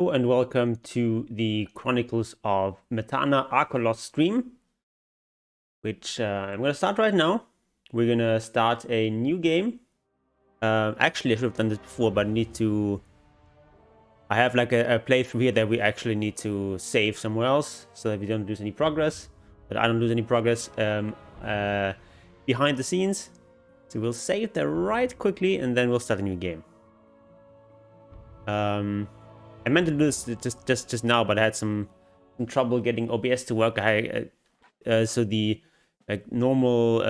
Hello and welcome to the Chronicles of Myrtana Archolos stream, which I'm going to start right now. We're going to start a new game. Actually, I should have done this before, but I have like a playthrough here that we actually need to save somewhere else so that we don't lose any progress. But I don't lose any progress behind the scenes. So we'll save that right quickly and then we'll start a new game. I meant to do this just now, but I had some trouble getting OBS to work. So the normal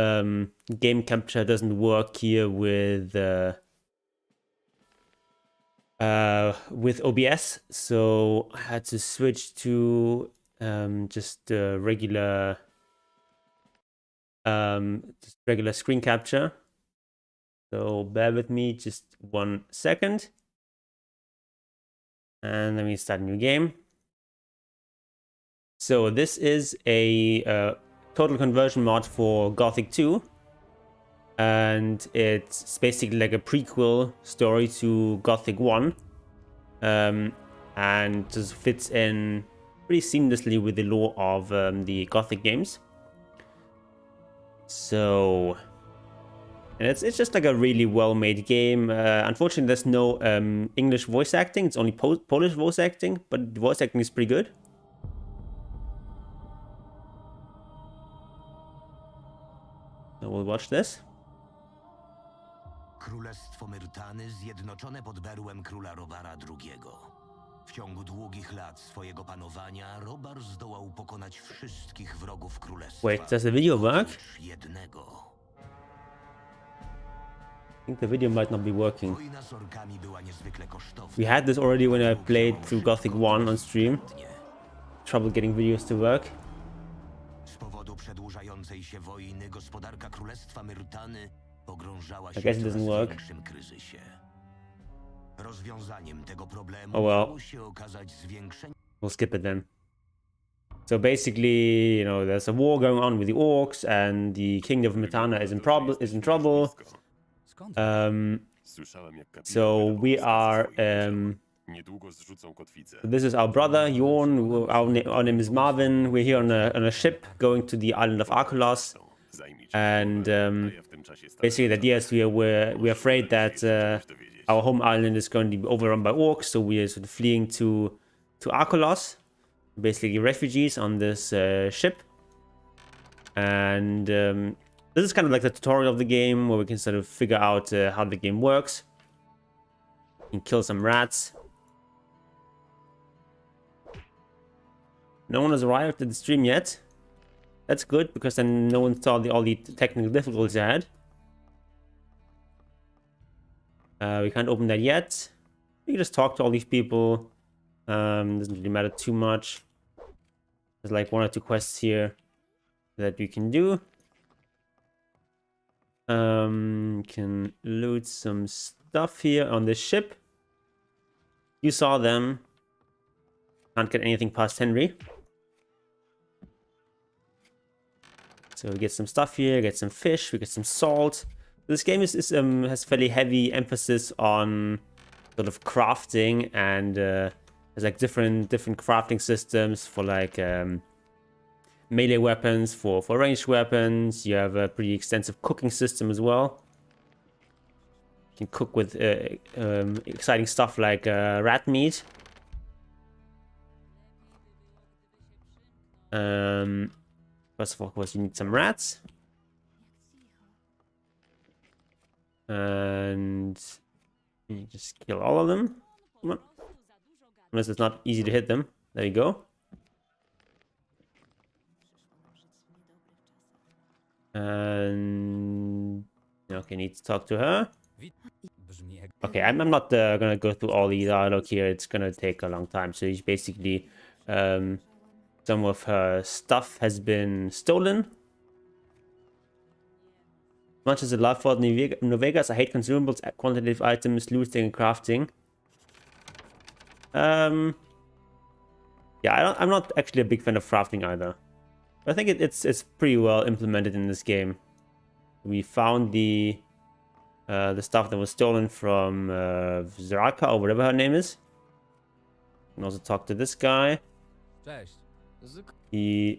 game capture doesn't work here with OBS. So I had to switch to just regular screen capture. So bear with me just 1 second. And let me start a new game. So this is a total conversion mod for Gothic 2. And it's basically like a prequel story to Gothic 1. And just fits in pretty seamlessly with the lore of the Gothic games. So... and it's just like a really well-made game. Unfortunately, there's no English voice acting. It's only Polish voice acting, but the voice acting is pretty good. So we'll watch this. Królestwo Myrtany zjednoczone pod berłem króla Robara II. W ciągu długich lat swojego panowania Robar zdołał pokonać wszystkich wrogów królestwa. Wait, does the video work? Oprócz jednego. I think the video might not be working. We had this already when I played through Gothic 1 on stream. Trouble getting videos to work. Z powodu przedłużającej się wojny gospodarka Królestwa Myrtany pogrążała się I guess it w doesn't coraz work. większym kryzysie. Rozwiązaniem tego problemu Oh well. miało się okazać zwiększenie. We'll skip it then. So basically, you know, there's a war going on with the orcs, and the kingdom of Myrtana is in trouble. So we are this is our brother Jorn. Our name is Marvin. We're here on a ship going to the island of Archolos, and basically the idea is we're afraid that our home island is going to be overrun by orcs, so we are sort of fleeing to Archolos, basically refugees on this ship. And this is kind of like the tutorial of the game, where we can sort of figure out how the game works. You can kill some rats. No one has arrived at the stream yet. That's good, because then no one saw all the technical difficulties I had. We can't open that yet. We can just talk to all these people. Doesn't really matter too much. There's like 1 or 2 quests here that we can do. Can loot some stuff here on this ship. You saw them. Can't get anything past Henry. So we get some stuff here, get some fish, we get some salt. This game has fairly heavy emphasis on sort of crafting, and there's like different crafting systems for like melee weapons, for ranged weapons. You have a pretty extensive cooking system as well. You can cook with exciting stuff like rat meat. First of all, of course, you need some rats. And you just kill all of them. Come on. Unless it's not easy to hit them. There you go. And okay, need to talk to her. Okay, I'm not gonna go through all the dialogue here. It's gonna take a long time. So he's basically some of her stuff has been stolen. Much as I love for New Vegas, I hate consumables, quantitative items, looting, and crafting. Yeah, I'm not actually a big fan of crafting either. But I think it's pretty well implemented in this game. We found the stuff that was stolen from Zaraka, or whatever her name is. can also talk to this guy. Cześć. He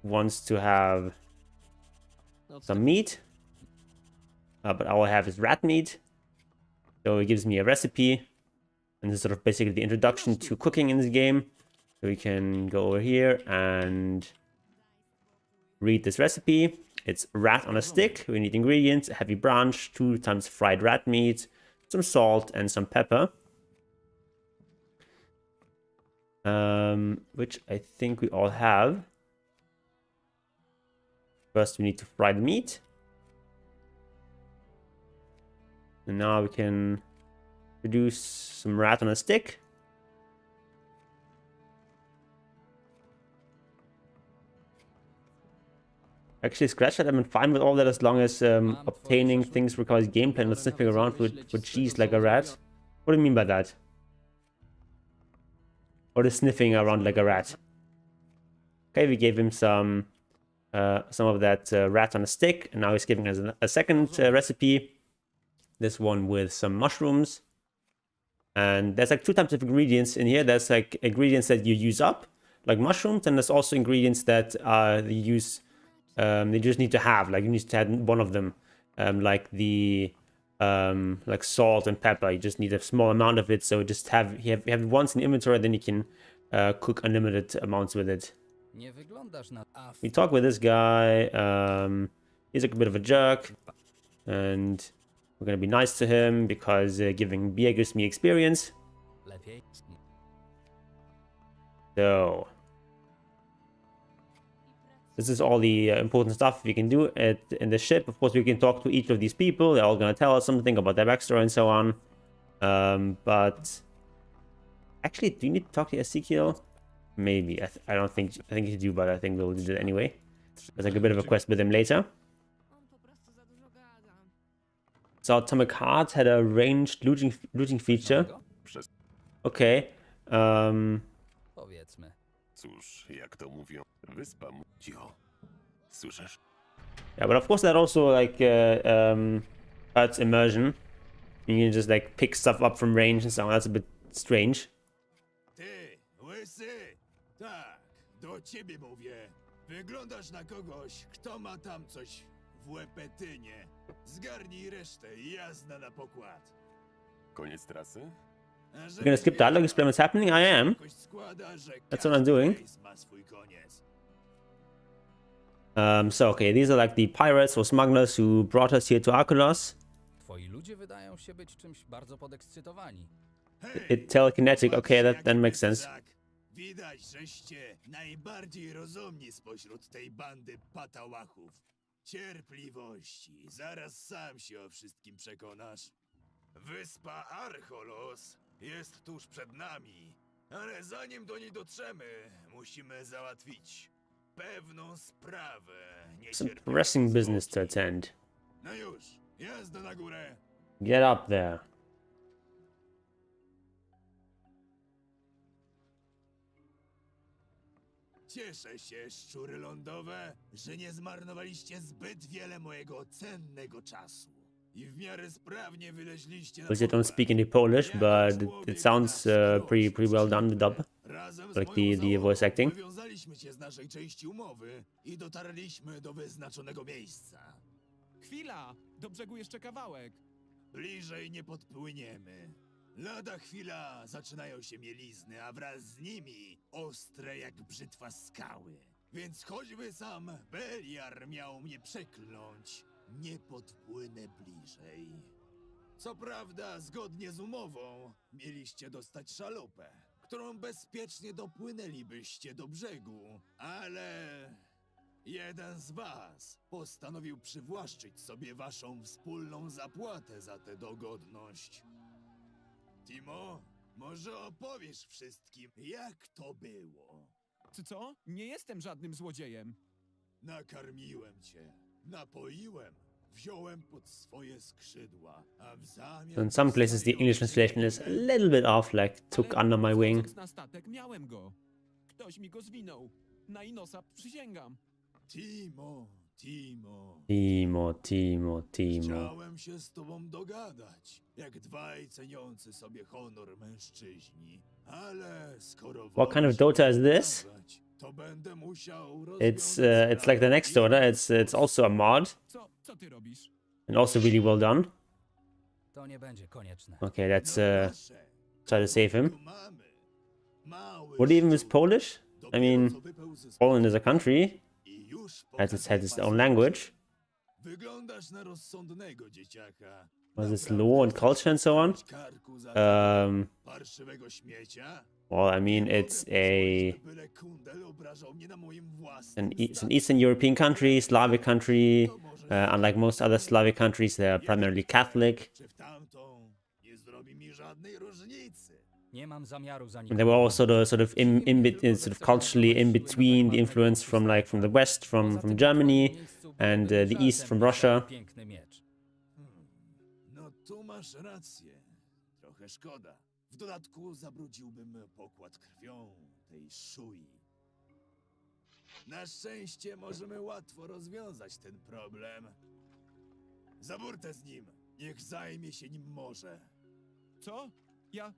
wants to have some meat, but all I have is rat meat. So he gives me a recipe, and this is sort of basically the introduction to cooking in this game. So we can go over here and read this recipe. It's rat on a stick. We need ingredients: a heavy branch, 2 times fried rat meat, some salt, and some pepper. Which I think we all have. First, we need to fry the meat. And now we can produce some rat on a stick. Actually, scratch that. I'm fine with all that as long as obtaining things requires gameplay and not sniffing around for cheese like a rat. What do you mean by that? Or the sniffing around like a rat? Okay, we gave him some of that rat on a stick, and now he's giving us a second recipe. This one with some mushrooms. And there's like 2 types of ingredients in here. There's like ingredients that you use up, like mushrooms, and there's also ingredients that you use. They just need to have, like you need to add one of them, like the like salt and pepper. You just need a small amount of it, so just have it once in inventory, then you can cook unlimited amounts with it. We talk with this guy. He's like a bit of a jerk, and we're gonna be nice to him because giving beer gives me experience. So this is all the important stuff we can do in the ship. Of course, we can talk to each of these people. They're all gonna tell us something about their backstory and so on. But actually, do you need to talk to Ezekiel? Maybe. I don't think. I think you do, but I think we'll do it anyway. There's like a bit of a quest with him later. So Atomic Heart had a ranged looting feature. Okay. Powiedzmy. Cóż, jak to mówią, wyspa cicho. Słyszysz? Yeah, but of course that also like adds immersion. You can just like pick stuff up from range and so on. That's a bit strange. Ty, łysy! Tak, do ciebie mówię. Wyglądasz na kogoś, kto ma tam coś w łepetynie. Zgarnij resztę i jazda na pokład. Koniec trasy? You're gonna skip dialogue, explain what's happening? I am. That's what I'm doing. So okay, these are like the pirates or smugglers who brought us here to Archolos. Twoi ludzie wydają się być czymś bardzo podekscytowani. It telekinetic, okay, that makes sense. Widać, żeście najbardziej rozumni spośród tej bandy patałachów. Cierpliwości, zaraz sam się o wszystkim przekonasz. Wyspa Archolos jest tuż przed nami, ale zanim do niej dotrzemy, musimy załatwić pewną sprawę. Some pressing business to attend. No już, jazda na górę. Get up there. Cieszę się, szczury lądowe, że nie zmarnowaliście zbyt wiele mojego cennego czasu. I w miarę sprawnie wyleźliście na Because I don't pokład. speak any Polish, but it sounds pretty well done, the dub. Razem z Like moją the voice załogą acting. wywiązaliśmy się z naszej części umowy i dotarliśmy do wyznaczonego miejsca. Chwila! Do brzegu jeszcze kawałek. Bliżej nie podpłyniemy. Lada chwila zaczynają się mielizny, a wraz z nimi ostre jak brzytwa skały. Więc choćby sam Beliar miał mnie przekląć, nie podpłynę bliżej. Co prawda, zgodnie z umową, mieliście dostać szalupę, którą bezpiecznie dopłynęlibyście do brzegu, ale jeden z was postanowił przywłaszczyć sobie waszą wspólną zapłatę za tę dogodność. Timo, może opowiesz wszystkim, jak to było? Czy co? Nie jestem żadnym złodziejem. Nakarmiłem cię, napoiłem, wziąłem pod swoje skrzydła, a w zamian... So in some places the English translation is a little bit off, like took under my wing. Wchodząc na statek miałem go. Ktoś mi go zwinął. Na Inosa przysięgam. Timo. Timo. Chciałem się z tobą dogadać, jak dwaj ceniący sobie honor mężczyźni. Ale skoro What kind of wolisz Dota is mnie this? udawać, to będę musiał It's like the next Dota. It's also a mod Co ty robisz? and also really well done. To nie będzie konieczne. Okay, let's Proszę, try to save him. tu mamy. Mały What even is szczur. Polish? I Dopiero mean, co wypełzł z Poland is a country. i już Has its pokazuje own language. Wyglądasz na rozsądnego dzieciaka. What is this Naprawdę law and chcesz culture and so on? wstać karku za tego parszywego śmiecia? Well, I mean, Nie mogę it's pozwolić, żeby byle kundel obrażał mnie na moim własnym it's an Eastern European country, Slavic country. To może Unlike most other Slavic countries, they are primarily Catholic. czy w tamtą nie zrobi mi żadnej różnicy. Nie mam zamiaru za And nim. they were all sort of sort of culturally in between the influence from the West, from Germany, and the East from Russia. Piękny miecz. No tu masz rację. Trochę szkoda. W dodatku zabrudziłbym pokład krwią tej szui. Na szczęście możemy łatwo rozwiązać ten problem. Za burtę z nim. Niech zajmie się nim morze. Co? Ja...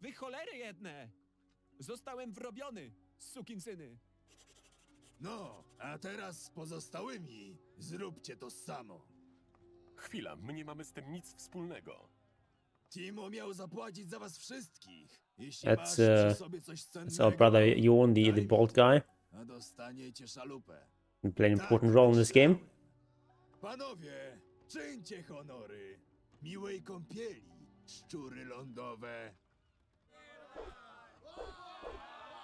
Wy cholery jedne! Zostałem wrobiony, sukinsyny. No, a teraz z pozostałymi zróbcie to samo. Chwila, my nie mamy z tym nic wspólnego. Timo miał zapłacić za was wszystkich. Jeśli That's, masz przy sobie coś It's our cennego, brother Jorn, the bald guy, a dostaniecie szalupę. who played an Tak important role in this game. myślałem. Panowie, czyńcie honory. Miłej kąpieli, szczury lądowe.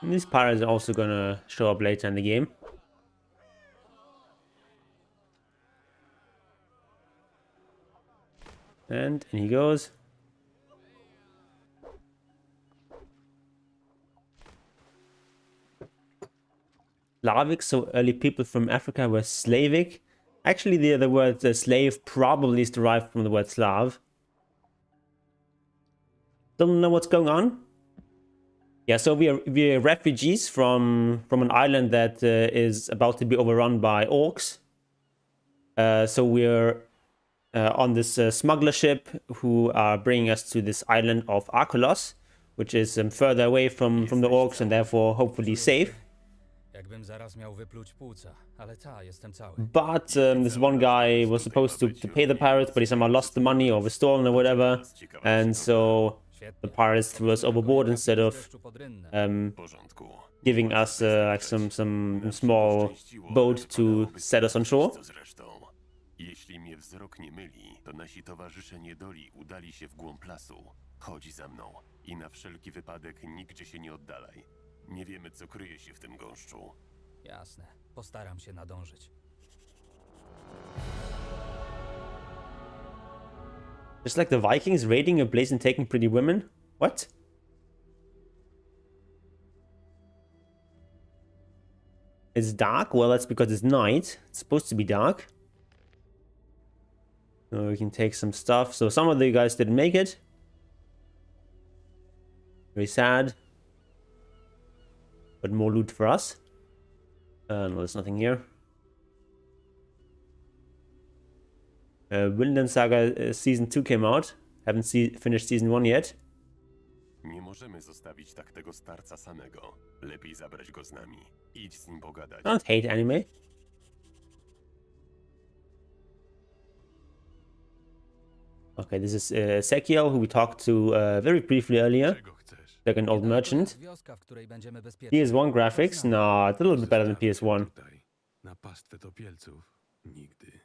And these pirates are also gonna show up later in the game. And in he goes. Slavic, so early people from Africa were Slavic. Actually, the word slave probably is derived from the word Slav. Don't know what's going on. Yeah, so we are refugees from an island that is about to be overrun by orcs. So we're on this smuggler ship who are bringing us to this island of Archolos, which is further away from the orcs and therefore hopefully safe. Jakbym zaraz miał wypluć płuca, ale jestem cały. But this one guy was supposed to pay the pirates, but he somehow lost the money or was stolen or whatever, and so the pirates threw us overboard instead of W porządku. giving us like some small boat to set us on shore. Co zresztą? Jeśli mnie wzrok nie myli, to nasi towarzysze niedoli udali się w głąb lasu. Chodź za mną i na wszelki wypadek nigdzie się nie oddalaj. Nie wiemy, co kryje się w tym gąszczu. Jasne, postaram się nadążyć. Just like the Vikings raiding a place and taking pretty women? What? It's dark? Well, that's because it's night. It's supposed to be dark. So we can take some stuff. So some of the guys didn't make it. Very sad. But more loot for us. No, there's nothing here. Vinland Saga Season 2 came out. Haven't finished Season 1 yet. Nie możemy zostawić tak tego starca samego. Lepiej zabrać go z nami. Idź z nim pogadać. I don't hate anime. Okay, this is Ezekiel, who we talked to very briefly earlier. Czego chcesz? Like an old merchant. Wioska, w której będziemy bezpieczni. PS1 graphics? No, it's a little bit better than PS1. Tutaj, na pastwę topielców. Nigdy.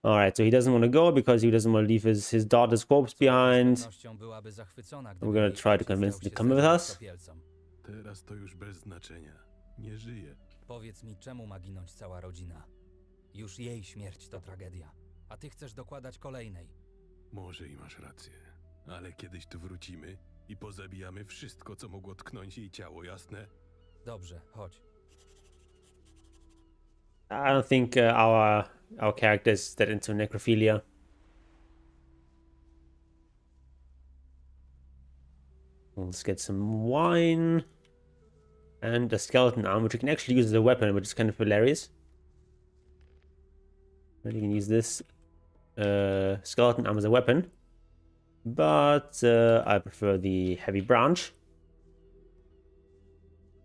Alright, so he doesn't want to go because he doesn't want to leave his daughter's corpse Z behind. pewnością byłaby zachwycona, We're gdyby gonna jej try to ojciec convince stał him się to come with sędzią us. topielcą. Teraz to już bez znaczenia. Nie żyje. Powiedz mi, czemu ma ginąć cała rodzina? Już jej śmierć to tragedia, a ty chcesz dokładać kolejnej. Może i masz rację. Ale kiedyś tu wrócimy i pozabijamy wszystko, co mogło tknąć jej ciało, jasne? Dobrze, chodź. I don't think our character is that into necrophilia. Let's get some wine and a skeleton arm, which you can actually use as a weapon, which is kind of hilarious. And you can use this skeleton arm as a weapon. but I prefer the heavy branch.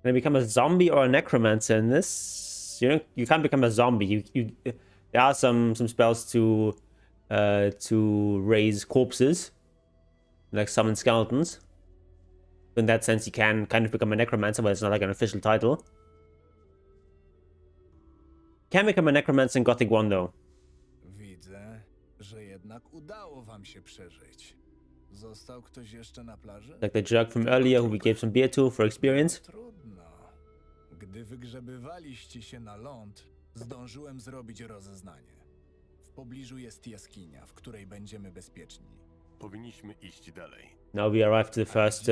Can I become a zombie or a necromancer in this? You can't become a zombie. There are some spells to raise corpses, like summon skeletons. In that sense, you can kind of become a necromancer, but it's not like an official title. Can become a necromancer in Gothic 1 though. Widzę, że jednak udało wam się przeżyć. Został ktoś jeszcze na plaży? Like the jerk from earlier who we gave some beer to for experience. Trudno. Gdy wygrzebywaliście się na ląd, zdążyłem zrobić rozeznanie. W pobliżu jest jaskinia, w której będziemy bezpieczni. Powinniśmy iść dalej. Now we arrive to the first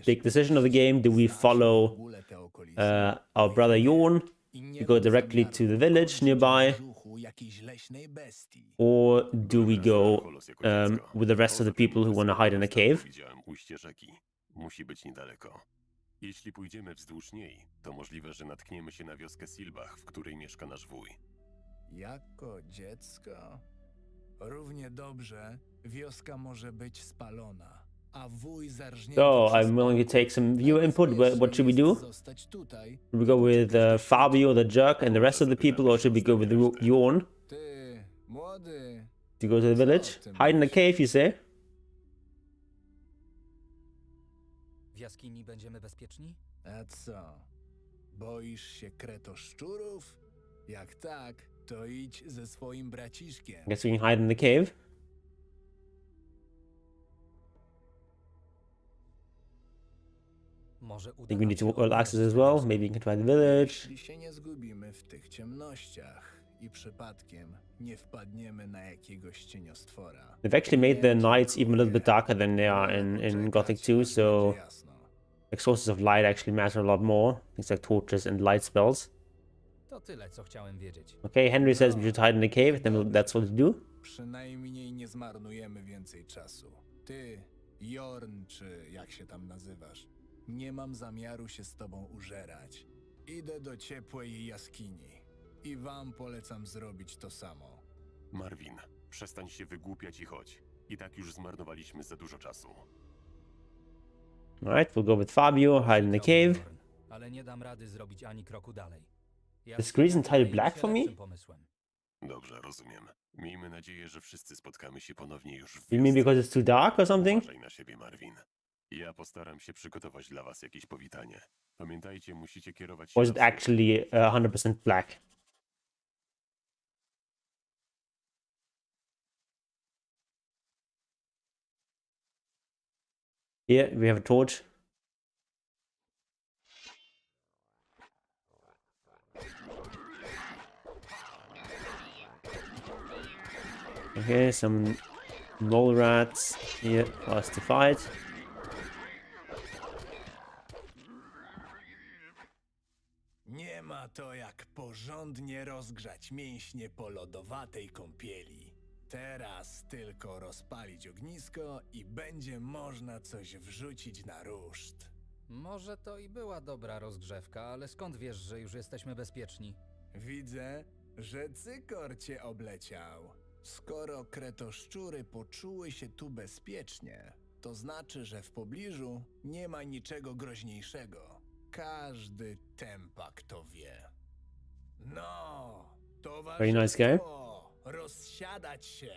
big decision of the game. Do we follow our brother Jorn to go directly to the village nearby, or do we go with the rest of the people who want to hide in a cave? Widziałem ujście rzeki. Musi być niedaleko. Jeśli pójdziemy wzdłuż niej, to możliwe, że natkniemy się na wioskę Silbach, w której mieszka nasz wuj. Jako dziecko? Równie dobrze wioska może być spalona, a wuj zarżnięty So przez I'm willing to take some viewer input. What should we do? zostać tutaj. Should we go with Fabio, the jerk, and the rest of the people, or should we go with Jorn Ty, młody, to go to the village? Hide in the cave, you say? W jaskini będziemy bezpieczni? a co? Boisz się kretoszczurów? Jak tak, to idź ze swoim braciszkiem. Guess we can hide in the cave. Może uda Think we nam need się to all odnaleźć access as tego well. złota. Maybe we can try the village. Jeśli się nie zgubimy w tych ciemnościach i przypadkiem nie wpadniemy na jakiegoś cieniostwora. They've actually made the nights even a little bit darker than they are in Gothic 2, so Będzie jasno. like sources of light actually matter a lot more. Things like torches and light spells. To tyle, co chciałem wiedzieć. Okay, Henry says we should hide in the cave, then that's what to do. Przynajmniej nie zmarnujemy więcej czasu. Ty, Jorn, czy jak się tam nazywasz, nie mam zamiaru się z tobą użerać. Idę do ciepłej jaskini i wam polecam zrobić to samo. Marvin, przestań się wygłupiać i chodź. I tak już zmarnowaliśmy za dużo czasu. Alright, we'll go with Fabio, hide in the cave. Jorn, ale nie dam rady zrobić ani kroku dalej. The screen's entirely wydaje mi black się for me? lepszym pomysłem. Dobrze, rozumiem. Miejmy nadzieję, że wszyscy spotkamy się ponownie już w You mean wiosce. because it's too dark or something? Uważaj na siebie, Marvin. Ja postaram się przygotować dla was jakieś powitanie. Pamiętajcie, musicie kierować się Or is it na wschód. actually 100% black? Yeah, we have a torch. Okay, some mole rats here for us to fight. Nie ma to jak porządnie rozgrzać mięśnie po lodowatej kąpieli. Teraz tylko rozpalić ognisko i będzie można coś wrzucić na ruszt. Może to i była dobra rozgrzewka, ale skąd wiesz, że już jesteśmy bezpieczni? Widzę, że cykor cię obleciał. Skoro kretoszczury poczuły się tu bezpiecznie, to znaczy, że w pobliżu nie ma niczego groźniejszego. Każdy tempak to wie. No, Very nice guy. rozsiadać się.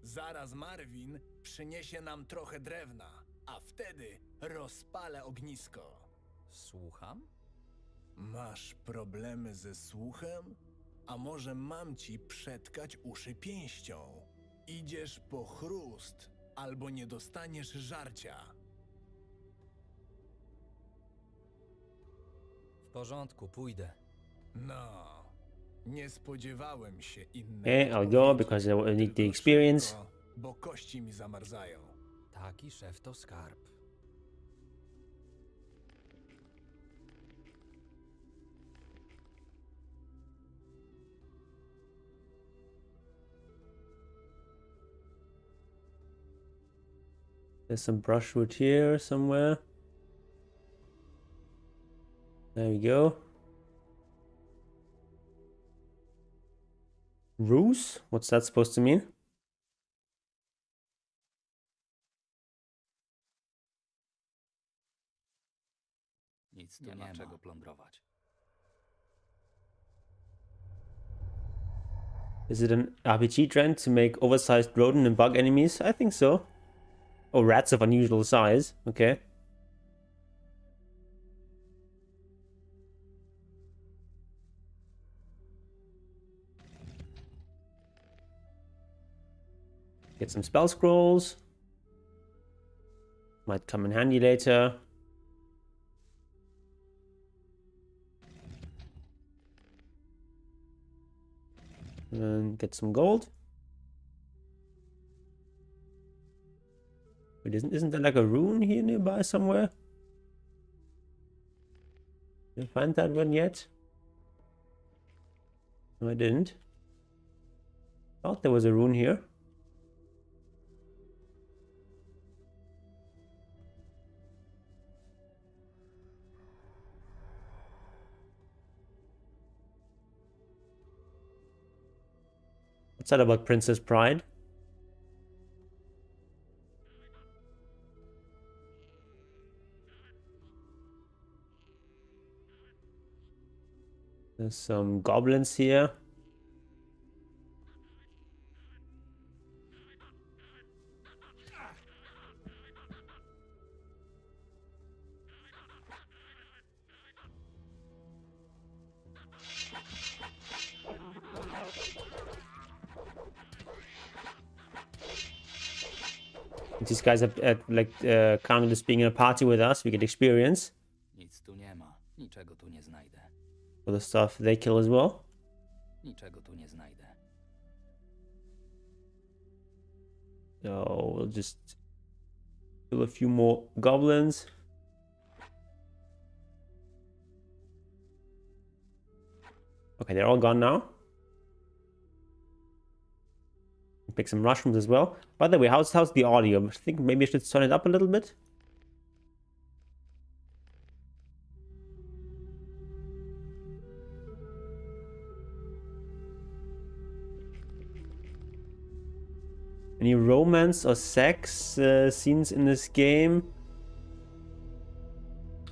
Zaraz Marvin przyniesie nam trochę drewna, a wtedy rozpalę ognisko. Słucham? Masz problemy ze słuchem? A może mam ci przetkać uszy pięścią? Idziesz po chrust, albo nie dostaniesz żarcia. W porządku, pójdę. No, nie spodziewałem się innego. Okay, I'll go because I need the experience. Bo kości mi zamarzają. Taki szef to skarb. There's some brushwood here somewhere. There we go. Ruse? What's that supposed to mean? Nic tu nie ma czego plądrować. Is it an RPG trend to make oversized rodent and bug enemies? I think so. Or rats of unusual size. Okay. Get some spell scrolls. Might come in handy later. And get some gold. Wait, isn't there like a rune here nearby somewhere? Did I find that one yet? No, I didn't. Thought there was a rune here. What's that about Princess Pride? There's some goblins here. These guys are counted as being in a party with us. We get experience Nic tu nie ma. Niczego tu nie znajdę. for the stuff they kill as well. Niczego tu nie znajdę. So we'll just kill a few more goblins. Okay, they're all gone now. Pick some mushrooms as well. By the way, how's the audio? I think maybe I should turn it up a little bit. Any romance or sex scenes in this game?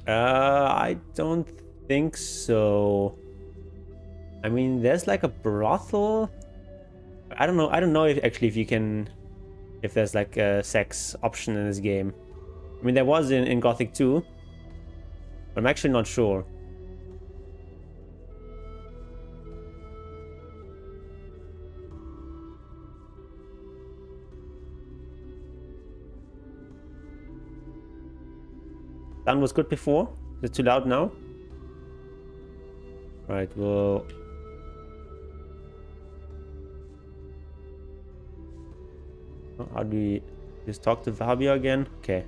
I don't think so. I mean, there's like a brothel. I don't know if you can, if there's like a sex option in this game. I mean, there was in Gothic 2, but I'm actually not sure. Sound was good before. Is it too loud now? Right, well. How do we just talk to Fabio again? Okay.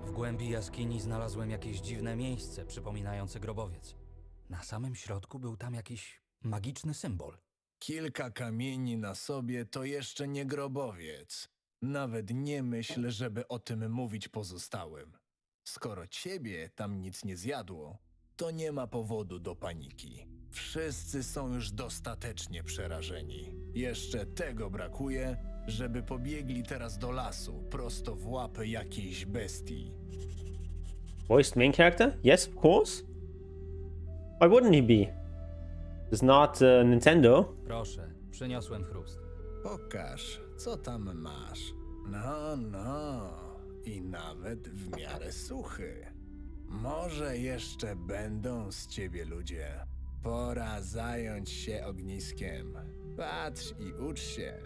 W głębi jaskini znalazłem jakieś dziwne miejsce przypominające grobowiec. Na samym środku był tam jakiś magiczny symbol. Kilka kamieni na sobie to jeszcze nie grobowiec. Nawet nie myśl, żeby o tym mówić pozostałym. Skoro ciebie tam nic nie zjadło, to nie ma powodu do paniki. Wszyscy są już dostatecznie przerażeni. Jeszcze tego brakuje, żeby pobiegli teraz do lasu, prosto w łapy jakiejś bestii. Voiced main character? Yes, of course. Why wouldn't he be? It's not Nintendo. Proszę, przyniosłem chrust. Pokaż, co tam masz. No. I nawet w miarę suchy. Może jeszcze będą z ciebie ludzie. Pora zająć się ogniskiem. Patrz i ucz się.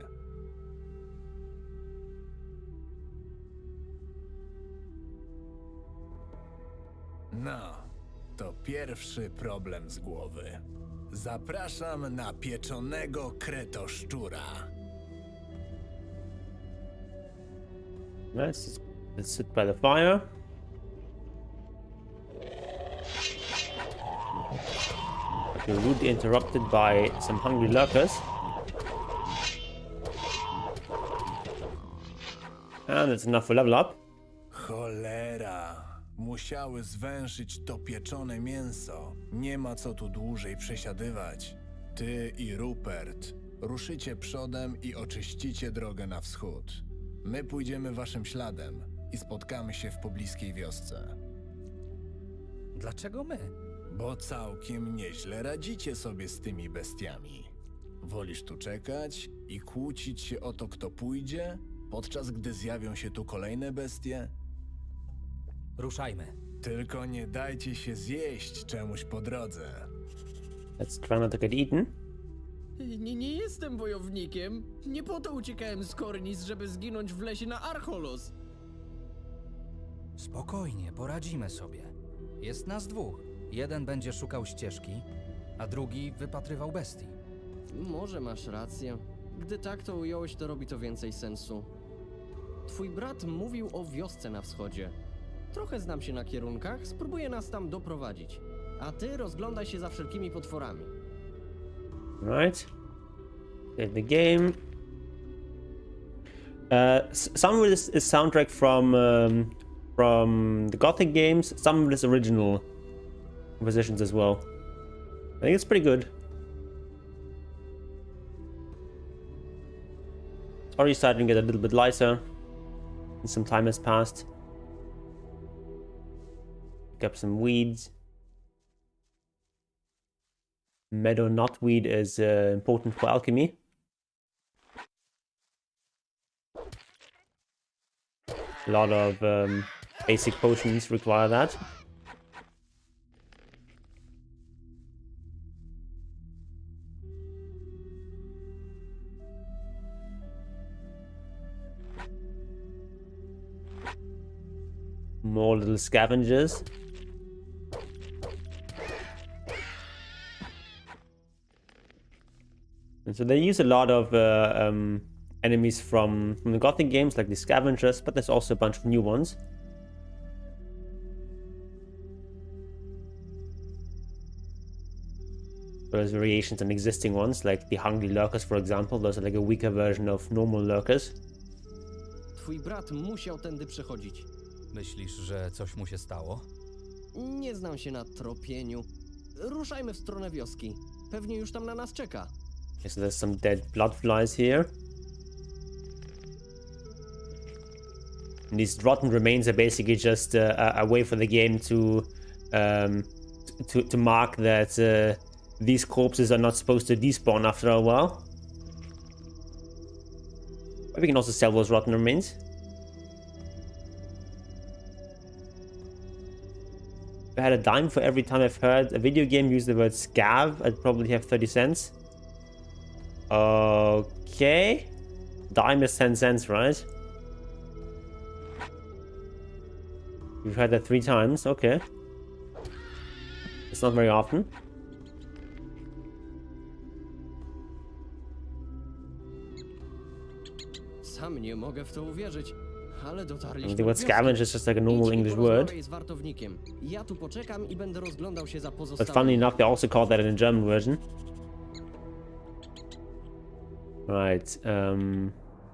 No, to pierwszy problem z głowy. Zapraszam na pieczonego kretoszczura. Let's sit by the fire. Okay, rudely interrupted by some hungry lurkers. And that's enough for level up. Cholera! Musiały zwęszyć to pieczone mięso. Nie ma co tu dłużej przesiadywać. Ty i Rupert ruszycie przodem i oczyścicie drogę na wschód. My pójdziemy waszym śladem i spotkamy się w pobliskiej wiosce. Dlaczego my? Bo całkiem nieźle radzicie sobie z tymi bestiami. Wolisz tu czekać i kłócić się o to, kto pójdzie, podczas gdy zjawią się tu kolejne bestie? Ruszajmy. Tylko nie dajcie się zjeść czemuś po drodze. Let's try not to get eaten. Nie jestem wojownikiem. Nie po to uciekałem z Kornis, żeby zginąć w lesie na Archolos. Spokojnie, poradzimy sobie. Jest nas dwóch. Jeden będzie szukał ścieżki, a drugi wypatrywał bestii. Może masz rację. Gdy tak to ująłeś, to robi to więcej sensu. Twój brat mówił o wiosce na wschodzie. Trochę znam się na kierunkach, spróbuję nas tam doprowadzić. A ty rozglądaj się za wszelkimi potworami. Right. Save the game. Some of this is soundtrack from the Gothic games. Some of it is original compositions as well. I think it's pretty good. It's already starting to get a little bit lighter. And some time has passed. Pick up some weeds. Meadow knotweed is important for alchemy. A lot of basic potions require that. More little scavengers. And so they use a lot of enemies from the Gothic games, like the scavengers, but there's also a bunch of new ones. There's variations on existing ones, like the hungry lurkers, for example. Those are like a weaker version of normal lurkers. Twój brat musiał tędy przechodzić. Myślisz, że coś mu się stało? Nie znam się na tropieniu. Ruszajmy w stronę wioski. Pewnie już tam na nas czeka. Okay, so there's some dead blood flies here. And these rotten remains are basically just a way for the game to mark that these corpses are not supposed to despawn after a while. But we can also sell those rotten remains. If I had a dime for every time I've heard a video game use the word scav, I'd probably have 30 cents. Okay. Dime is 10 cents, right? You've heard that 3 times, okay. It's not very often. Sam nie mogę w to uwierzyć, ale I dotarliśmy think do what wioski. scavenge is just like a normal Idź i English porozmawiaj word. z wartownikiem. Ja tu poczekam i będę rozglądał się za But pozostałymi. funny enough, they also call that in the German version. Right,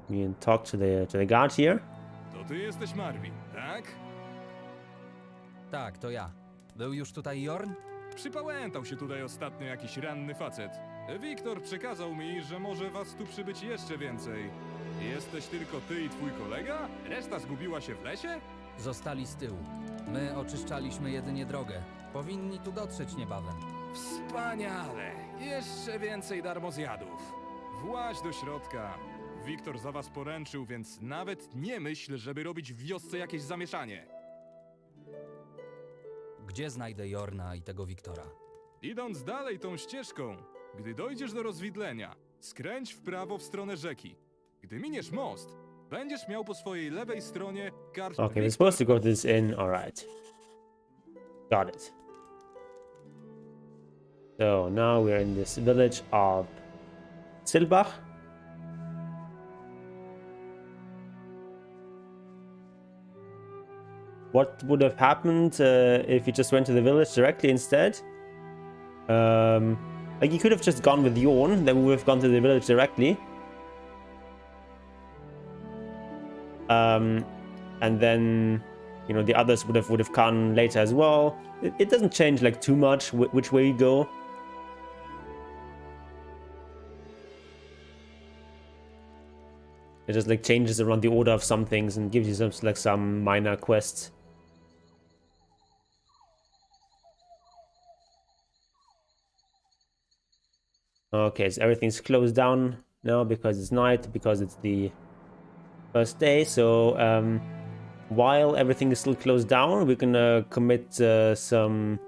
we can talk to the guard here. To ty jesteś Marvin, tak? Tak, to ja. Był już tutaj Jorn? Przypałętał się tutaj ostatnio jakiś ranny facet. Wiktor przekazał mi, że może was tu przybyć jeszcze więcej. Jesteś tylko ty i twój kolega? Reszta zgubiła się w lesie? Zostali z tyłu. My oczyszczaliśmy jedynie drogę. Powinni tu dotrzeć niebawem. Wspaniale! Jeszcze więcej darmozjadów. Właź do środka. Wiktor za was poręczył, więc nawet nie myśl, żeby robić w wiosce jakieś zamieszanie. Gdzie znajdę Jorna i tego Wiktora? Idąc dalej tą ścieżką, gdy dojdziesz do rozwidlenia, skręć w prawo w stronę rzeki. Gdy miniesz most, będziesz miał po swojej lewej stronie karczmę. Okay, we're supposed to go to this inn. Alright. Got it. So now we're in this village of Silbach. What would have happened if you just went to the village directly instead? Like you could have just gone with Jorn, then we would have gone to the village directly. And then, you know, the others would have gone later as well. It doesn't change like too much which way you go. It just like changes around the order of some things and gives you some minor quests. Okay, so everything's closed down now because it's night, because it's the first day. So while everything is still closed down, we're gonna commit some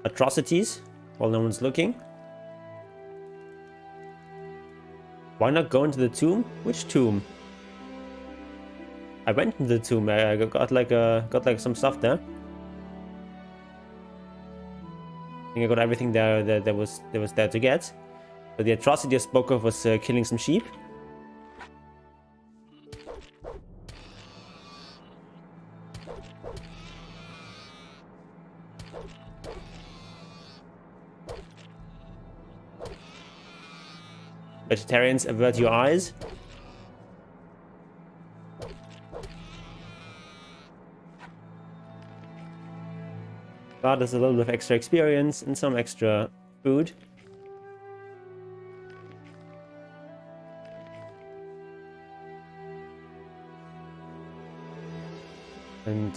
atrocities while no one's looking. Why not go into the tomb? Which tomb? I went into the tomb. I got like some stuff there. I think I got everything there that was there to get. But the atrocity I spoke of was killing some sheep. Vegetarians, avert your eyes. But there's a little bit of extra experience and some extra food. And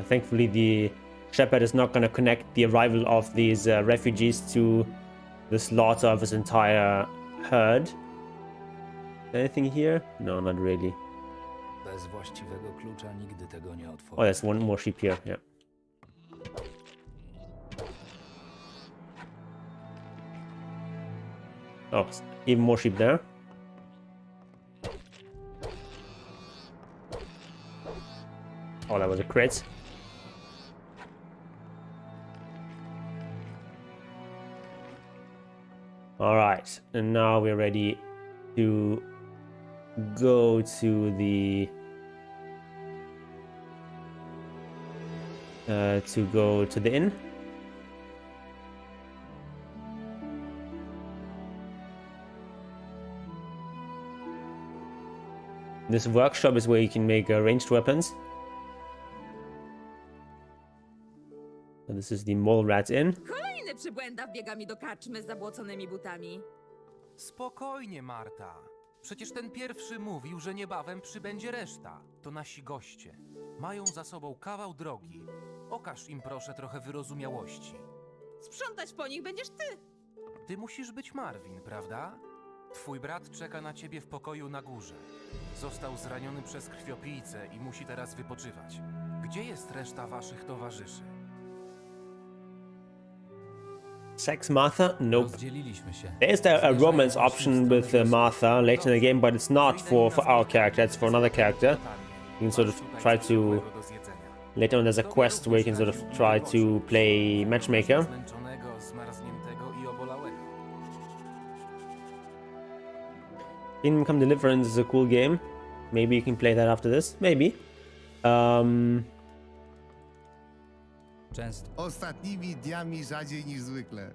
thankfully the shepherd is not going to connect the arrival of these refugees to the slaughter of his entire herd. Anything here? No, not really. Bez właściwego klucza nigdy tego nie otworzę. Oh, there's one more sheep here, yeah. Oh, even more sheep there. Oh, that was a crit. Alright, and now we're ready to go to the inn. This workshop is where you can make ranged weapons. So this is the Mole Rat Inn. Kolejny przybłęda wbiega mi do karczmy z zabłoconymi butami. Spokojnie, Marta. Przecież ten pierwszy mówił, że niebawem przybędzie reszta. To nasi goście. Mają za sobą kawał drogi. Okaż im proszę trochę wyrozumiałości. Sprzątać po nich będziesz ty. Ty musisz być Marvin, prawda? Twój brat czeka na ciebie w pokoju na górze. Został zraniony przez krwiopijcę i musi teraz wypoczywać. Gdzie jest reszta waszych towarzyszy? Sex Martha? Nope. Rozdzieliliśmy się. There is a romance option with Martha later in the game, but it's not for our character, it's for another character. You can sort of try to... Later on there's a quest where you can sort of try to play matchmaker. Zmęczonego, zmarzniętego i obolałego. Kingdom Come Deliverance is a cool game. Maybe you can play that after this. Maybe. Często. Ostatnimi dniami rzadziej niż zwykle.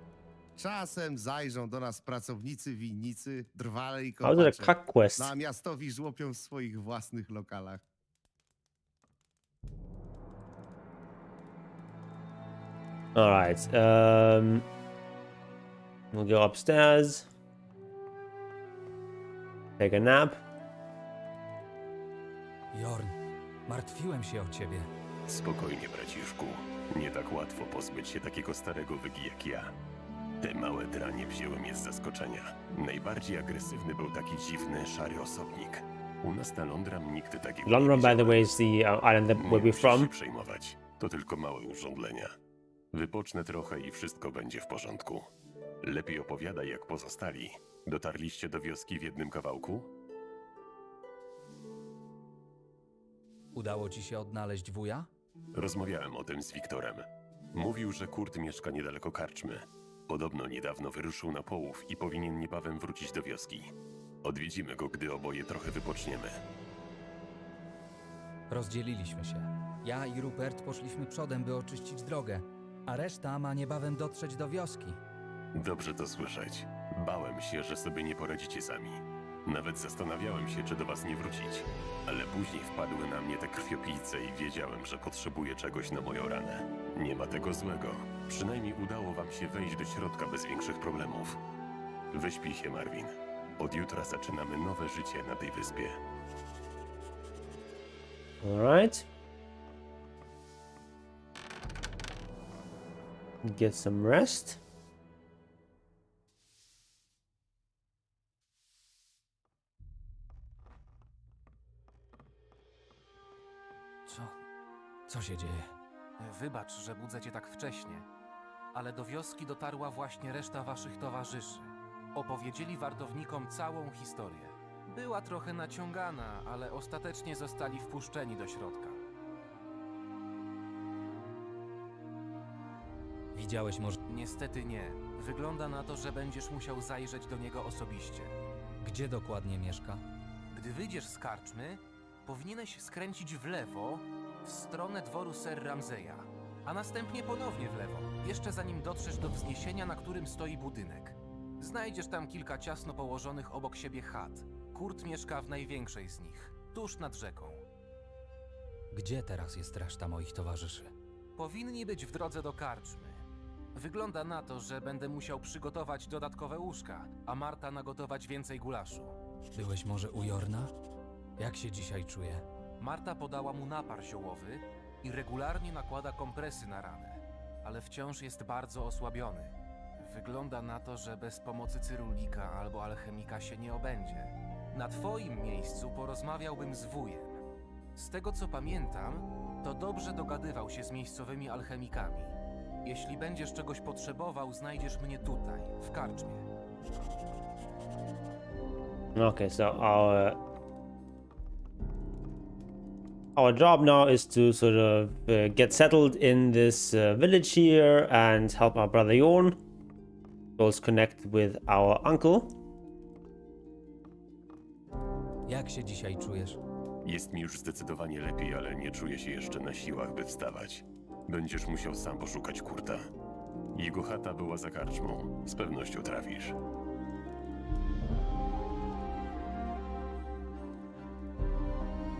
Czasem zajrzą do nas pracownicy winnicy, drwale i How did a kopacze. cut quest? No a miastowi żłopią w swoich własnych lokalach. Alright. We'll go upstairs. Take a nap. Jorn, martwiłem się o ciebie. Spokojnie, braciszku. Nie tak łatwo pozbyć się takiego starego wygi jak ja. Te małe dranie wzięły mnie z zaskoczenia. Najbardziej agresywny był taki dziwny, szary osobnik. U nas na Londram nigdy takiego nie London, by the widziałem. way, is the island that Nie where we're musisz from. się przejmować. To tylko małe urządlenia. Wypocznę trochę i wszystko będzie w porządku. Lepiej opowiadaj jak pozostali. Dotarliście do wioski w jednym kawałku? Udało ci się odnaleźć wuja? Rozmawiałem o tym z Wiktorem. Mówił, że Kurt mieszka niedaleko karczmy. Podobno niedawno wyruszył na połów i powinien niebawem wrócić do wioski. Odwiedzimy go, gdy oboje trochę wypoczniemy. Rozdzieliliśmy się. Ja i Rupert poszliśmy przodem, by oczyścić drogę, a reszta ma niebawem dotrzeć do wioski. Dobrze to słyszeć. Bałem się, że sobie nie poradzicie sami. Nawet zastanawiałem się, czy do was nie wrócić. Ale później wpadły na mnie te krwiopijce i wiedziałem, że potrzebuję czegoś na moją ranę. Nie ma tego złego. Przynajmniej udało wam się wejść do środka bez większych problemów. Wyśpij się, Marvin. Od jutra zaczynamy nowe życie na tej wyspie. Alright. Get some rest. Co się dzieje? Wybacz, że budzę cię tak wcześnie, ale do wioski dotarła właśnie reszta waszych towarzyszy. Opowiedzieli wartownikom całą historię. Była trochę naciągana, ale ostatecznie zostali wpuszczeni do środka. Widziałeś może... Niestety nie. Wygląda na to, że będziesz musiał zajrzeć do niego osobiście. Gdzie dokładnie mieszka? Gdy wyjdziesz z karczmy, powinieneś skręcić w lewo w stronę dworu Ser Ramzeja, a następnie ponownie w lewo, jeszcze zanim dotrzesz do wzniesienia, na którym stoi budynek. Znajdziesz tam kilka ciasno położonych obok siebie chat. Kurt mieszka w największej z nich, tuż nad rzeką. Gdzie teraz jest reszta moich towarzyszy? Powinni być w drodze do karczmy. Wygląda na to, że będę musiał przygotować dodatkowe łóżka, a Marta nagotować więcej gulaszu. Byłeś może u Jorna? Jak się dzisiaj czuje? Marta podała mu napar ziołowy i regularnie nakłada kompresy na ranę, ale wciąż jest bardzo osłabiony. Wygląda na to, że bez pomocy cyrulika albo alchemika się nie obędzie. Na twoim miejscu porozmawiałbym z wujem. Z tego co pamiętam, to dobrze dogadywał się z miejscowymi alchemikami. Jeśli będziesz czegoś potrzebował, znajdziesz mnie tutaj, w karczmie. Okay, so our job now is to sort of get settled in this village here and help our brother Jorn. Also connect with our uncle. Jak się dzisiaj czujesz? Jest mi już zdecydowanie lepiej, ale nie czuję się jeszcze na siłach, by wstawać. Będziesz musiał sam poszukać Kurta. Jego chata była za karczmą. Z pewnością trafisz.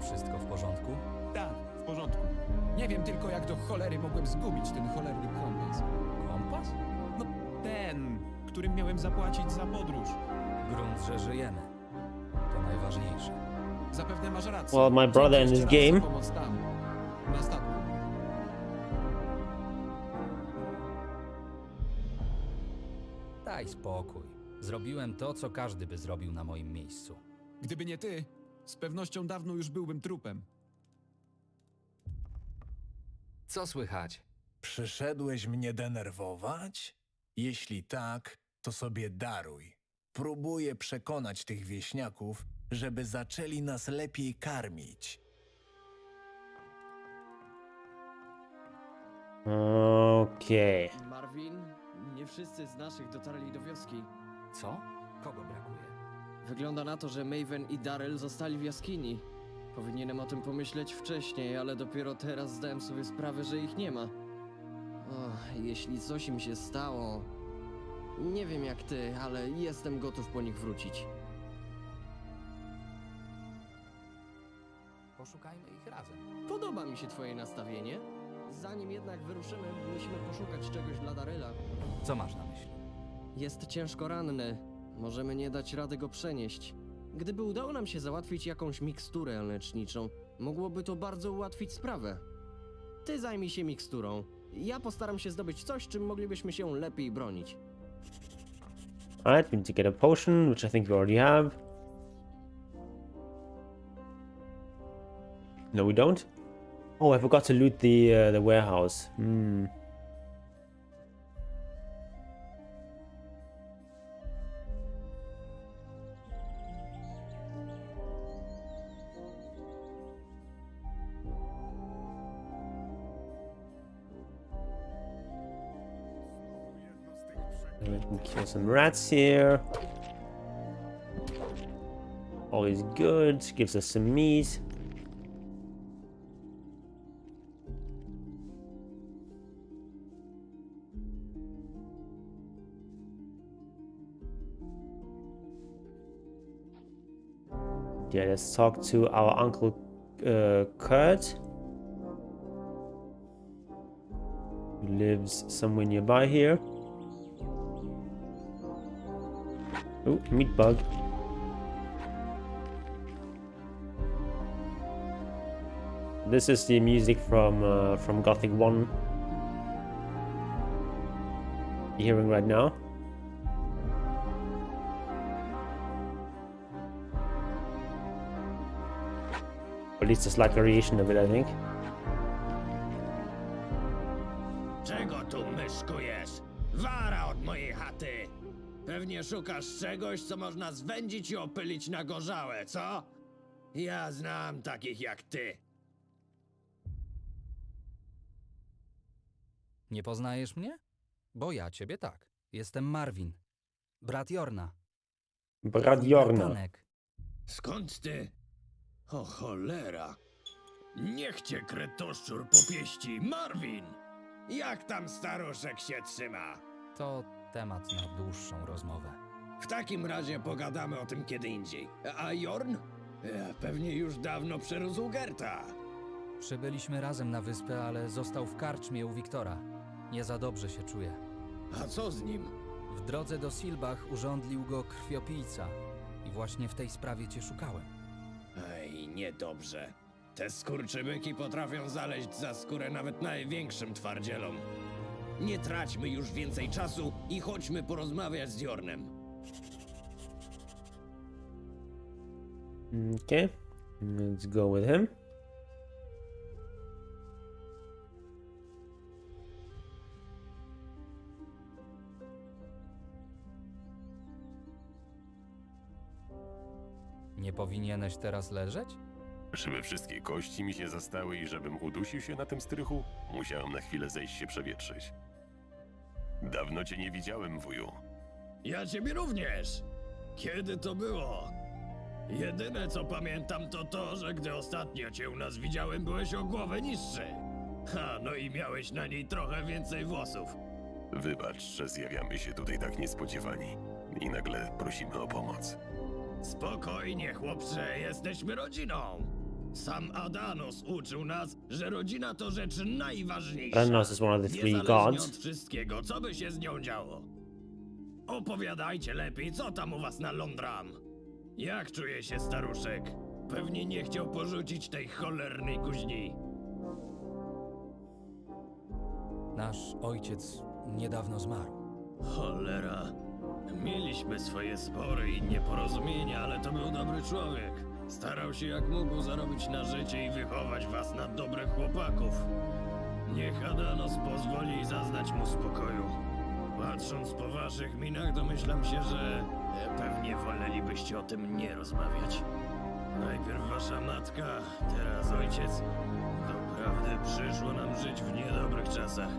Wszystko w porządku? Tak, w porządku. Nie wiem tylko, jak do cholery mogłem zgubić ten cholerny kompas. Kompas? No ten, którym miałem zapłacić za podróż. Grunt, że żyjemy. To najważniejsze. Zapewne masz rację. Well, my brother in Dzięki this jeszcze raz game. za pomoc tam, na statku. Daj spokój. Zrobiłem to, co każdy by zrobił na moim miejscu. Gdyby nie ty, z pewnością dawno już byłbym trupem. Co słychać? Przyszedłeś mnie denerwować? Jeśli tak, to sobie daruj. Próbuję przekonać tych wieśniaków, żeby zaczęli nas lepiej karmić. Okay. Marvin, nie wszyscy z naszych dotarli do wioski. Co? Kogo brakuje? Wygląda na to, że Maven i Darrell zostali w jaskini. Powinienem o tym pomyśleć wcześniej, ale dopiero teraz zdałem sobie sprawę, że ich nie ma. Jeśli coś im się stało... Nie wiem jak ty, ale jestem gotów po nich wrócić. Poszukajmy ich razem. Podoba mi się twoje nastawienie. Zanim jednak wyruszymy, musimy poszukać czegoś dla Darrella. Co masz na myśli? Jest ciężko ranny. Możemy nie dać rady go przenieść. Gdyby udało nam się załatwić jakąś miksturę leczniczą, mogłoby to bardzo ułatwić sprawę. Ty zajmij się miksturą. Ja postaram się zdobyć coś, czym moglibyśmy się lepiej bronić. Alright, we need to get a potion, which I think we already have. No, we don't. Oh, I forgot to loot the warehouse. We can kill some rats here. Always good. Gives us some meat. Yeah, let's talk to our uncle Kurt, who lives somewhere nearby here. Oh, meat bug. This is the music from Gothic 1. You're hearing right now. Or at least a slight variation of it, I think. myszkujesz? Wara od mojej chaty! Pewnie szukasz czegoś, co można zwędzić i opylić na gorzałe, co? Ja znam takich jak ty. Nie poznajesz mnie? Bo ja ciebie tak. Jestem Marvin, brat Jorna. Brat Twój Jorna. bratanek. Skąd ty? O cholera! Niech cię kretoszczur popieści, Marvin! Jak tam staruszek się trzyma? To temat na dłuższą rozmowę. W takim razie pogadamy o tym kiedy indziej. A Jorn? Pewnie już dawno przerósł Gerta. Przybyliśmy razem na wyspę, ale został w karczmie u Wiktora. Nie za dobrze się czuje. A co z nim? W drodze do Silbach urządlił go krwiopijca. I właśnie w tej sprawie cię szukałem. Ej, niedobrze. Te skurczybyki potrafią zaleźć za skórę nawet największym twardzielom. Nie traćmy już więcej czasu i chodźmy porozmawiać z Jornem. Okay, let's go with him. Nie powinieneś teraz leżeć? Żeby wszystkie kości mi się zastały i żebym udusił się na tym strychu, musiałem na chwilę zejść się przewietrzyć. Dawno cię nie widziałem, wuju. Ja ciebie również. Kiedy to było? Jedyne co pamiętam to to, że gdy ostatnio cię u nas widziałem, byłeś o głowę niższy. Ha, no i miałeś na niej trochę więcej włosów. Wybacz, że zjawiamy się tutaj tak niespodziewani i nagle prosimy o pomoc. Spokojnie, chłopcze, jesteśmy rodziną. Sam Adanos uczył nas, że rodzina to rzecz najważniejsza. Adanos is one of the three Niezależnie gods. od wszystkiego, co by się z nią działo. Opowiadajcie lepiej, co tam u was na Londram? Jak czuje się staruszek? Pewnie nie chciał porzucić tej cholernej kuźni. Nasz ojciec niedawno zmarł. Cholera. Mieliśmy swoje spory i nieporozumienia, ale to był dobry człowiek. Starał się jak mógł zarobić na życie i wychować was na dobrych chłopaków. Niech Adanos pozwoli zaznać mu spokoju. Patrząc po waszych minach, domyślam się, że pewnie wolelibyście o tym nie rozmawiać. Najpierw wasza matka, teraz ojciec. Doprawdy przyszło nam żyć w niedobrych czasach.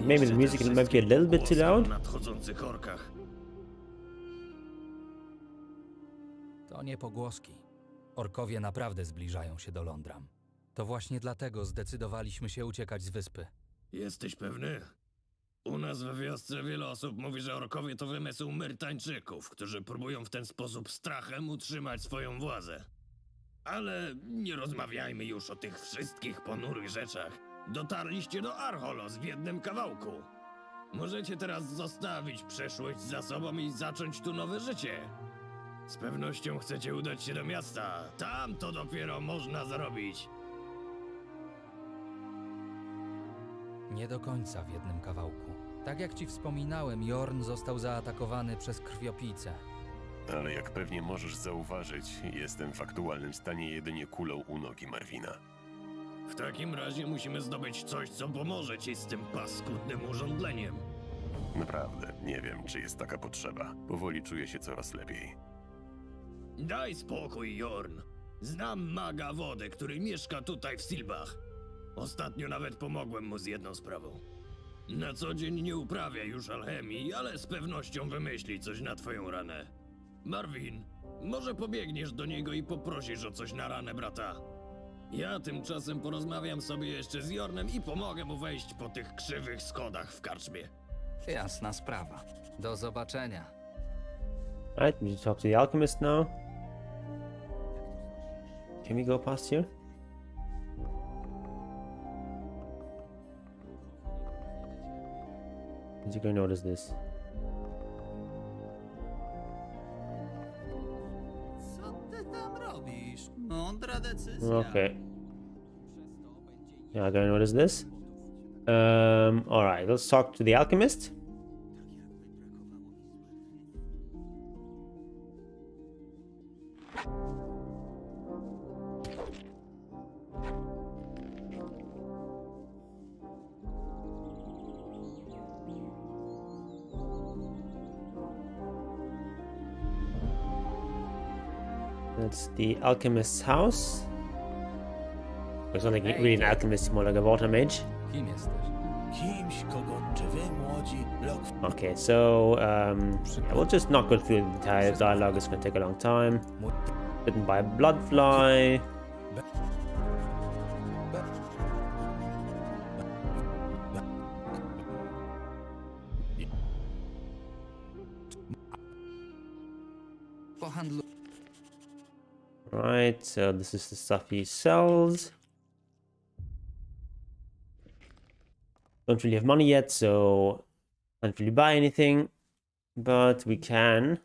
Maybe the music might be a little bit too loud. W nadchodzących orkach. To nie pogłoski. Orkowie naprawdę zbliżają się do Londram. To właśnie dlatego zdecydowaliśmy się uciekać z wyspy. Jesteś pewny? U nas we wiosce wiele osób mówi, że orkowie to wymysł Myrtańczyków, którzy próbują w ten sposób strachem utrzymać swoją władzę. Ale nie rozmawiajmy już o tych wszystkich ponurych rzeczach. Dotarliście do Archolos w jednym kawałku. Możecie teraz zostawić przeszłość za sobą i zacząć tu nowe życie. Z pewnością chcecie udać się do miasta. Tam to dopiero można zarobić. Nie do końca w jednym kawałku. Tak jak ci wspominałem, Jorn został zaatakowany przez krwiopijcę. Ale jak pewnie możesz zauważyć, jestem w aktualnym stanie jedynie kulą u nogi Marvina. W takim razie musimy zdobyć coś, co pomoże ci z tym paskudnym urządleniem. Naprawdę, nie wiem, czy jest taka potrzeba. Powoli czuję się coraz lepiej. Daj spokój, Jorn. Znam maga wody, który mieszka tutaj w Silbach. Ostatnio nawet pomogłem mu z jedną sprawą. Na co dzień nie uprawia już alchemii, ale z pewnością wymyśli coś na twoją ranę. Marvin, może pobiegniesz do niego i poprosisz o coś na ranę brata. Ja tymczasem porozmawiam sobie jeszcze z Jornem i pomogę mu wejść po tych krzywych schodach w karczmie. Jasna sprawa. Do zobaczenia. Alright, we need to talk to the alchemist now. Can we go past here? Is he gonna notice this? Co ty tam robisz? Mądra decyzja. Okay. Yeah, gonna notice this. Alright, let's talk to the alchemist. That's the alchemist's house. It's not like really an alchemist, more like a water mage. Kim jesteś? Kimś, kogo czy wy młodzi Okay, so yeah, we'll just not go through the entire dialogue. It's going to take a long time. Bitten by a blood fly. Right, so this is the stuff he sells. Don't really have money yet, so can't really buy anything. But we can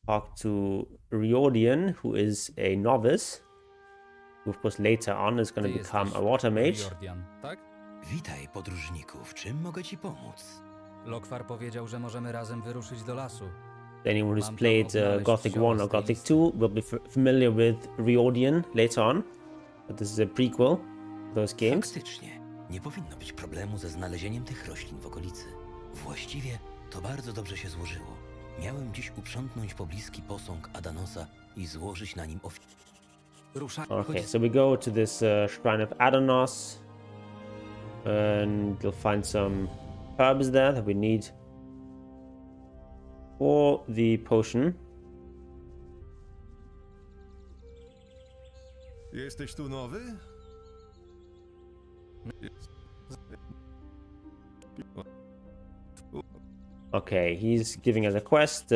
talk to Riordan, who is a novice, who of course later on is going to become a water mage. Riordan, tak? Witaj, podróżniku. W czym mogę ci pomóc? Lokwar powiedział, że możemy razem wyruszyć do lasu. Anyone who's played Gothic I or Gothic II will be familiar with Riordan later on. But this is a prequel to those games. Faktycznie. Nie powinno być problemu ze znalezieniem tych roślin w okolicy. Właściwie to bardzo dobrze się złożyło. Miałem dziś uprzątnąć pobliski posąg Adanosa i złożyć na nim Okay, so we go to this shrine of Adanos, and you'll find some herbs there that we need for the potion. Jesteś tu nowy? Okay, he's giving us a quest.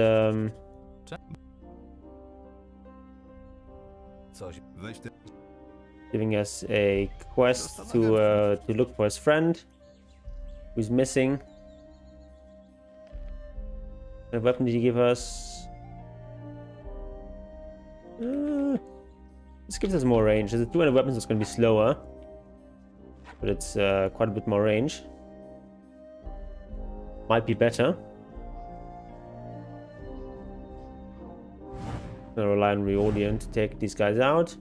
Giving us a quest to look for his friend who's missing. What weapon did he give us? This gives us more range. There's 200 weapons, it's going to be slower, but it's quite a bit more range. Might be better. Gonna rely on Riordan to take these guys out.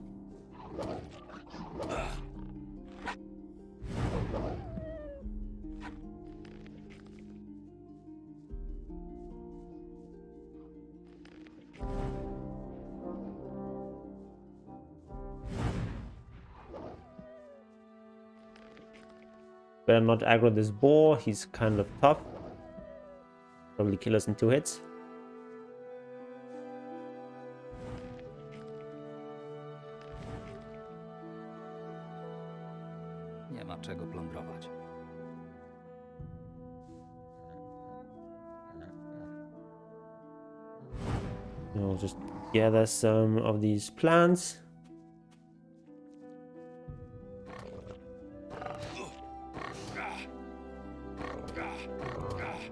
Better not aggro this boar, he's kind of tough. Probably kill us in 2 hits. Nie ma czego plądrować. We'll just gather some of these plants.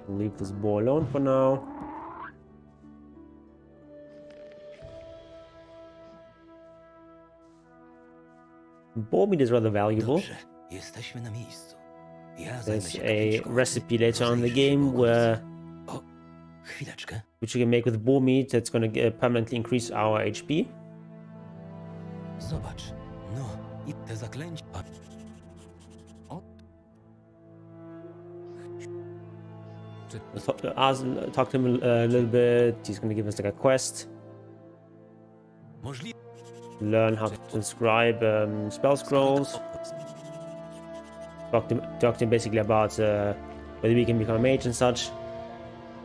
Leave this boar alone for now. Boar meat is rather valuable. Dobrze, jesteśmy na miejscu. Ja zajmę There's się a kapliczką. recipe later on in the Rozejrzyj się game po where okolicy. O, chwileczkę. which you can make with boar meat that's going to permanently increase our HP. Zobacz. No, i te zaklęcia. Talk to him a little bit. He's going to give us like a quest. Możliwe. Learn how to transcribe spell scrolls. Talk to him basically about whether we can become a mage and such.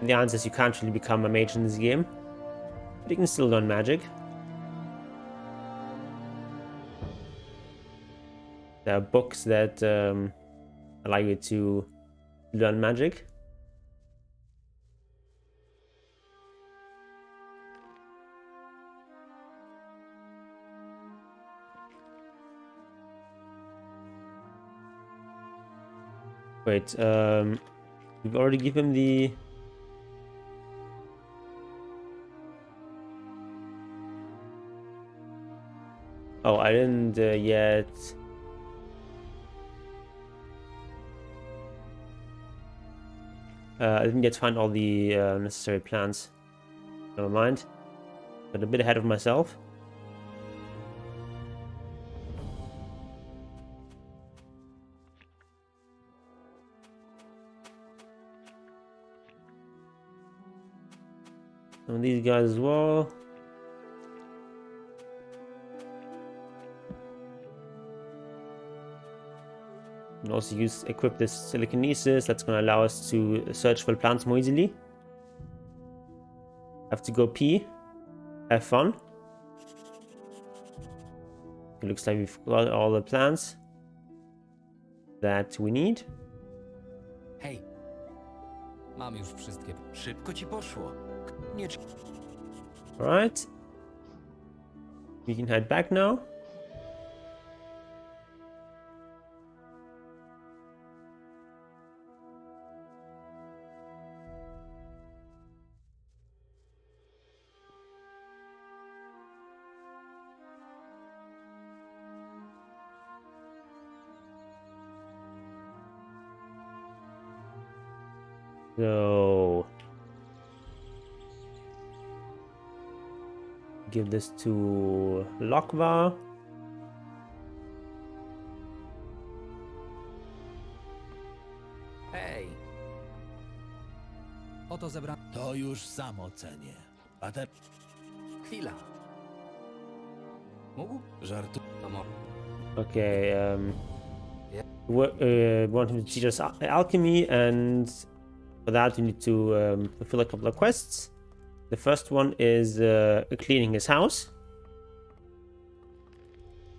And the answer is you can't really become a mage in this game, but you can still learn magic. There are books that allow you to learn magic. Wait, we've already given him the... Oh, I didn't yet... I didn't yet find all the necessary plants. Never mind. But a bit ahead of myself. Some of these guys as well. can also equip this telekinesis. That's going to allow us to search for plants more easily. Have to go pee. Have fun. It looks like we've got all the plants that we need. Hej. Mam już wszystkie. Szybko ci poszło. Nie... Alright. We can head back now. So give this to Lokva. Hej. Oto zebrałem. To już samo cenię. A te... Chwila. Mógł? Żartu... Okay, want him to teach us alchemy, and for that you need to fulfill a couple of quests. The first one is cleaning his house.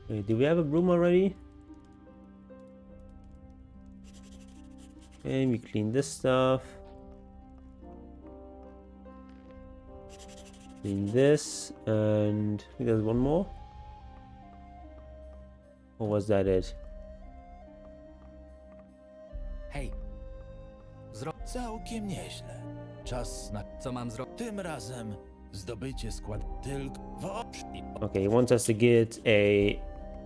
Do we have a broom already? Okay, we clean this stuff. Clean this, and I think there's one more. Or was that it? Hej. Całkiem nieźle. Czas na... Co mam zrobić? Tym razem zdobycie skład tylko... Okay, he wants us to get a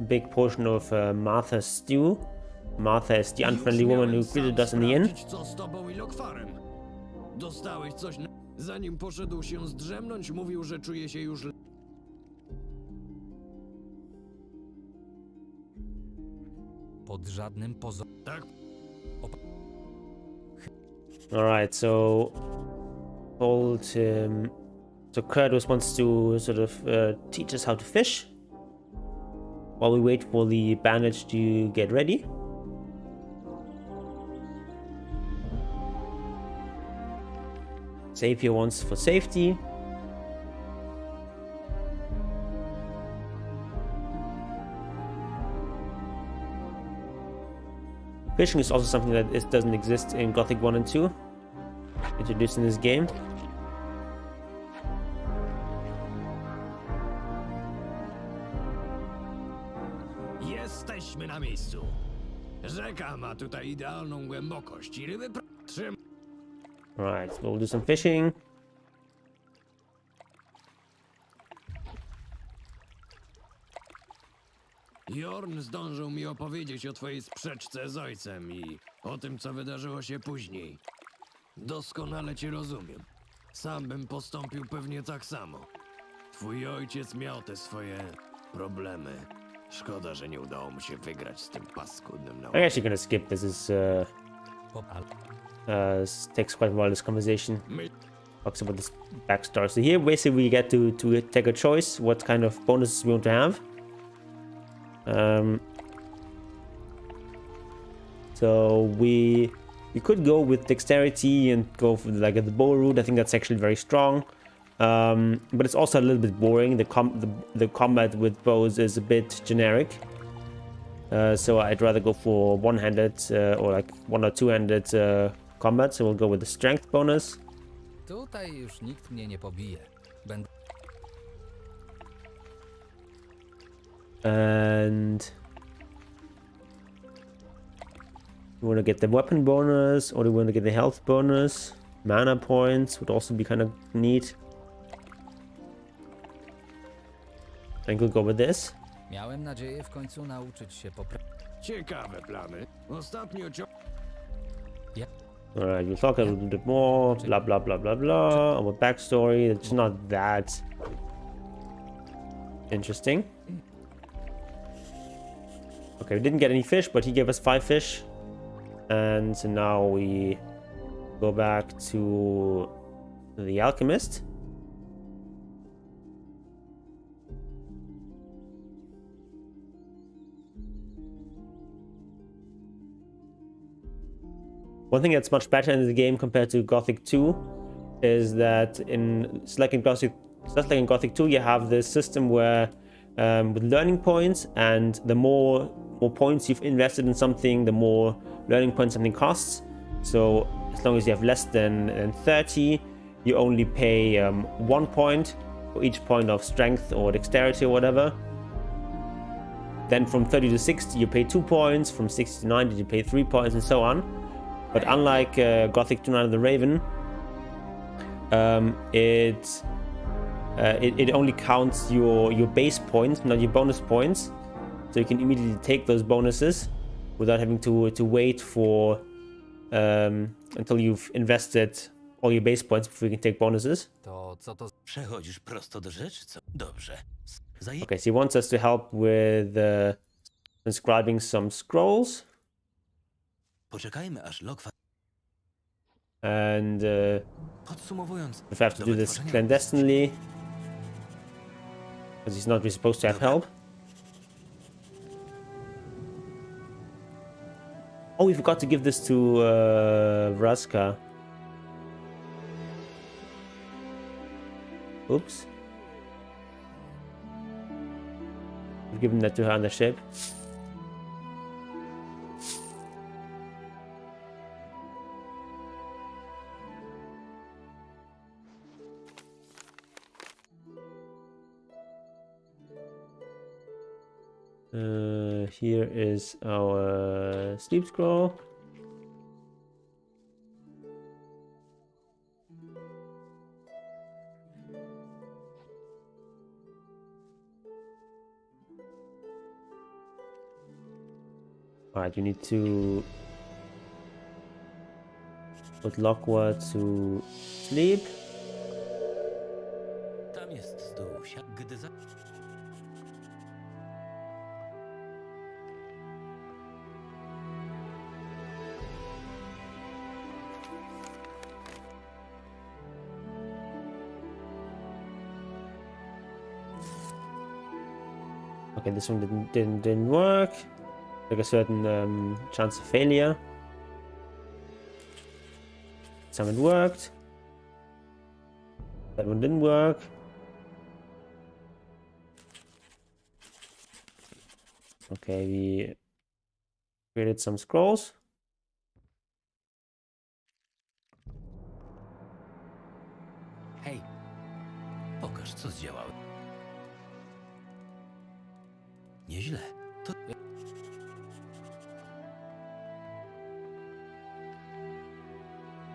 big portion of Martha's stew. Martha is the unfriendly woman who greeted us in the inn. Co z tobą i Lokwarem? Dostałeś coś na... Zanim poszedł się zdrzemnąć, mówił, że czuje się już... Pod żadnym pozorem. Tak? Alright, so so Kratos wants to sort of teach us how to fish while we wait for the bandage to get ready. Save here once for safety. Fishing is also something that doesn't exist in Gothic 1 and 2, introduced in this game. Jesteśmy na miejscu. Rzeka ma tutaj idealną głębokość i ryby... Alright, so we'll do some fishing. Jorn zdążył mi opowiedzieć o twojej sprzeczce z ojcem i o tym, co wydarzyło się później. Doskonale cię rozumiem. Sam bym postąpił pewnie tak samo. Twój ojciec miał te swoje problemy. Szkoda, że nie udało mu się wygrać z tym paskudnym I'm naukiem. actually gonna skip this. This takes quite a while. This conversation talks about this backstory. So here, basically, we get to take a choice what kind of bonuses we want to have. So we could go with dexterity and go for like the bow route. I think that's actually very strong. But it's also a little bit boring. The combat with bows is a bit generic. So I'd rather go for one-handed or like one or two-handed combat. So we'll go with the strength bonus. Tutaj już nikt mnie nie pobije. Będę... And you want to get the weapon bonus, or do you want to get the health bonus? Mana points would also be kind of neat. I think we'll go with this. Miałem nadzieję w końcu nauczyć się Ciekawe plany. Ostatnio Alright, we'll talk a little bit more, blah blah blah blah blah, about backstory. It's not that interesting. Okay, we didn't get any fish, but he gave us 5 fish. And so now we go back to the alchemist. One thing that's much better in the game compared to Gothic 2 is that just like in Gothic 2, you have this system where with learning points, and the more points you've invested in something, the more learning points something costs. So as long as you have less than 30, you only pay 1 point for each point of strength or dexterity or whatever. Then from 30 to 60 you pay 2 points, from 60 to 90 you pay 3 points, and so on. But unlike Gothic 2 Night of the Raven, it only counts your base points, not your bonus points. So you can immediately take those bonuses without having to wait for until you've invested all your base points before you can take bonuses. To co to... Przechodzisz prosto do rzeczy, co? Dobrze. Okay, so he wants us to help with inscribing some scrolls. Poczekajmy, aż Lokwa... And Podsumowując, if I have to do this clandestinely, because he's not really supposed to have help. Oh, we forgot to give this to Vraska. Oops. We've given that to her on the ship. Here is our sleep scroll. Alright, you need to put Lockwood to sleep. Tam jest z dołu. Gdy za... Okay, this one didn't work. Like a certain chance of failure. Some it worked. That one didn't work. Okay, we created some scrolls. Hej, pokaż, co zdziałałeś. Nieźle. To...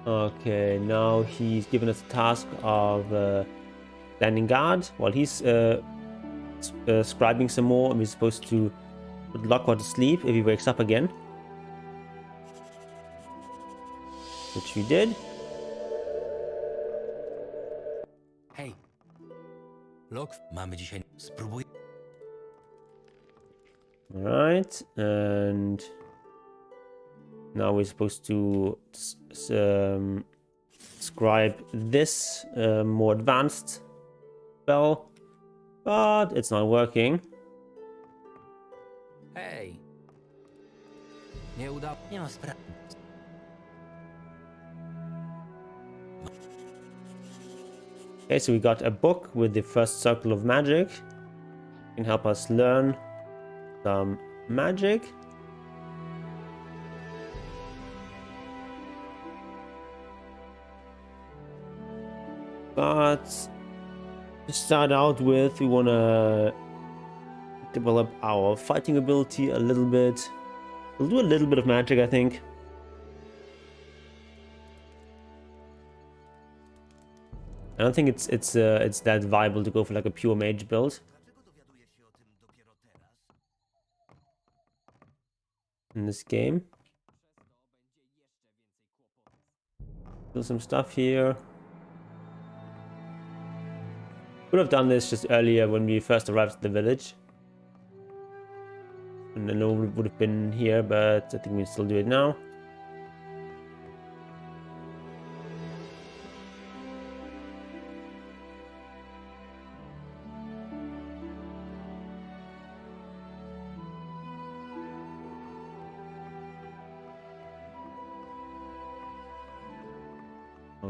Okay, now he's given us the task of standing guard while he's scribing some more, and we're supposed to put Lockhart to sleep if he wakes up again. Which we did. Hej. Lok, mamy dzisiaj... Spróbuj... Alright, and now we're supposed to scribe this more advanced spell, but it's not working. Hej! Nie udało... Nie ma sprawy. Okay, so we got a book with the first circle of magic. It can help us learn some magic. But to start out with, we want to develop our fighting ability a little bit. We'll do a little bit of magic, I think. I don't think it's that viable to go for like a pure mage build in this game. Do some stuff here. Could have done this just earlier when we first arrived at the village, and then we would have been here, but I think we can still do it now.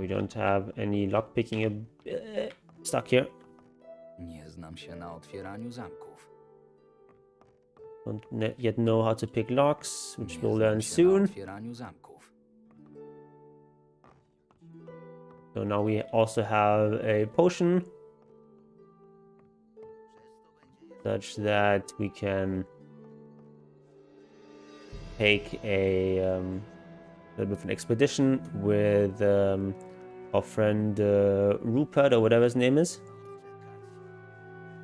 We don't have any lockpicking stuck here. Nie znam się na otwieraniu zamków. Don't yet know how to pick locks, which Nie we'll znam learn się na soon. otwieraniu zamków. So now we also have a potion, such that we can take a little bit of an expedition with our friend Rupert, or whatever his name is.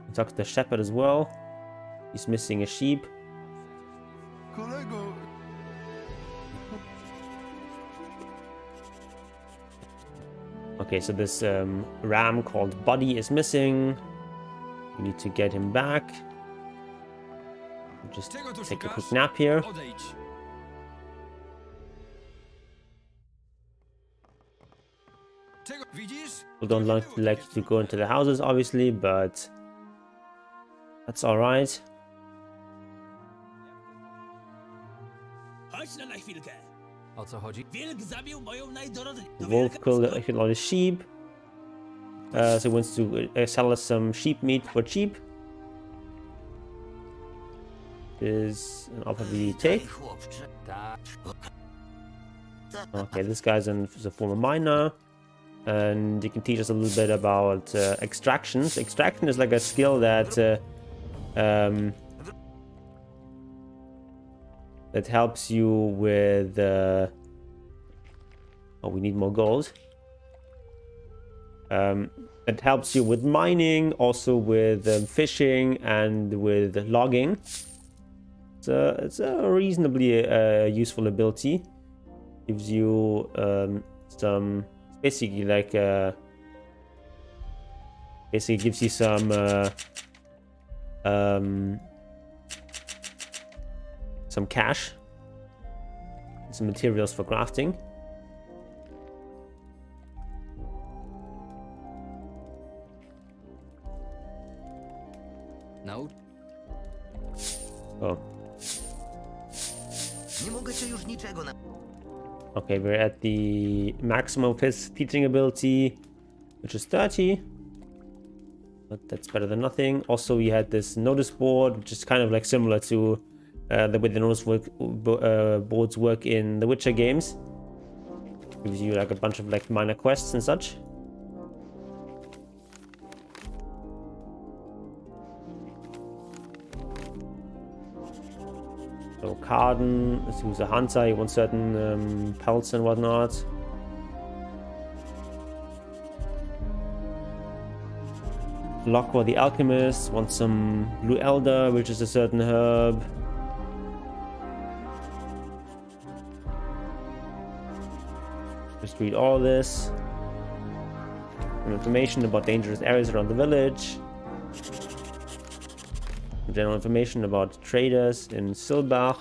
We talk to the shepherd as well. He's missing a sheep. Kolego, Okay, so this ram called Buddy is missing. We need to get him back. Just Czego tu take a szukasz? quick nap here. Odejdź. Czego widzisz? We don't like to go into the houses, obviously, but that's alright. Chodź na chwilkę. O co chodzi? Wilk zabił moją najdorodniejszą. The wolf killed a lot of sheep. So he wants to sell us some sheep meat for cheap. Is an offer we take. Okay, this guy's a former miner, and he can teach us a little bit about extractions. Extraction is like a skill that that helps you with. Oh, we need more gold. It helps you with mining, also with fishing and with logging. It's a reasonably useful ability. Gives you some, basically like basically gives you some cash, some materials for crafting. No. Oh. Nie mogę cię już niczego na... Okay, we're at the maximum of his teaching ability, which is 30. But that's better than nothing. Also, we had this notice board, which is kind of like similar to the way the notice boards work in the Witcher games. Gives you like a bunch of like minor quests and such. So Carden, who's a hunter, he wants certain pelts and whatnot. Lockwell the alchemist wants some blue elder, which is a certain herb. Just read all this. Some information about dangerous areas around the village. General information about traders in Silbach.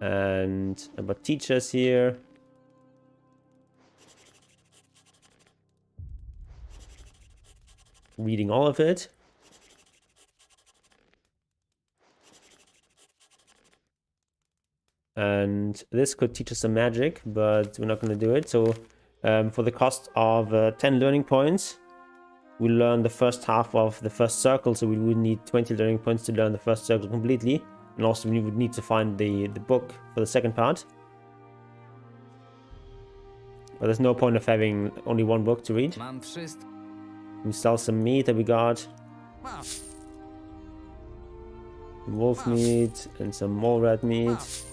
And about teachers here. Reading all of it. And this could teach us some magic, but we're not going to do it. So for the cost of 10 learning points, we learn the first half of the first circle. So we would need 20 learning points to learn the first circle completely. And also we would need to find the book for the second part. But there's no point of having only one book to read. Mam wszystko. We sell some meat that we got. Wolf meat and some mole rat meat.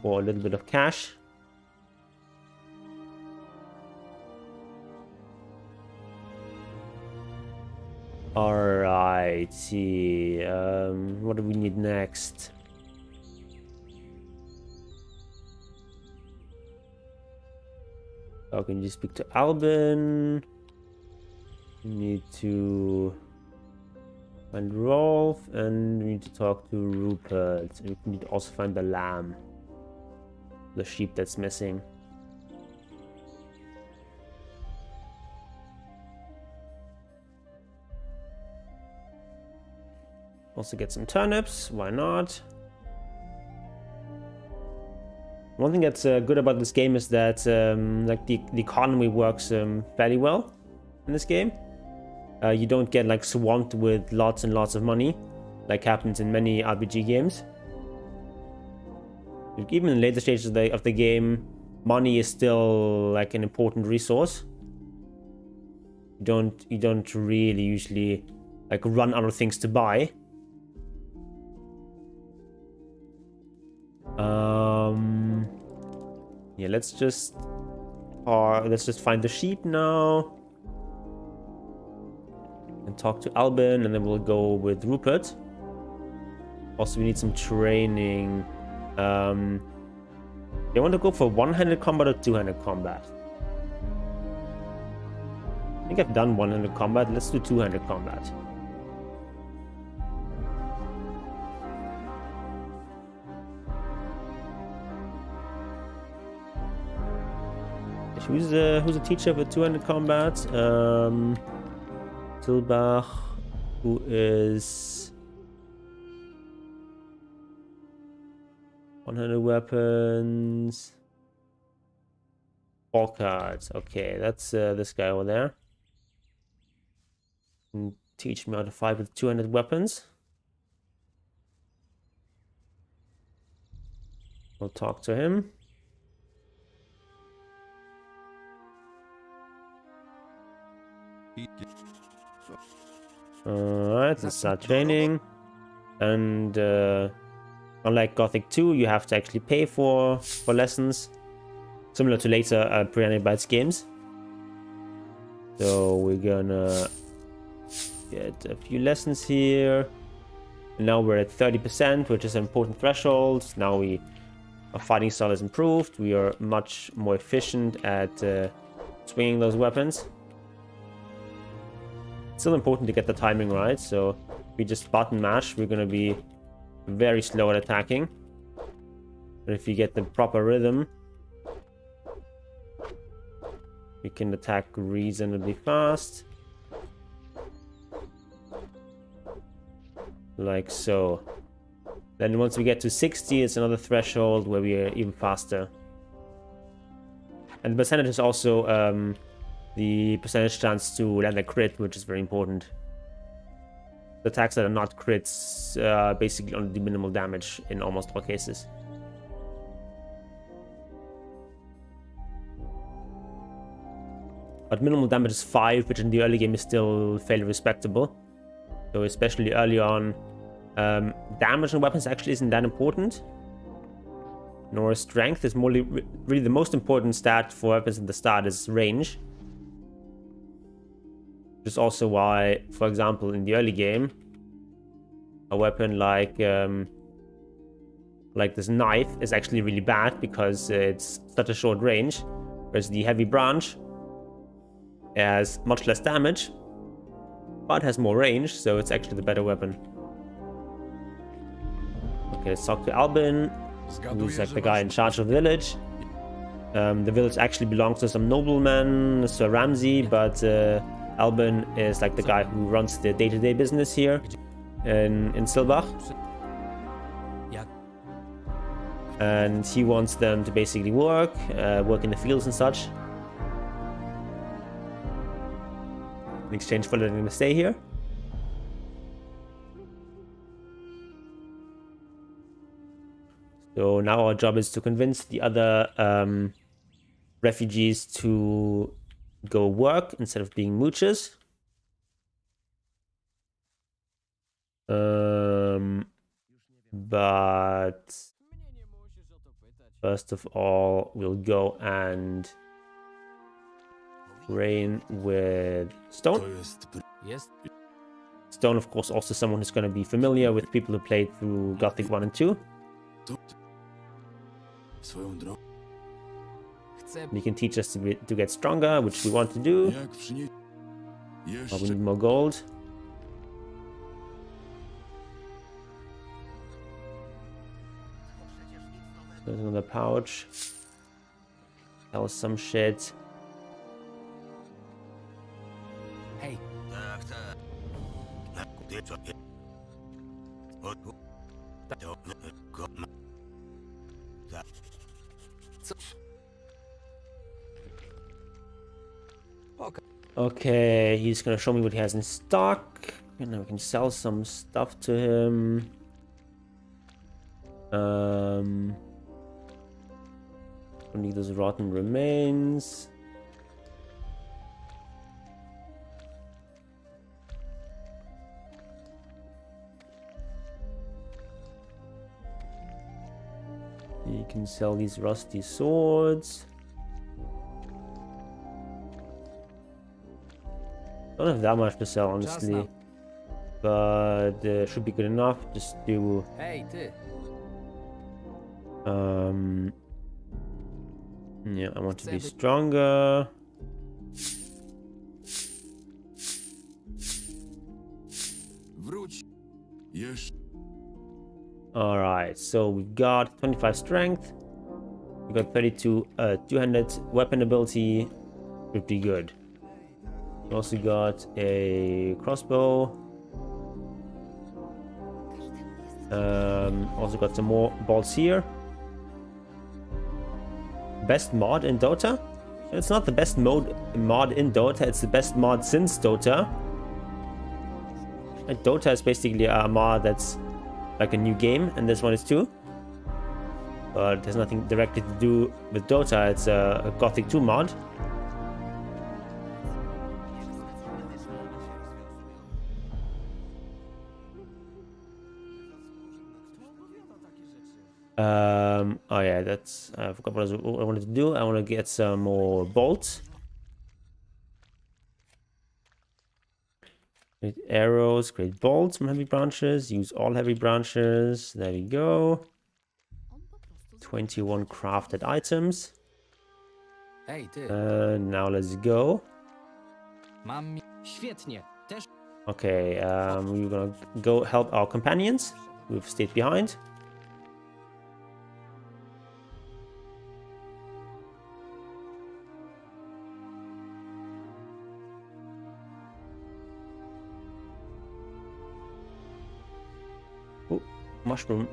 For a little bit of cash. Alrighty. What do we need next? Oh, can you speak to Albin? We need to find Rolf, and we need to talk to Rupert. And we need to also find the lamb, the sheep that's missing. Also get some turnips, why not? One thing that's good about this game is that like the economy works fairly well in this game. You don't get like swamped with lots and lots of money, like happens in many RPG games. Even in later stages of the game, money is still like an important resource. You don't really usually like run out of things to buy. Yeah, let's just find the sheep now and talk to Albin, and then we'll go with Rupert. Also, we need some training. You want to go for one-handed combat or two-handed combat? I think I've done one-handed combat. Let's do two-handed combat. Who's a teacher for two-handed combat? Tilbach, who is one-handed weapons. All cards. Okay, that's this guy over there. Can teach me how to fight with two-handed weapons. We'll talk to him. Alright, let's start training. And unlike Gothic 2, you have to actually pay for lessons, similar to later Piranha Bytes games. So we're gonna get a few lessons here. And now we're at 30%, which is an important threshold. Now our fighting style is improved. We are much more efficient at swinging those weapons. It's still important to get the timing right, so if we just button mash, we're gonna be very slow at attacking. But if you get the proper rhythm, we can attack reasonably fast. Like so. Then once we get to 60, it's another threshold where we are even faster. And the percentage is also the percentage chance to land a crit, which is very important. The attacks that are not crits basically only do minimal damage in almost all cases. But minimal damage is 5, which in the early game is still fairly respectable. So especially early on, damage on weapons actually isn't that important. Nor strength. Is really the most important stat for weapons at the start is range. Which is also why, for example, in the early game, a weapon like this knife is actually really bad because it's such a short range, whereas the heavy branch has much less damage, but has more range, so it's actually the better weapon. Okay, let's talk to Albin, who's like the guy in charge of the village. The village actually belongs to some nobleman, Sir Ramsay, but Albin is like the guy who runs the day-to-day business here in Silbach. And he wants them to basically work in the fields and such, in exchange for letting them stay here. So now our job is to convince the other refugees to go work instead of being moochers. But first of all, we'll go and train with Stone. Yes. Stone, of course, also someone who's going to be familiar with people who played through Gothic 1 and 2. He can teach us to get stronger, which we want to do. But we need more gold. There's another pouch. That was some shit. Hey. Okay, he's gonna show me what he has in stock, and then we can sell some stuff to him. Don't need those rotten remains. You can sell these rusty swords. Don't have that much to sell, honestly, but should be good enough. Just do. Hej, ty! Yeah, I want to be stronger. Wróć. Jeszcze. Alright, so we've got 25 strength. We got 32 two-handed weapon ability. Pretty good. We also got a crossbow. Also got some more bolts here. Best mod in Dota? It's not the best mod in Dota, it's the best mod since Dota. And Dota is basically a mod that's like a new game, and this one is too. But it has nothing directly to do with Dota, it's a Gothic II mod. Oh yeah, that's I forgot what I wanted to do. I want to get some more bolts. Great arrows, great bolts from heavy branches. Use all heavy branches. There we go. 21 crafted items. Hej, ty! Now let's go. Mam... Świetnie. Też Okay, we're gonna go help our companions who've stayed behind. Oh, mushroom.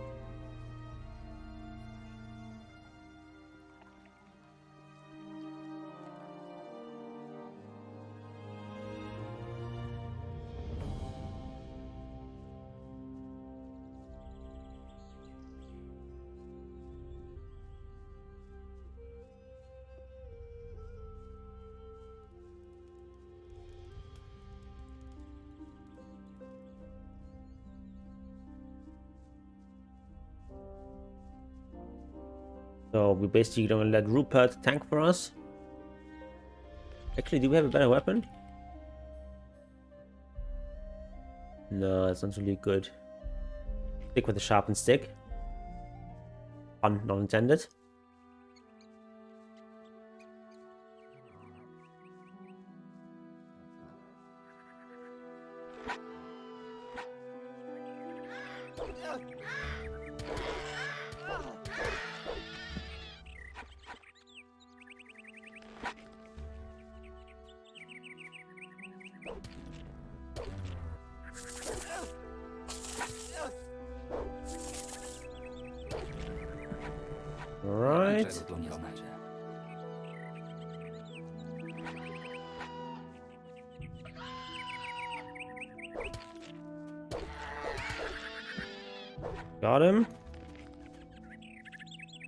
So we're basically gonna let Rupert tank for us. Actually, do we have a better weapon? No, it's not really good. Stick with the sharpened stick. Pun not intended. Right. Niczego tu nie znajdzie. Got him.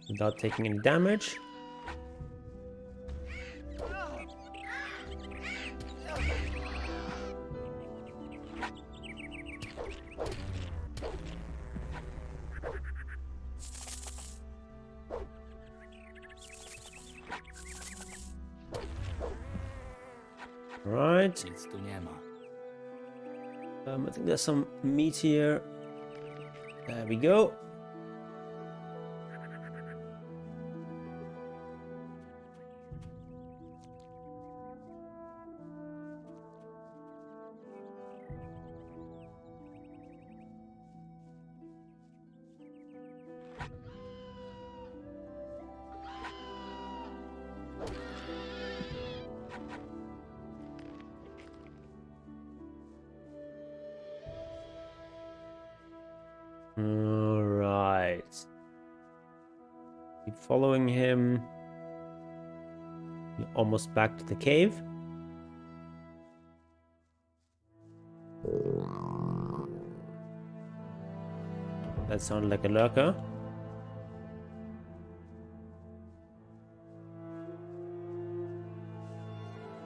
Without taking any damage. Right. Nic tu nie ma. I think there's some meat here. There we go. Alright. Keep following him. We're almost back to the cave. That sounded like a lurker.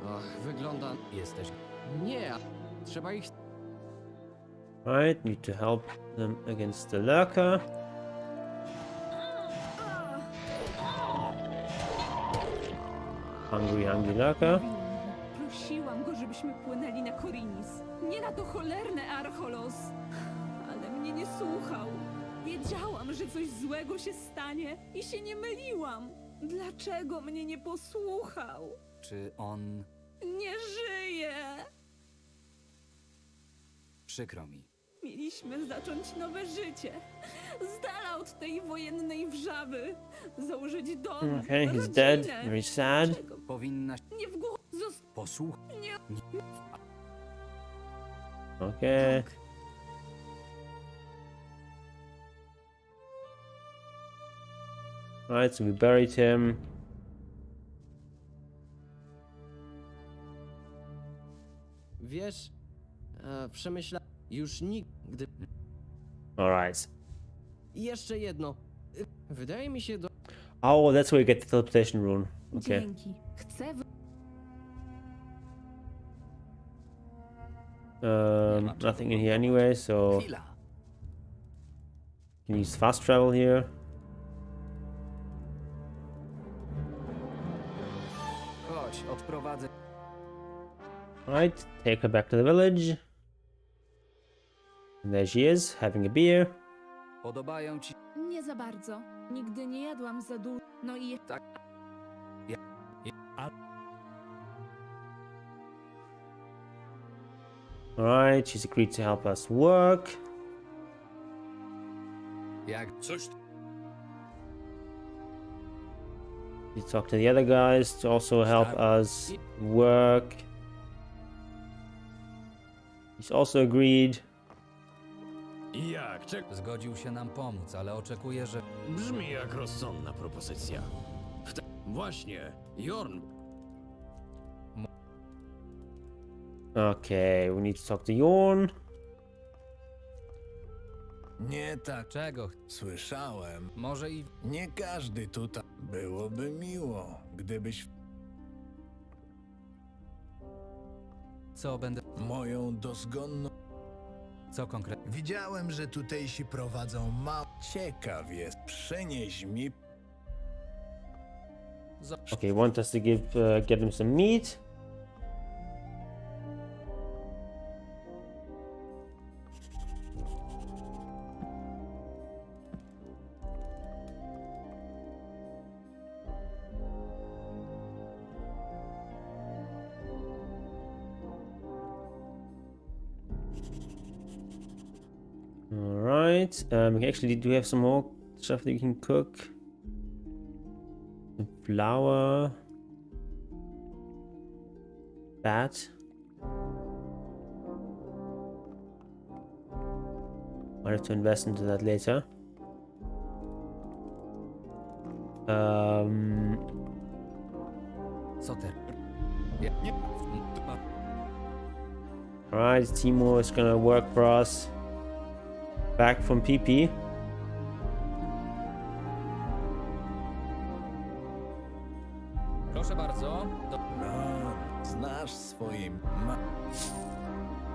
Och, wygląda... Jesteś... Nie, trzeba ich... Right, need to help them against the lurker. Hungry lurker. Prosiłam go, żebyśmy płynęli na Korinis. Nie na to cholerne Archolos. Ale mnie nie słuchał. Wiedziałam, że coś złego się stanie i się nie myliłam. Dlaczego mnie nie posłuchał? Czy on... Nie żyje! Przykro mi. Mieliśmy zacząć nowe życie. Z dala od tej wojennej wrzawy. Założyć dom, Okay, he's rodzinę. dead. Very sad. Czego? Powinnaś... Nie w głowie. Posłuchaj. Okay. Right, so we buried him. Wiesz, przemyśla... Już nigdy... Alright. I jeszcze jedno. Wydaje mi się do... Oh, that's where you get the teleportation rune. Okay. Dzięki. Chcę Nothing in here anyway, so Chwila. can use fast travel here. Chodź, odprowadzę... Right, take her back to the village. And there she is, having a beer. Podobają ci... Nie za bardzo. Nigdy nie jadłam za dużo. No i Tak. Alright, she's agreed to help us work. Jak coś... You talk to the other guys to also help us work. He's also agreed. Jak? Zgodził się nam pomóc, ale oczekuje, że... Brzmi jak rozsądna propozycja. Właśnie, Jorn. Okay, we need to talk to Jorn. Nie tak. Czego? Słyszałem. Może i... Nie każdy tutaj. Byłoby miło, gdybyś Co będę... moją dozgonną... Co konkretnie? Widziałem, że tutejsi prowadzą Ciekaw jest. Przynieś mi... Okay, want us to get him some meat. Alright, we actually do have some more stuff that we can cook. Some flour. Fat. Might have to invest into that later. Co ty? Alright, Timo is gonna work for us. Back from PP. Proszę bardzo. Znasz swoje...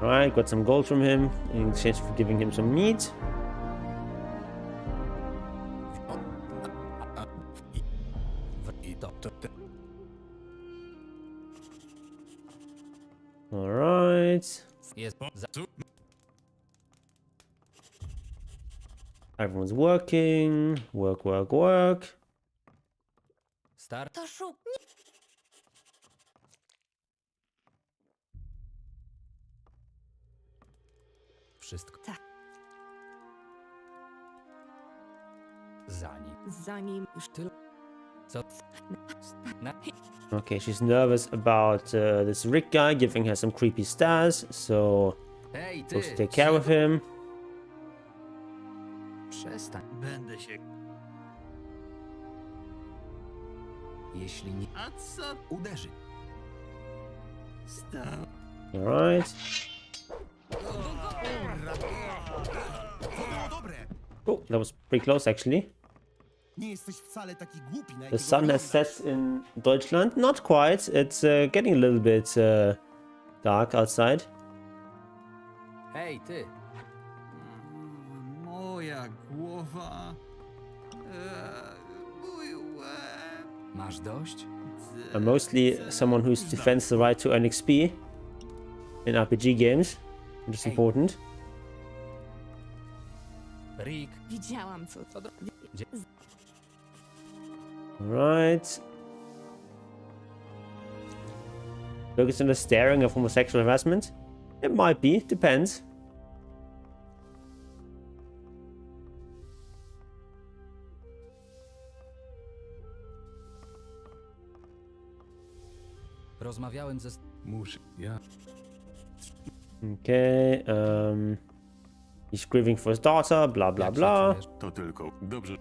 Alright, got some gold from him in exchange for giving him some meat. Alright. Jest... Everyone's working. Work, work, work. Star... to szuk. Wszystko. Tak. Zanim już tyle... Co? Okay, she's nervous about this Rick guy giving her some creepy stars, so Hej, ty! supposed to take care of him. Przestań. Będę się... Jeśli nie... A co uderzy? Stał. Alright. Oh, that was pretty close actually. Nie jesteś wcale taki głupi, na The jakiego sun has wyglądasz. set in Deutschland. Not quite. It's getting a little bit dark outside. Hej, ty! Moja głowa. Mój łeb. Masz dość? I'm mostly someone who defends the right to earn XP in RPG games, which is important. Rick, Widziałam co. Right. Focus on the staring of homosexual harassment? It might be, depends. rozmawiałem ze... Muszę. Ja. Okay, he's grieving for his daughter, blah blah Jak się blah. czujesz? To tylko dobrze.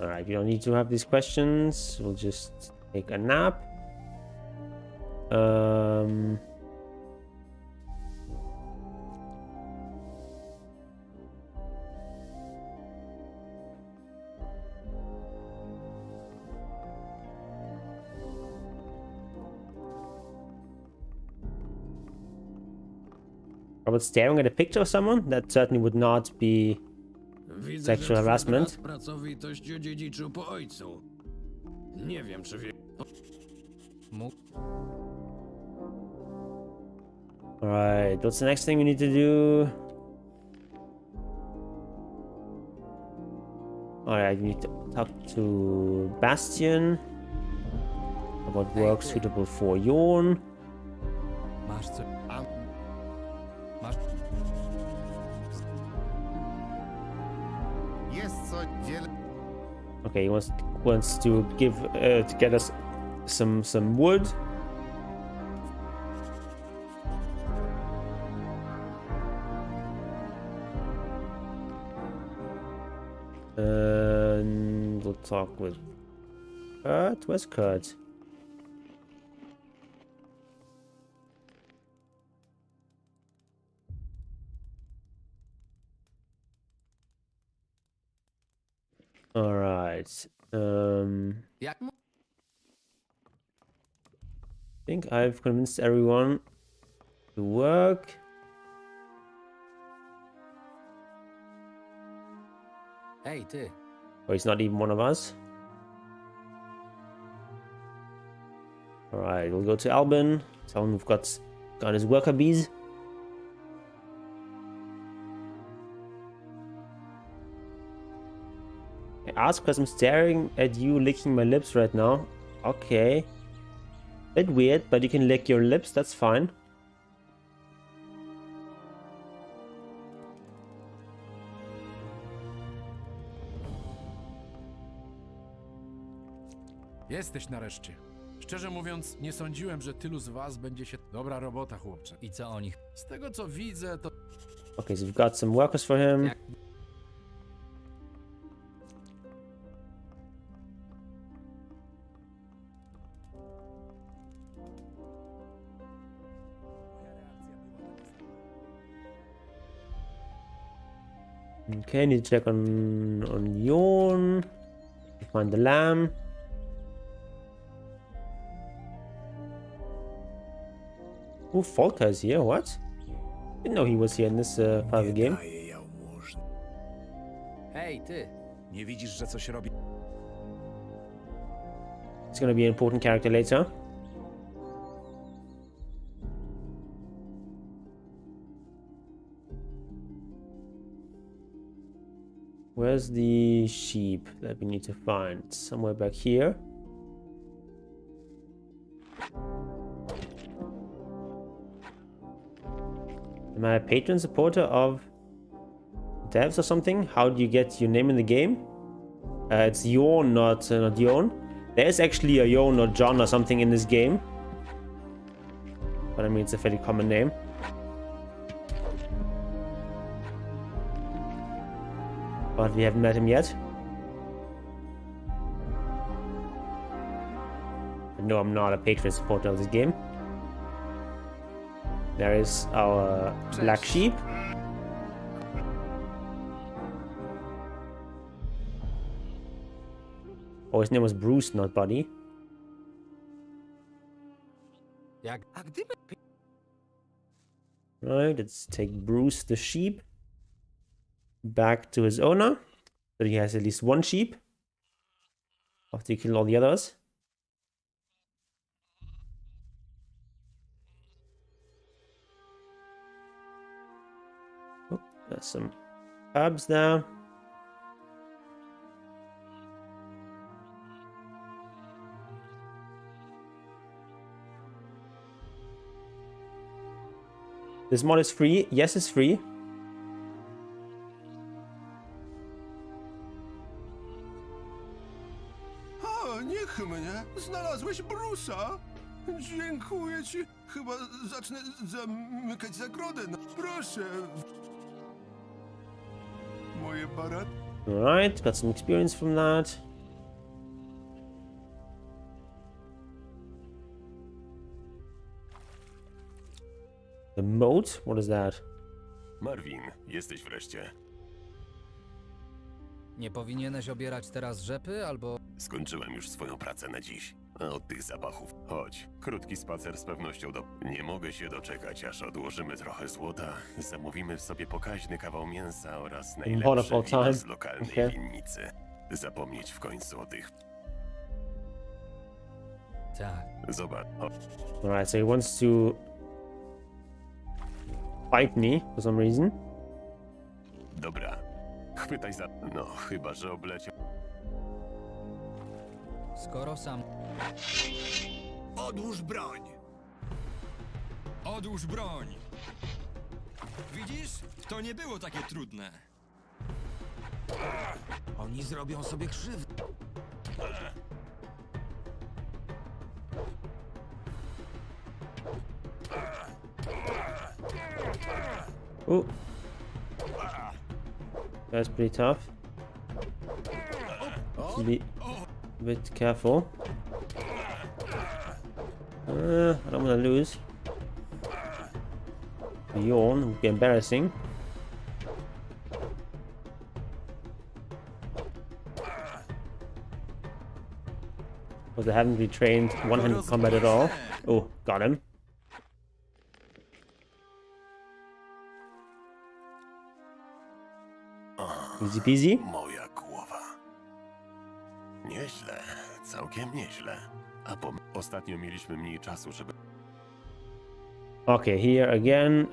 Alright, we don't need to have these questions. We'll just take a nap. Robert staring at a picture of someone? That certainly would not be Widzę, sexual że twój harassment. brat pracowitość odziedziczył po ojcu. Nie wiem, czy wie... Mu... Alright, what's the next thing we need to do? Alright, we need to talk to Bastion about work suitable for Jorn. Masz co... Masz... Jest co wiele... Okay, he wants to give to get us some wood. And we'll talk with Kurt. Where's Kurt? All right. Jak mu... I think I've convinced everyone to work. Ej, ty! Or he's not even one of us. Alright, we'll go to Albin. Tell him we've got his worker bees. I ask because I'm staring at you licking my lips right now. Okay. Bit weird, but you can lick your lips, that's fine. Jesteś nareszcie. Szczerze mówiąc, nie sądziłem, że tylu z was będzie się... Dobra robota, chłopcze. I co o nich? Z tego co widzę, to... Okay, so we've got some workers for him. Jak... Okay, need to check on Jorn. Find the lamb. Ooh, Volker is here, what? Didn't know he was here in this part of the game. Hej, ty! Nie widzisz, że coś robi? He's gonna be an important character later. Where's the sheep that we need to find? Somewhere back here. Am I a patron supporter of devs or something? How do you get your name in the game? It's Jorn, not Jorn. There is actually a Jorn or John or something in this game. But I mean, it's a fairly common name. But we haven't met him yet. But no, I'm not a patron supporter of this game. There is our black sheep. Oh, his name was Bruce, not Buddy. Right, let's take Bruce the sheep back to his owner. So he has at least one sheep after you kill all the others. Oh, there's some herbs there. This mod is free. Yes, it's free. O, niech mnie. Znalazłeś Bruce'a. Dziękuję ci. Chyba zacznę zamykać zagrodę. No, proszę. Moje barat. Alright, got some experience from that. The moat? What is that? Marvin, jesteś wreszcie. Nie powinieneś obierać teraz rzepy, albo... Skończyłem już swoją pracę na dziś. A od tych zapachów. Chodź, krótki spacer z pewnością do... Nie mogę się doczekać, aż odłożymy trochę złota, zamówimy sobie pokaźny kawał mięsa oraz najlepsze wino z lokalnej winnicy. Zapomnieć w końcu o tych... Tak. Zobacz. Alright, so he wants to fight me for some reason. Dobra. Chwytaj za... No, chyba że obleciał... Skoro sam... Odłóż broń! Odłóż broń! Widzisz? To nie było takie trudne. Oni zrobią sobie krzywdę. Ooh. That's pretty tough. Should be a bit careful. I don't want to lose. Yawn would be embarrassing. Because I haven't really trained one-handed combat at all. Oh, got him. Easy peasy. Moja głowa. Nieźle, całkiem nieźle. A ostatnio mieliśmy mniej czasu, żeby... Okay, here again,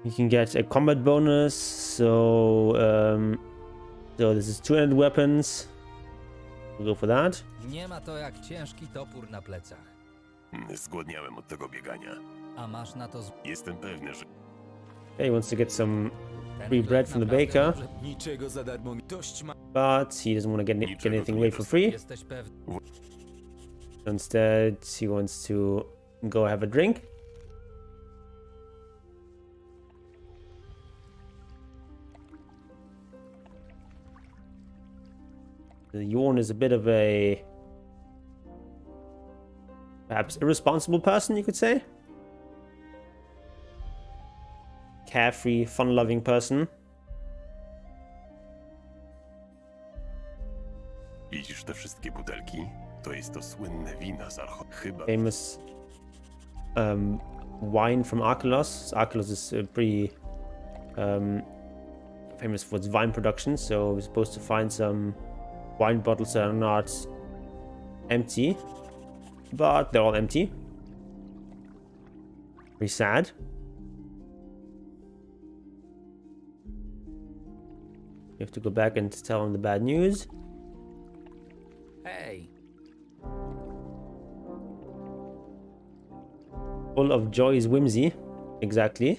you can get a combat bonus. So this is 200 weapons. We'll go for that. Nie ma to jak ciężki topór na plecach. Zgłodniałem od tego biegania. A masz na to... Jestem pewny, że... Okay, he wants to get some free bread from the baker, Niczego za darmo. Dość ma... but he doesn't want to get anything away for free. Jesteś pewny? Instead, he wants to go have a drink. The Yawn is a bit of a perhaps irresponsible person, you could say. Carefree, fun-loving person. Widzisz te wszystkie butelki? To jest to słynne wino z Archolos. Chyba... Famous wine from Archolos. Archolos is pretty famous for its wine production, so we're supposed to find some wine bottles that are not empty, but they're all empty. Pretty sad. You have to go back and tell him the bad news. Hej! Full of joy's whimsy. Exactly.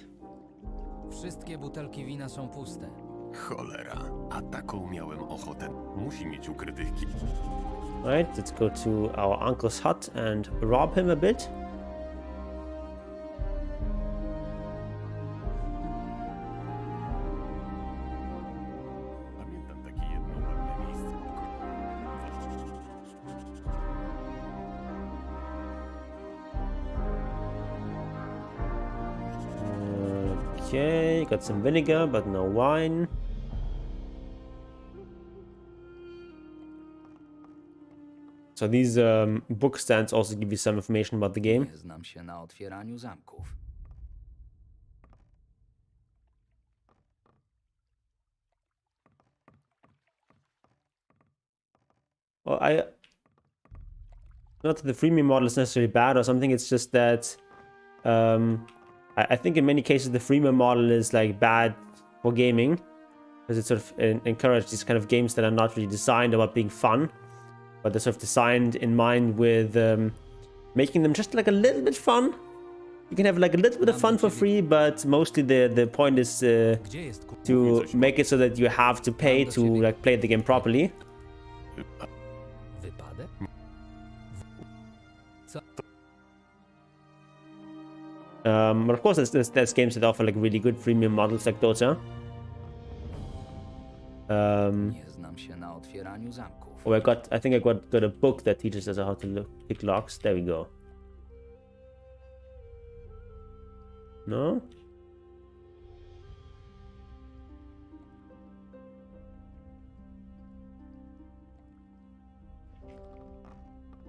Wszystkie butelki wina są puste. Cholera, a taką miałem ochotę. Musi mieć ukrytych Right, let's go to our uncle's hut and rob him a bit. Okay, got some vinegar, but no wine. So these book stands also give you some information about the game. Nie znam się na otwieraniu zamków. Well, not that the freemium model is necessarily bad or something. It's just that I think in many cases the freemium model is like bad for gaming because it sort of encourages these kind of games that are not really designed about being fun, but they're sort of designed in mind with making them just like a little bit fun. You can have like a little bit of fun for free, but mostly the point is to make it so that you have to pay to like play the game properly. Wypadek? Co? But of course, there's games that offer like really good freemium models like Dota. Nie znam się na otwieraniu zamków. Oh, I think I got a book that teaches us how to pick locks. There we go. No?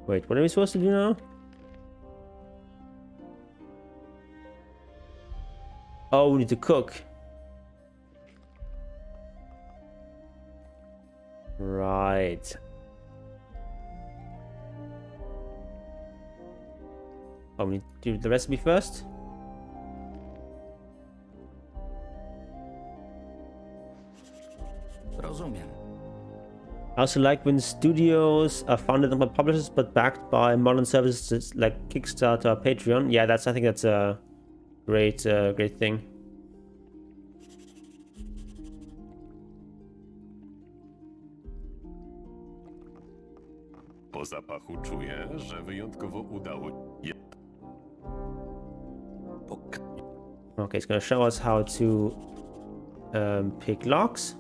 Wait, what are we supposed to do now? Oh, we need to cook. Right. Oh, we need to do the recipe first? Rozumiem. I also like when studios are funded by publishers but backed by modern services like Kickstarter or Patreon. Yeah, I think that's a great thing. Po zapachu czuję, że wyjątkowo udało się. Okay, it's gonna show us how to pick locks.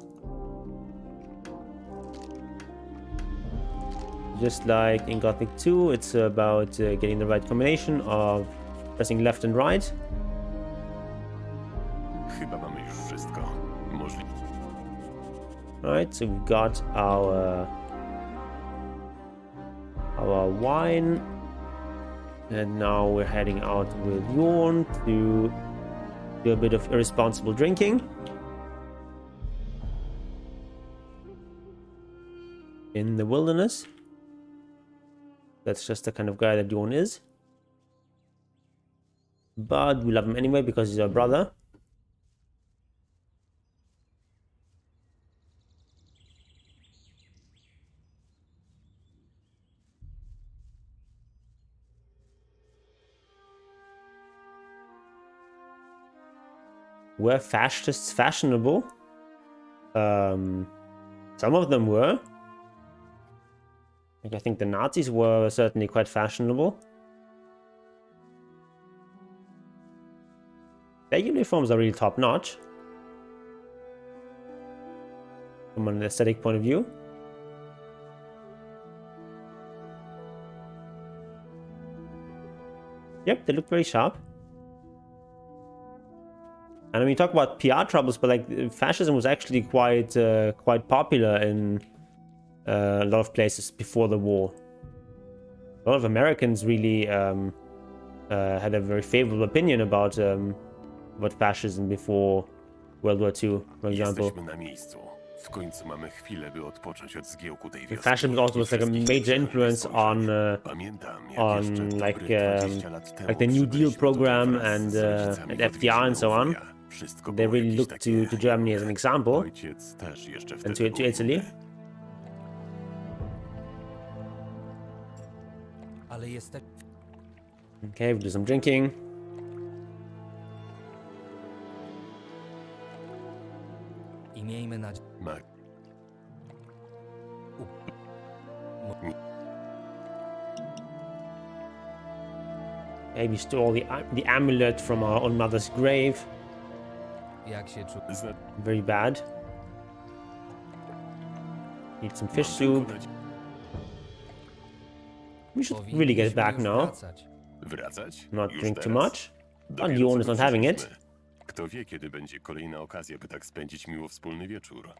Just like in Gothic II, it's about getting the right combination of pressing left and right. Chyba mamy już wszystko. Możliwe. Right, so we've got our wine, and now we're heading out with Jorn to do a bit of irresponsible drinking. In the wilderness. That's just the kind of guy that Jorn is. But we love him anyway because he's our brother. Were fascists fashionable? Some of them were. I think the Nazis were certainly quite fashionable. Their uniforms are really top-notch from an aesthetic point of view. Yep, they look very sharp. And when we talk about PR troubles, but like fascism was actually quite popular in a lot of places before the war. A lot of Americans really had a very favorable opinion about fascism before World War II, for example. Jesteśmy na miejscu. W końcu mamy chwilę, by odpocząć od zgiełku tej wioski. Fascism also was like a major influence on like the New Deal program and FDR and so on. They really looked to Germany as an example and to Italy. Okay, we'll do some drinking. I miejmy nadzieję. Okay, we stole the amulet from our own mother's grave. Jak się very bad. Need some fish soup. We should really get back now. Wracać? Not Już drink too teraz? much. But Dopiero Jorn co is not having it. wyszliśmy. Kto wie, kiedy będzie kolejna okazja, by tak spędzić miło wspólny wieczór.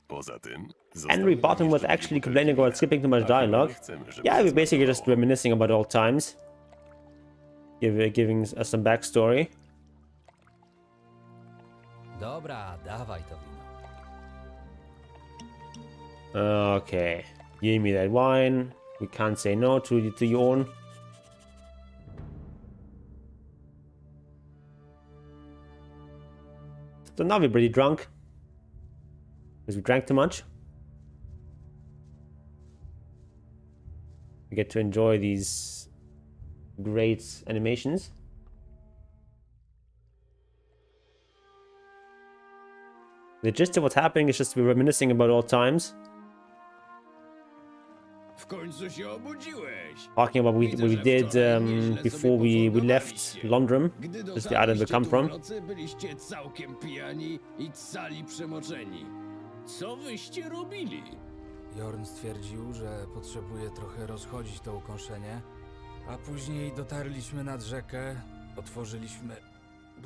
Poza tym... Henry Bottom was actually complaining about skipping too much dialogue. Yeah, we're basically just reminiscing about old times. Giving us some backstory. Dobra, dawaj to wino. Okay. Give me that wine. We can't say no to Jorn. So now we're pretty drunk. Because we drank too much. We get to enjoy these great animations. The gist of what's happening is just we're reminiscing about old times. W końcu się obudziłeś. Talking about what we did before we left Londrum, that's the island we come from. Byliście całkiem pijani i cali przemoczeni. Co wyście robili? Jorn stwierdził, że potrzebuje trochę rozchodzić to ukąszenie, a później dotarliśmy nad rzekę, otworzyliśmy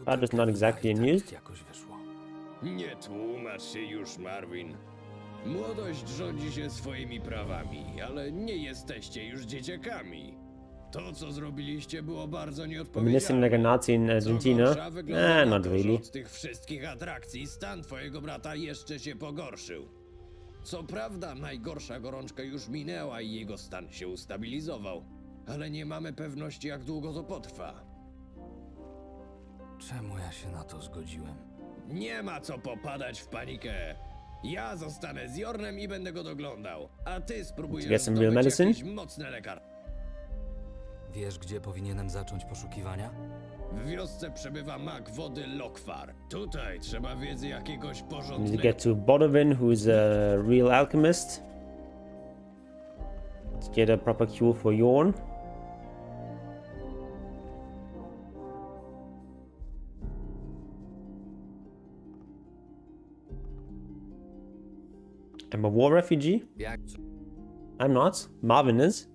That is not exactly news. jakoś wyszło. Nie tłumacz się już, Marvin. Młodość rządzi się swoimi prawami, ale nie jesteście już dzieciakami. To, co zrobiliście, było bardzo Reminiscing nieodpowiedzialne. like a Nazi in Argentina? Not really. Od tych wszystkich atrakcji stan twojego brata jeszcze się pogorszył. Co prawda, najgorsza gorączka już minęła i jego stan się ustabilizował, ale nie mamy pewności, jak długo to potrwa. Czemu ja się na to zgodziłem? Nie ma co popadać w panikę. Ja zostanę z Jornem i będę go doglądał, a ty Get spróbujesz some real zdobyć medicine? jakieś mocne lekarstwo. Wiesz, gdzie powinienem zacząć poszukiwania? W wiosce przebywa mag wody Lokfar. Tutaj trzeba wiedzy jakiegoś We need to porządnego. get to Bodovin, who's a real alchemist. To get a proper cure for Jorn. I'm a war refugee. Jak? I'm not. Marvin is.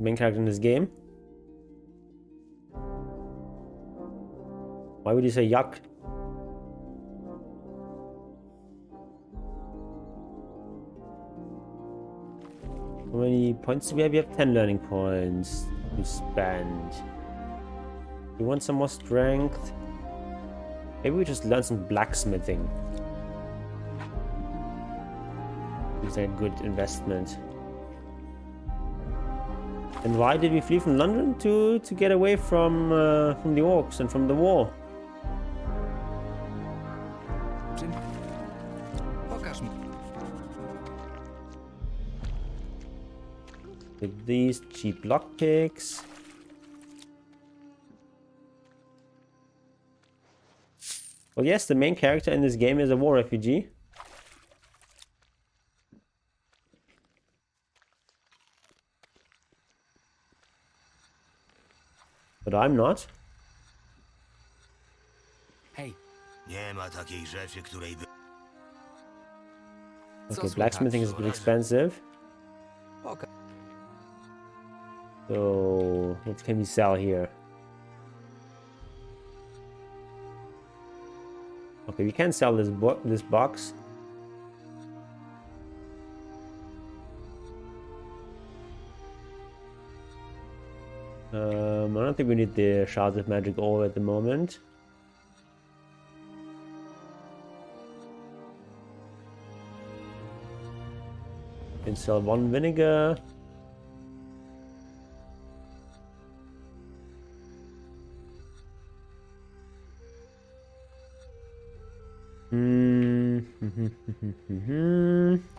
Main character in this game. Why would you say yuck? How many points do we have? We have 10 learning points to spend. You want some more strength? Maybe we just learn some blacksmithing. It's a good investment. And why did we flee from London? To get away from the orcs and from the war. Czym? Pokaż mi. With these cheap lockpicks. Well, yes, the main character in this game is a war refugee. But I'm not. Hej, Nie ma takiej rzeczy, której by... Okay, blacksmithing is a bit expensive. Poka. So, what can we sell here? Okay, we can sell this box. I don't think we need the shards of magic ore at the moment. Can sell one vinegar.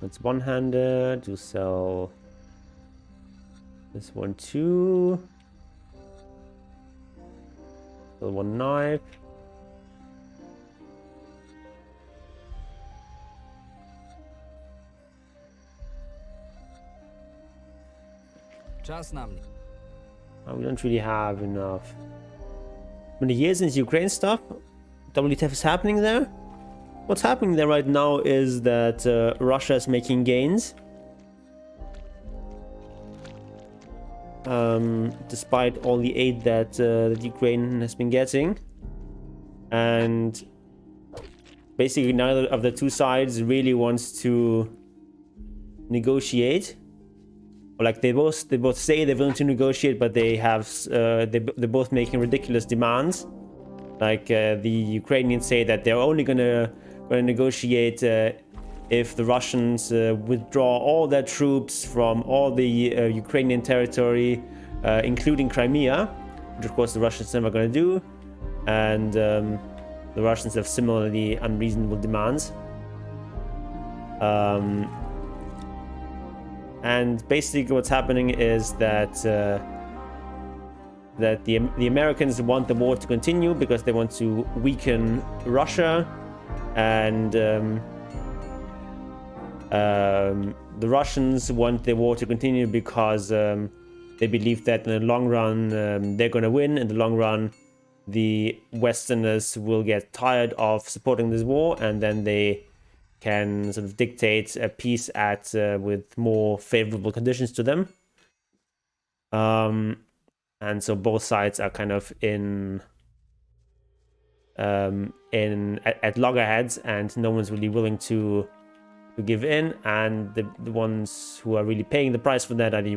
That's one-handed. To sell this one too. Sell one knife. Czas na mnie. We don't really have enough. When the years since Ukraine stuff, WTF is happening there? What's happening there right now is that Russia is making gains. Despite all the aid that Ukraine has been getting. and basically neither of the two sides really wants to negotiate. Or like they both say they're willing to negotiate, but they have they're both making ridiculous demands. Like the Ukrainians say that they're only gonna negotiate if the Russians withdraw all their troops from all the Ukrainian territory, including Crimea, which of course the Russians never gonna do, and the Russians have similarly unreasonable demands. And basically what's happening is that the Americans want the war to continue because they want to weaken Russia, and the Russians want the war to continue because they believe that in the long run they're going to win. In the long run, the Westerners will get tired of supporting this war, and then they can sort of dictate a peace with more favorable conditions to them. And so both sides are kind of at loggerheads, and no one's really willing to give in. And the ones who are really paying the price for that are the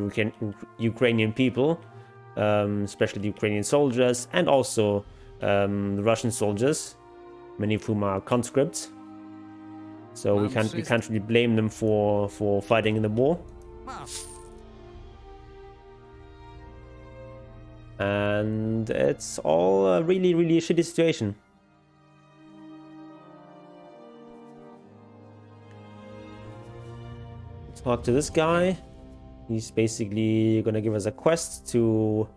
Ukrainian people, especially the Ukrainian soldiers, and also the Russian soldiers, many of whom are conscripts. So we can't really blame them for fighting in the war. And it's all a really, really shitty situation. Talk to this guy. He's basically gonna give us a quest to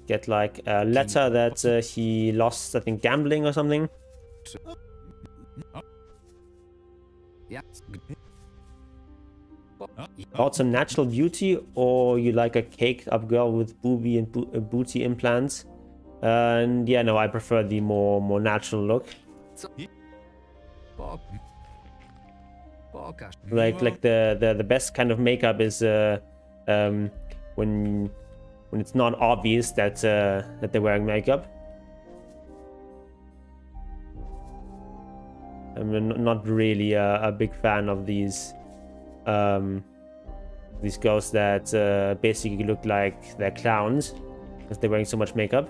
get like a letter that he lost, I think, gambling or something. About some natural beauty, or you like a caked up girl with booby and booty implants? And yeah, no, I prefer the more natural look. Like the best kind of makeup is when it's not obvious that they're wearing makeup. I'm not really a big fan of these girls that basically look like they're clowns because they're wearing so much makeup.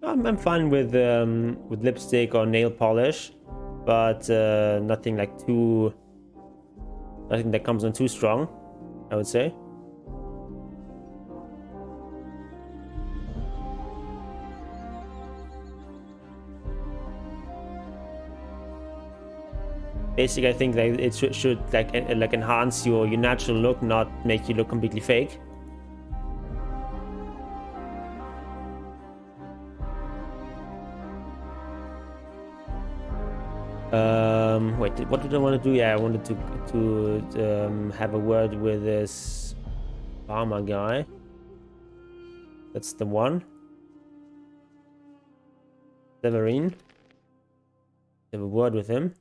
I'm fine with lipstick or nail polish, but nothing that comes on too strong, I would say. Basically, I think that it should like enhance your natural look, not make you look completely fake. Wait, what did I want to do? Yeah, I wanted to have a word with this farmer guy. That's the one. Severin. Have a word with him.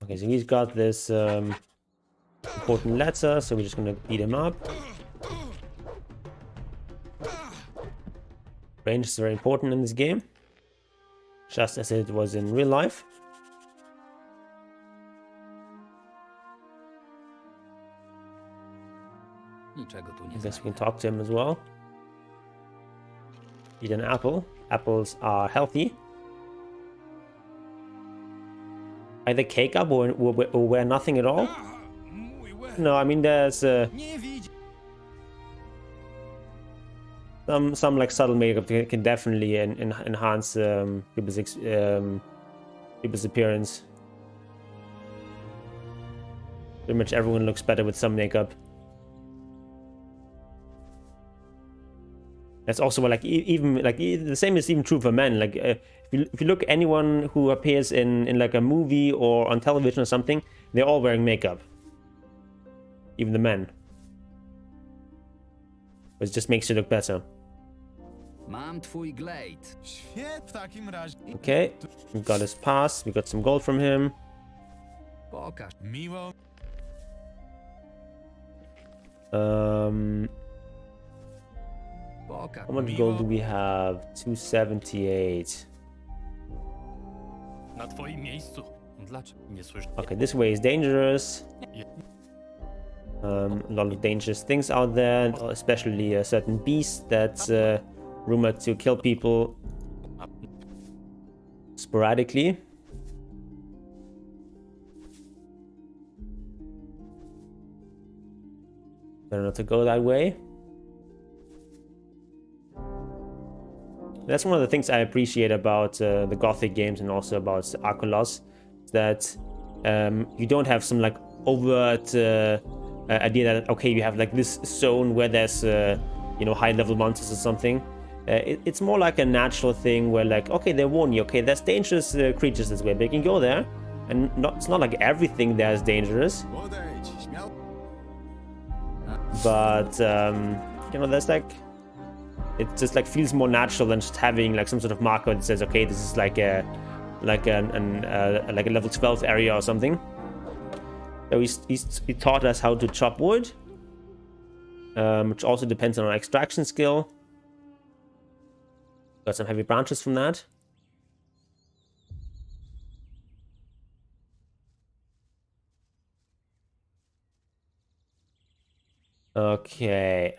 Okay, so he's got this important letter, so we're just gonna beat him up. Range is very important in this game, just as it was in real life. I guess we can talk to him as well. Eat an apple. Apples are healthy. Either cake up or wear nothing at all. No, I mean there's some like subtle makeup can definitely enhance people's appearance. Pretty much everyone looks better with some makeup. That's also like even like the same is even true for men. Like if you look anyone who appears in like a movie or on television or something, they're all wearing makeup. Even the men. It just makes it look better. Mam twój glade. Świetnie, w takim razie. Okay, we got his pass. We got some gold from him. Pokaż. Miło. Pokaż. How much gold do we have? 278. Na twoim miejscu. Dlaczego nie słyszę? Okay, this way is dangerous. A lot of dangerous things out there, especially a certain beast that's rumored to kill people sporadically. Better not to go that way. That's one of the things I appreciate about the Gothic games and also about Archolos, that you don't have some like overt idea that okay, you have like this zone where there's you know, high level monsters or something. It's more like a natural thing where like, okay, they warn you, okay, there's dangerous creatures this way, but you can go there, and it's not like everything there is dangerous. But you know, there's like, it just like feels more natural than just having like some sort of marker that says, okay, this is like a like a level 12 area or something. So he taught us how to chop wood, which also depends on our extraction skill. Got some heavy branches from that. Okay.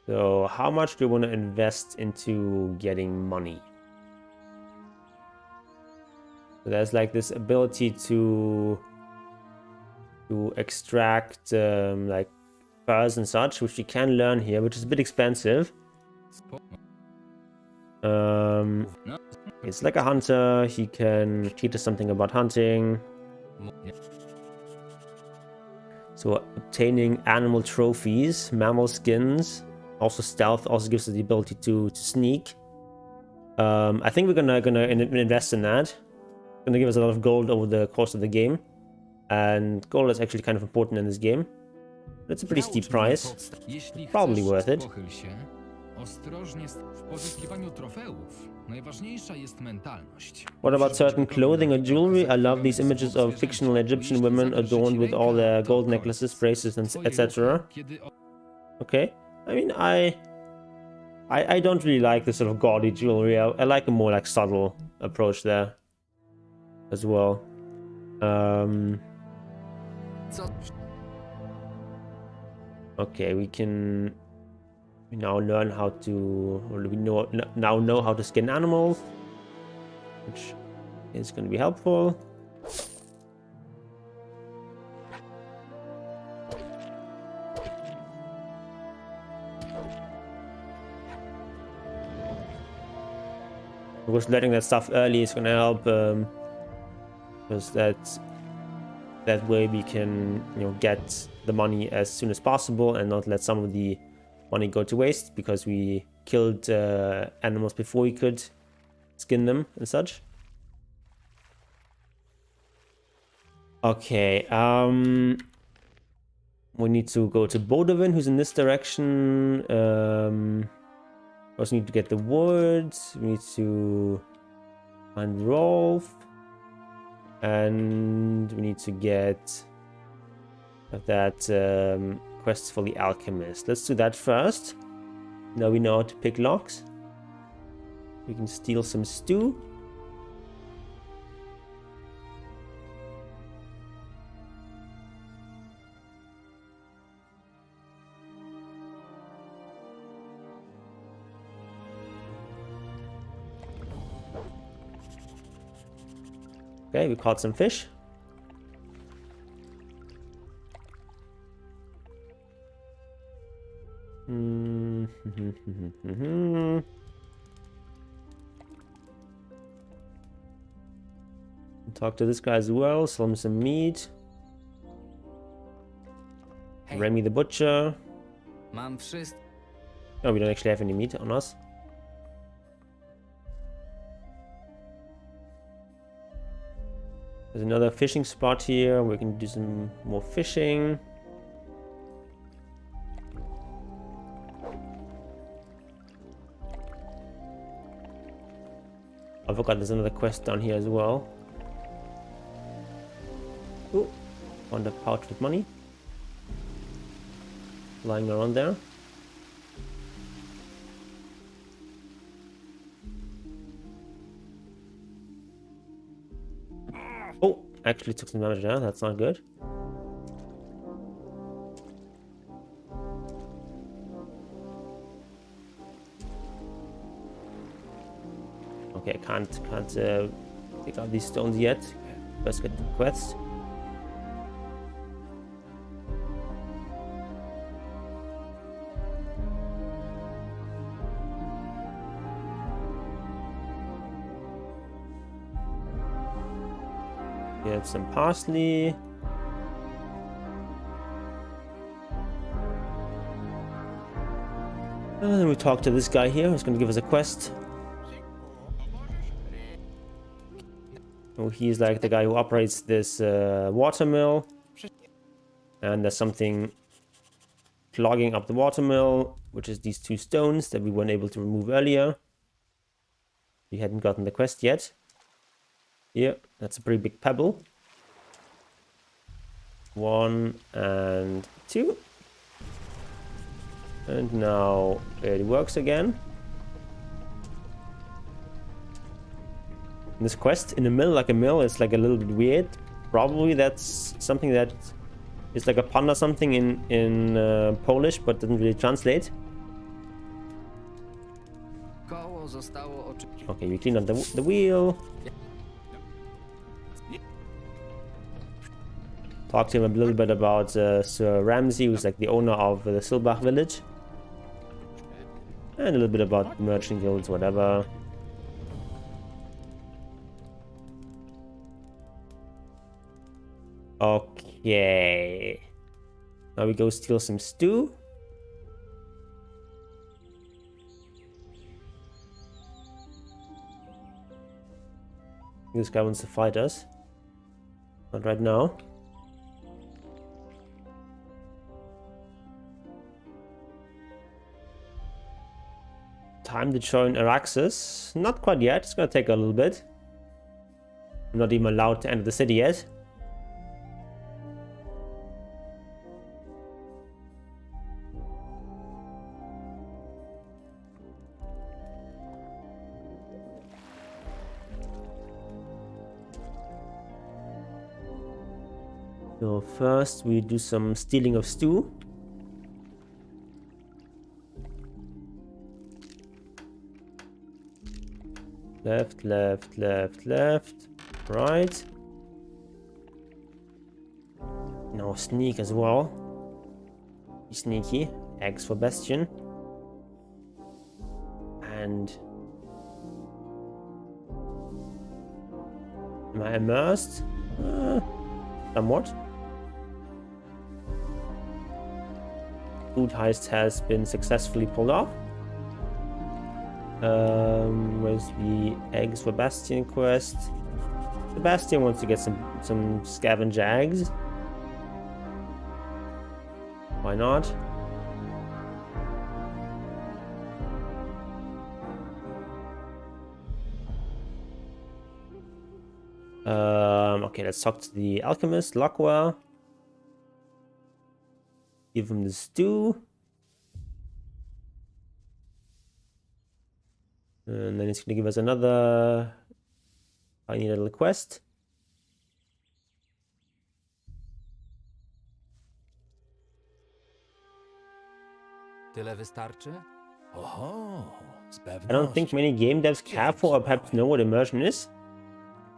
So how much do you want to invest into getting money? So there's like this ability to extract like furs and such, which you can learn here, which is a bit expensive. It's like a hunter. He can teach us something about hunting. So obtaining animal trophies, mammal skins, also stealth, also gives us the ability to sneak. I think we're gonna invest in that. Gonna give us a lot of gold over the course of the game, and gold is actually kind of important in this game. But it's a pretty steep price. Probably worth it. What about certain clothing or jewelry? I love these images of fictional Egyptian women adorned with all their gold necklaces, bracelets, and etc. Okay. I mean, I don't really like this sort of gaudy jewelry. I like a more like subtle approach there as well. Okay, we now learn how to, or we now know how to skin animals, which is going to be helpful. Of course, learning that stuff early is going to help, because that way we can, you know, get the money as soon as possible and not let some of the money go to waste because we killed animals before we could skin them and such. Okay, we need to go to Bodovin, who's in this direction. We also need to get the wood. We need to find Rolf. And we need to get that quest for the alchemist. Let's do that first. Now we know how to pick locks. We can steal some stew. Okay, we caught some fish. Talk to this guy as well, sell him some meat. Hey. Remy the butcher. Mam wszystko. No, we don't actually have any meat on us. There's another fishing spot here. We can do some more fishing. I forgot there's another quest down here as well. Ooh, found a pouch with money lying around there. Oh, actually took some damage there. That's not good. Okay, I can't pick up these stones yet. Let's get the quest. Get some parsley. And then we talk to this guy here who's going to give us a quest. Oh, he's like the guy who operates this water mill. And there's something clogging up the water mill, which is these two stones that we weren't able to remove earlier. We hadn't gotten the quest yet. Yeah, that's a pretty big pebble. 1 and 2. And now it works again. This quest in a mill, like a mill, is like a little bit weird. Probably that's something that is like a pun or something in Polish, but doesn't really translate. Okay, we clean up the wheel. Talk to him a little bit about Sir Ramsay, who's like the owner of the Silbach village. And a little bit about merchant guilds, whatever. Okay. Now we go steal some stew. This guy wants to fight us. Not right now. Time to join Araxes. Not quite yet. It's gonna take a little bit. I'm not even allowed to enter the city yet. So first we do some stealing of stew. Left, left, left, left. Right. Now sneak as well. Be sneaky. Eggs for Bastion. And... am I immersed? Somewhat. Food heist has been successfully pulled off. Where's the eggs for Bastion quest? Sebastian wants to get some scavenger eggs. Why not? Okay, let's talk to the alchemist, Lockwell. Give him the stew. And then it's going to give us another tiny little quest. Tyle wystarczy? I don't think many game devs care for or perhaps know what immersion is.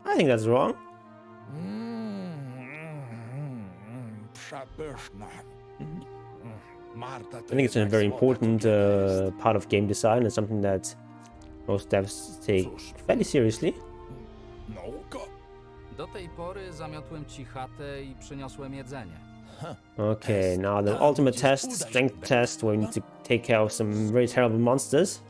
I think that's wrong. I think it's a very important part of game design and something that most devs take fairly seriously. Do tej pory zamiotłem ci chatę I przyniosłem jedzenie. Okay, now the ultimate test, strength test, where we need to take care of some very terrible monsters.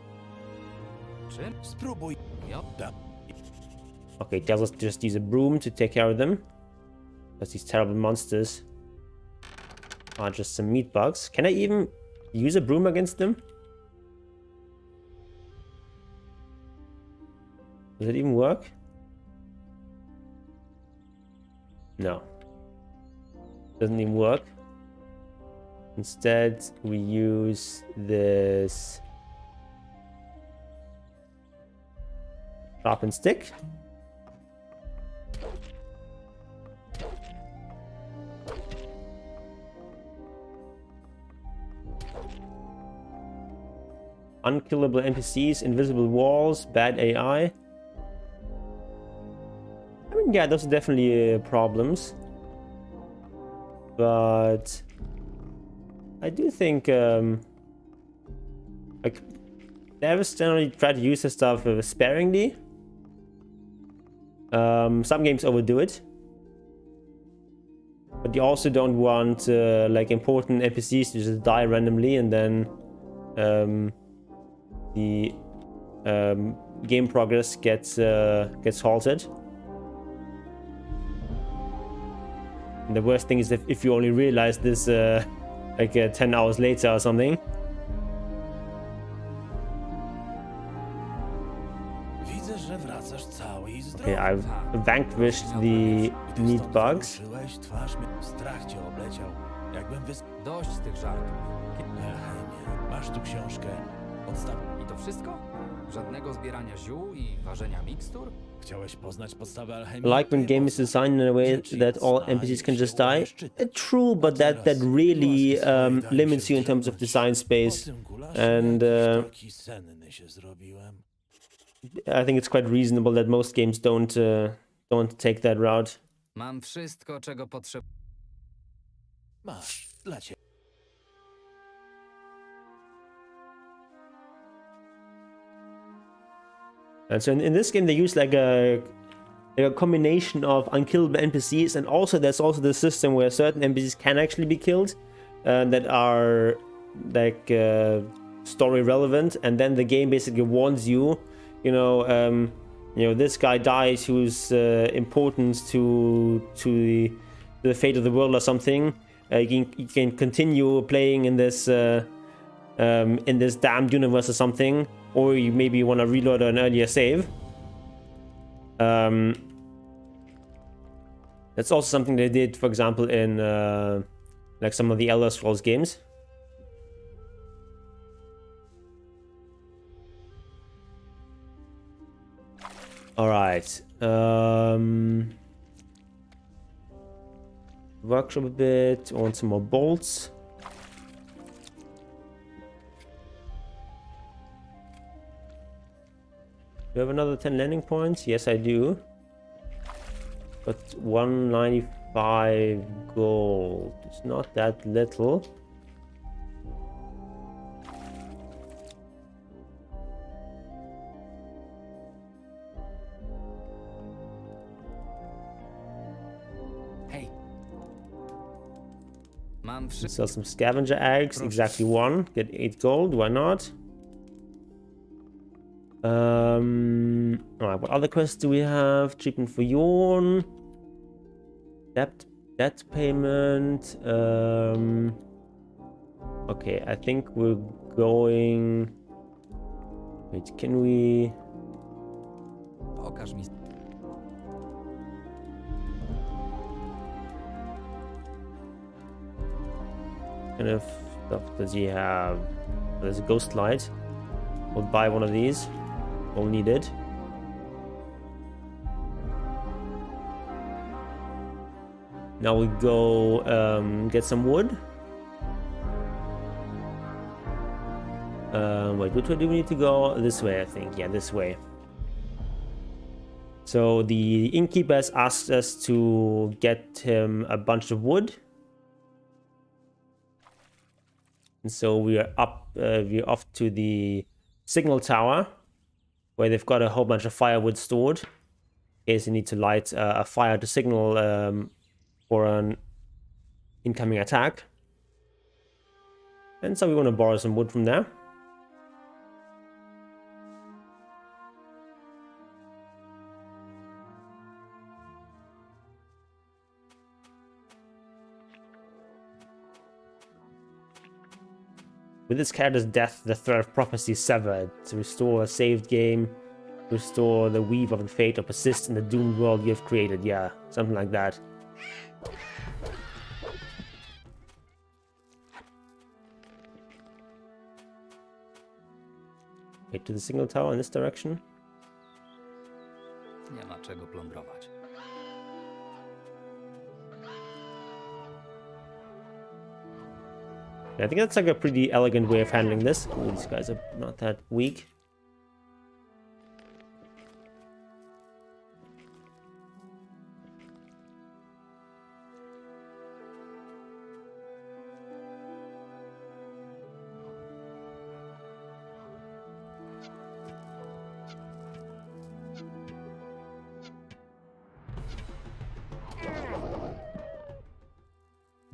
Okay, it tells us to just use a broom to take care of them. Because these terrible monsters are just some meat bugs. Can I even use a broom against them? Does it even work? No. Doesn't even work. Instead, we use this sharpened stick. Unkillable NPCs, invisible walls, bad AI. I mean, yeah, those are definitely problems. But I do think like devs generally try to use this stuff sparingly. Some games overdo it, but you also don't want like important NPCs to just die randomly and then the game progress gets halted. And the worst thing is if you only realize this like 10 hours later or something. Okay, I've vanquished the meat bugs. Dość z tych żartów. Masz tu książkę. I to wszystko? Żadnego zbierania ziół i ważenia mikstur? Chciałeś poznać podstawę alchemii? Like when game is designed in a way that all NPCs can just die. True, but that really limits you in terms of design space, and I think it's quite reasonable that most games don't take that route. Mam wszystko, czego potrzebuję. Masz, dla ciebie. And so in this game, they use like a combination of unkillable NPCs, and also there's also the system where certain NPCs can actually be killed that are like story relevant, and then the game basically warns you, you know, this guy dies who's important to the fate of the world or something. You can continue playing in this damned universe or something. Or you maybe want to reload an earlier save. That's also something they did, for example, in like some of the Elder Scrolls games. All right. Workshop a bit. I want some more bolts. Do you have another 10 landing points? Yes, I do. But 195 gold. It's not that little. Hey. Sell some scavenger eggs. Exactly one. Get 8 gold. Why not? Alright, what other quests do we have? Treatment for Yorn. Debt payment. Okay, I think we're going... Wait, can we... Pokaż mi. Kind of stuff does he have? There's a ghost light. We'll buy one of these. All needed. Now we go get some wood. Wait, which way do we need to go? This way, I think. Yeah, this way. So the innkeeper has asked us to get him a bunch of wood. And so we're off to the signal tower, where they've got a whole bunch of firewood stored in case you need to light a fire to signal for an incoming attack. And so we want to borrow some wood from there. With this character's death, the thread of prophecy is severed. To restore a saved game, restore the weave of the fate, or persist in the doomed world you have created. Yeah, something like that. Okay, to the signal tower in this direction. Nie ma czego plądrować. Yeah, I think that's like a pretty elegant way of handling this. Ooh, these guys are not that weak.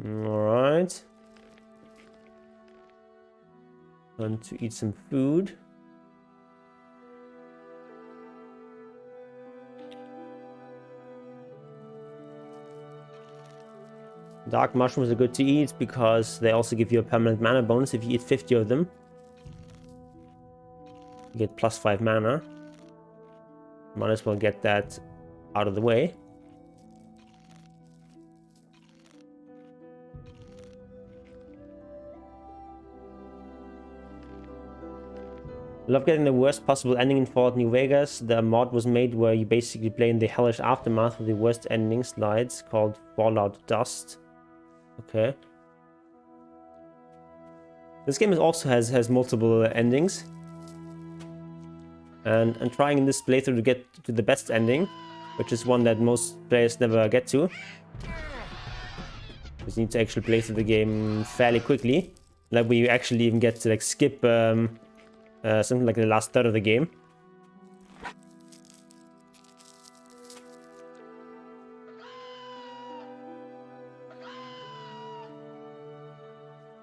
Alright. Time to eat some food. Dark mushrooms are good to eat because they also give you a permanent mana bonus if you eat 50 of them. You get plus 5 mana. Might as well get that out of the way. Love getting the worst possible ending in Fallout New Vegas. The mod was made where you basically play in the hellish aftermath of the worst ending slides called Fallout Dust. Okay. This game also has multiple endings. And I'm trying in this playthrough to get to the best ending, which is one that most players never get to. Because you need to actually play through the game fairly quickly. Like where you actually even get to like skip something like the last third of the game.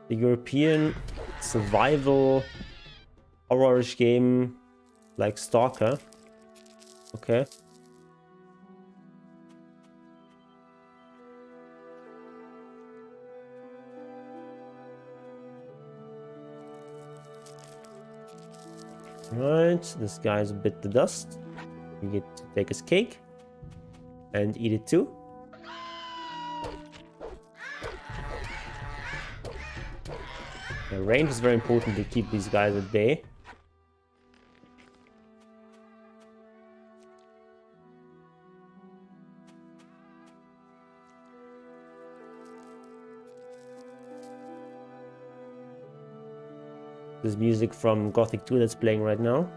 The European survival horror-ish game like Stalker. Okay. Right, this guy's bit the dust. You get to take his cake and eat it too. The range is very important to keep these guys at bay. There's music from Gothic II that's playing right now.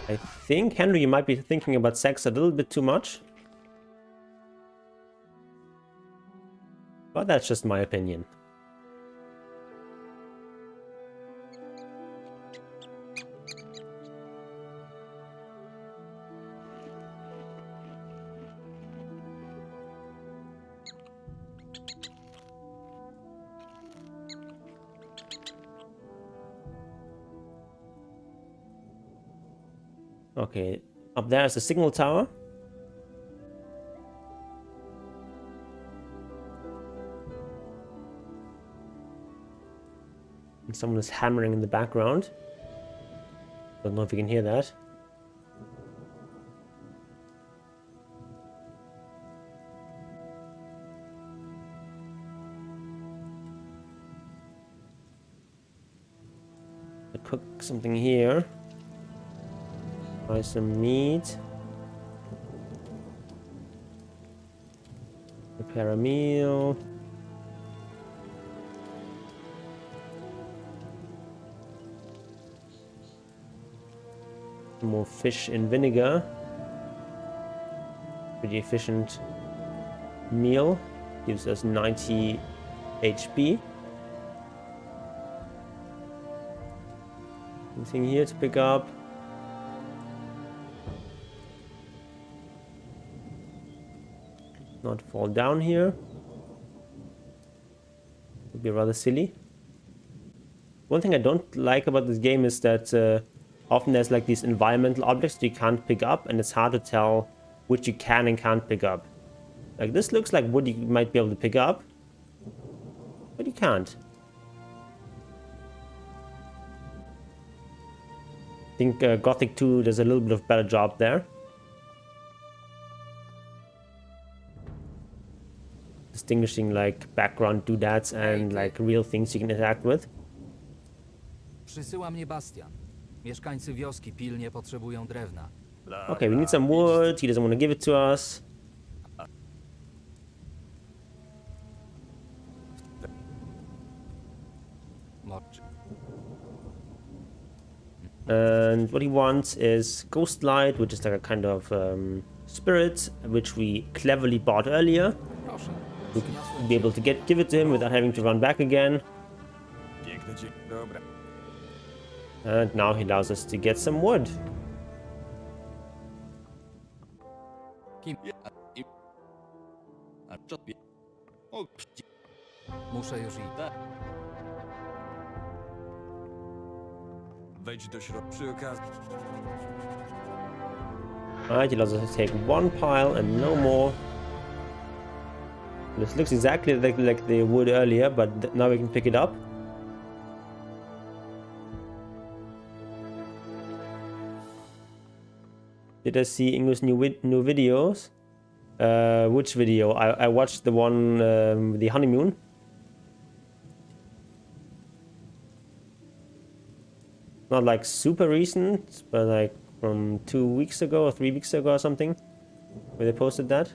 I think, Henry, you might be thinking about sex a little bit too much. But that's just my opinion. Okay, up there is the signal tower. And someone is hammering in the background. Don't know if you can hear that. I'll cook something here. Buy some meat. Prepare a meal. More fish in vinegar. Pretty efficient meal. Gives us 90 HP. Anything here to pick up? Not fall down here. Would be rather silly. One thing I don't like about this game is that often there's like these environmental objects that you can't pick up, and it's hard to tell which you can and can't pick up. Like this looks like wood you might be able to pick up, but you can't. I think Gothic 2 does a little bit of better job there. Distinguishing like background doodads and like real things you can interact with. Przysyła mnie Bastian. Mieszkańcy wioski pilnie potrzebują drewna. Okay, we need some wood. He doesn't want to give it to us. And what he wants is Ghost Light, which is like a kind of spirit, which we cleverly bought earlier. We could be able to give it to him without having to run back again. And now he allows us to get some wood. Muszę już iść. Wejdź do środka przy okazji. Alright, he allows us to take one pile and no more. This looks exactly like the wood earlier, but now we can pick it up. Did I see Ingo's new videos? Which video? I watched the one with the honeymoon. Not like super recent, but like from 2 weeks ago or 3 weeks ago or something, where they posted that.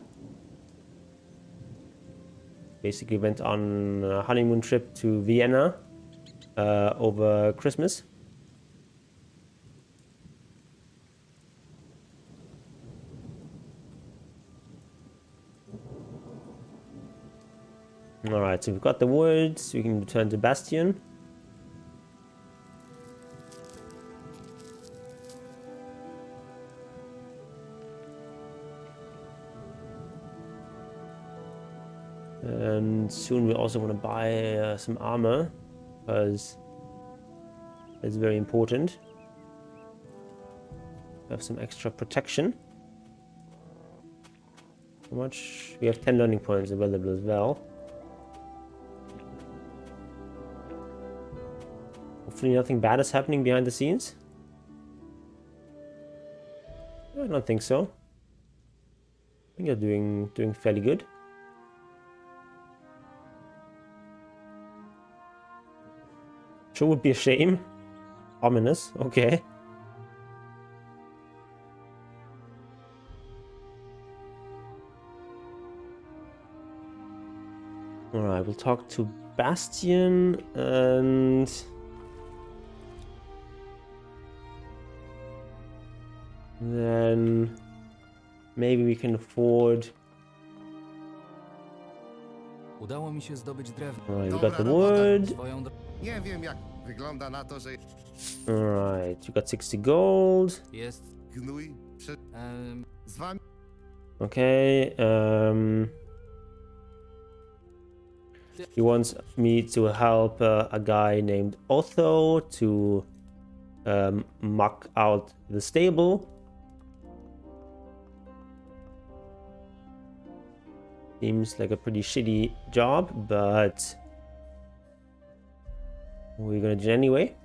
Basically went on a honeymoon trip to Vienna over Christmas. Alright, so we've got the woods, we can return to Bastion. And soon we also want to buy some armor, because it's very important. Have some extra protection. How much? We have 10 learning points available as well. Hopefully nothing bad is happening behind the scenes. I don't think so. I think they're doing fairly good. Sure would be a shame. Ominous, okay. Alright, we'll talk to Bastion and then maybe we can afford. Udało mi się zdobyć drewno. Alright, we got the wood. Nie wiem, jak wygląda na to, że Alright, you got 60 gold. Jest. gnój przed z wami. Okay, he wants me to help a guy named Otho to muck out the stable. Seems like a pretty shitty job, but we're gonna do it anyway.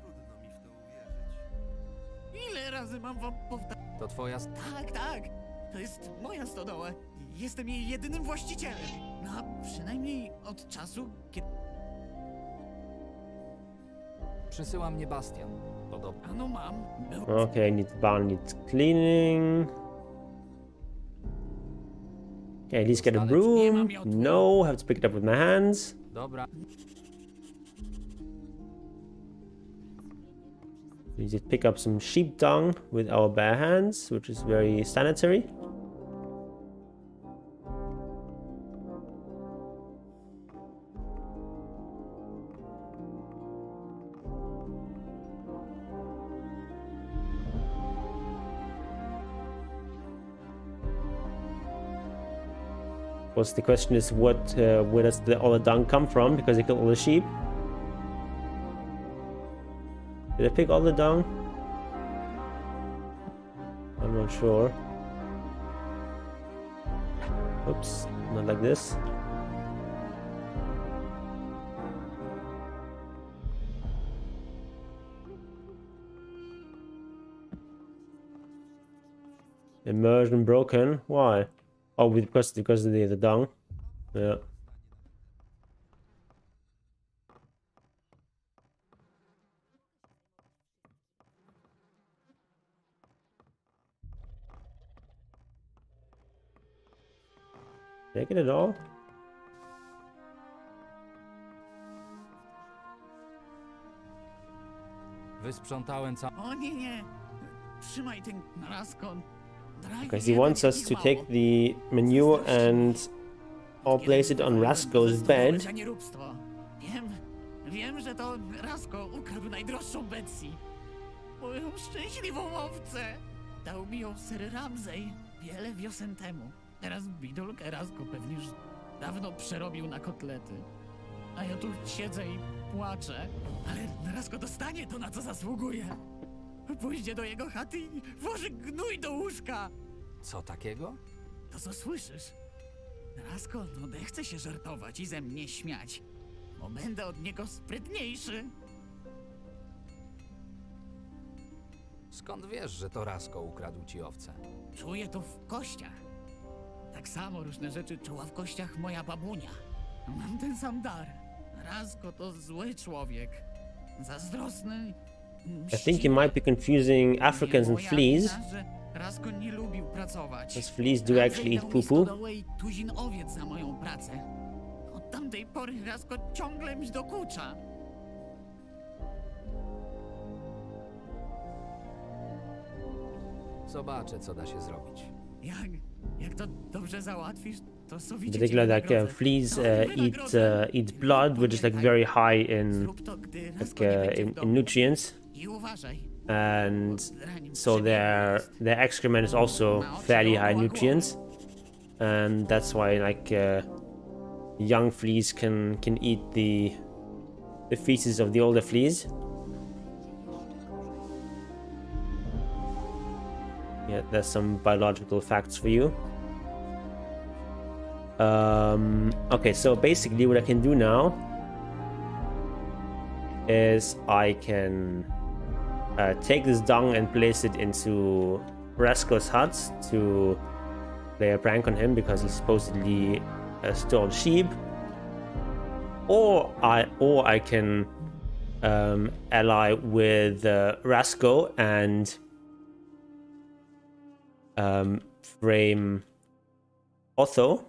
Ile razy mam wam powtarzać? To twoja... Tak, tak. To jest moja stodoła. Jestem jej jedynym właścicielem. No, a przynajmniej od czasu, kiedy... Przysyła mnie Bastian. Podobno. Ano mam. Okay, barn needs cleaning. Okay, at least get a broom. No, have to pick it up with my hands. Dobra. We just pick up some sheep dung with our bare hands, which is very sanitary. Of course, the question is where does all the dung come from, because they killed all the sheep. Did I pick all the dung? I'm not sure. Oops, not like this. Immersion broken. Why? Oh, because of the dung. Yeah. Take it at all? Wysprzątałem O nie, nie. Trzymaj ten Raskon. Because he wants us to take the menu and all place it on Rasko's bed. Wiem, że to Rasko ukradł najdroższą Betsy. Moją szczęśliwą owcę. Dał mi ją Sir Ramsay wiele wiosen temu. Teraz bidulkę Rasko pewnie już dawno przerobił na kotlety. A ja tu siedzę i płaczę. Ale Rasko dostanie to, na co zasługuje. Pójdzie do jego chaty i włoży gnój do łóżka. Co takiego? To co słyszysz? Rasko, no nie chce się żartować i ze mnie śmiać. Bo będę od niego sprytniejszy. Skąd wiesz, że to Rasko ukradł ci owce? Czuję to w kościach. Tak samo różne rzeczy czuła w kościach moja babunia. Mam ten sam dar. Rasko to zły człowiek. Zazdrosny. I think you might be confusing Africans and fleas. Rasko nie lubił pracować. Because fleas do actually eat poo-poo. Tuzin owiec za moją pracę. Od tamtej pory Rasko ciągle mi dokucza. Zobaczę, co da się zrobić. Jak to dobrze załatwisz, to In particular, like fleas eat blood, which is like very high in in nutrients, and so their excrement is also fairly high in nutrients, and that's why like young fleas can eat the feces of the older fleas. Yeah, there's some biological facts for you. Okay, so basically what I can do now is I can take this dung and place it into Rasko's hut to play a prank on him because he supposedly stole sheep, or I can ally with Rasko and frame Otho.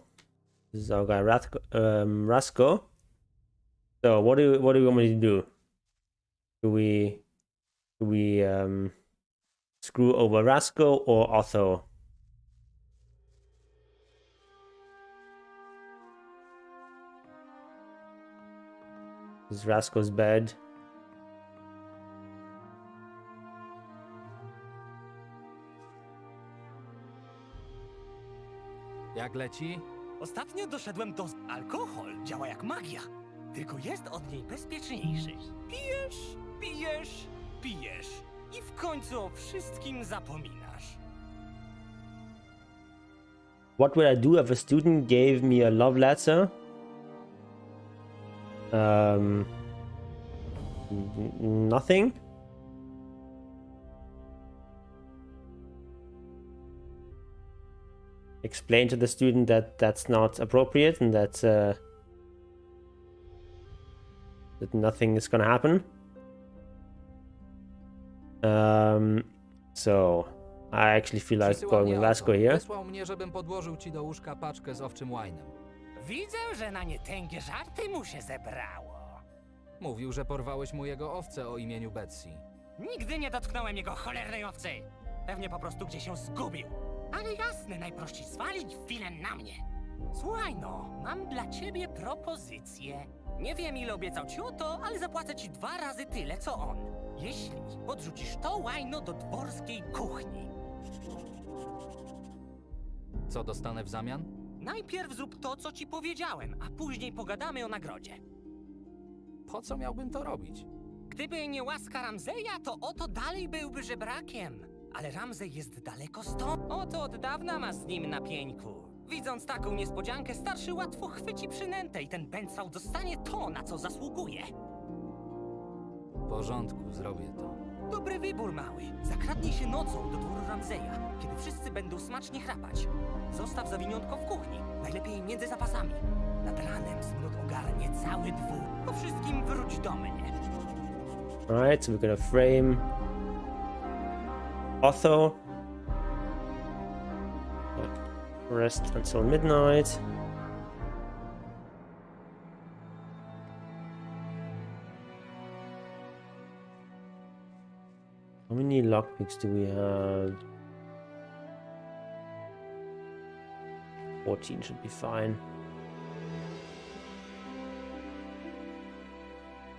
This is our guy Rasko. So what do we want me to do? Do we screw over Rasko or Otho? This is Rasko's bed. Jak leci? Ostatnio doszedłem do... Alkohol działa jak magia, tylko jest od niej bezpieczniejszy. Pijesz, pijesz, pijesz i w końcu o wszystkim zapominasz. What would I do if a student gave me a love letter? Nothing. Explain to the student that that's not appropriate and that that nothing is gonna happen. So I actually feel like going with Rasko here. Wysłał mnie, żebym podłożył ci do łóżka paczkę z owczym łajnem. Widzę, że na nietęgie żarty mu się zebrało. Mówił, że porwałeś mu jego owce o imieniu Betsy. Nigdy nie dotknąłem jego cholernej owcy. Pewnie po prostu gdzieś się zgubił. Ale jasne, najprościej zwalić winę na mnie. Słuchaj no, mam dla ciebie propozycję. Nie wiem, ile obiecał ci Otto, ale zapłacę ci 2 razy tyle, co on. Jeśli podrzucisz to łajno do dworskiej kuchni. Co dostanę w zamian? Najpierw zrób to, co ci powiedziałem, a później pogadamy o nagrodzie. Po co miałbym to robić? Gdyby nie łaska Ramseya, to Otto dalej byłby żebrakiem. Ale Ramsey jest daleko stąd. Oto od dawna ma z nim na pieńku. Widząc taką niespodziankę, starszy łatwo chwyci przynętę i ten bęcwał dostanie to, na co zasługuje. W porządku, zrobię to. Dobry wybór, mały. Zakradnij się nocą do dworu Ramseya, kiedy wszyscy będą smacznie chrapać. Zostaw zawiniątko w kuchni, najlepiej między zapasami. Nad ranem smród ogarnie cały dwór. Po wszystkim wróć do mnie. Alright, so we're gonna frame Otho. Rest until midnight. How many lockpicks do we have? 14 should be fine.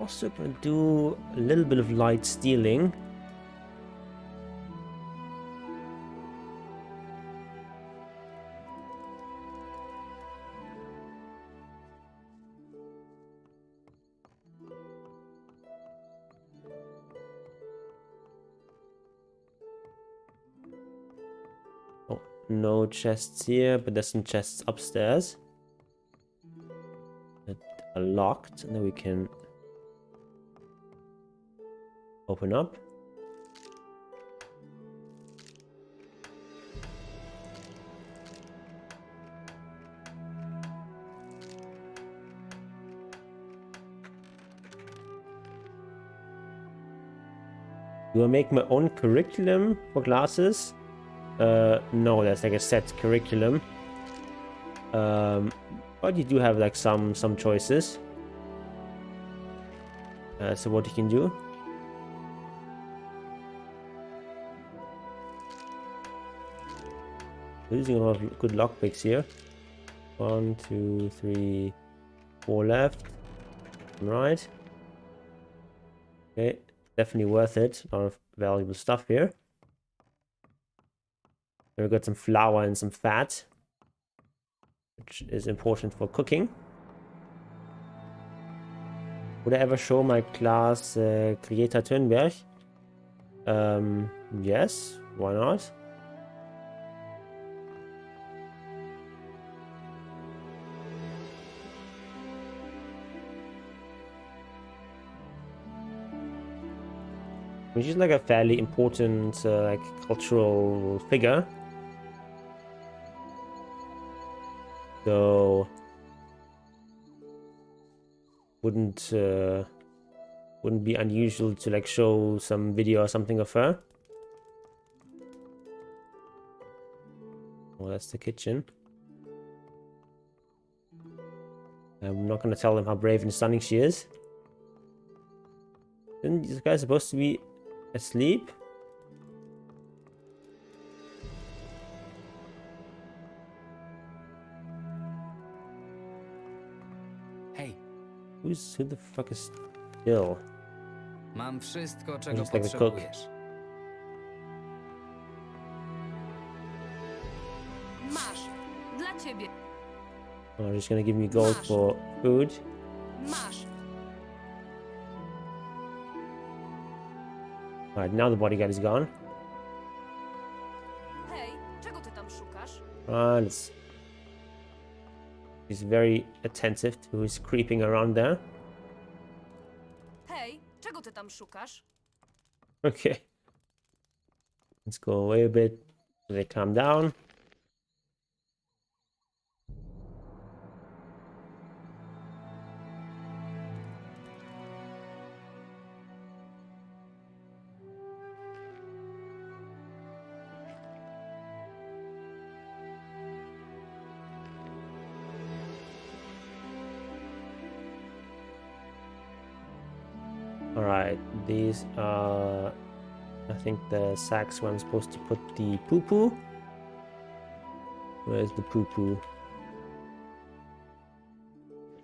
Also gonna do a little bit of light stealing. Oh, no chests here, but there's some chests upstairs that are locked, and then we can open up. Do I make my own curriculum for classes? No, that's like a set curriculum. But you do have like some choices. So what you can do. Using a lot of good lockpicks here. 1, 2, 3, 4 left. Right. Okay, definitely worth it. A lot of valuable stuff here. Then we got some flour and some fat, which is important for cooking. Would I ever show my class Greta Thunberg? Yes, why not? Which is like a fairly important like cultural figure. So wouldn't be unusual to like show some video or something of her. Oh, that's the kitchen. I'm not gonna tell them how brave and stunning she is. Isn't this guy supposed to be asleep? Hej, who the fuck is still? mam wszystko, czego Just like the cook. potrzebujesz. Masz. Dla ciebie. Oh, just gonna give me gold for food. Masz. Alright, now the bodyguard is gone. Hej, czego ty tam szukasz? He's very attentive to who's creeping around there. Hej, czego ty tam szukasz? Okay. Let's go away a bit so they calm down. Alright, these are, I think, the sacks where I'm supposed to put the poo-poo. Where's the poo-poo?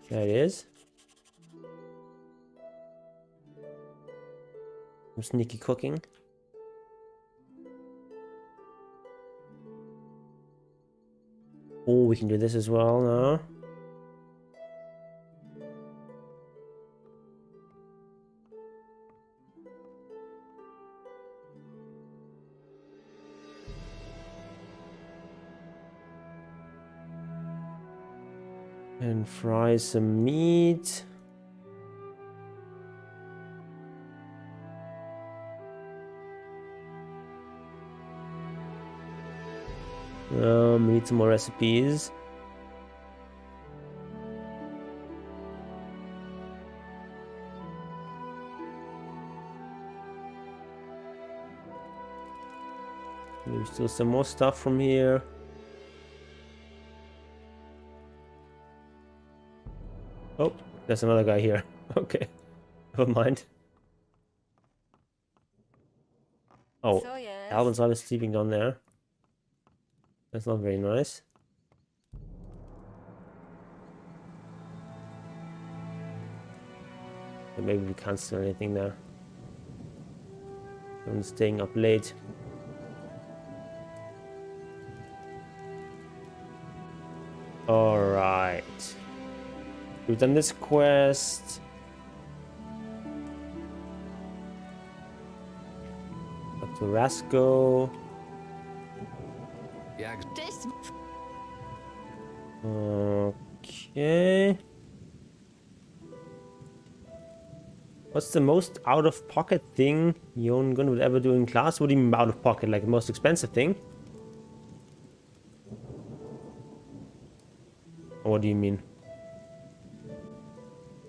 There it is. Some sneaky cooking. Oh, we can do this as well now. And fry some meat. We need some more recipes. There's still some more stuff from here. Oh, there's another guy here. Okay, never mind. Oh, Co jest? Alvin's always sleeping down there. That's not very nice. But maybe we can't steal anything there. I'm staying up late. Alright. We've done this quest. Up to Rasco. Cześć! Okay. What's the most out-of-pocket thing Jon Gunn would ever do in class? What do you mean out-of-pocket? Like the most expensive thing? Or what do you mean?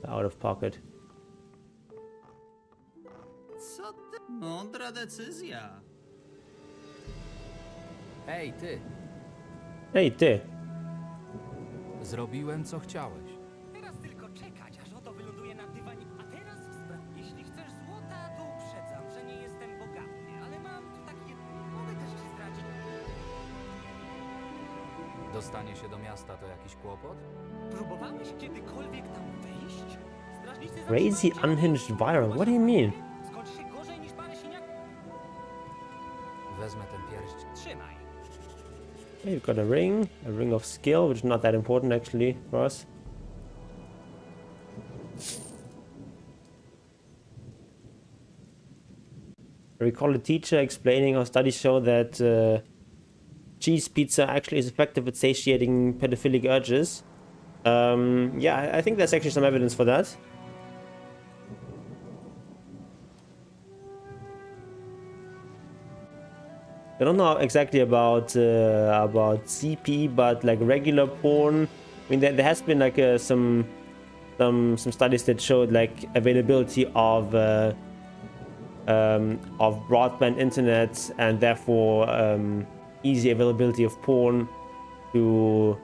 Out-of-pocket. Co ty? Mądra decyzja. Hej, ty! Hej, ty! Zrobiłem, co chciałeś. Teraz tylko czekać, aż oto wyląduje na dywanie. A teraz jeśli chcesz złota, to uprzedzam, że nie jestem bogaty, ale mam tu takie... Mogę też ci zdradzić. Dostanie się do miasta to jakiś kłopot? Próbowałeś kiedykolwiek tam wejść? Strażnicy Crazy unhinged viral. What do you mean? skończy się gorzej niż parę siniaków. Wezmę ten pierścień. Trzymaj. Okay, we've got a ring of skill, which is not that important actually for us. I recall a teacher explaining how studies show that cheese pizza actually is effective at satiating pedophilic urges. Yeah, I think there's actually some evidence for that. I don't know exactly about CP, but like regular porn. I mean, there has been like some studies that showed like availability of broadband internet and therefore easy availability of porn to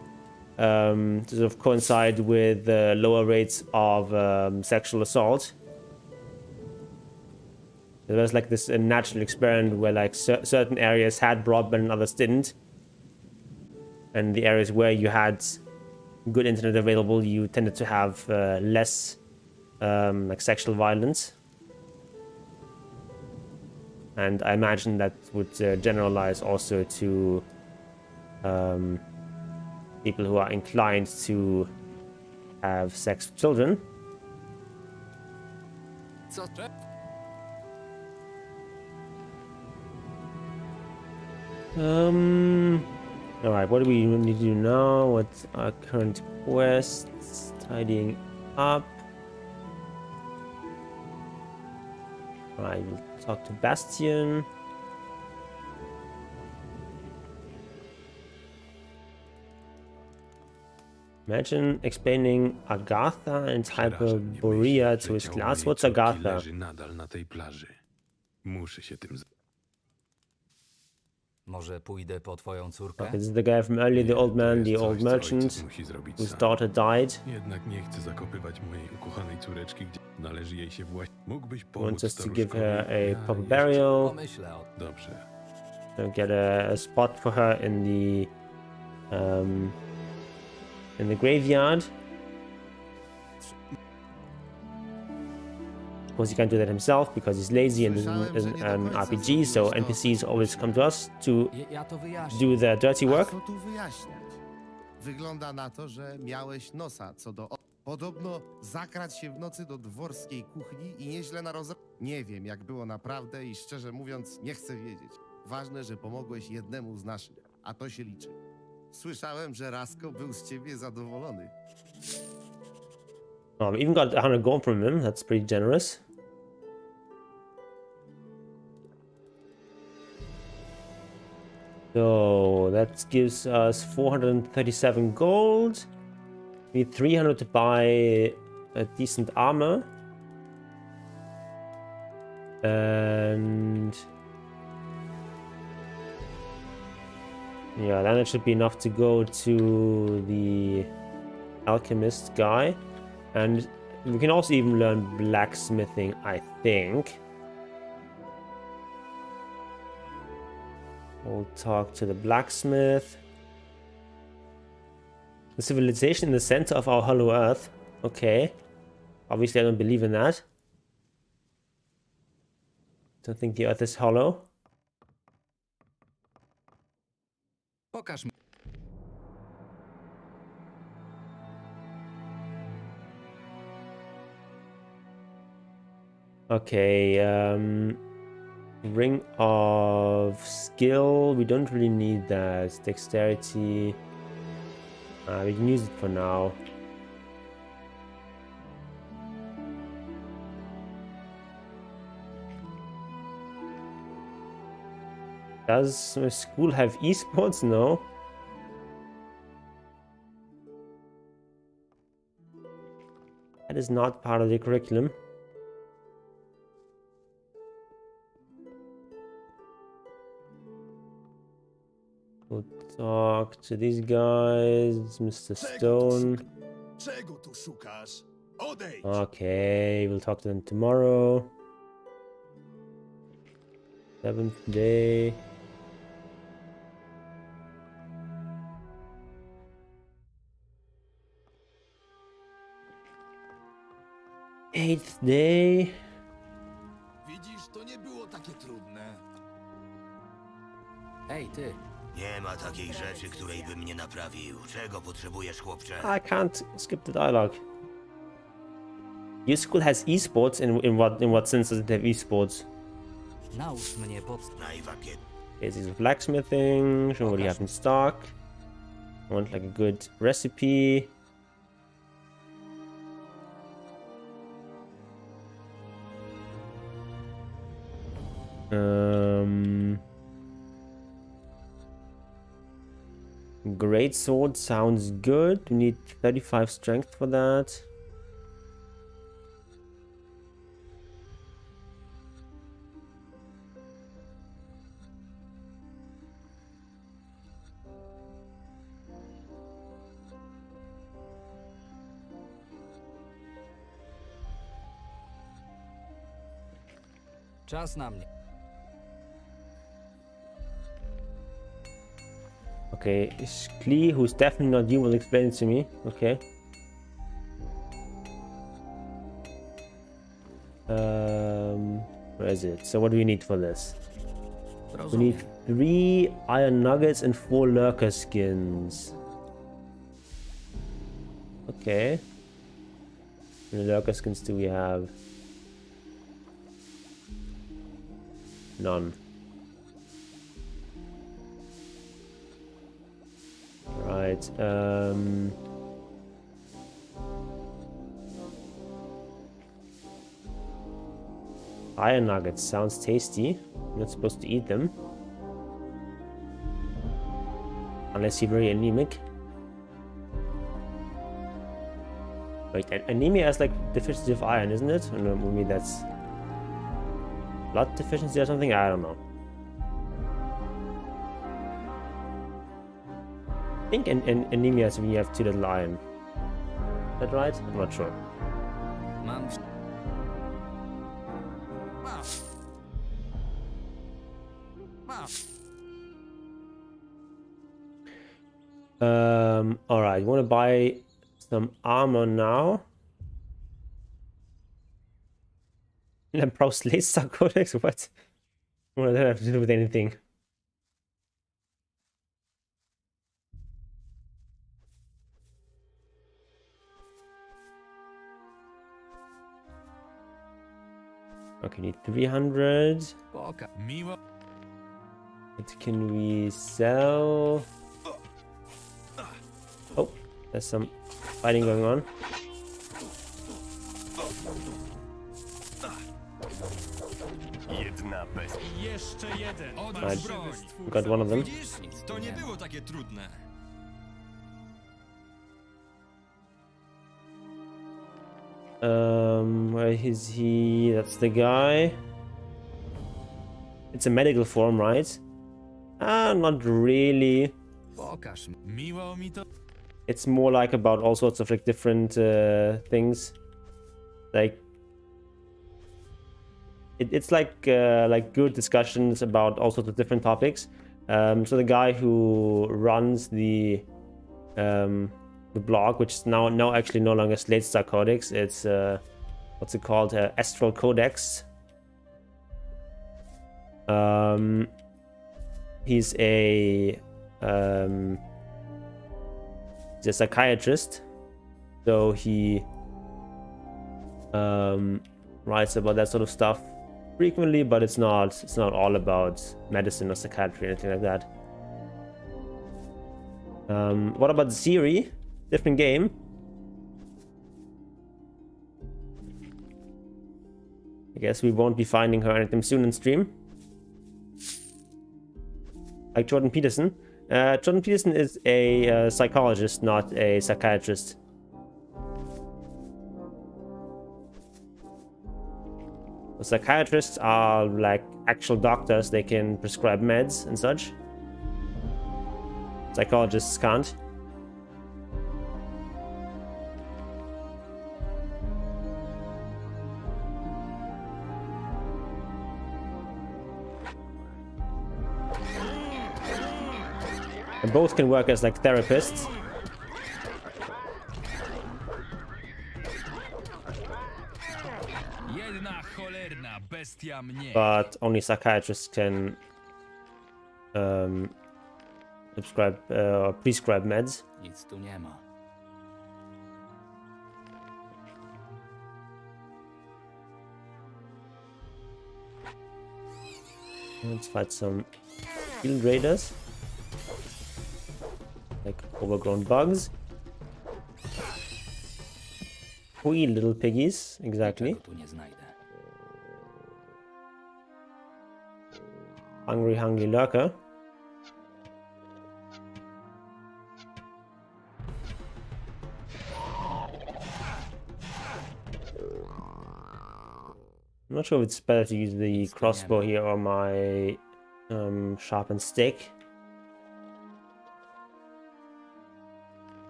sort of coincide with lower rates of sexual assault. There was like this natural experiment where like certain areas had broadband and others didn't. And the areas where you had good internet available, you tended to have less like sexual violence. And I imagine that would generalize also to people who are inclined to have sex with children. Alright, what do we need to do now? What's our current quests? Tidying up. Alright, we'll talk to Bastian. Imagine explaining Agatha and Hyperborea to his class. What's Agatha? Leży nadal na tej plaży. Muszę się tym Może pójdę po twoją córkę? Okay, this is the guy from earlier, the old man, the old merchant, whose daughter died. Jednak nie chcę zakopywać mojej ukochanej córeczki, gdzie należy jej się właśnie. Mógłbyś pomóc Wants us to give staruszkowi? her a proper burial. Dobrze. Get a spot for her in the graveyard. Of course, he can't do that himself because he's lazy and isn't an RPG, so NPCs always come to us to do the dirty A work. co tu wyjaśniać? Wygląda na to, że miałeś nosa co do... Podobno zakradł się w nocy do dworskiej kuchni i nieźle Nie wiem, jak było naprawdę i szczerze mówiąc, nie chcę wiedzieć. Ważne, że pomogłeś jednemu z naszych, a to się liczy. Słyszałem, że Rasko był z ciebie zadowolony. Oh, we even got 100 gold from him. That's pretty generous. So that gives us 437 gold. We need 300 to buy a decent armor. And yeah, then it should be enough to go to the alchemist guy. And we can also even learn blacksmithing, I think. We'll talk to the blacksmith. The civilization in the center of our hollow earth. Okay. Obviously, I don't believe in that. Don't think the earth is hollow. Pokaż mi. Okay, Ring of skill. We don't really need that. Dexterity. We can use it for now. Does my school have esports? No. That is not part of the curriculum. We'll talk to these guys, Mr. Stone. Okay, we'll talk to them tomorrow. 7th day. Eighth day. Widzisz, to nie było takie trudne. Ej, ty. Nie ma takiej rzeczy, której bym nie naprawił. Czego potrzebujesz, chłopcze? I can't skip the dialogue. Your school has esports. In what sense does it have esports? Naucz mnie This is blacksmithing. Show what you have in stock. I want like a good recipe. Great sword sounds good. We need 35 strength for that. Czas na mnie. Okay, Klee, who's definitely not you, will explain it to me. Okay. Where is it? So what do we need for this? We need 3 iron nuggets and 4 lurker skins. Okay. How many lurker skins do we have? None. Right, iron nuggets sounds tasty. I'm not supposed to eat them. Unless you're very anemic. Wait, anemia is like deficiency of iron, isn't it? Or no, maybe that's blood deficiency or something? I don't know. I think anemia is when you have too little iron. Is that right? I'm not sure. Alright, you want to buy some armor now? Pro Slate Star Codex? What? What does that have to do with anything? Okay, need 300. What can we sell? There's some fighting going on. Jedna bez... Jeszcze jeden. Right. Got one of them. Widzisz? To nie było takie trudne. Where is he? That's the guy. It's a medical form, right? Not really. Pokaż mi. Miło mi to. It's more like about all sorts of like different things. Like it's like good discussions about all sorts of different topics. So the guy who runs the blog, which is now actually no longer Slate Star Codex, it's what's it called, Astral Codex. He's a psychiatrist, so he writes about that sort of stuff frequently, but it's not all about medicine or psychiatry or anything like that. What about Siri? Different game. I guess we won't be finding her anytime soon in stream. Like Jordan Peterson. Jordan Peterson is a psychologist, not a psychiatrist. The psychiatrists are like actual doctors. They can prescribe meds and such. Psychologists can't. And both can work as like therapists. But only psychiatrists can prescribe meds. Nic tu nie ma. Let's fight some field raiders. Like overgrown bugs. We little piggies, exactly. Hungry lurker. I'm not sure if it's better to use the crossbow here or my sharpened stick.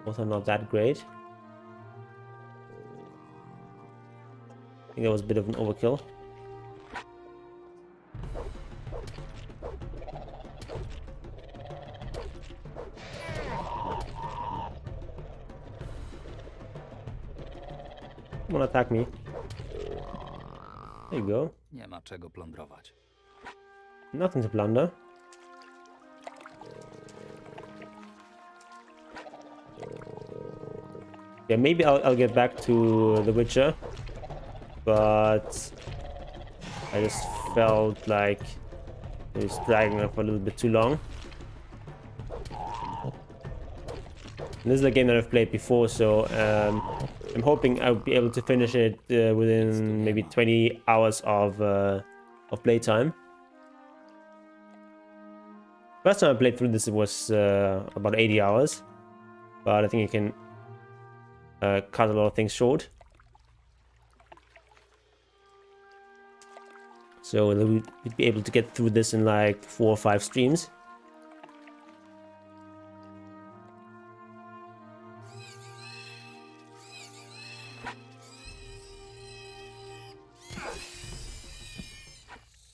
Both are not that great. I think that was a bit of an overkill. Come on, attack me. There you go. Nie ma czego plądrować. Nothing to plunder. Yeah, maybe I'll get back to The Witcher, but I just felt like it was dragging on for a little bit too long. And this is a game that I've played before, so I'm hoping I'll be able to finish it within maybe 20 hours of playtime. First time I played through this, it was about 80 hours, but I think you can cut a lot of things short. So we'd be able to get through this in like 4 or 5 streams.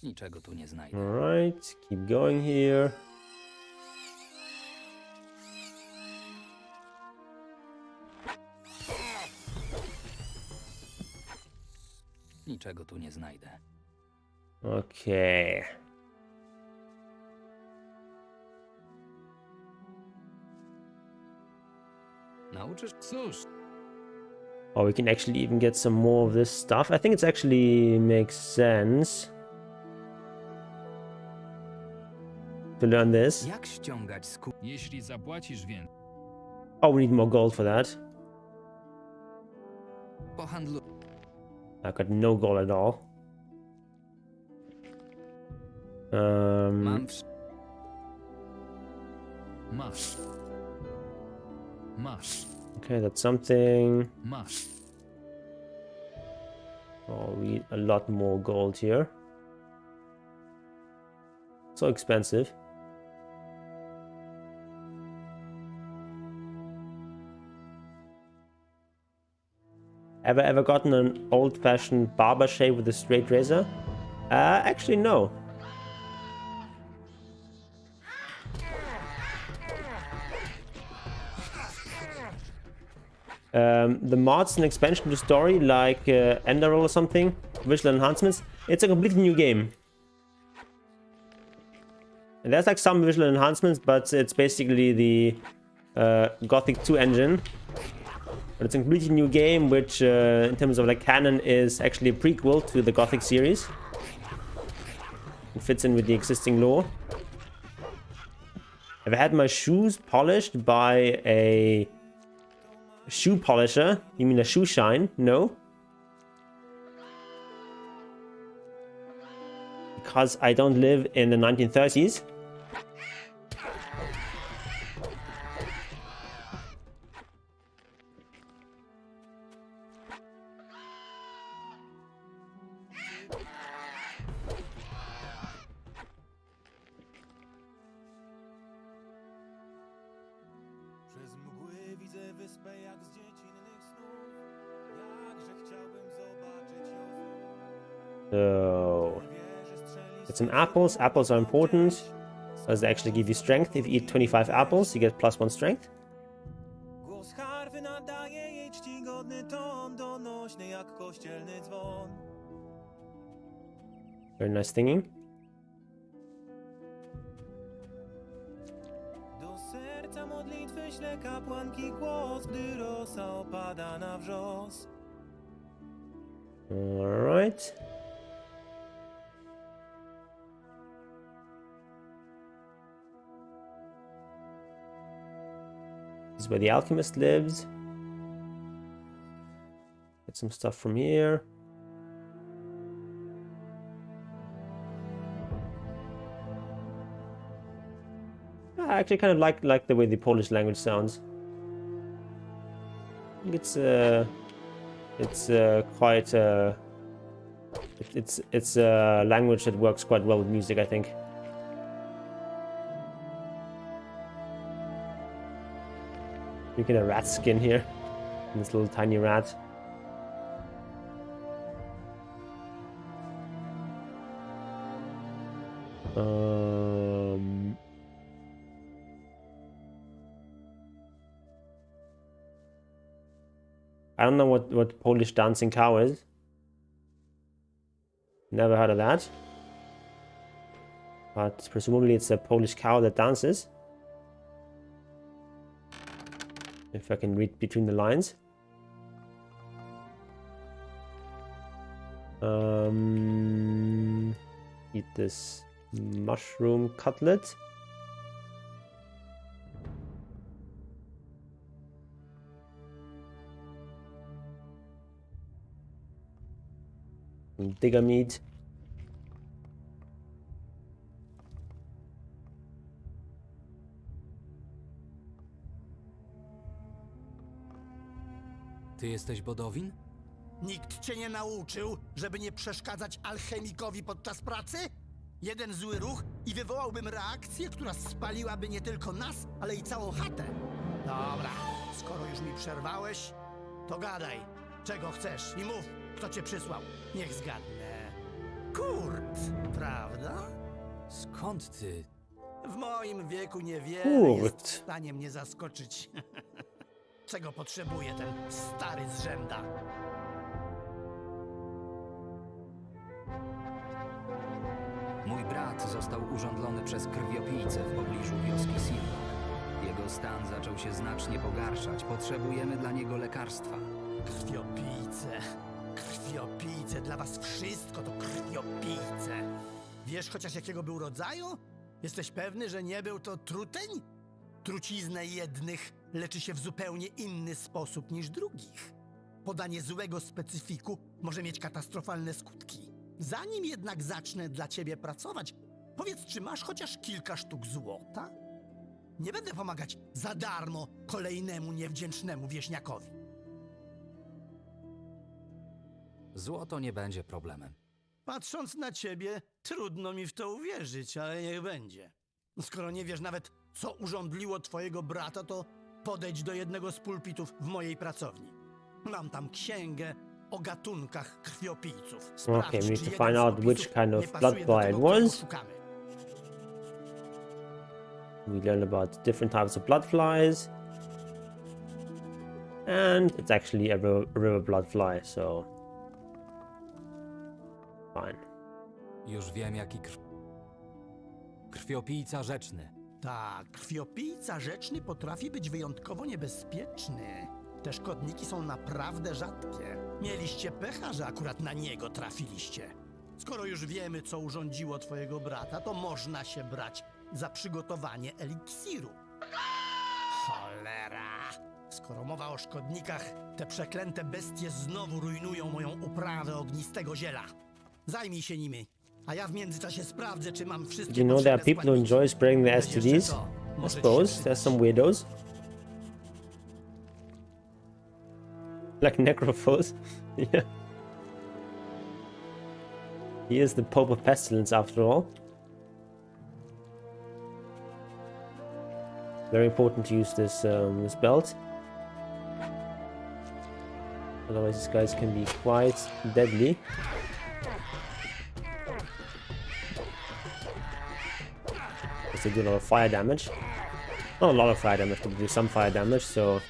Niczego tu nie znajdę. Alright, keep going here. Niczego tu nie znajdę. Okay. Nauczysz? Cóż. Oh, we can actually even get some more of this stuff. I think it actually makes sense to learn this. Jak ściągać Jeśli zapłacisz więcej. Oh, we need more gold for that. I got no gold at all. Okay, that's something. Oh, we need a lot more gold here. So expensive. Ever gotten an old-fashioned barber shave with a straight razor? Actually, no. The mods and expansion to the story, like Enderroll or something, visual enhancements, it's a completely new game. And there's like some visual enhancements, but it's basically the Gothic 2 engine. But it's a completely new game, which in terms of like canon is actually a prequel to the Gothic series. It fits in with the existing lore. I've had my shoes polished by a shoe polisher. You mean a shoe shine? No. Because I don't live in the 1930s. So, get some apples. Apples are important because they actually give you strength. If you eat 25 apples, you get +1 strength. Very nice singing. All right. This is where the alchemist lives. Get some stuff from here. I actually kind of like the way the Polish language sounds. I think it's a language that works quite well with music, I think. You get a rat skin here. This little tiny rat. I don't know what Polish dancing cow is. Never heard of that. But presumably it's a Polish cow that dances. If I can read between the lines. Eat this mushroom cutlet. Digger meat. Ty jesteś Bodowin? Nikt cię nie nauczył, żeby nie przeszkadzać alchemikowi podczas pracy? Jeden zły ruch i wywołałbym reakcję, która spaliłaby nie tylko nas, ale i całą chatę. Dobra, skoro już mi przerwałeś, to gadaj, czego chcesz i mów, kto cię przysłał. Niech zgadnę. Kurt, prawda? Skąd ty? W moim wieku niewiele jest Kurt. w stanie mnie zaskoczyć. Czego potrzebuje ten stary zrzęda? Mój brat został urządlony przez krwiopijcę w pobliżu wioski Silva. Jego stan zaczął się znacznie pogarszać. Potrzebujemy dla niego lekarstwa. Krwiopijce. Krwiopijce. Dla was wszystko to krwiopijce. Wiesz chociaż jakiego był rodzaju? Jesteś pewny, że nie był to truteń? Truciznę jednych leczy się w zupełnie inny sposób niż drugich. Podanie złego specyfiku może mieć katastrofalne skutki. Zanim jednak zacznę dla ciebie pracować, powiedz, czy masz chociaż kilka sztuk złota? Nie będę pomagać za darmo kolejnemu niewdzięcznemu wieśniakowi. Złoto nie będzie problemem. Patrząc na ciebie, trudno mi w to uwierzyć, ale niech będzie. Skoro nie wiesz nawet, co urządliło twojego brata, to podejdź do jednego z pulpitów w mojej pracowni. Mam tam księgę o gatunkach krwiopijców. Sprawdź, Okay, we need czy to jeden find z out opisów which kind nie of pasuje blood do bile tego, it którego was. szukamy. We learn about different types of blood flies. And it's actually a river blood fly, so fine. Już wiem, jaki krwiopijca rzeczny. Tak, krwiopijca rzeczny potrafi być wyjątkowo niebezpieczny. Te szkodniki są naprawdę rzadkie. Mieliście pecha, że akurat na niego trafiliście. Skoro już wiemy, co urządziło twojego brata, to można się brać za przygotowanie eliksiru. Cholera! Skoro mowa o szkodnikach, te przeklęte bestie znowu rujnują moją uprawę ognistego ziela. Zajmij się nimi, a ja w międzyczasie sprawdzę, czy mam wszystkie Do you know there are potrzebne people who enjoy spraying their Weź jeszcze STDs? to. I Może ci się suppose przydać. there's some weirdos. Like necrophils. Yeah. He is the Pope of Pestilence after all. Very important to use this belt. Otherwise these guys can be quite deadly. Because they do a lot of fire damage. Not a lot of fire damage, but they do some fire damage, so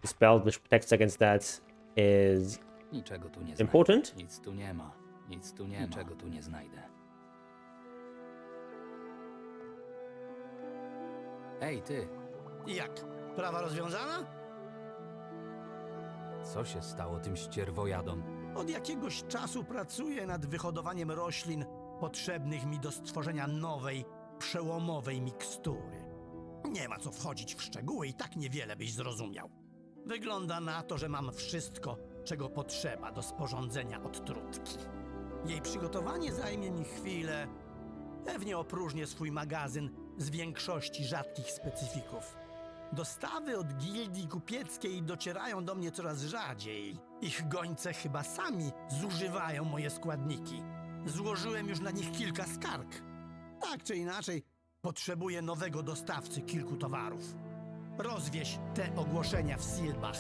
this belt which protects against that is Niczego tu nie important. znajdę. Nic tu nie ma. Nic tu nie ma. Niczego tu nie znajdę. Ej, ty! Jak? Sprawa rozwiązana? Co się stało tym ścierwojadom? Od jakiegoś czasu pracuję nad wyhodowaniem roślin potrzebnych mi do stworzenia nowej, przełomowej mikstury. Nie ma co wchodzić w szczegóły i tak niewiele byś zrozumiał. Wygląda na to, że mam wszystko, czego potrzeba do sporządzenia odtrutki. Jej przygotowanie zajmie mi chwilę. Pewnie opróżnię swój magazyn z większości rzadkich specyfików. Dostawy od gildii kupieckiej docierają do mnie coraz rzadziej. Ich gońce chyba sami zużywają moje składniki. Złożyłem już na nich kilka skarg. Tak czy inaczej, potrzebuję nowego dostawcy kilku towarów. Rozwieź te ogłoszenia w Silbach.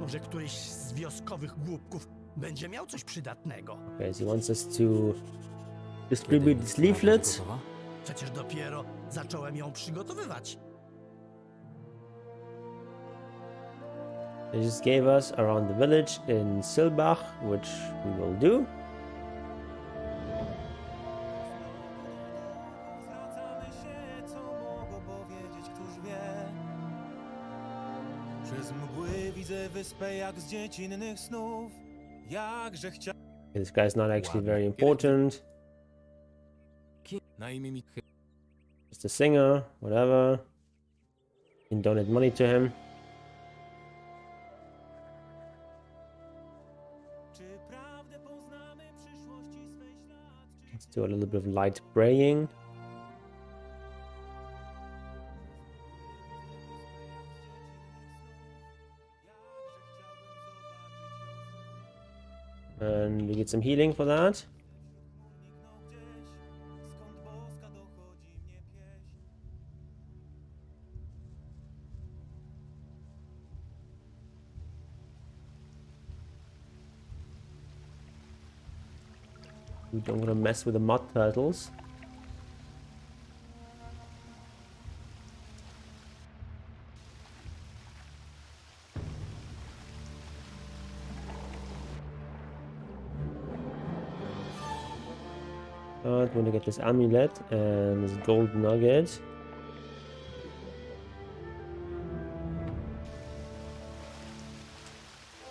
Może któryś z wioskowych głupków będzie miał coś przydatnego. Okay, so he wants us to distribute these leaflets. Przecież dopiero zacząłem ją przygotowywać. They just gave us around the village in Silbach, which we will do. Przez mgły widzę wyspę jak z dziecinnych snów. Jakże chciałem. This guy's not actually very important. Na imię mi Just a singer, whatever. You can donate money to him. Let's do a little bit of light praying. And we get some healing for that. We don't want to mess with the mud turtles. But want to get this amulet and this gold nugget.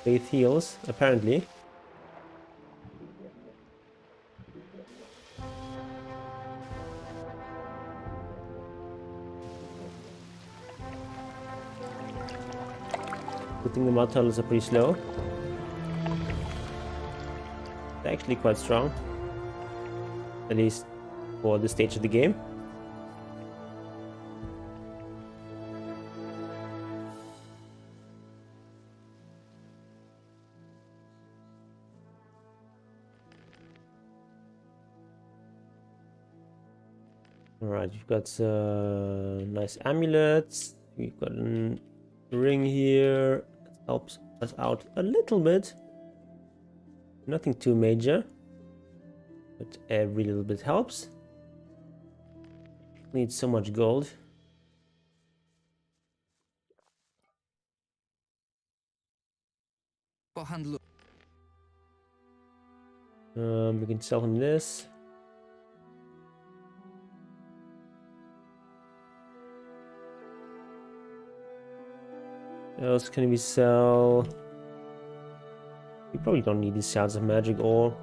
Faith heals, apparently. Good thing the Myrtanas are pretty slow. They're actually quite strong. At least for this stage of the game. Alright, you've got nice amulets. We've got a ring here. That helps us out a little bit. Nothing too major, but every little bit helps. Need so much gold. We can sell him this. What else can we sell? We probably don't need these shards of magic ore.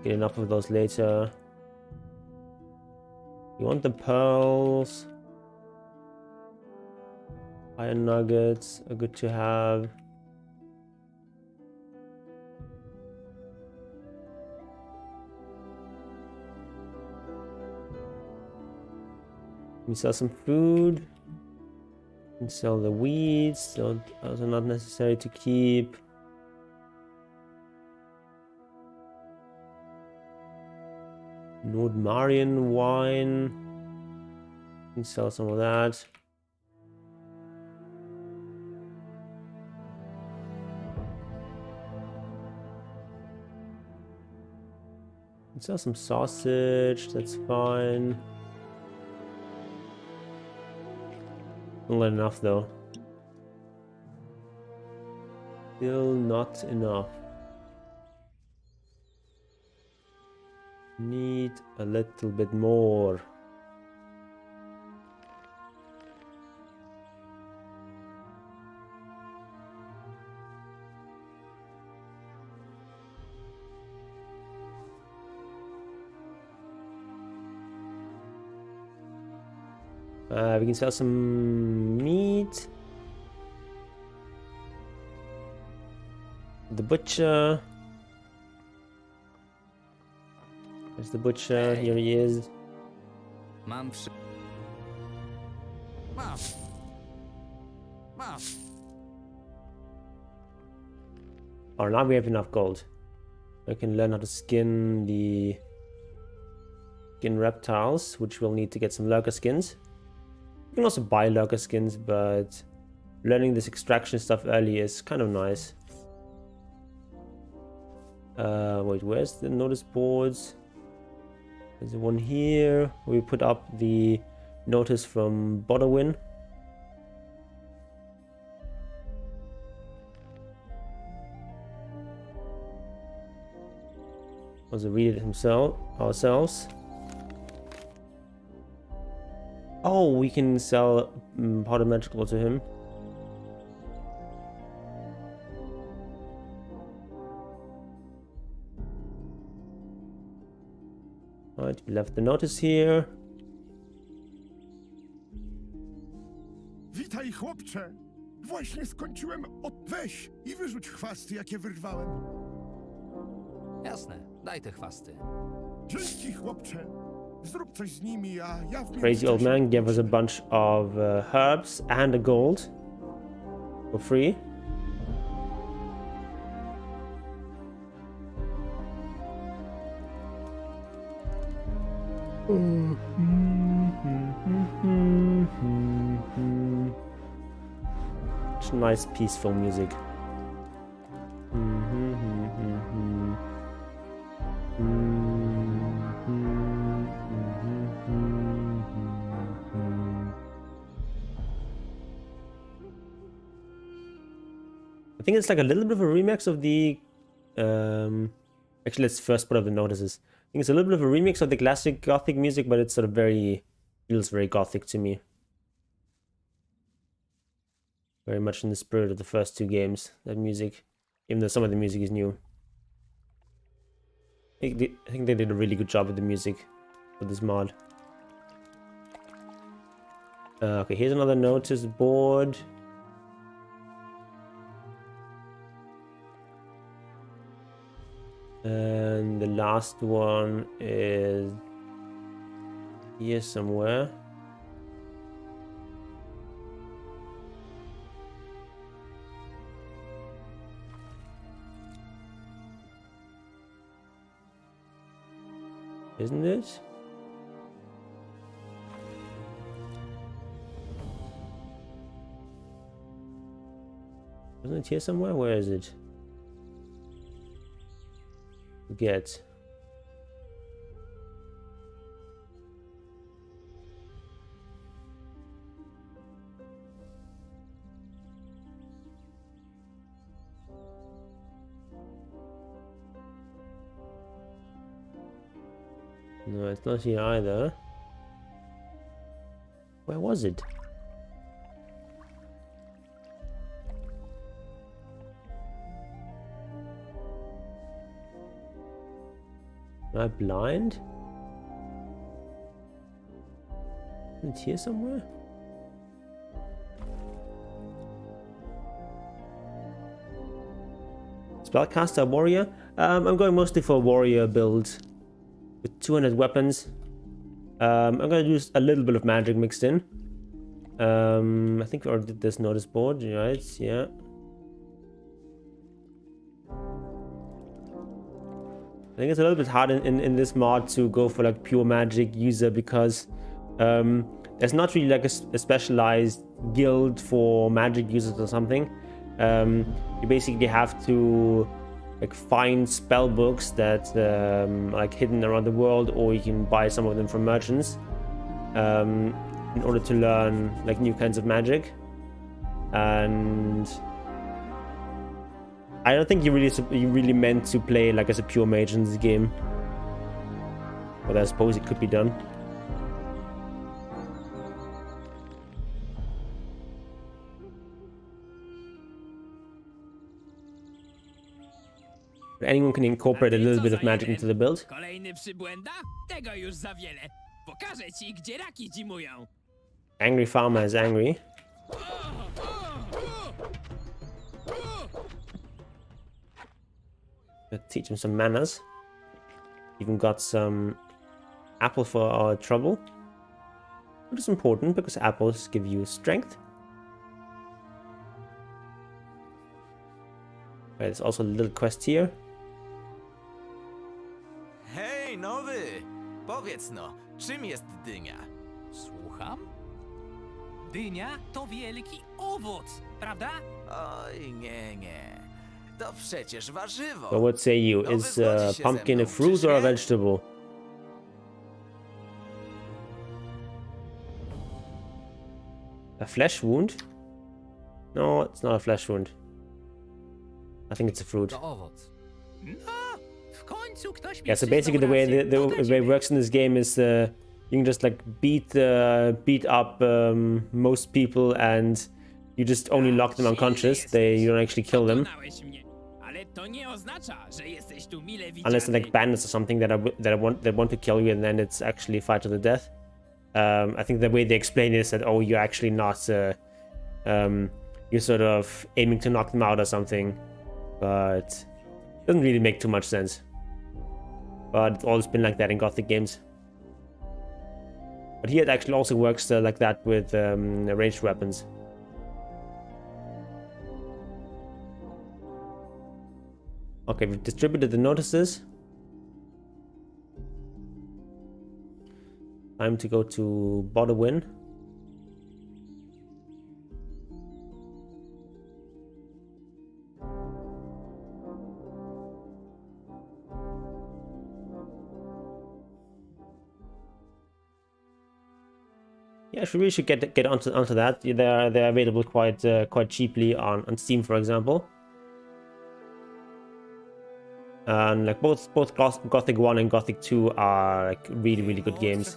Get enough of those later. You want the pearls? Iron nuggets are good to have. We sell some food. We sell the weeds, so those are not necessary to keep. Nordmarian wine. We sell some of that. We sell some sausage, that's fine. Not enough though. Still not enough. Need a little bit more. We can sell some meat. The butcher. There's the butcher. Here he is. Oh, now we have enough gold. I can learn how to skin reptiles, which we'll need to get some lurker skins. You can also buy lurker skins, but learning this extraction stuff early is kind of nice. Wait, where's the notice boards? There's one here. We put up the notice from Bodawin. Also read it ourselves. Oh, we can sell powder magical to him. Alright, we left the notice here. Witaj, chłopcze! Właśnie skończyłem Weź i wyrzuć chwasty, jakie wyrwałem. Jasne, daj te chwasty. Dzięki, chłopcze! Zrób coś z nimi, a ja w Crazy old man gave us a bunch of herbs and a gold for free. Such nice peaceful music. I think it's like a little bit of a remix of the actually let's first put up the notices. I think it's a little bit of a remix of the classic Gothic music, but it's sort of feels very Gothic to me. Very much in the spirit of the first two games, that music, even though some of the music is new. I think they did a really good job with the music for this mod. Okay, here's another notice board. And the last one is here somewhere. Isn't it? Isn't it here somewhere? Where is it? Forget. No, it's not here either. Where was it? Am I blind? Is it here somewhere? Spellcaster warrior? I'm going mostly for a warrior build with 200 weapons. I'm gonna use a little bit of magic mixed in. I think we already did this notice board, right? Yeah. I think it's a little bit hard in this mod to go for like pure magic user because there's not really like a specialized guild for magic users or something. You basically have to like find spell books that are like hidden around the world, or you can buy some of them from merchants in order to learn like new kinds of magic. And I don't think you really meant to play like as a pure mage in this game, but I suppose it could be done. Anyone can incorporate a little bit of magic into the build. Kolejny przybłęda? Tego już za wiele. Pokażę ci, gdzie raki dzimują. Angry farmer is angry. Let's teach him some manners. Even got some apple for our trouble, which is important because apples give you strength. There's also a little quest here. Hej, nowy! Powiedz no, czym jest dynia? Słucham? Dynia to wielki owoc, prawda? Oj, nie. To przecież warzywo. So what say you? Nowy Is zgodzi się pumpkin ze a mną, fruit czyż or a nie? vegetable? A flesh wound? No, it's not a flesh wound. I think it's a fruit. To owoc. No, w końcu ktoś mi Yeah, so basically the way the way it works in this game is you can just like beat up most people and you just only lock them unconscious. You don't actually kill them. Ale to nie oznacza, że jesteś tu mile Unless they're like bandits or something that want to kill you, and then it's actually fight to the death. I think the way they explain it is that, oh, you're actually not you're sort of aiming to knock them out or something, but it doesn't really make too much sense. But it's always been like that in Gothic games. But here it actually also works like that with ranged weapons. Okay, we've distributed the notices. Time to go to Bodawin. Yeah, we really should get onto that. They're available quite cheaply on Steam, for example. And like both Gothic 1 and Gothic 2 are like really good games,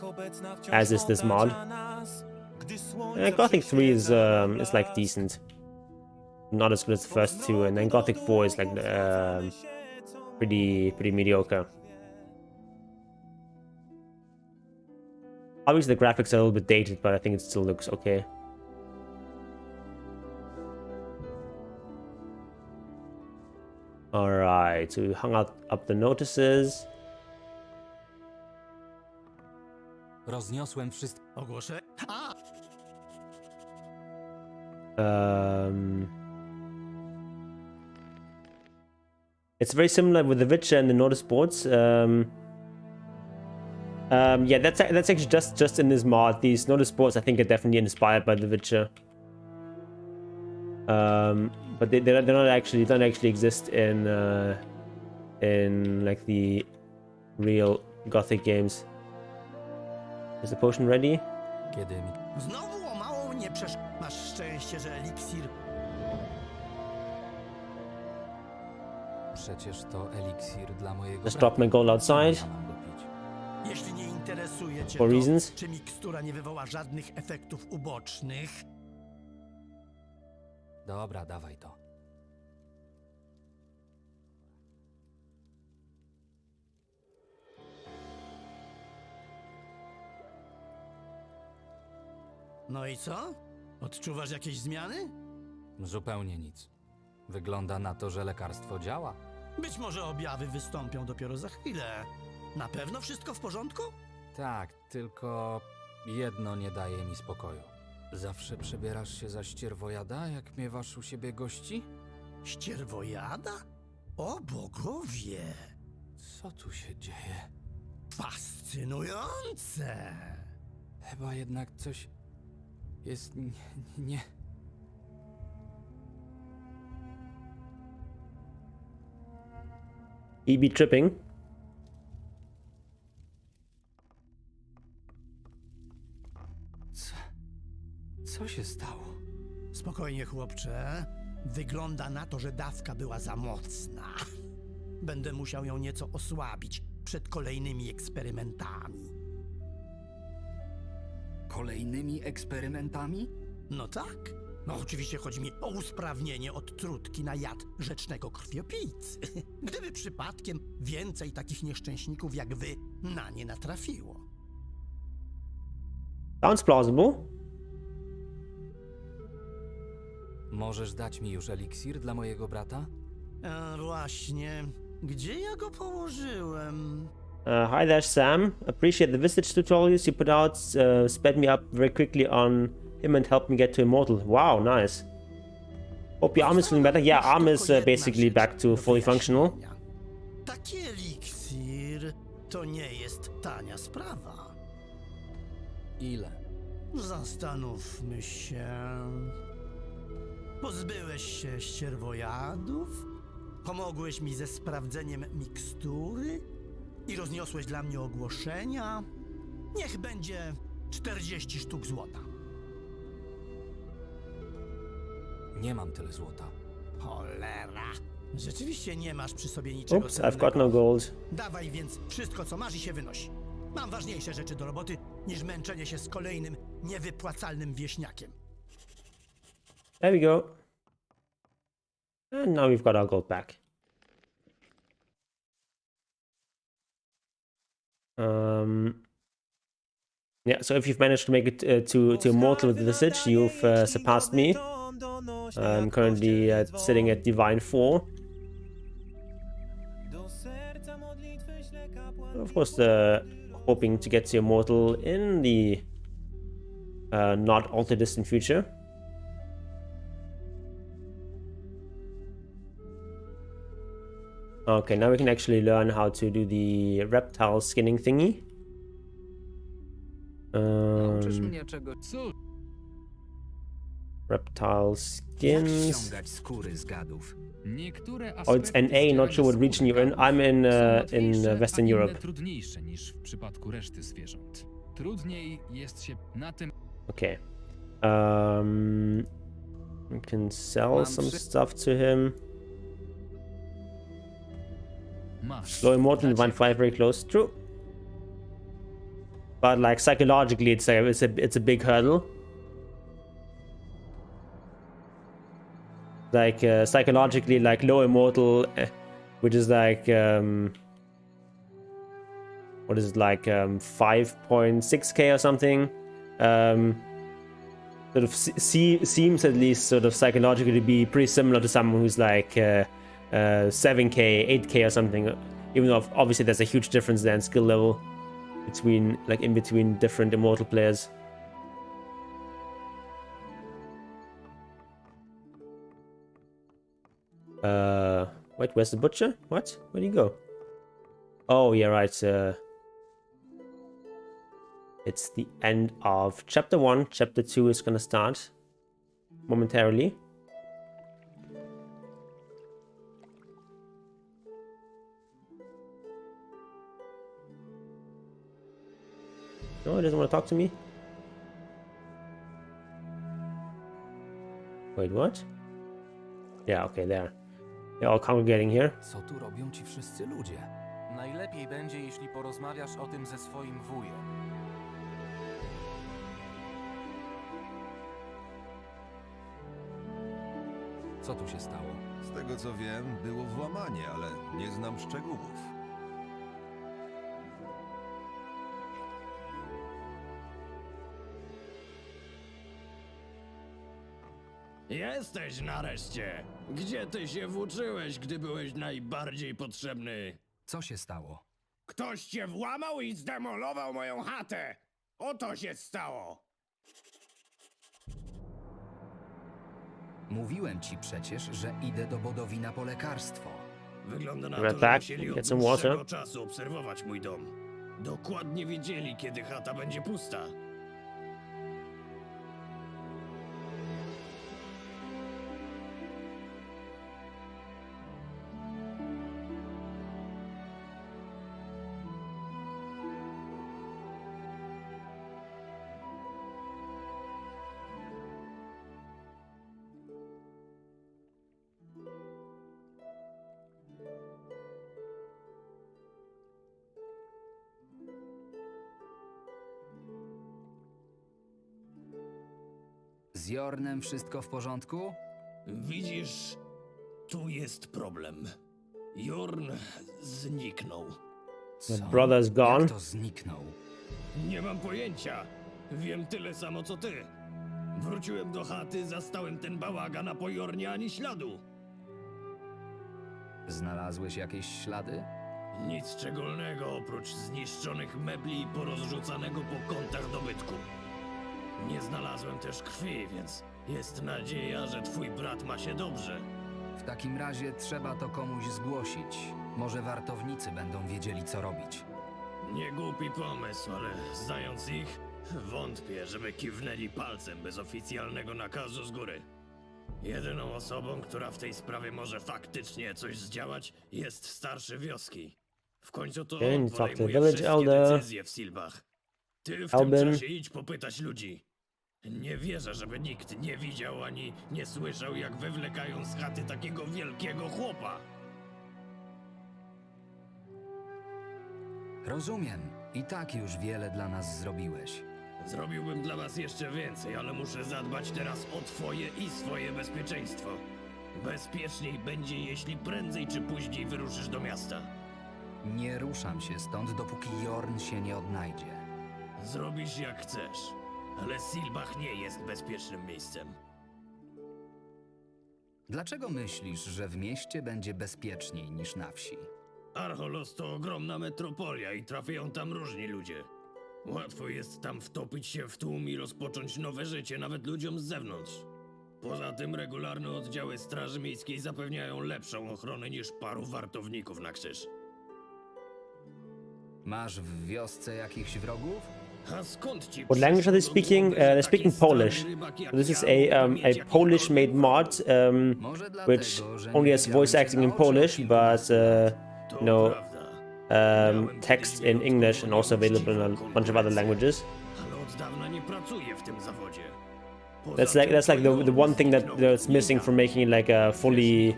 as is this mod. Gothic 3 is like decent, not as good as the first two, and then Gothic 4 is like pretty mediocre. Obviously the graphics are a little bit dated, but I think it still looks okay. Alright, so we hung up the notices. Rozniosłem wszystko. Ogłoszę. It's very similar with the Witcher and the notice boards. Yeah, that's actually just in this mod. These notice boards, I think, are definitely inspired by the Witcher. But they don't actually exist in like the real Gothic games. Is the potion ready? Kiedy mi... Znowu o mało mnie Masz szczęście, że eliksir... Przecież to eliksir dla mojego Just drop my gold outside. Jeśli nie interesuje cię For to, reasons. czy mikstura nie wywoła żadnych efektów ubocznych... Dobra, dawaj to. No i co? Odczuwasz jakieś zmiany? Zupełnie nic. Wygląda na to, że lekarstwo działa. Być może objawy wystąpią dopiero za chwilę. Na pewno wszystko w porządku? Tak, tylko jedno nie daje mi spokoju. Zawsze przebierasz się za ścierwojada, jak miewasz u siebie gości? Ścierwojada? O bogowie! Co tu się dzieje? Fascynujące! Chyba jednak coś jest nie... EB tripping. Co się stało? Spokojnie, chłopcze. Wygląda na to, że dawka była za mocna. Będę musiał ją nieco osłabić przed kolejnymi eksperymentami. Kolejnymi eksperymentami? No tak. No oczywiście chodzi mi o usprawnienie odtrutki na jad rzecznego krwiopijcy. Gdyby przypadkiem więcej takich nieszczęśników jak wy na nie natrafiło. Sounds plausible. Możesz dać mi już eliksir dla mojego brata? Właśnie. Gdzie ja go położyłem? Hi there, Sam. Appreciate the visage tutorials you put out. Sped me up very quickly on him and helped me get to immortal. Wow, nice. Hope your arm is feeling better. Yeah, arm is basically back to fully functional. Taki eliksir to nie jest tania sprawa. Ile? Zastanówmy się. Pozbyłeś się ścierwojadów? Pomogłeś mi ze sprawdzeniem mikstury? I rozniosłeś dla mnie ogłoszenia? Niech będzie 40 sztuk złota. Nie mam tyle złota. Cholera. Rzeczywiście nie masz przy sobie niczego Oops, I've got no gold. Dawaj więc wszystko, co masz i się wynoś. Mam ważniejsze rzeczy do roboty, niż męczenie się z kolejnym niewypłacalnym wieśniakiem. There we go. And now we've got our gold back. Yeah, so if you've managed to make it to immortal with the visage, you've surpassed me. I'm currently sitting at Divine 4. Of course, hoping to get to immortal in the not all too distant future. Okay, now we can actually learn how to do the reptile skinning thingy. Nauczysz mnie czego? Reptile skins. Ściągać skóry z gadów. Oh, it's NA, not sure what region you're in. I'm in Western Europe. Trudniejsze niż w przypadku reszty zwierząt. Trudniej jest się na tym. Okay. We can sell some stuff to him. Low immortal and Divine 5 very close. True. But like psychologically it's a big hurdle. Like psychologically, like low immortal, which is like what is it, like 5.6k or something, sort of seems at least sort of psychologically to be pretty similar to someone who's like 7K, 8K or something. Even though obviously there's a huge difference there in skill level between, like, in between different Immortal players. Wait, where's the butcher? What? Where'd he go? Oh, yeah, right. It's the end of chapter 1. Chapter 2 is gonna start momentarily. No, he doesn't want to talk to me. Wait, what? Yeah, okay, there. They're all congregating here. Co tu robią ci wszyscy ludzie? Najlepiej będzie, jeśli porozmawiasz o tym ze swoim wujem. Co tu się stało? Z tego co wiem, było włamanie, ale nie znam szczegółów. Jesteś nareszcie! Gdzie ty się włóczyłeś, gdy byłeś najbardziej potrzebny? Co się stało? Ktoś cię włamał i zdemolował moją chatę! Oto się stało! Mówiłem ci przecież, że idę do Bodowina po lekarstwo. Wygląda na Dobra, to, że tak, musieli od get some dłuższego water. czasu obserwować mój dom. Dokładnie wiedzieli, kiedy chata będzie pusta. Z Jornem wszystko w porządku? Widzisz, tu jest problem. Jorn zniknął. My brother's gone. Jak to zniknął? Nie mam pojęcia. Wiem tyle samo co ty. Wróciłem do chaty, zastałem ten bałagan, a po Jornie ani śladu. Znalazłeś jakieś ślady? Nic szczególnego oprócz zniszczonych mebli i porozrzucanego po kątach dobytku. Nie znalazłem też krwi, więc jest nadzieja, że twój brat ma się dobrze. W takim razie trzeba to komuś zgłosić. Może wartownicy będą wiedzieli, co robić. Nie głupi pomysł, ale znając ich, wątpię, żeby kiwnęli palcem bez oficjalnego nakazu z góry. Jedyną osobą, która w tej sprawie może faktycznie coś zdziałać, jest starszy wioski. W końcu to on podejmuje wszystkie decyzje w Silbach. Ty w tym czasie idź popytać ludzi. Nie wierzę, żeby nikt nie widział ani nie słyszał, jak wywlekają z chaty takiego wielkiego chłopa. Rozumiem. I tak już wiele dla nas zrobiłeś. Zrobiłbym dla was jeszcze więcej, ale muszę zadbać teraz o twoje i swoje bezpieczeństwo. Bezpieczniej będzie, jeśli prędzej czy później wyruszysz do miasta. Nie ruszam się stąd, dopóki Jorn się nie odnajdzie. Zrobisz jak chcesz, ale Silbach nie jest bezpiecznym miejscem. Dlaczego myślisz, że w mieście będzie bezpieczniej niż na wsi? Archolos to ogromna metropolia i trafiają tam różni ludzie. Łatwo jest tam wtopić się w tłum i rozpocząć nowe życie, nawet ludziom z zewnątrz. Poza tym regularne oddziały Straży Miejskiej zapewniają lepszą ochronę niż paru wartowników na krzyż. Masz w wiosce jakichś wrogów? A skąd ci What language are they speaking? They're speaking Polish. So this is a Polish-made mod, which only has voice acting in Polish, but text in English and also available in a bunch of other languages. Ale od dawna nie pracuję w tym zawodzie. That's like the one thing that's missing from making it like a fully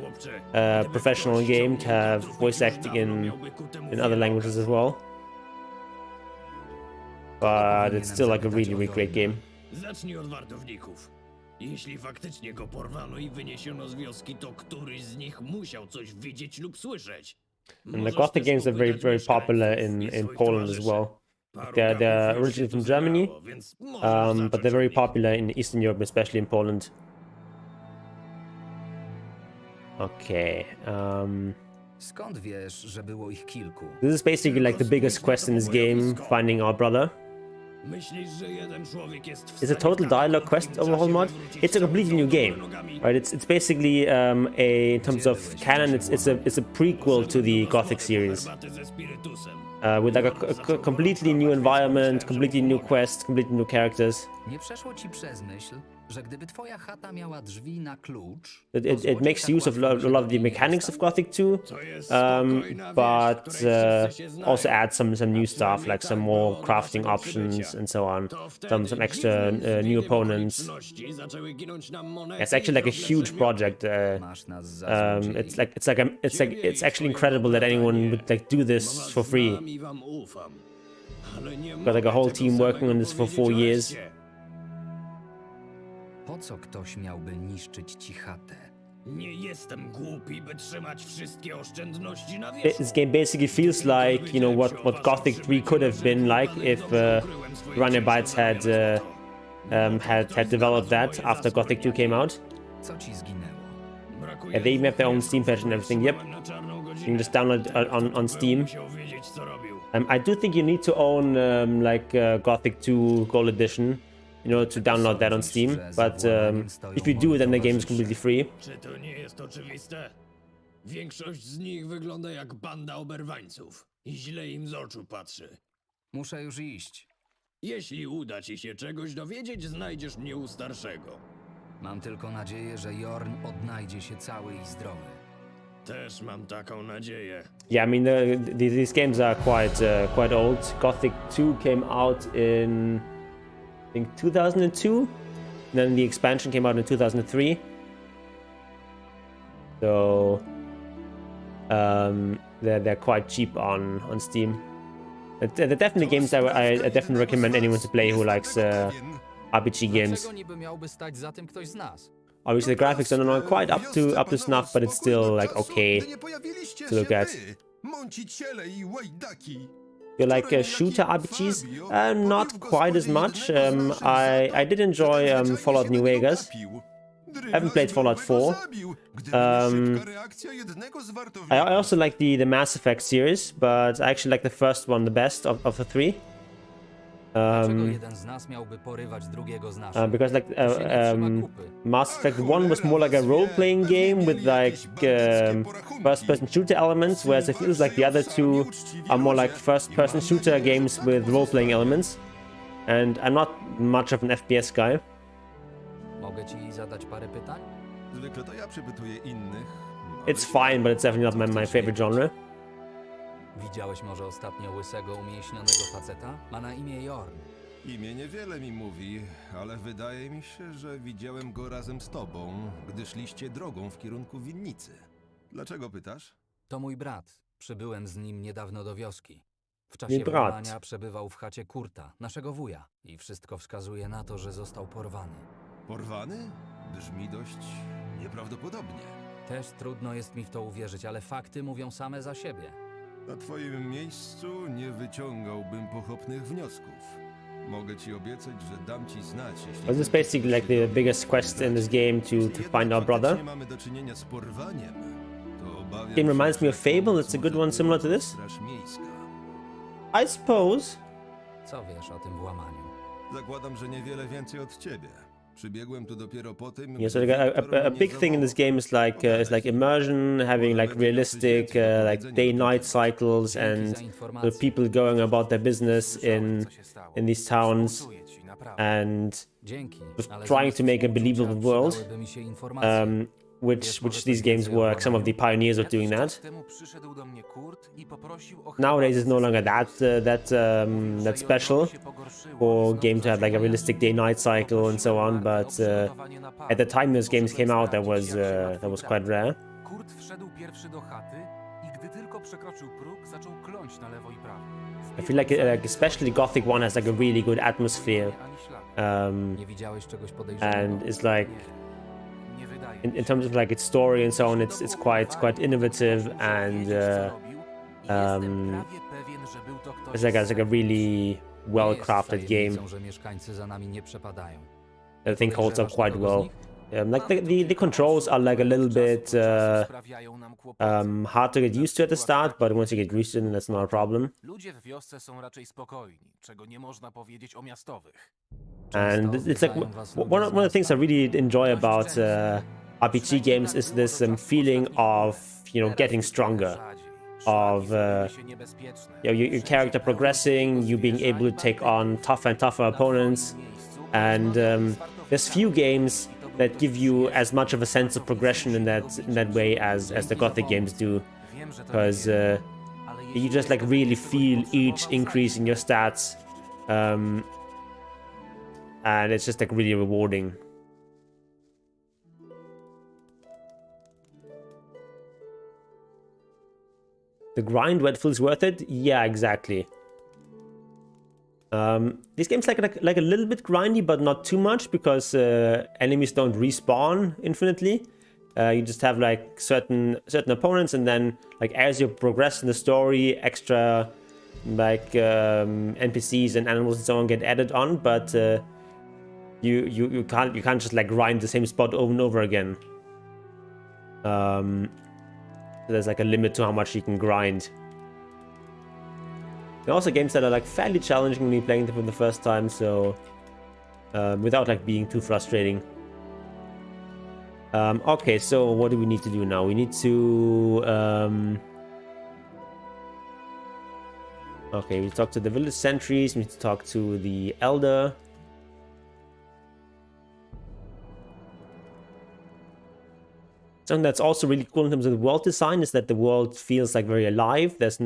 professional game, to have voice acting in other languages as well. But it's still like a really, really great game. Zacznij od wartowników. Jeśli faktycznie go porwano i wyniesiono z wioski, to któryś z nich musiał coś widzieć lub słyszeć. And the Gothic games are very, very popular in Poland as well. They're originally from Germany, but they're very popular in Eastern Europe, especially in Poland. Okay. Skąd wiesz, że było ich kilku? This is basically like the biggest quest in this game, finding our brother. Myślisz, że jeden człowiek jest w It's a total dialogue quest overhaul mod. It's a completely new game, right? It's basically in terms of canon, it's a prequel to the Gothic series. With like a completely new environment, completely new quest, completely new characters. Nie przeszło ci przez myśl, że gdyby twoja chata miała drzwi na klucz... It makes use of a lot of the mechanics of Gothic II, but also adds some new stuff, like some more crafting options and so on. Some extra new opponents. It's actually like a huge project. It's actually incredible that anyone would like do this for free. Got like a whole team working on this for 4 years. Po co ktoś miałby niszczyć ci chatę? Nie jestem głupi, by trzymać wszystkie oszczędności na wierzchu. This game basically feels like, you know, what Gothic 3 could have been like if Runner Bytes had developed that after Gothic 2 came out. Co ci zginęło? Yeah, they even have their own Steam patch and everything. Yep, you can just download it on Steam. I do think you need to own Gothic 2 Gold Edition, you know, to download that on Steam. But if you do, then the game is completely free. Czy to nie jest oczywiste? Większość z nich wygląda jak banda oberwańców i źle im z oczu patrzy. Muszę już iść. Jeśli uda ci się czegoś dowiedzieć, znajdziesz mnie u starszego. Mam tylko nadzieję, że Jorn odnajdzie się cały i zdrowy. Też mam taką nadzieję. Yeah, I mean, these games are quite old. Gothic 2 came out in, I think, 2002. And then the expansion came out in 2003. So they're quite cheap on Steam. They're definitely games that I definitely recommend anyone to play who likes RPG games. Dlaczego niby miałby stać za tym ktoś z nas? Obviously, the graphics are not quite up to snuff, but it's still like okay to look at. You like shooter RPGs? Not quite as much. I did enjoy Fallout New Vegas. I haven't played Fallout 4. I also like the Mass Effect series, but I actually like the first one the best of the three. Because like Mass Effect 1 was more like a role-playing game with like first-person shooter elements, whereas it feels like the other two are more like first-person shooter games with role-playing elements. And I'm not much of an FPS guy. Mogę ci zadać parę pytań? Zwykle to ja przypytuję innych. It's fine, but it's definitely not my favorite genre. Widziałeś może ostatnio łysego, umięśnionego faceta? Ma na imię Jorn. Imię niewiele mi mówi, ale wydaje mi się, że widziałem go razem z tobą, gdy szliście drogą w kierunku winnicy. Dlaczego pytasz? To mój brat. Przybyłem z nim niedawno do wioski. W czasie włamania przebywał w chacie Kurta, naszego wuja. I wszystko wskazuje na to, że został porwany. Porwany? Brzmi dość nieprawdopodobnie. Też trudno jest mi w to uwierzyć, ale fakty mówią same za siebie. Na twoim miejscu nie wyciągałbym pochopnych wniosków. Mogę ci obiecać, że dam ci znać, jeśli... This is basically like the biggest quest in this game to find our brother. mamy do czynienia z porwaniem, to obawiam Game reminds me of Fable. It's a good one similar to this. I suppose. Co wiesz o tym włamaniu? Zakładam, że niewiele więcej od ciebie. Przybiegłem tu dopiero po tym... Yeah, so a big thing in this game is like immersion, having like realistic like day-night cycles, and the people going about their business in these towns, and trying to make a believable world. Which these games were like some of the pioneers of doing that. Nowadays, it's no longer that special for a game to have like a realistic day-night cycle and so on. But at the time those games came out, that was quite rare. Kurt wszedł pierwszy do chaty i gdy tylko przekroczył próg, zaczął kląć na lewo i prawo. I feel like especially Gothic 1 has like a really good atmosphere. And it's like in terms of like its story and so on, it's quite innovative, and it's like a really well-crafted game. I think holds up quite well. Like the controls are like a little bit hard to get used to at the start, but once you get used to them, that's not a problem. Ludzie w wiosce są raczej spokojni, czego nie można powiedzieć o miastowych. And it's like one of the things I really enjoy about RPG games is this feeling of, you know, getting stronger, of your character progressing, you being able to take on tougher and tougher opponents, and there's few games that give you as much of a sense of progression in that way as the Gothic games do, because you just like really feel each increase in your stats, and it's just like really rewarding. The grind where it feels worth it? Yeah, exactly. This game's like a little bit grindy, but not too much, because enemies don't respawn infinitely. You just have like certain opponents, and then like as you progress in the story, extra like NPCs and animals and so on get added on, but you can't just like grind the same spot over and over again. There's like a limit to how much you can grind. There are also games that are like fairly challenging when you're playing them for the first time, so without like being too frustrating. Okay, so what do we need to do now? We need to okay, we talk to the village sentries, we need to talk to the elder. Something that's also really cool in terms of the world design is that the world feels like very alive. There's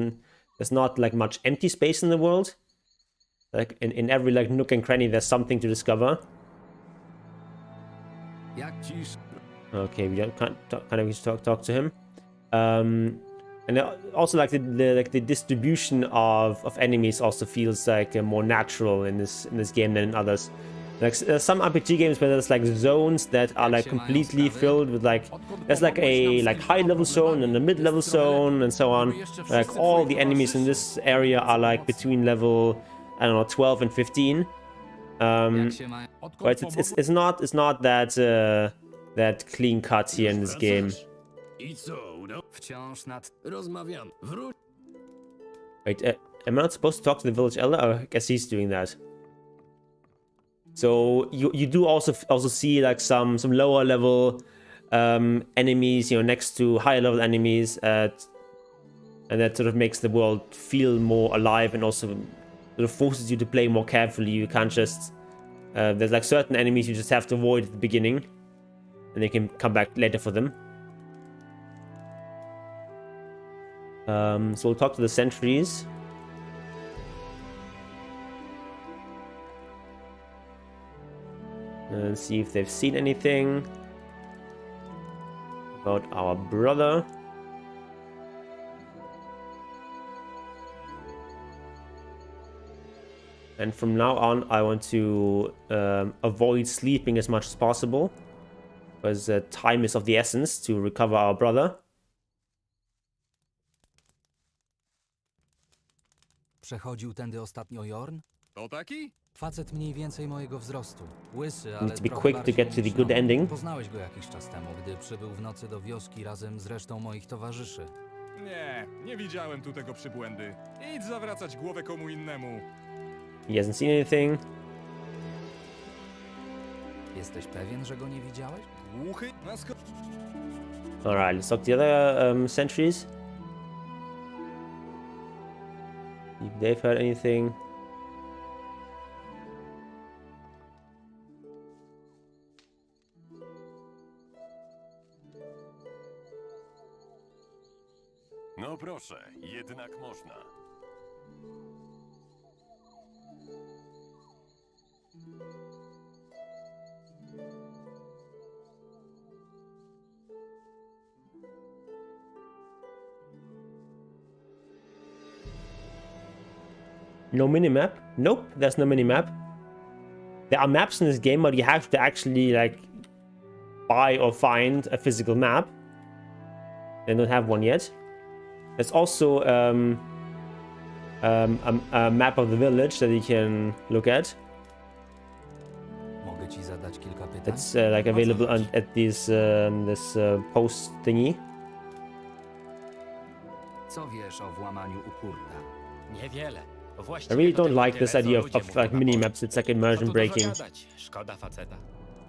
not like much empty space in the world. Like in every like nook and cranny, there's something to discover. Okay, we can't talk to him. And also like the distribution of enemies also feels like more natural in this game than in others. Like some RPG games where there's like zones that are like completely filled with like, there's like a high level zone and a mid level zone and so on. Like all the enemies in this area are like between level, I don't know, 12 and 15. But it's not that clean cut here in this game. Wait, am I not supposed to talk to the village elder? Oh, I guess he's doing that. So you do also see like some lower level enemies, you know, next to higher level enemies, and that sort of makes the world feel more alive and also sort of forces you to play more carefully. You can't just there's like certain enemies you just have to avoid at the beginning, and they can come back later for them. So we'll talk to the sentries. And see if they've seen anything about our brother. And from now on, I want to avoid sleeping as much as possible, because time is of the essence to recover our brother. Przechodził tędy ostatnio Jorn? To taki? Facet mniej więcej mojego wzrostu. Łysy, ale Need to be trochę quick to bardziej get to the good mięśniowy. ending. Poznałeś go jakiś czas temu, gdy przybył w nocy do wioski razem z resztą moich towarzyszy. Nie widziałem tu tego przybłędy. Idź zawracać głowę komu innemu. He hasn't seen anything. Jesteś pewien, że go nie widziałeś? Głuchy? Alright, let's talk to the other sentries. If they've heard anything. No proszę, jednak można. No minimap? Nope, there's no minimap. There are maps in this game, but you have to actually like buy or find a physical map. They don't have one yet. There's also a map of the village that you can look at. Mogę ci zadać kilka pytań? It's like available at this post thingy. Co wiesz o włamaniu u Kurta? Niewiele. I Właściwie really to don't tylko like this tyle, co idea ludzie of mówią like na mini-maps. It's like Co immersion tu breaking. dużo gadać? Szkoda faceta.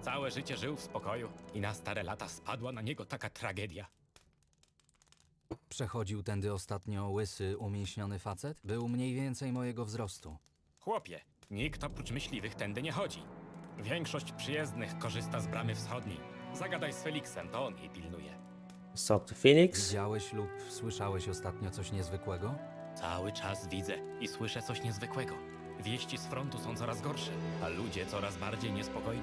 Całe życie żył w spokoju i na stare lata spadła na niego taka tragedia. Przechodził tędy ostatnio łysy, umięśniony facet? Był mniej więcej mojego wzrostu. Chłopie, nikt oprócz myśliwych tędy nie chodzi. Większość przyjezdnych korzysta z bramy wschodniej. Zagadaj z Feliksem, to on jej pilnuje. Talk to Phoenix. Widziałeś lub słyszałeś ostatnio coś niezwykłego? Cały czas widzę i słyszę coś niezwykłego. Wieści z frontu są coraz gorsze, a ludzie coraz bardziej niespokojni.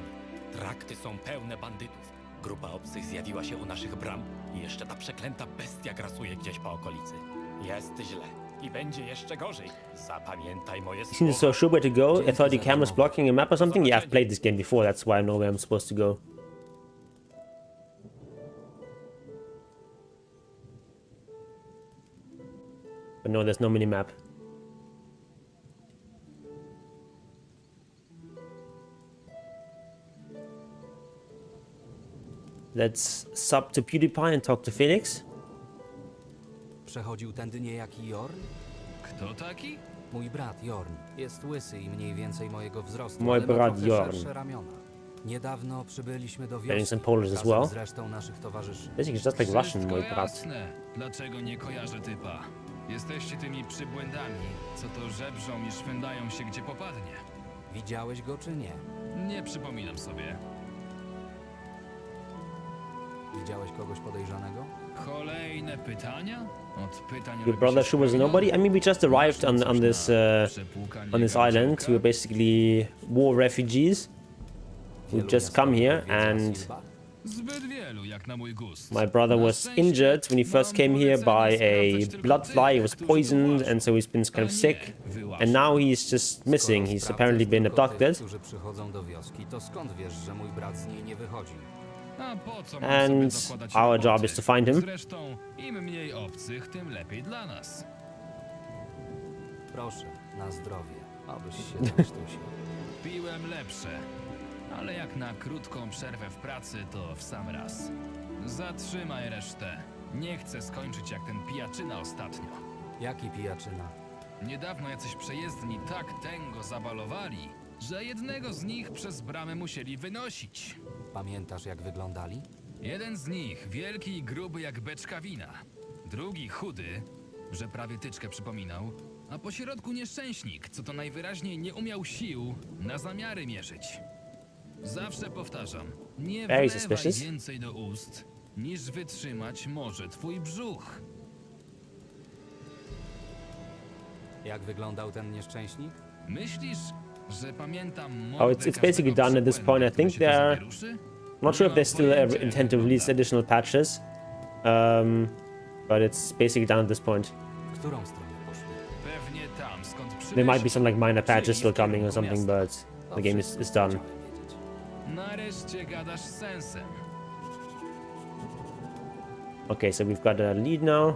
Trakty są pełne bandytów. Grupa obcych zjawiła się u naszych bram i jeszcze ta przeklęta bestia grasuje gdzieś po okolicy. Jest źle i będzie jeszcze gorzej. Zapamiętaj moje You seem słowa. so sure where to go. I thought your camera's blocking a map or something. Yeah, I've played this game before. That's why I know where I'm supposed to go. But no, there's no mini-map. Let's sub to PewDiePie and talk to Phoenix. Przechodził tędy niejaki Jorn? Kto taki? Mój brat Jorn. Jest łysy i mniej więcej mojego wzrostu, Mój ale ma brat trochę Jorn. szersze ramiona. Niedawno przybyliśmy do Getting wioski, some Polish as razem well. z resztą naszych towarzyszy. Basically, it's just like Russian, mój brat. Jasne. Dlaczego nie kojarzę typa? Jesteście tymi przybłędami, co to żebrzą i szwędają się gdzie popadnie. Widziałeś go czy nie? Nie przypominam sobie. Widziałeś kogoś podejrzanego? Kolejne pytania? Od pytań Your brother sure was nobody? I mean, we just arrived on this island. We were basically war refugees. We've just come here, and Zbyt wielu, jak na mój gust. my brother was injured when he first came here by a blood fly. He was poisoned, and so he's been kind of sick. And now he's just missing. He's apparently been abducted. Którzy przychodzą do wioski, to skąd wiesz, że mój brat z niej nie wychodzi? A po co mam And sobie dokładać our roboty? job is to find him. Zresztą, im mniej obcych, tym lepiej dla nas. Proszę, na zdrowie, abyś się dosztusił. Piłem lepsze, ale jak na krótką przerwę w pracy, to w sam raz. Zatrzymaj resztę. Nie chcę skończyć jak ten pijaczyna ostatnio. Jaki pijaczyna? Niedawno jacyś przejezdni tak tęgo zabalowali, że jednego z nich przez bramę musieli wynosić. Pamiętasz, jak wyglądali? Jeden z nich wielki i gruby jak beczka wina. Drugi chudy, że prawie tyczkę przypominał, a po środku nieszczęśnik, co to najwyraźniej nie umiał sił na zamiary mierzyć. Zawsze powtarzam, nie Very wlewaj suspicious. więcej do ust, niż wytrzymać może twój brzuch. Jak wyglądał ten nieszczęśnik? Myślisz, że pamiętam Oh, it's basically done at this point. I think they're not sure if they still ever intend to release additional patches, but it's basically done at this point. Którą stronę poszli? Pewnie tam, skąd There might be przybyszli. some like minor patches still coming or something, but the game is done. Nareszcie gadasz z sensem. Okay, so we've got a lead now.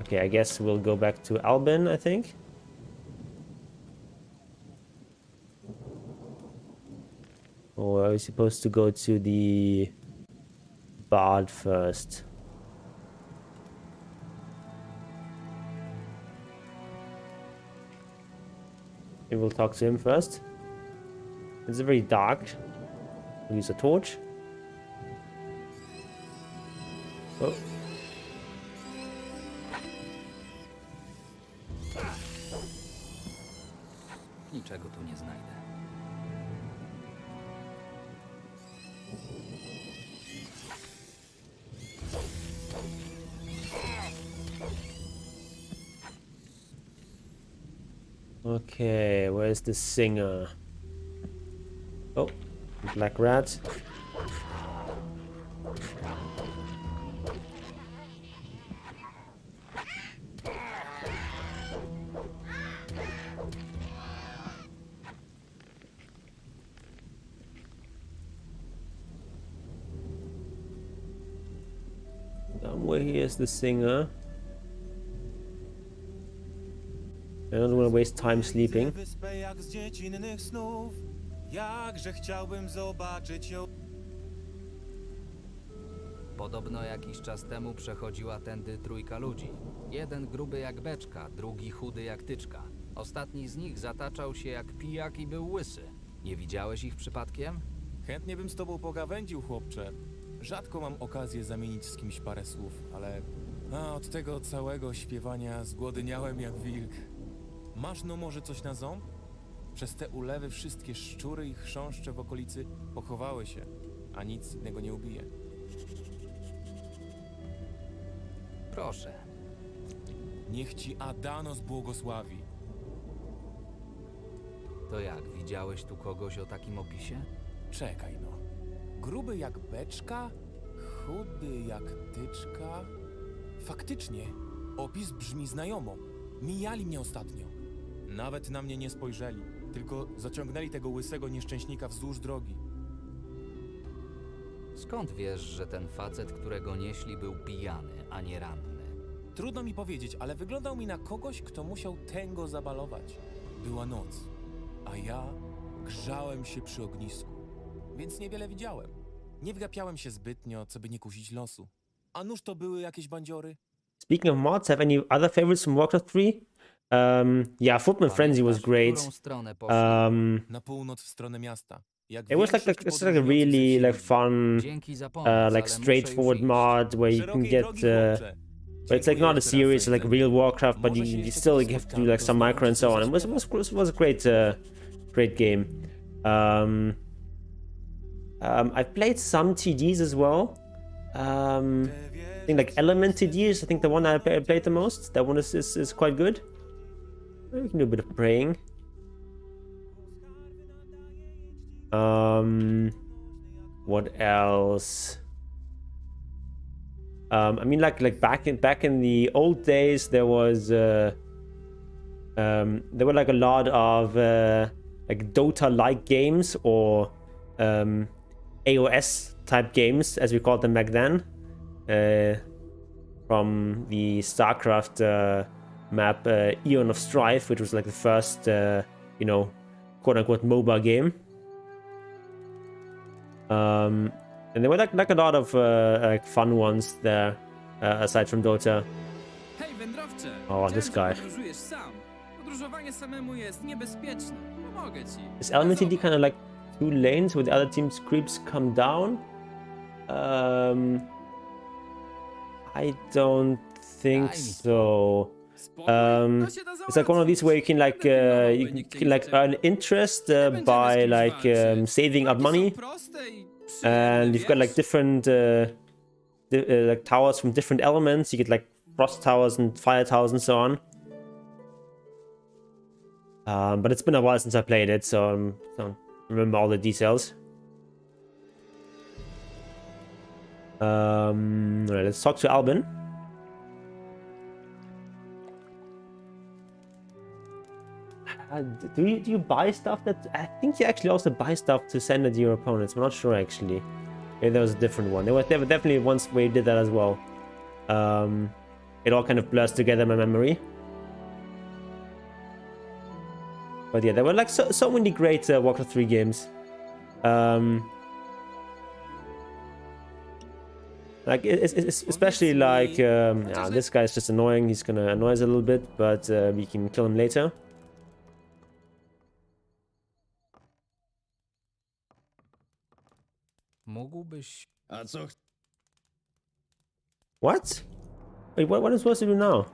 Okay, I guess we'll go back to Albin, I think. Or are we supposed to go to the Bard first? Maybe we'll talk to him first. It's very dark. We'll use a torch. Oh. Niczego tu nie znajdę. Okay, where's the singer? Oh, black rat. Somewhere here's the singer. I don't want to waste time sleeping. Wyspę jak z dziecinnych snów. Jakże chciałbym zobaczyć ją. Podobno jakiś czas temu przechodziła tędy trójka ludzi. Jeden gruby jak beczka, drugi chudy jak tyczka. Ostatni z nich zataczał się jak pijak i był łysy. Nie widziałeś ich przypadkiem? Chętnie bym z tobą pogawędził, chłopcze. Rzadko mam okazję zamienić z kimś parę słów, ale... od tego całego śpiewania zgłodniałem jak wilk. Masz no może coś na ząb? Przez te ulewy wszystkie szczury i chrząszcze w okolicy pochowały się, a nic innego nie ubije. Proszę. Niech ci Adanos błogosławi. To jak, widziałeś tu kogoś o takim opisie? Czekaj no. Gruby jak beczka, chudy jak tyczka. Faktycznie, opis brzmi znajomo. Mijali mnie ostatnio. Nawet na mnie nie spojrzeli, tylko zaciągnęli tego łysego nieszczęśnika wzdłuż drogi. Skąd wiesz, że ten facet, którego nieśli, był pijany, a nie ranny? Trudno mi powiedzieć, ale wyglądał mi na kogoś, kto musiał tęgo zabalować. Była noc, a ja grzałem się przy ognisku, więc niewiele widziałem. Nie wgapiałem się zbytnio, co by nie kusić losu. A nuż to były jakieś bandziory? Speaking of mods, have any other favorites from Warcraft 3? Yeah, Footman Frenzy was great. Na północ w stronę miasta. Jak It was like it's like a really like fun, like straightforward mod where you can get, but it's like not a series like real Warcraft, but you still like, have to do like some micro and so on. It was a great great game. I've played some TDs as well. I think like Element TD is I think the one I played the most. That one is quite good. We can do a bit of praying. What else? I mean, like back in the old days, there was there were like a lot of like Dota-like games or AOS type games, as we called them back then, from the StarCraft map Eon of Strife, which was like the first, you know, quote-unquote MOBA game. And there were like a lot of like fun ones there, aside from Dota. Hej, wędrowcze! Oh, this guy. Podróżujesz sam. Podróżowanie samemu jest niebezpieczne. Pomogę ci. Is Element TD kind of like 2 lanes where the other team's creeps come down? I don't think so. It's like one of these where you can like earn interest by like saving up money, and you've got like different like towers from different elements. You get like frost towers and fire towers and so on. But it's been a while since I played it, so I don't remember all the details. Alright, let's talk to Albin. Do you buy stuff that... I think you actually also buy stuff to send it to your opponents. I'm not sure actually. Maybe there was a different one. There were definitely once where you did that as well. It all kind of blurs together in my memory. But yeah, there were like so many great Warcraft 3 games. Like especially like yeah, this guy's just annoying. He's gonna annoy us a little bit, but we can kill him later. Mógłbyś... A co? What? Wait, what am I supposed to do now?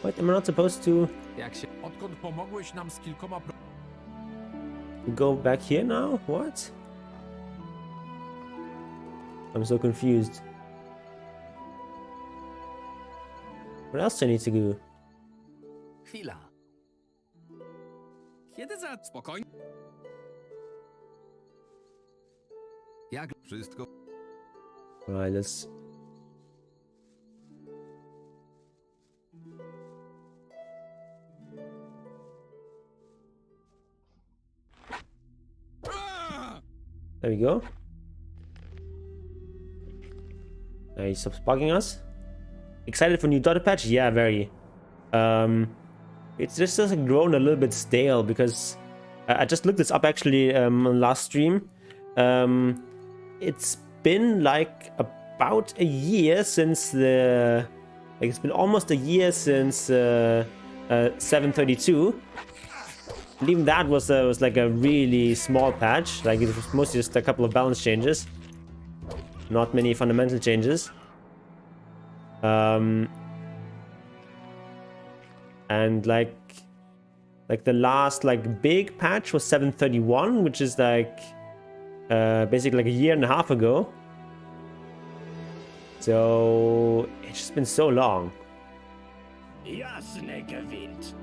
What, am I not supposed to Odkąd pomogłeś nam z kilkoma go back here now? What? I'm so confused. What else do I need to do? Chwila. Kiedy za... Spokojnie. Jak... Wszystko... Alright, let's... There we go. He stops bugging us. Excited for new data patch? Yeah, very. It's just grown a little bit stale because I just looked this up actually last stream. It's been like about a year since the... Like it's been almost a year since 732. And even that was like a really small patch. Like it was mostly just a couple of balance changes. Not many fundamental changes. And like the last like big patch was 731, which is like basically like a year and a half ago. So it's just been so long. Jasny gwint.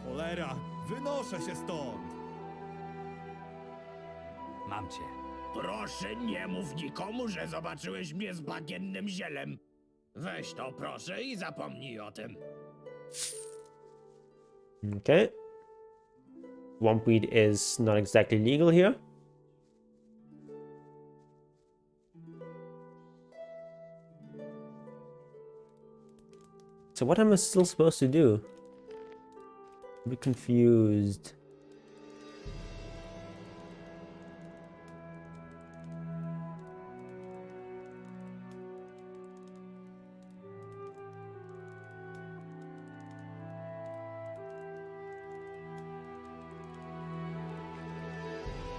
Cholera, wynoszę się stąd. Mam cię. Proszę, nie mów nikomu, że zobaczyłeś mnie z bagiennym zielem. Weź to proszę i zapomnij o tym. Okay. Swamp weed is not exactly legal here. So what am I still supposed to do? I'm a bit confused.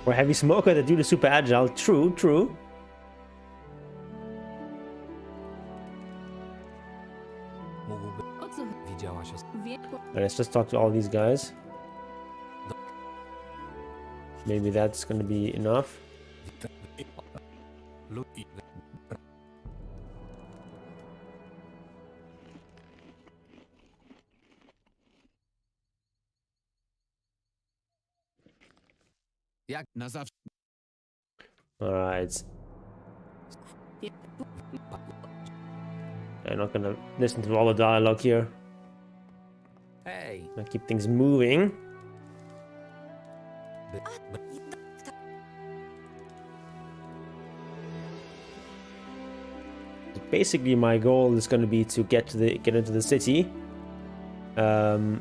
Or heavy smoker that do the super agile. True, true. Let's just talk to all these guys. Maybe that's gonna be enough. Jak na zawsze. Alright. I'm not gonna listen to all the dialogue here. Hey. I'll keep things moving. Basically, my goal is going to be to get into the city, and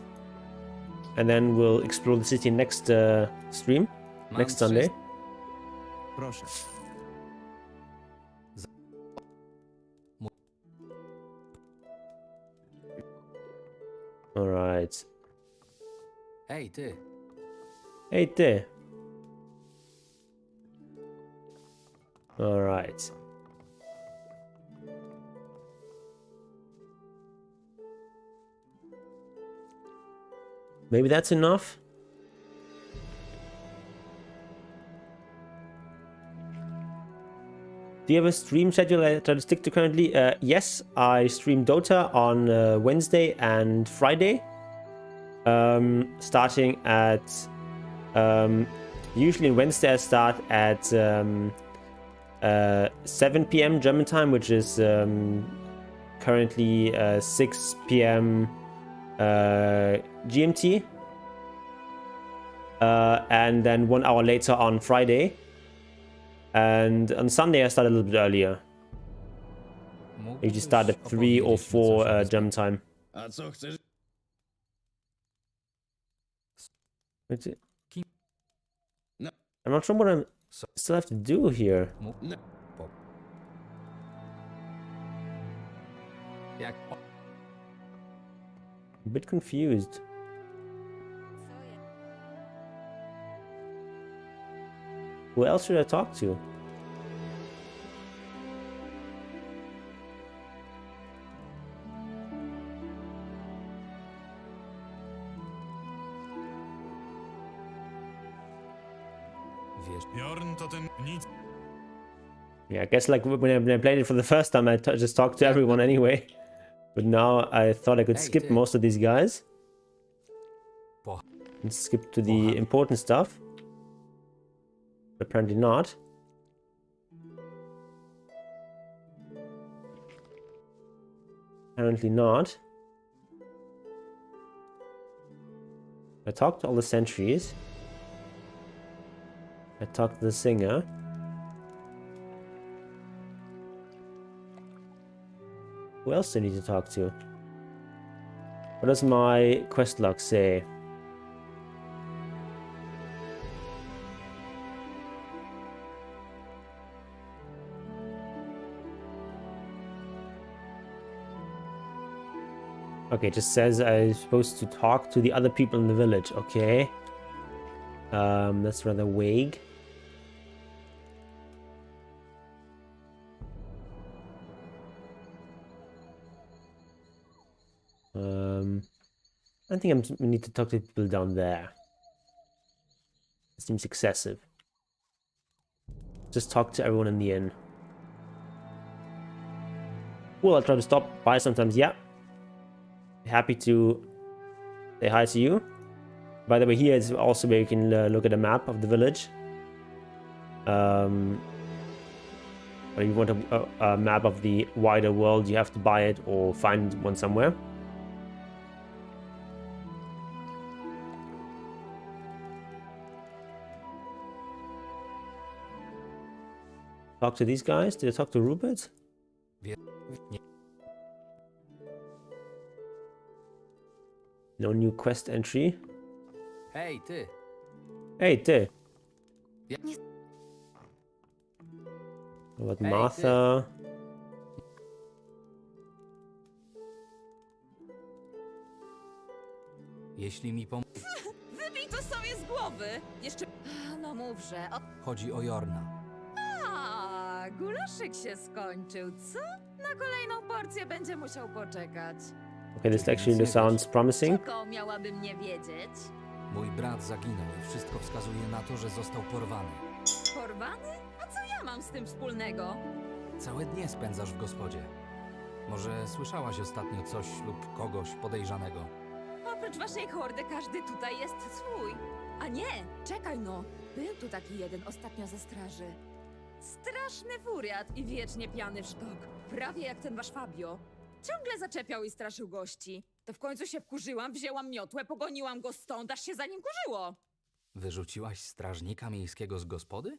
then we'll explore the city next stream, next Sunday. Proszę. All right. Hey, ty. Hey, ty. All right. Maybe that's enough. Do you have a stream schedule I try to stick to currently? Yes, I stream Dota on Wednesday and Friday. Starting at... usually on Wednesday I start at 7 p.m. German time, which is currently 6 p.m. GMT. And then 1 hour later on Friday. And on Sunday I start a little bit earlier. I usually start at 3 or 4 German time. What's it? I'm not sure what I still have to do here. A bit confused. Who else should I talk to? Yeah, I guess like when I played it for the first time, I just talked to everyone anyway. But now I thought I could skip most of these guys. And skip to the important stuff. Apparently not. Apparently not. I talked to all the sentries. I talked to the singer. Who else do I need to talk to? What does my quest log say? Okay, it just says I'm supposed to talk to the other people in the village. Okay. That's rather vague. I think I need to talk to people down there. It seems excessive. Just talk to everyone in the inn. Cool, I'll try to stop by sometimes. Yeah. Happy to say hi to you. By the way, here is also where you can look at a map of the village. But if you want a map of the wider world, you have to buy it or find one somewhere. Talk to these guys? Did I talk to Rupert? No new quest entry. Hej, ty! Hey, ty! Ja- What about Hey, Martha? Jeśli mi Wybij to sobie z głowy! Jeszcze... No mów, że... chodzi o Jorna. A, gulaszyk się skończył, co? Na kolejną porcję będzie musiał poczekać. Okay, this actually sounds promising. Czego miałabym nie wiedzieć? Mój brat zaginął i wszystko wskazuje na to, że został porwany. Porwany? A co ja mam z tym wspólnego? Całe dnie spędzasz w gospodzie. Może słyszałaś ostatnio coś lub kogoś podejrzanego? Oprócz waszej hordy każdy tutaj jest swój. A nie, czekaj no. Był tu taki jeden ostatnio ze straży. Straszny furiat i wiecznie pijany w sztok. Prawie jak ten wasz Fabio. Ciągle zaczepiał i straszył gości. To w końcu się wkurzyłam, wzięłam miotłę, pogoniłam go stąd, aż się za nim kurzyło. Wyrzuciłaś strażnika miejskiego z gospody?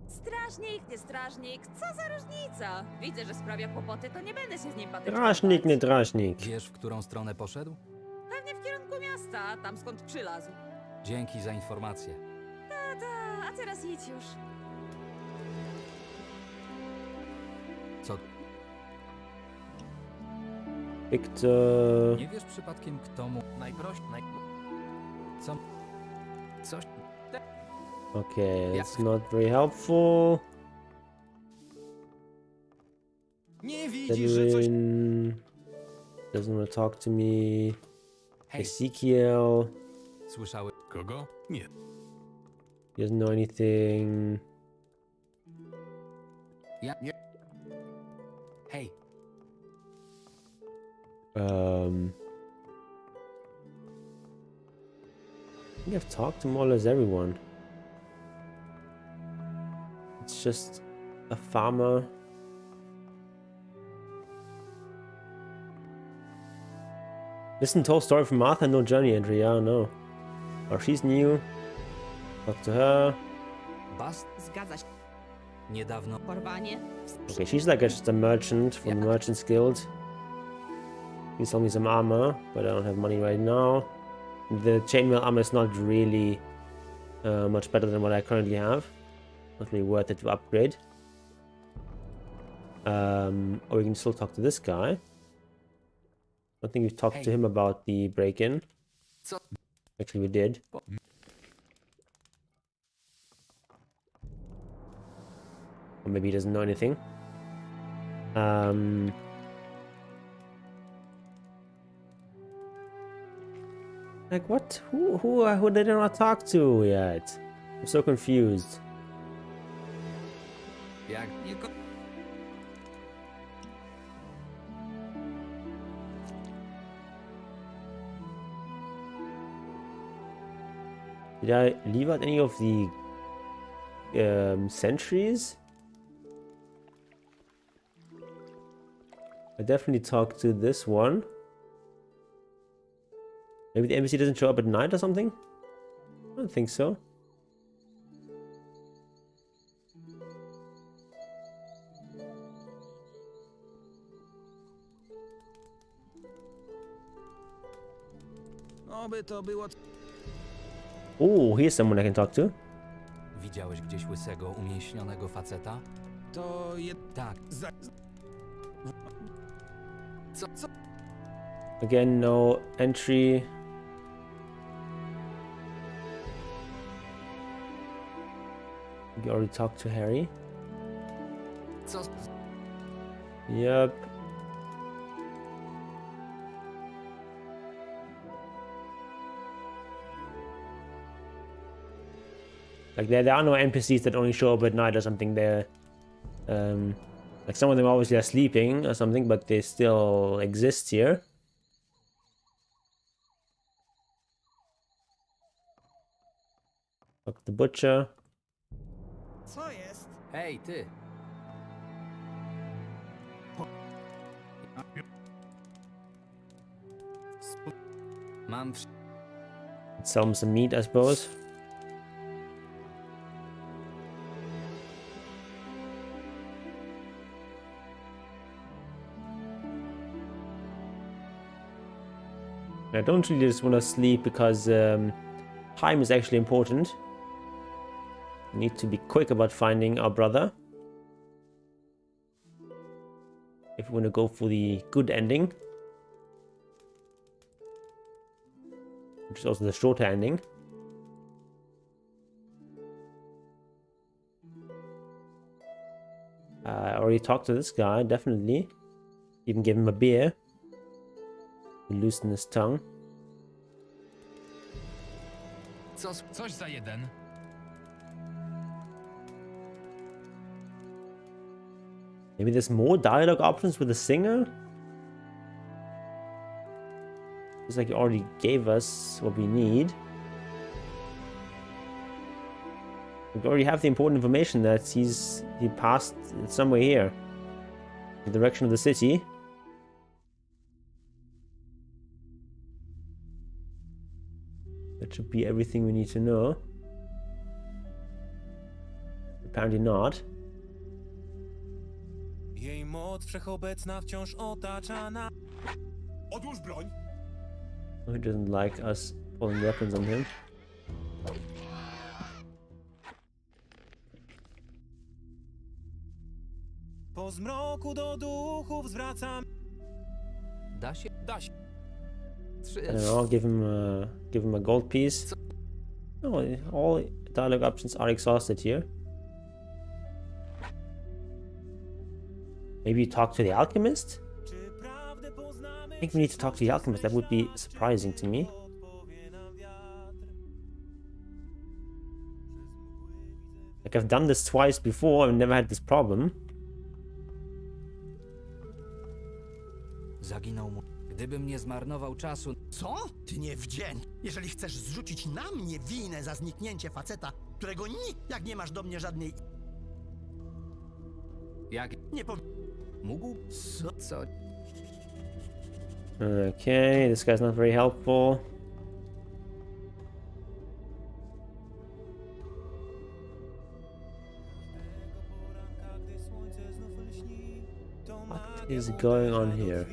Strażnik, nie strażnik, co za różnica? Widzę, że sprawia kłopoty, to nie będę się z nim patyczkować. Drażnik, nie drażnik. Wiesz, w którą stronę poszedł? Pewnie w kierunku miasta, tam skąd przylazł. Dzięki za informację. A teraz idź już. Co? Victor... Nie wiesz przypadkiem, kto mu... Co? Coś... Okay, it's not very helpful. Nie widzisz, że coś... Doesn't want to talk to me. Ezekiel. Słyszały... Kogo? Nie. Doesn't know anything. Ja... Hej. I think I've talked to more or less everyone. It's just a farmer. Listen to whole story from Martha, no journey entry, yeah, no. Oh, she's new. Talk to her. Bast? Zgadza się. Niedawno... Porwanie. Okay, she's like just a merchant from the Merchant's Guild. You sold me some armor, but I don't have money right now. The chainmail armor is not really much better than what I currently have. Not really worth it to upgrade. Or we can still talk to this guy. I think we've talked to him about the break-in. Actually, we did. Or maybe he doesn't know anything. Like what? Who did I not talk to yet? I'm so confused. Jak nie... Did I leave out any of the sentries? I definitely talked to this one. Maybe the embassy doesn't show up at night or something? I don't think so. Oby to było... Oh, here's someone I can talk to. Widziałeś gdzieś łysego, umięśnionego faceta? To Tak. Co? Again, no entry. You already talked to Harry. Co? Yep. Like there are no NPCs that only show up at night or something. They're like some of them obviously are sleeping or something, but they still exist here. Talk to the butcher. Co jest? Hej, ty! Mam Sell him some meat, I suppose. I don't really just want to sleep because time is actually important. We need to be quick about finding our brother. If we want to go for the good ending. Which is also the shorter ending. I already talked to this guy, definitely. Even gave him a beer. Loosen his tongue. Coś za jeden. Maybe there's more dialogue options with the singer? It's like he already gave us what we need. We already have the important information that he passed somewhere here. In the direction of the city. That should be everything we need to know. Apparently not. Jej moc wszechobecna wciąż otacza na... Odłóż broń! Oh, he doesn't like us pulling weapons on him. Po zmroku do duchów zwracam... Da się? Da się. I don't know, give him a gold piece. No, all dialogue options are exhausted here. Maybe talk to the alchemist? I think we need to talk to the alchemist. That would be surprising to me. Like, I've done this twice before and never had this problem. Zaginął mu. Gdybym nie zmarnował czasu... Co? Ty niewdzięczny. Jeżeli chcesz zrzucić na mnie winę za zniknięcie faceta, którego nikt, jak nie masz do mnie żadnej... Jak... Nie Mógł? Co? Okay, this guy's not very helpful. What is going on here?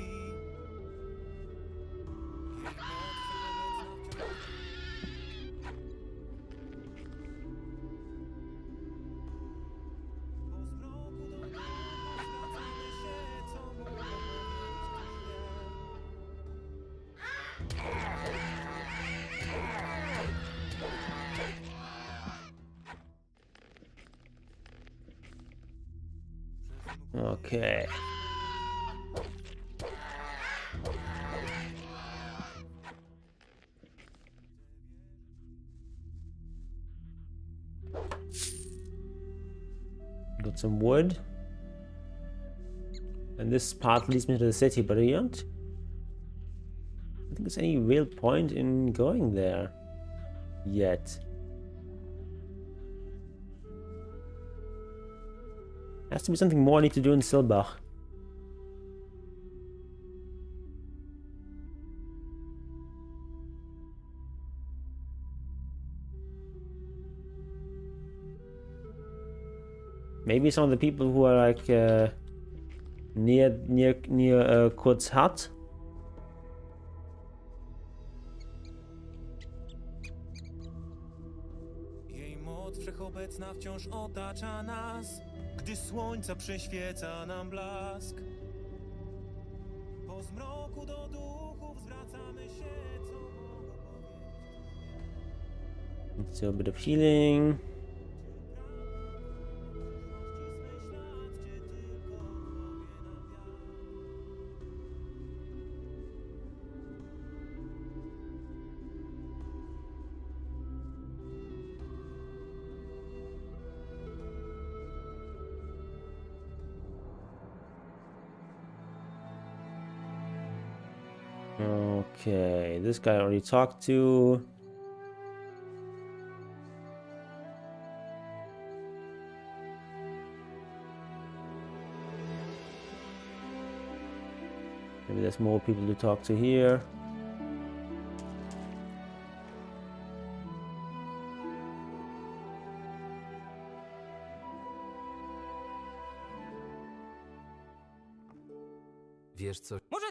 Okay. Got some wood. And this path leads me to the city, but I don't think there's any real point in going there yet. Has to be something more I need to do in Silbach. Maybe some of the people who are like near Kurt's hut. Moc wszechobecna wciąż otacza nas, gdy słońca przyświeca nam blask. Po zmroku do duchów zwracamy się, co mogą powiedzieć. Let's do a bit of healing. Okay, this guy I already talked to. Maybe there's more people to talk to here. Wiesz co? Może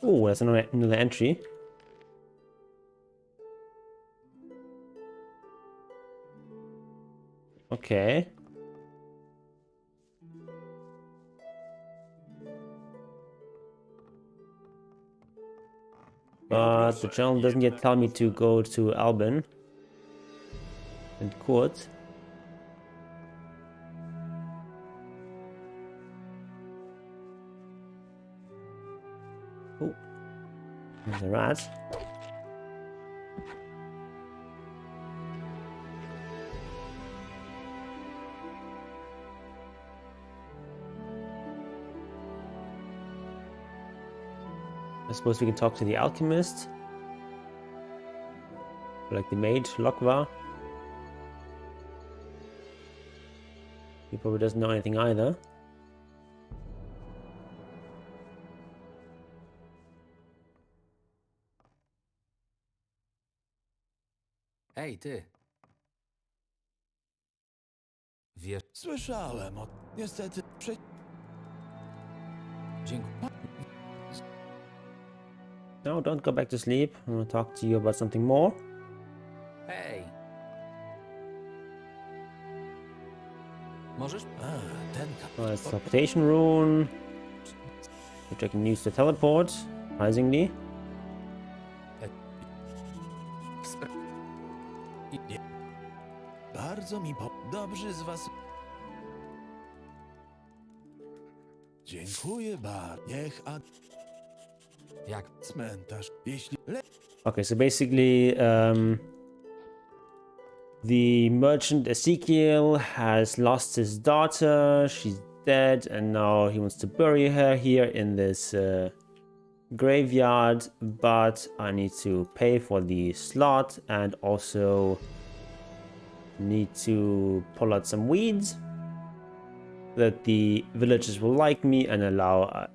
Oh, that's another entry. Okay. But the channel doesn't yet tell me to go to Albin and Kurt. Oh, there's a rat. I suppose we can talk to the alchemist, like the mage Lokva. He probably doesn't know anything either. Ej, ty. Wiesz... Słyszałem niestety... Dziękuję. No, don't go back to sleep. I want to talk to you about something more. Hej. Możesz? Oh, it's teleportation rune, which I can use to teleport, surprisingly. Bardzo mi dobrze z was. Dziękuję bardzo. Niech jak cmentarz, jeśli Okay, so basically, the merchant Ezekiel has lost his daughter. She's dead, and now he wants to bury her here in this graveyard. But I need to pay for the slot and also need to pull out some weeds that the villagers will like me and allow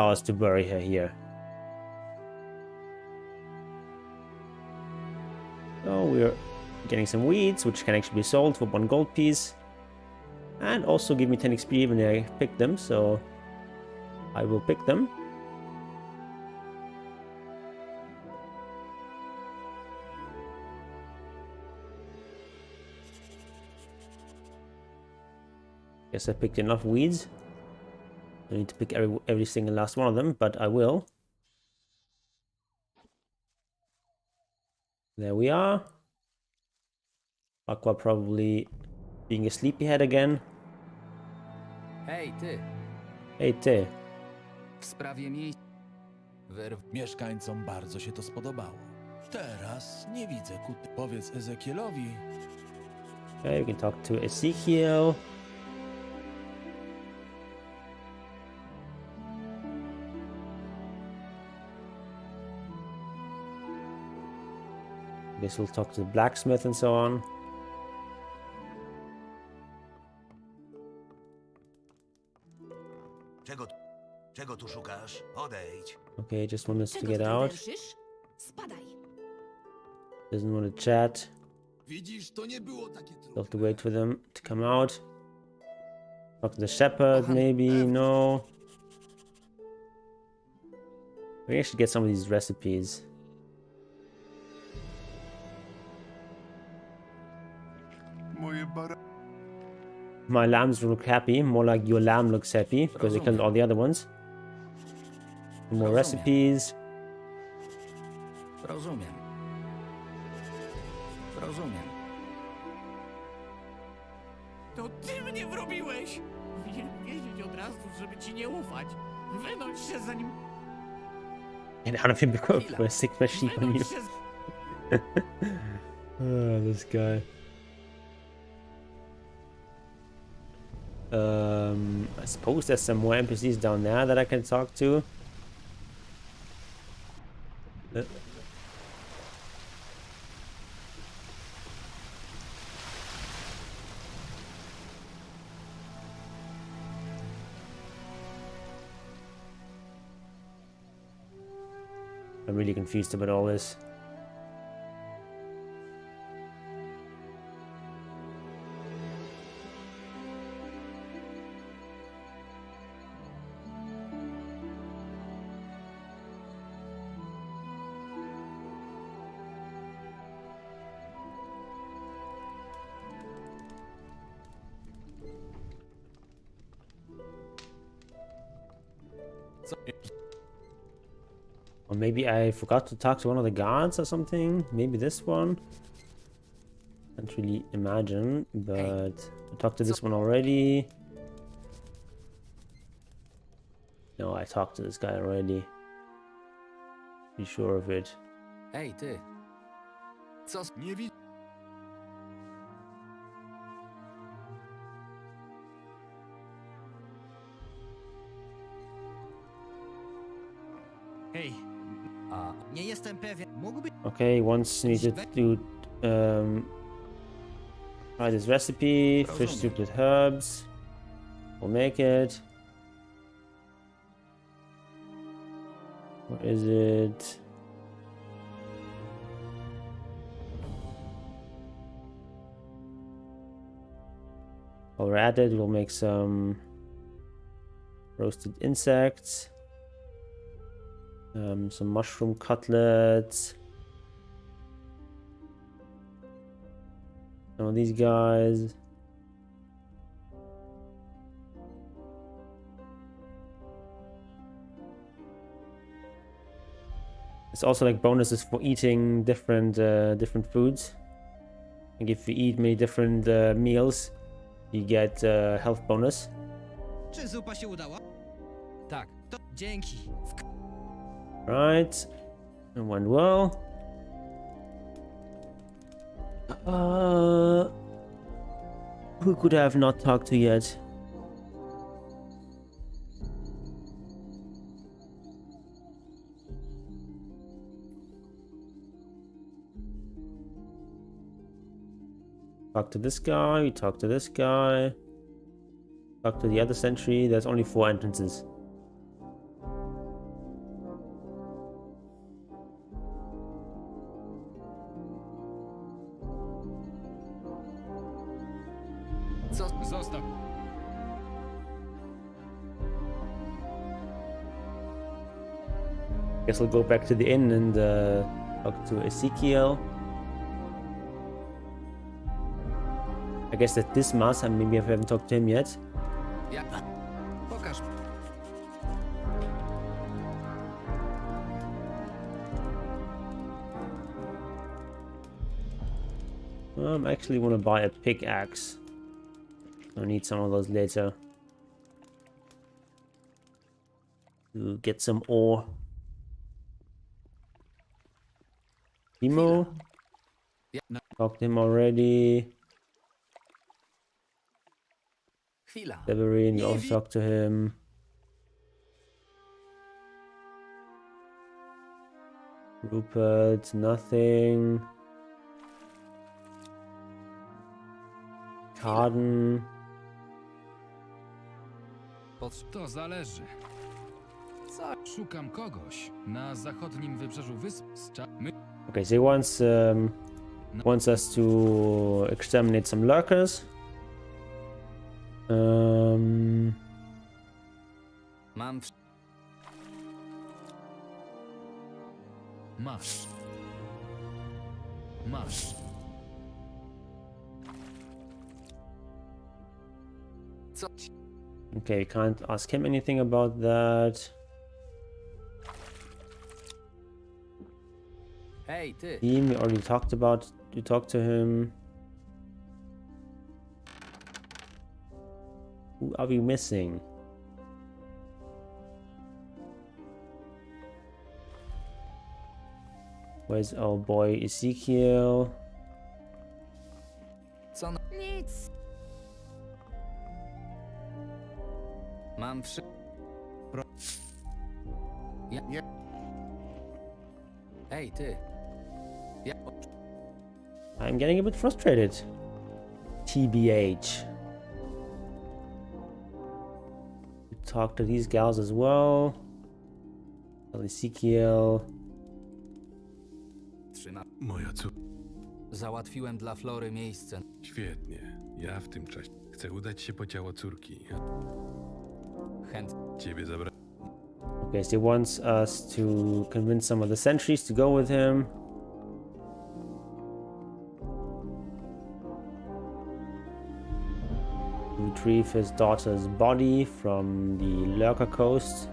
us to bury her here. So we're getting some weeds, which can actually be sold for 1 gold piece, and also give me 10 XP when I pick them, so I will pick them. Guess I picked enough weeds. I need to pick every single last one of them, but I will. There we are. Aqua probably being a sleepyhead again. Hej, ty. Hey, ty. W sprawie miejsc... mieszkańcom bardzo się to spodobało. Teraz nie widzę kuty. Powiedz Ezekielowi. Okay, we can talk to Ezekiel. Guess we'll talk to the blacksmith and so on. Czego tu szukasz? Odejdź. Okay, just want us to get out. Spadaj. Doesn't want to chat. Widzisz, to nie było takie trudne. We'll have to wait for them to come out. Talk to the shepherd, maybe. No. We actually get some of these recipes. my lambs look happy. More like your lamb looks happy because they killed all the other ones. More recipes. Rozumiem. Rozumiem. To ty mnie wrobiłeś! Powinienem wiedzieć od razu, żeby ci nie ufać. Wynoś się zanim... And out of him because we're sick for sheep on you. Oh, this guy. I suppose there's some more NPCs down there that I can talk to. I'm really confused about all this. Or maybe I forgot to talk to one of the guards or something. Maybe this one. Can't really imagine, but I talked to this one already. No, I talked to this guy already. Be sure of it. Ej, ty. Co? Nie widzę. Hej. A nie jestem pewien. Mógłby... Okay, once needed to try this recipe. Fish soup with herbs. We'll make it. What is it? While we're at it, we'll make some roasted insects. Some mushroom cutlets. Some of these guys. It's also like bonuses for eating different foods. Like if you eat many different meals, you get health bonus. Czy zupa się udała? Tak. To dzięki. Right, it went well. Who could I have not talked to yet? Talk to this guy, we talk to this guy. Talk to the other sentry. There's only 4 entrances. Zostaw. Guess we'll go back to the inn and talk to Ezekiel. I guess that this Mas, and maybe I haven't talked to him yet. Ja. Pokaż. I actually want to buy a pickaxe. I'll need some of those later. To get some ore. Timo? Talked to him already. Severin, you also talked to him. Rupert, nothing. Harden. To zależy. Co? Szukam kogoś na zachodnim wybrzeżu wysp z Okay, so he wants us to exterminate some lurkers. Mam... Masz. Masz. Okay, can't ask him anything about that. Hej, ty! Him, we already talked about. You talked to him. Who are we missing? Where's our boy Ezekiel? Co na... Nic. Mam wszy... Ja... Nie. Hej, ty! Ja... I'm getting a bit frustrated. TBH. You talk to these gals as well. Ezekiel. Trzyma... Moja córka. Załatwiłem dla Flory miejsce. Świetnie. Ja w tym czasie chcę udać się po ciało córki. Chęt... Ciebie zabrać. Okay, so he wants us to convince some of the sentries to go with him. Retrieve his daughter's body from the Lurker Coast.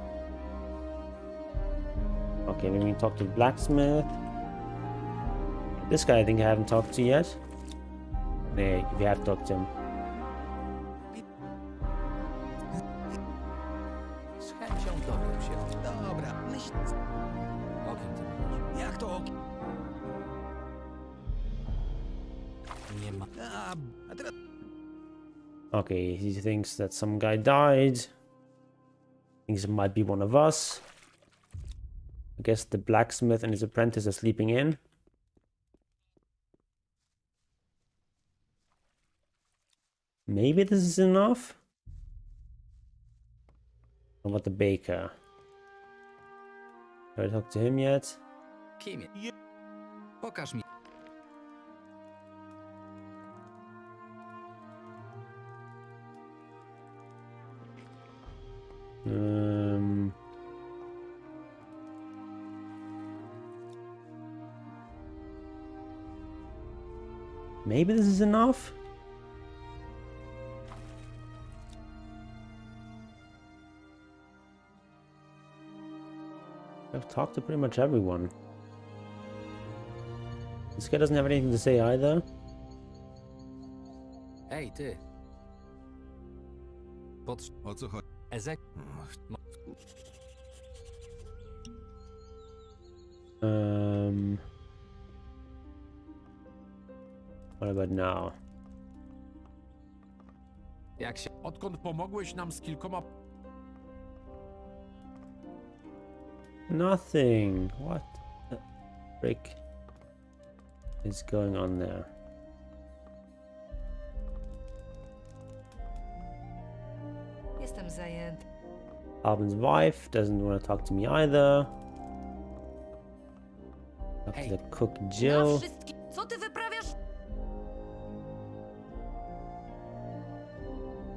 Okay, maybe we can talk to the blacksmith. This guy I think I haven't talked to yet. Nee, we have talked to him. Z chęcią dowiem się. Dobra, myśl... O kim ty mówisz? Jak to o kim? Nie ma... A teraz... Okay, he thinks that some guy died. Thinks it might be one of us. I guess the blacksmith and his apprentice are sleeping in. Maybe this is enough? What about the baker? Have I talked to him yet? Kim? Pokaż mi. Maybe this is enough? I've talked to pretty much everyone. This guy doesn't have anything to say either. Hej, ty! O co chodzi? Ezek... What about now? Jak się... Odkąd pomogłeś nam z kilkoma... Nothing. What the frick is going on there? Jestem zajęty. Albin's wife doesn't want to talk to me either. Talk to the cook Jill. Co ty wyprawiasz?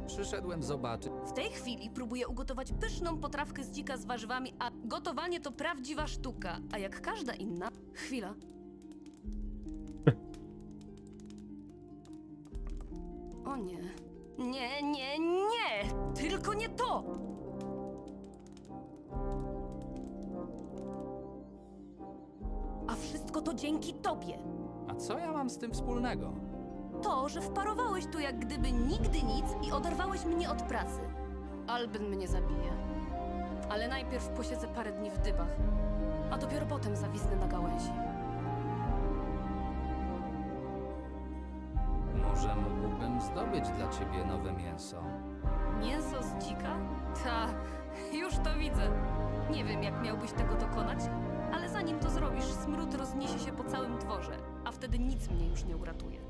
Przyszedłem zobaczyć. W tej chwili próbuję ugotować pyszną potrawkę z dzika z warzywami, a gotowanie to prawdziwa sztuka. A jak każda inna... Chwila. O nie. Nie, nie, nie! Tylko nie to! A wszystko to dzięki tobie. A co ja mam z tym wspólnego? To, że wparowałeś tu jak gdyby nigdy nic i oderwałeś mnie od pracy. Albin mnie zabije. Ale najpierw posiedzę parę dni w dybach, a dopiero potem zawisnę na gałęzi. Może mógłbym zdobyć dla ciebie nowe mięso. Mięso z dzika? Ta, już to widzę. Nie wiem, jak miałbyś tego dokonać, ale zanim to zrobisz, smród rozniesie się po całym dworze, a wtedy nic mnie już nie uratuje.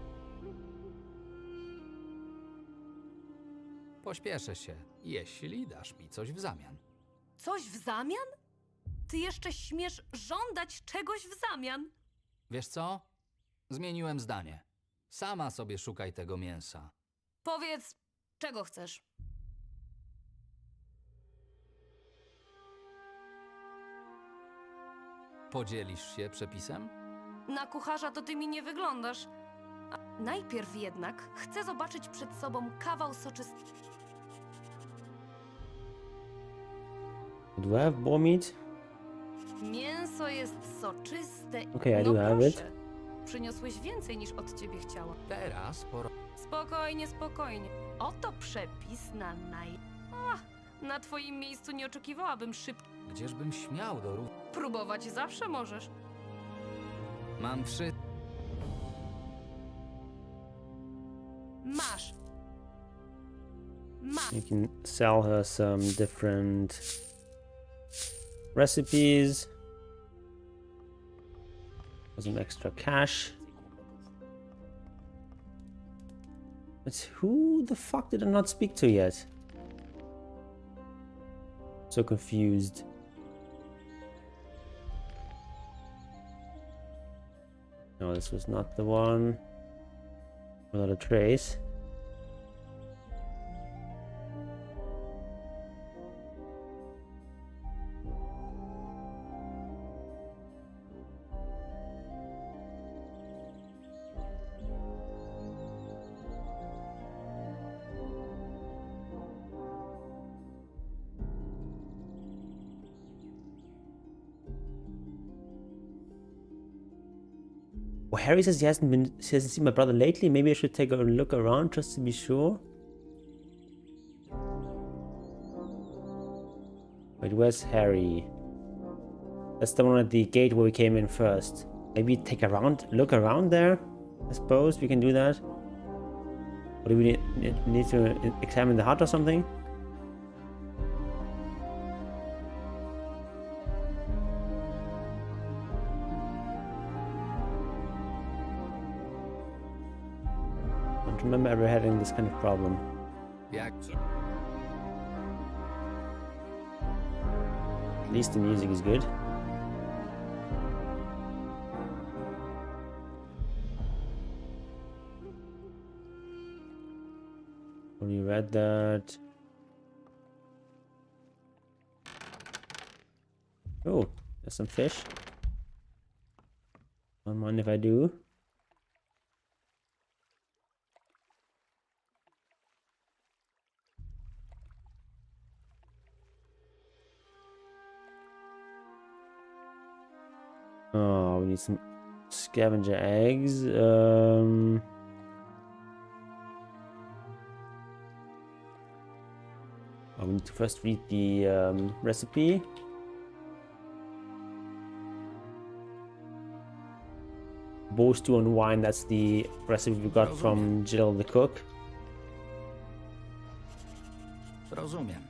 Pośpieszę się, jeśli dasz mi coś w zamian. Coś w zamian? Ty jeszcze śmiesz żądać czegoś w zamian? Wiesz co? Zmieniłem zdanie. Sama sobie szukaj tego mięsa. Powiedz, czego chcesz? Podzielisz się przepisem? Na kucharza to ty mi nie wyglądasz. A najpierw jednak chcę zobaczyć przed sobą kawał soczystego. Do I have boar meat? Mięso jest soczyste. Okay, I do have it. Przyniosłeś więcej niż od ciebie chciałam. Teraz pora... Spokojnie, spokojnie. Oto przepis na na twoim miejscu nie oczekiwałabym szybko. Gdzieżbym śmiał do Próbować zawsze możesz. Mam Masz. You can sell her some different recipes for some extra cash. But who the fuck did I not speak to yet? So confused. No, this was not the one. Not a trace. Well, Harry says he hasn't seen my brother lately. Maybe I should take a look around just to be sure. Wait, where's Harry? That's the one at the gate where we came in first. Maybe look around there? I suppose we can do that. Or do we need to examine the hut or something? I don't remember ever having this kind of problem. Jak At least the music is good. Already read that. Oh, there's some fish. Don't mind if I do. Oh, we need some scavenger eggs. I need to first read the recipe. Bow stew and wine, that's the recipe we got from Jill the cook. Rozumiem.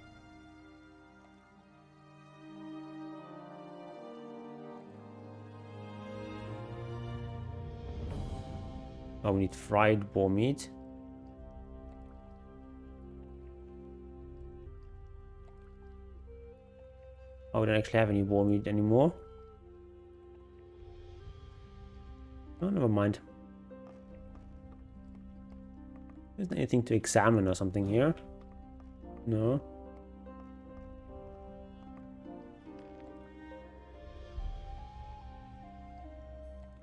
Oh, we need fried boar meat. Oh, we don't actually have any boar meat anymore. Oh, never mind. Isn't anything to examine or something here? No.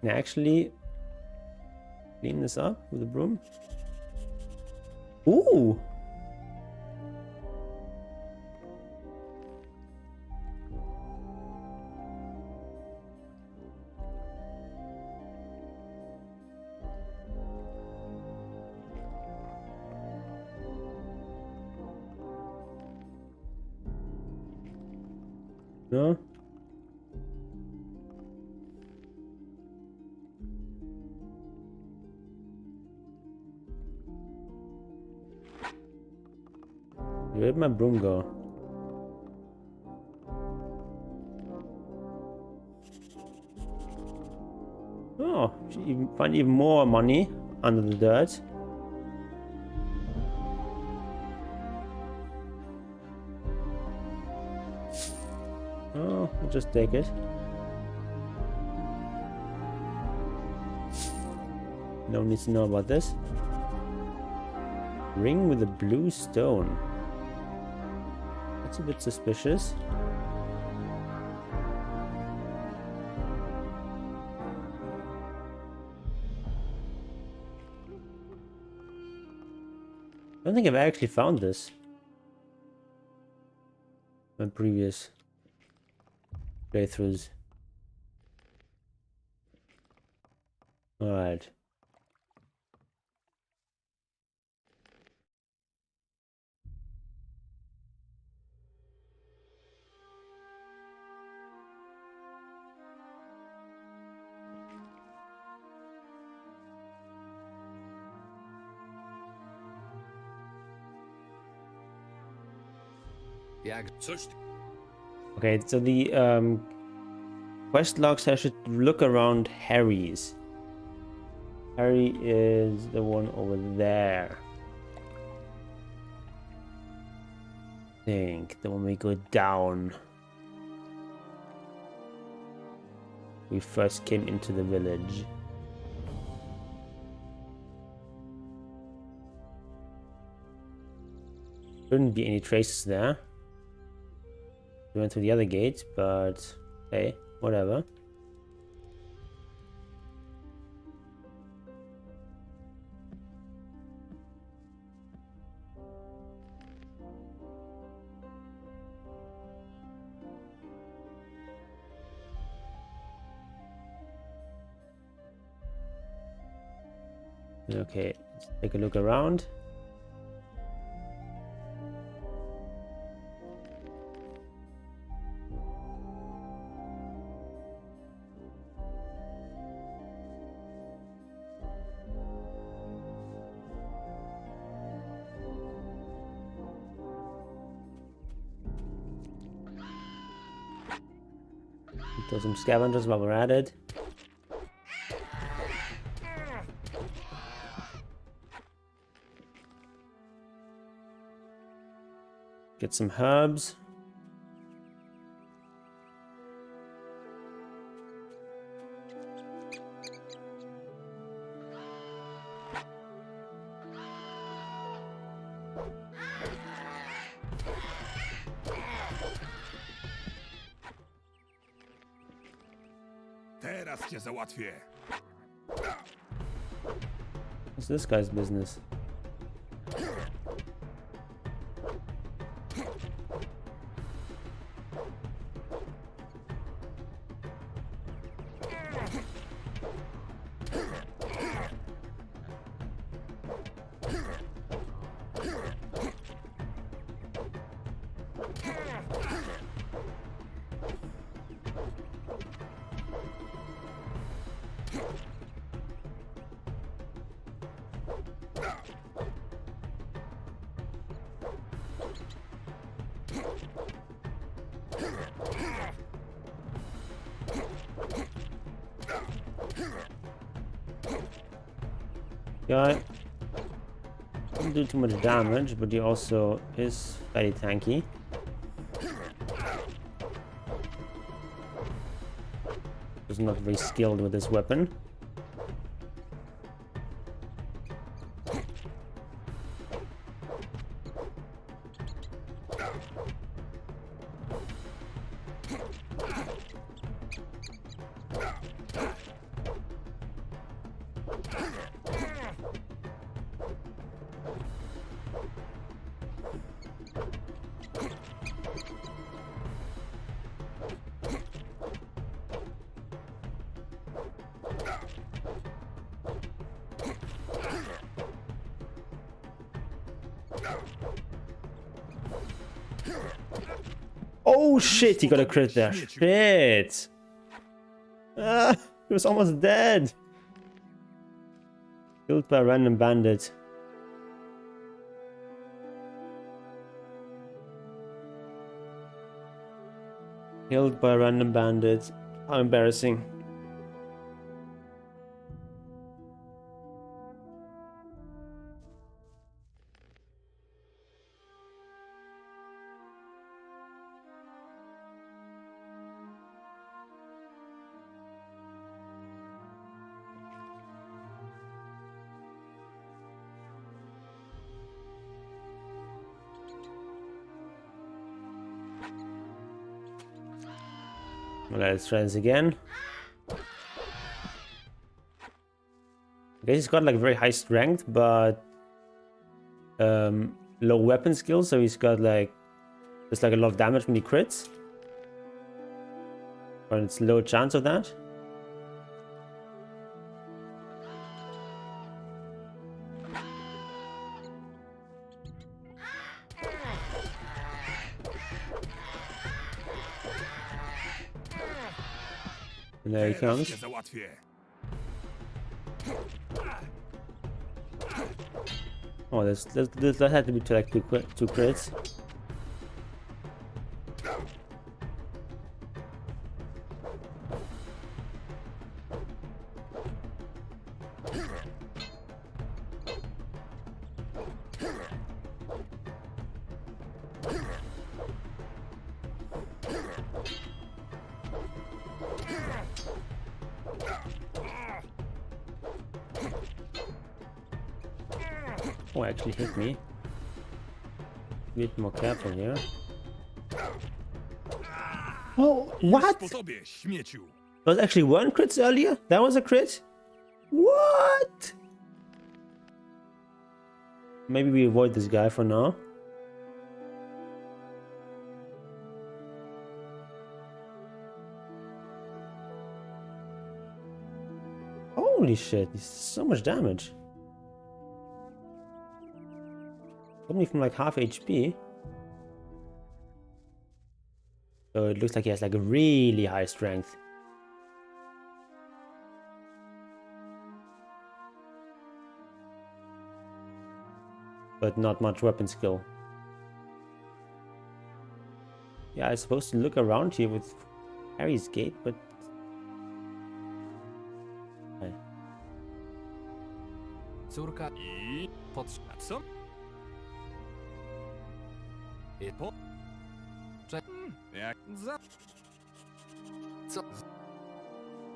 Can I actually clean this up with a broom? Ooh! No? Where'd my broom go? Oh, you find even more money under the dirt. Oh, I'll just take it. No one needs to know about this. Ring with a blue stone. That's a bit suspicious. I don't think I've actually found this. My previous playthroughs. Alright. Okay, so the quest logs, I should look around Harry's. Harry is the one over there. I think the one we go down. We first came into the village. Shouldn't be any traces there. We went through the other gate, but hey, whatever. Okay, let's take a look around. Kill some scavengers while we're at it. Get some herbs. Teraz cię załatwię. What's this guy's business? Guy doesn't do too much damage, but he also is very tanky. He's not very skilled with this weapon. Oh shit, he got a crit there. Shit. He was almost dead. Killed by a random bandit. Killed by a random bandit. How embarrassing. Let's try this again. Okay, he's got like very high strength, but low weapon skill, so he's got like just like a lot of damage when he crits. But it's low chance of that. And there he comes. Oh, that had to be like two crits. Oh, actually hit me. Be more careful here. Oh, what? There was actually one crit earlier? That was a crit? What? Maybe we avoid this guy for now. Holy shit, this is so much damage. Only from like half HP. So it looks like he has like a really high strength. But not much weapon skill. Yeah, I'm supposed to look around here with Harry's Gate, but... Okay. Córka i co?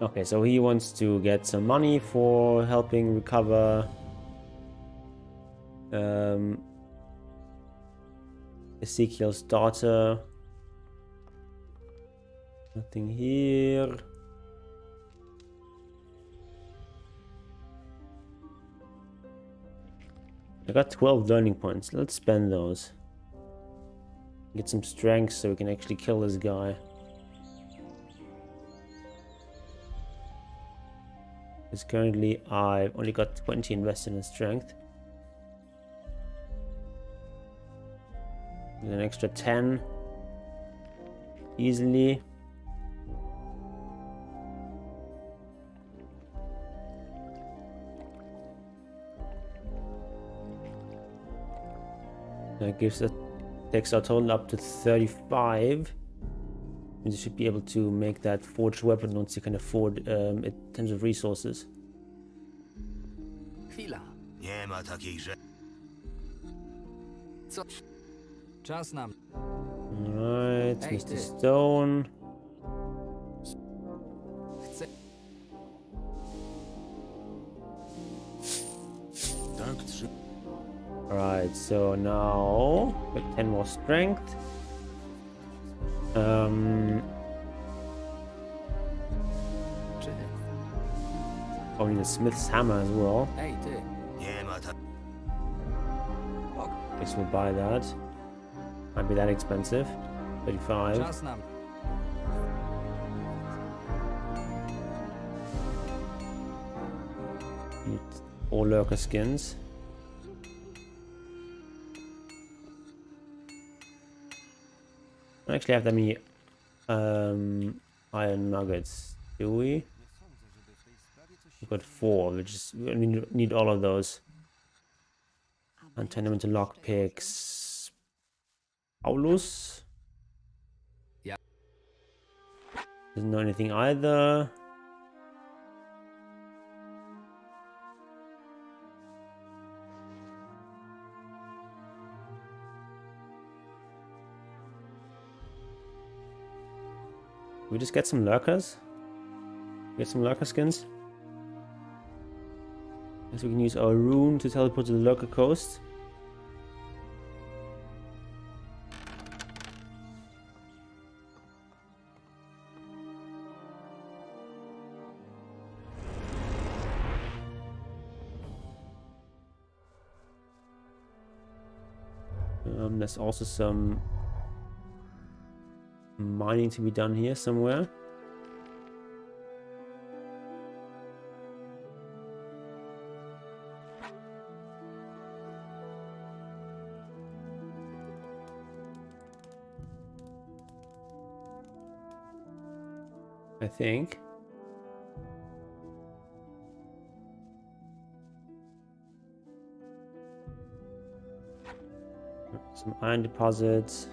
Okay, so he wants to get some money for helping recover Ezekiel's daughter. Nothing here. I got 12 learning points. Let's spend those. Get some strength so we can actually kill this guy. Because currently I've only got 20 invested in strength. With an extra 10. Easily. That takes our total up to 35. We should be able to make that forged weapon once you can afford in terms of resources. Chwila. Nie ma takiej rzeczy. Co? Czas nam. Alright, Mr. Stone. Chcę. Alright, so now with 10 more strength. Probably the Smith's hammer as well. Ej, ty. Guess we'll buy that. Might be that expensive. 35. Czas nam. Need 4 lurker skins. I don't actually have that many iron nuggets, do we? We've got 4, we need all of those. And turn them into lockpicks. Archolos? Yeah. Doesn't know anything either. We just get some lurkers? Get some lurker skins? Guess we can use our rune to teleport to the lurker coast. There's also some mining to be done here somewhere. I think. Some iron deposits.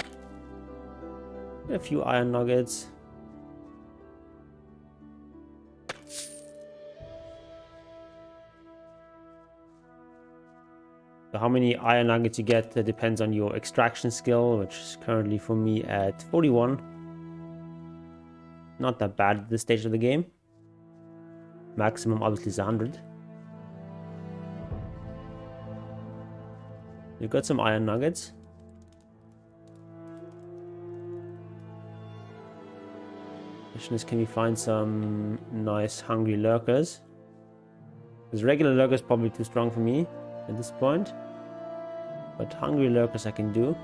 A few iron nuggets. So how many iron nuggets you get depends on your extraction skill, which is currently for me at 41. Not that bad at this stage of the game. Maximum obviously is 100. You've got some iron nuggets. Question is, can we find some nice hungry lurkers? Because regular lurkers probably too strong for me at this point. But hungry lurkers I can do.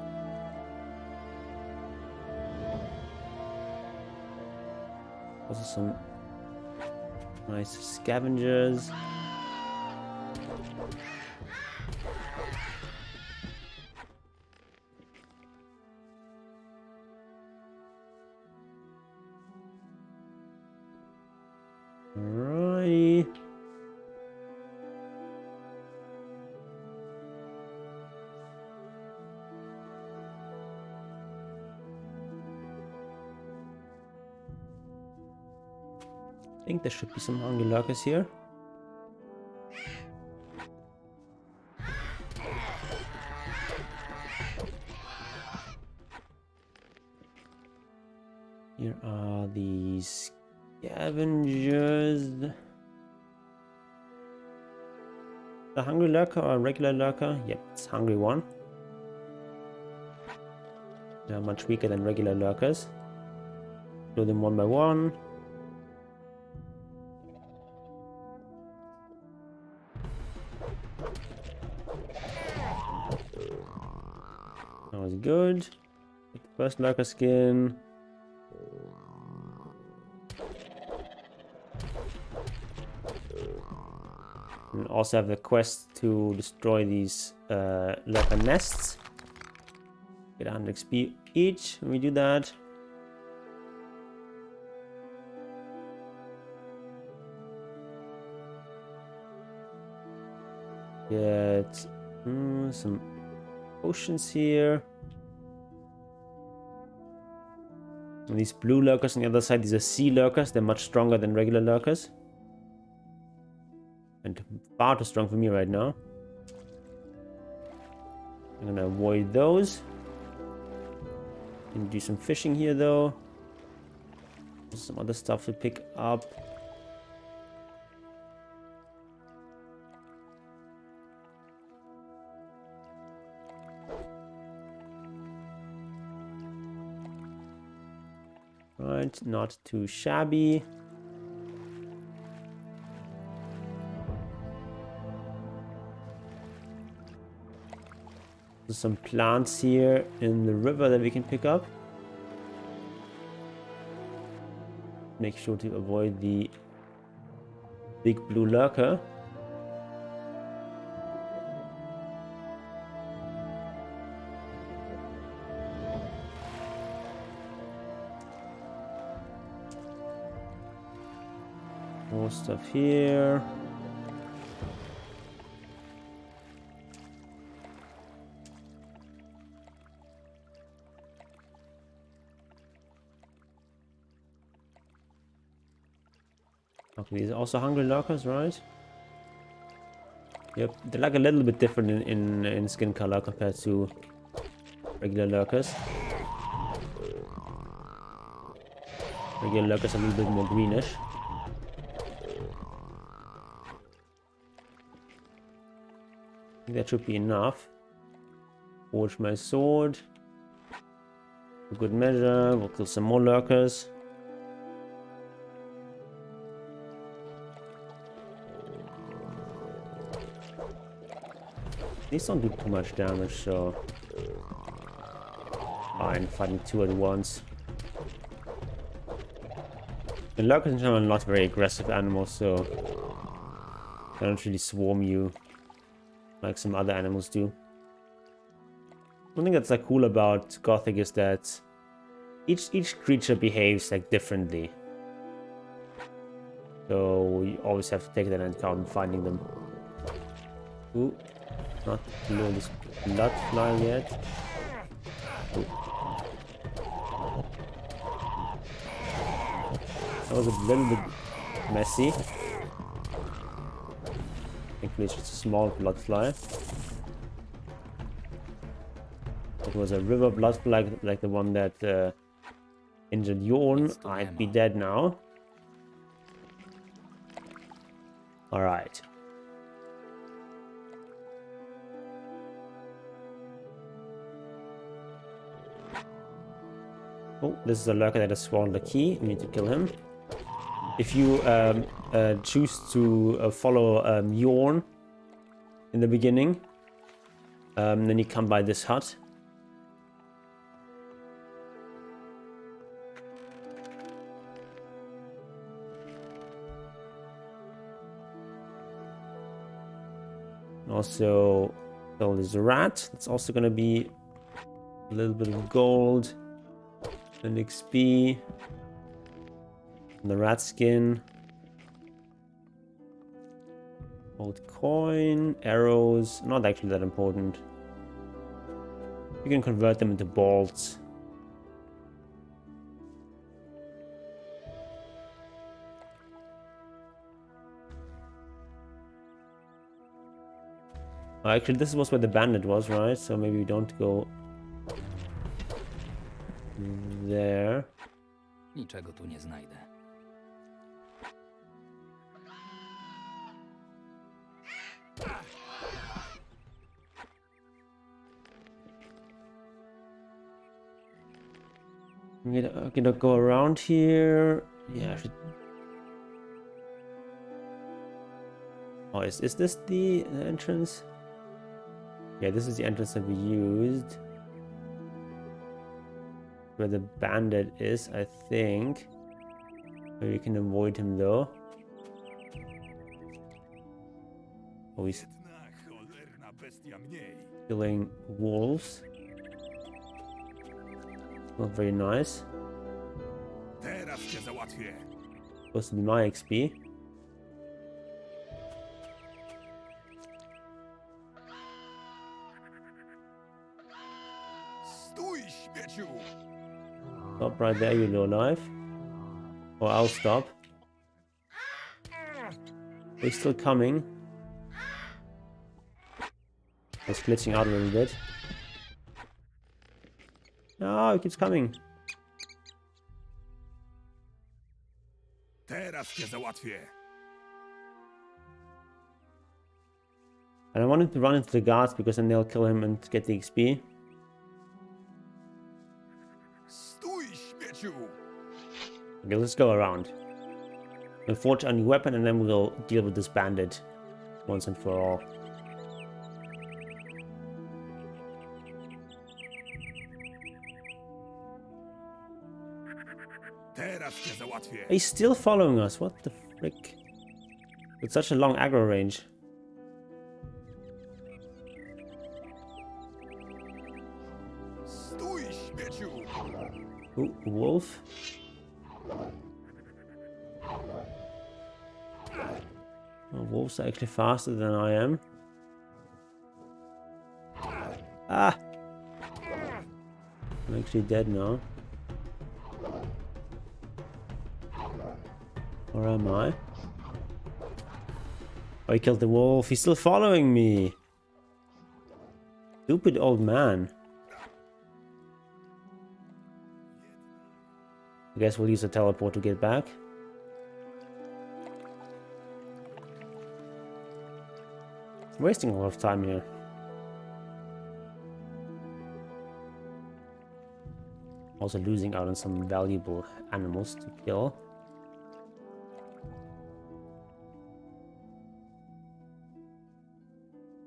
Also some nice scavengers. Alrighty. I think there should be some hungry lurkers here. Here are the scavengers. The hungry lurker or regular lurker? Yep, it's hungry one. They're much weaker than regular lurkers. Do them one by one. That was good. Get the first lurker skin. And also have the quest to destroy these lurker nests. Get 100 XP each when we do that. Get some potions here. And these blue lurkers on the other side, these are sea lurkers. They're much stronger than regular lurkers. And far too strong for me right now. I'm gonna avoid those. And do some fishing here though. There's some other stuff to pick up. Right, not too shabby. There's some plants here in the river that we can pick up. Make sure to avoid the big blue lurker. More stuff here. Okay, these are also hungry lurkers, right? Yep, they're like a little bit different in skin color compared to regular lurkers. Regular lurkers are a little bit more greenish. I think that should be enough. Forge my sword. For good measure, we'll kill some more lurkers. These don't do too much damage, so fine, fighting two at once. The lurkers in general are not very aggressive animals, so they don't really swarm you like some other animals do. One thing that's like cool about Gothic is that each creature behaves like differently. So we always have to take that into account in finding them. Ooh, not below this blood fly yet. Ooh. That was a little bit messy. Thankfully it's just a small blood fly. It was a river blood fly like the one that injured Jorn. I'd be dead now. Alright. Oh, this is a lurker that has swallowed the key. We need to kill him. If you choose to follow Jorn in the beginning, then you come by this hut. Also, kill this rat. That's also going to be a little bit of gold and XP. And the rat skin. Old coin, arrows. Not actually that important. You can convert them into bolts. Oh, actually, this was where the bandit was, right? So maybe we don't go there. Niczego tu nie znajdę. I'm gonna go around here. Yeah, I should. Oh, is this the entrance? Yeah, this is the entrance that we used. Where the bandit is, I think. Maybe we can avoid him though. Oh, he's killing wolves. Not very nice. Supposed to be my XP. Stop right there, you low life. Or I'll stop. They're still coming. It's glitching out a little bit. No, it keeps coming. And I wanted to run into the guards because then they'll kill him and get the XP. Okay, let's go around. We'll forge a new weapon and then we'll deal with this bandit once and for all. He's still following us. What the frick? With such a long aggro range. Ooh, wolf. Oh, wolves are actually faster than I am. Ah! I'm actually dead now. Where am I? Oh, he killed the wolf. He's still following me. Stupid old man. I guess we'll use a teleport to get back. Wasting a lot of time here. Also losing out on some valuable animals to kill.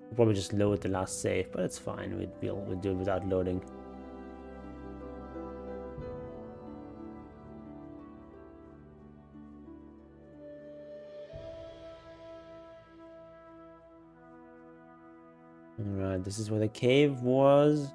We'll probably just load the last save, but it's fine. We'll do it without loading. Alright, this is where the cave was.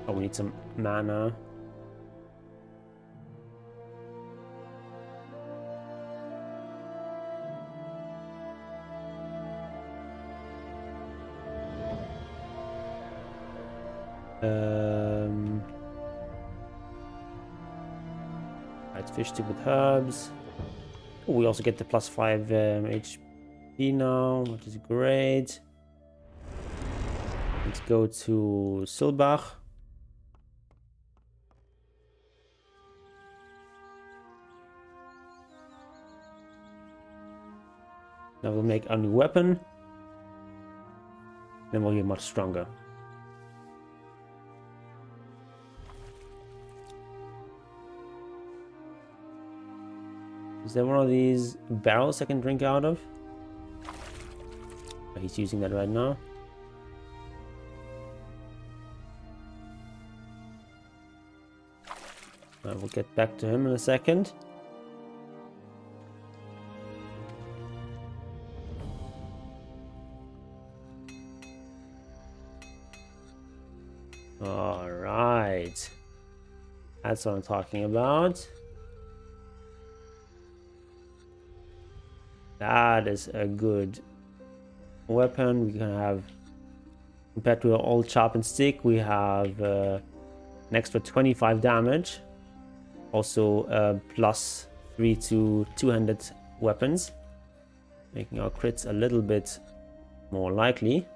Oh, we need some mana. Right, fish tube with herbs. Oh, we also get the +5 HP now, which is great. Let's go to Silbach. Now we'll make a new weapon. Then we'll get much stronger. Is there one of these barrels I can drink out of? Oh, he's using that right now. We'll get back to him in a second. All right. That's what I'm talking about. That is a good weapon. We can have, compared to our old sharpened stick, we have an extra 25 damage. Also +3 to two-handed weapons, making our crits a little bit more likely.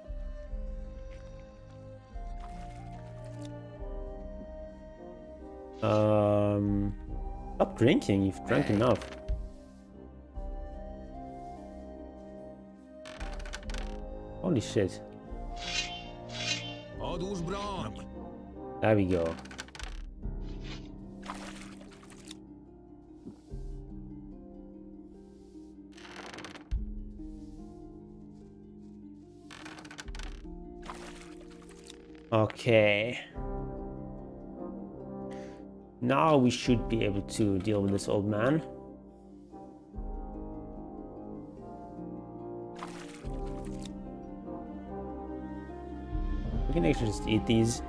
Stop drinking, you've drank enough. Holy shit. There we go. Okay. Now we should be able to deal with this old man. We can actually just eat these.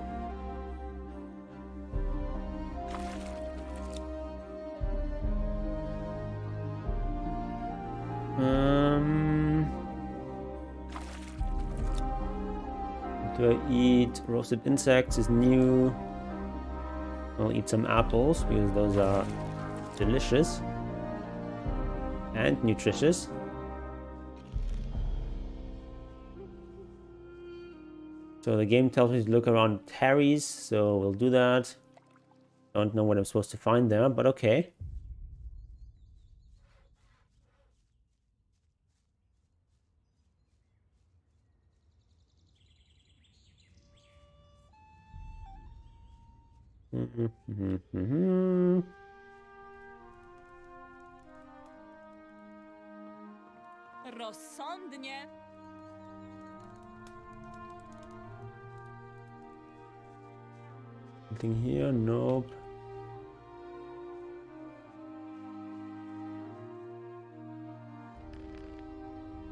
Do I eat roasted insects? Is new. I'll eat some apples because those are delicious and nutritious. So the game tells me to look around Harry's, so we'll do that. Don't know what I'm supposed to find there, but okay. Rozsądnie. Anything here? Nope.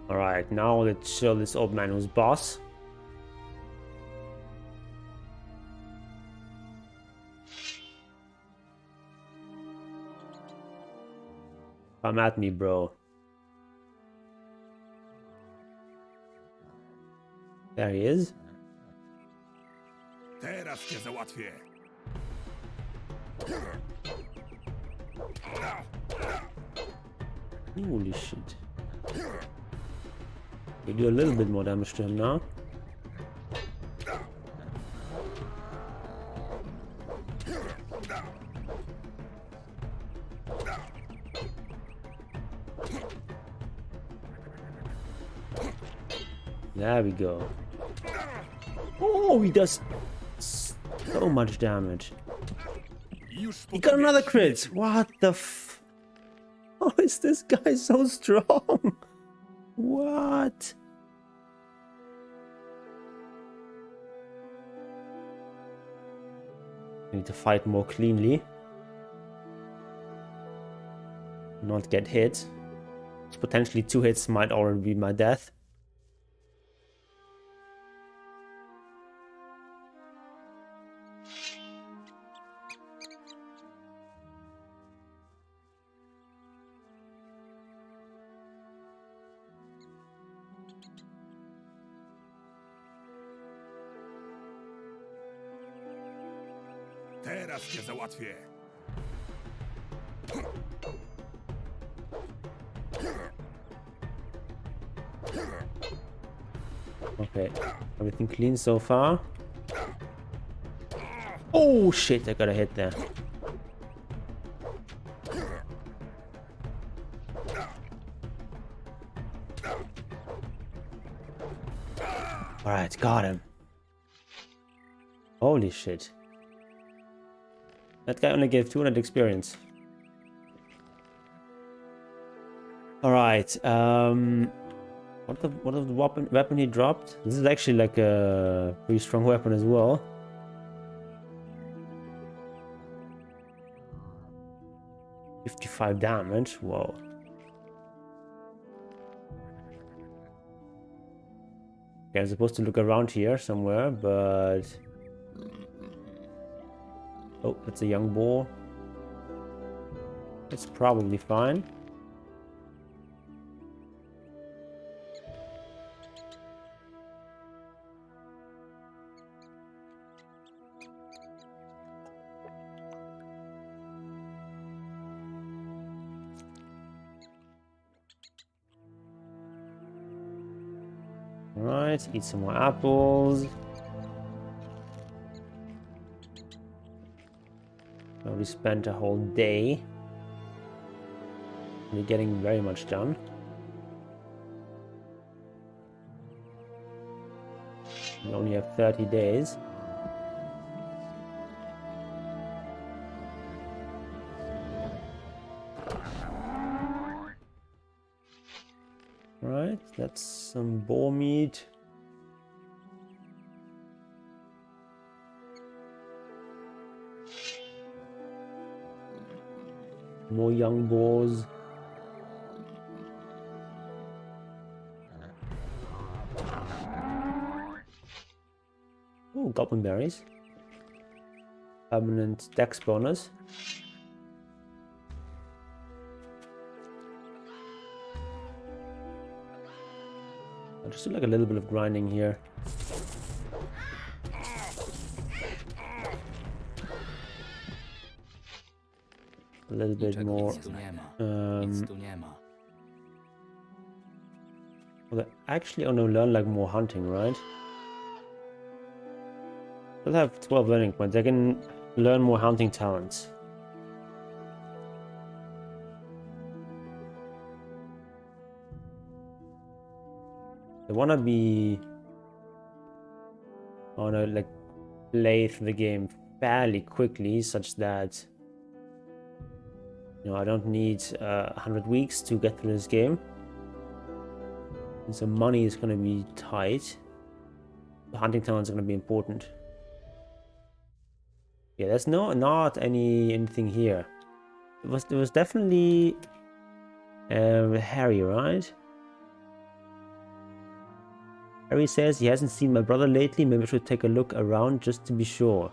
Alright, now let's show this old man who's boss. Come at me, bro. There he is. Teraz cię załatwię. Holy shit. We do a little bit more damage to him now. There we go. Oh, he does so much damage. He got another crit. What the f... How is this guy so strong? What? I need to fight more cleanly. Not get hit. Potentially 2 hits might already be my death. Teraz cię załatwię. Okay, everything clean so far. Oh shit, I got a hit there. Alright, got him. Holy shit. That guy only gave 200 experience. Alright, what of the weapon he dropped? This is actually like a pretty strong weapon as well. $55 damage, whoa. Okay, I'm supposed to look around here somewhere, but... Oh, that's a young boar. That's probably fine. Alright, eat some more apples. Well, we spent a whole day. We're getting very much done. We only have 30 days. Right, that's some boar meat. More young boars. Oh, goblin berries. Permanent dex bonus. I'll just do like a little bit of grinding here. A little bit more. Well, I actually only learn like more hunting, right? I'll have 12 learning points. I can learn more hunting talents. I wanna like play through the game fairly quickly, such that I don't need 100 weeks to get through this game. And so money is gonna be tight. The hunting talents are gonna be important. Yeah, there's not anything here. There was definitely Harry, right? Harry says he hasn't seen my brother lately. Maybe I should take a look around just to be sure.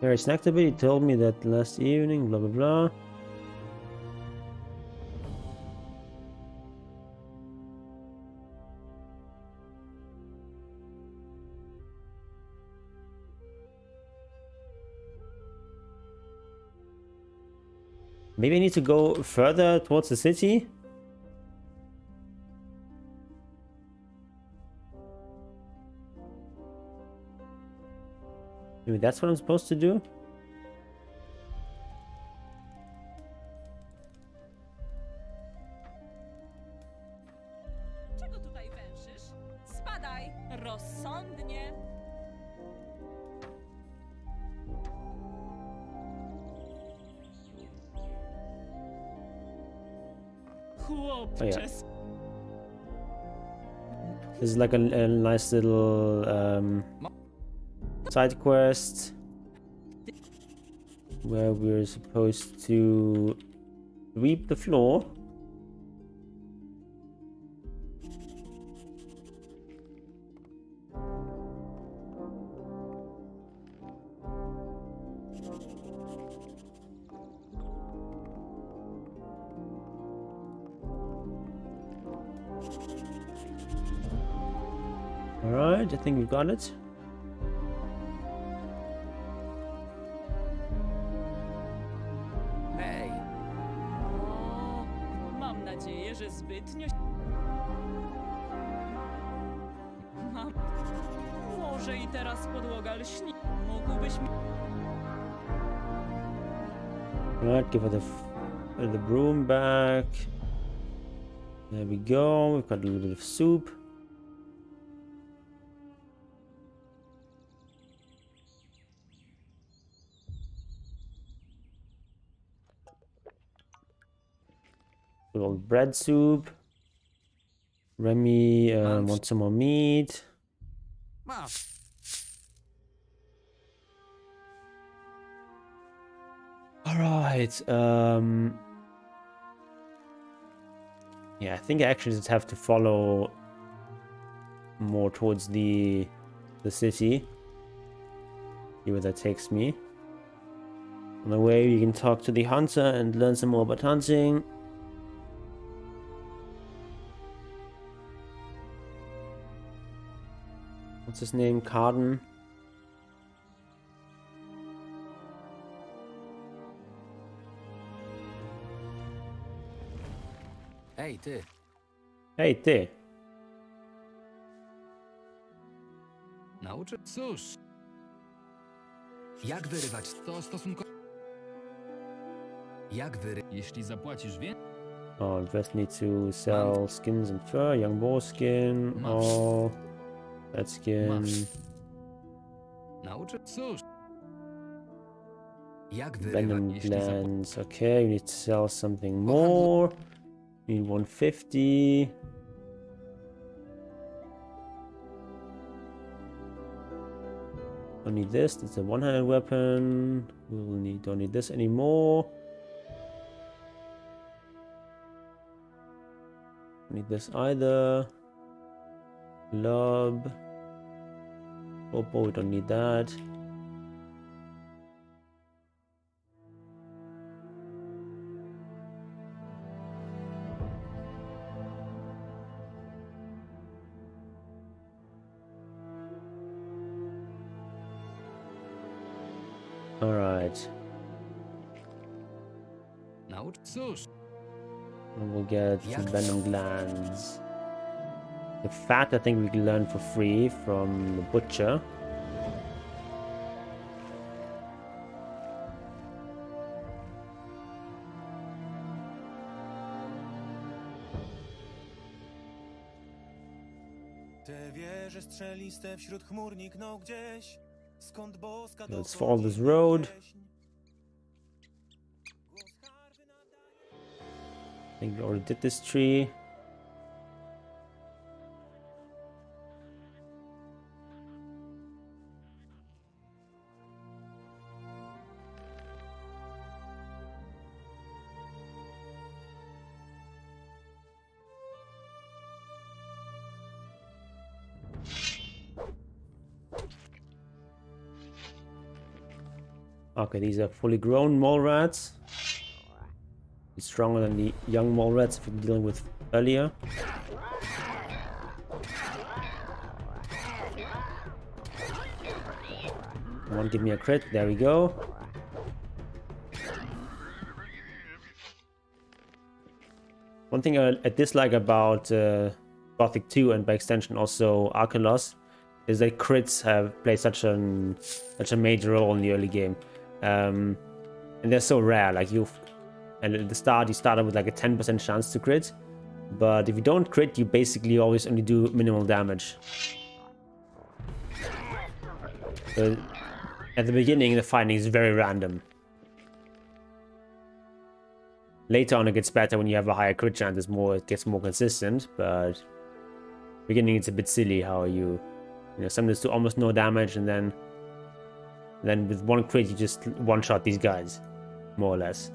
Harry snacked a bit. He told me that last evening, blah blah blah. Maybe I need to go further towards the city. Maybe that's what I'm supposed to do. Czego tutaj węszysz? Spadaj, rozsądnie. Oh, yeah. This is like a nice little side quest where we're supposed to sweep the floor. Alright, I think we got it. Hej! Mam nadzieję, że zbytnio... Może i teraz podłoga lśni. Mógłbyś mi... Alright, give her the broom back. There we go. We've got a little bit of soup. Good old bread soup. Remy wants some more meat. Alright, yeah, I think I actually just have to follow more towards the city. See where that takes me. On the way, you can talk to the hunter and learn some more about hunting. What's his name? Carden. Ej, ty! Hej, ty! Nauczy... Cóż, Jak wyrywać... to stosunkowo... Jak Jeśli zapłacisz więcej... Oh, just need to sell skins and fur. Young boar skin. Oh, that skin. Nauczy... Cóż, Jak Venom wyrywać... glands. Okay, we need to sell something more. Need 150. Don't need this. It's a one-handed weapon. Don't need this anymore. Don't need this either. Lob. Oh boy, we don't need that. Alright. Naucz... cóż, And we'll get some venom glands. The fat I think we can learn for free from the butcher. Te wieże strzeliste wśród chmur nikną gdzieś. Skąd boska Let's follow this road. I think we already did this tree. Okay, these are fully grown mole rats. It's stronger than the young mole rats we've been dealing with earlier. Come on, give me a crit. There we go. One thing I dislike about Gothic 2 and by extension also Archolos is that crits have played such a major role in the early game. And they're so rare. Like and at the start you start out with like a 10% chance to crit, but if you don't crit, you basically always only do minimal damage. So at the beginning, the fighting is very random. Later on, it gets better when you have a higher crit chance. It gets more consistent, but beginning it's a bit silly how you sometimes do almost no damage, and then with one crit you just one-shot these guys, more or less.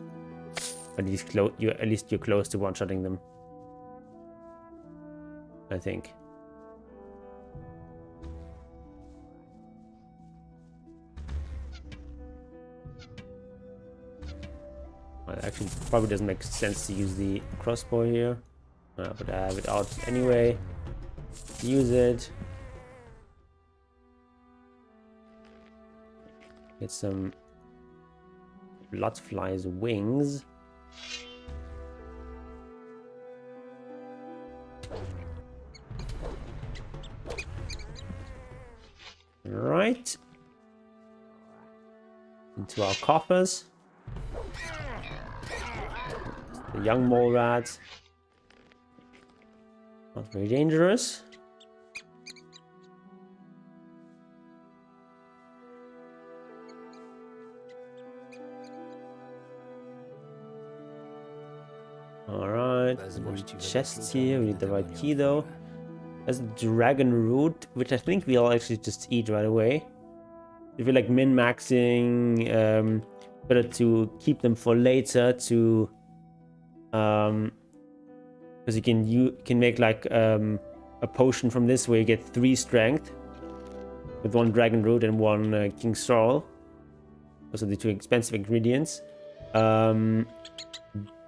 At least you're close to one-shotting them, I think. Well, actually, probably doesn't make sense to use the crossbow here, but I have it out anyway. Use it. Get some bloodfly's wings. Right. Into our coffers. The young mole rat. Not very dangerous. Alright, chests here, we need the right key though. There's a dragon root, which I think we'll actually just eat right away. If you're like min-maxing, better to keep them for later to because you can make like a potion from this where you get 3 strength with 1 dragon root and 1 king sorrel. Those are the 2 expensive ingredients.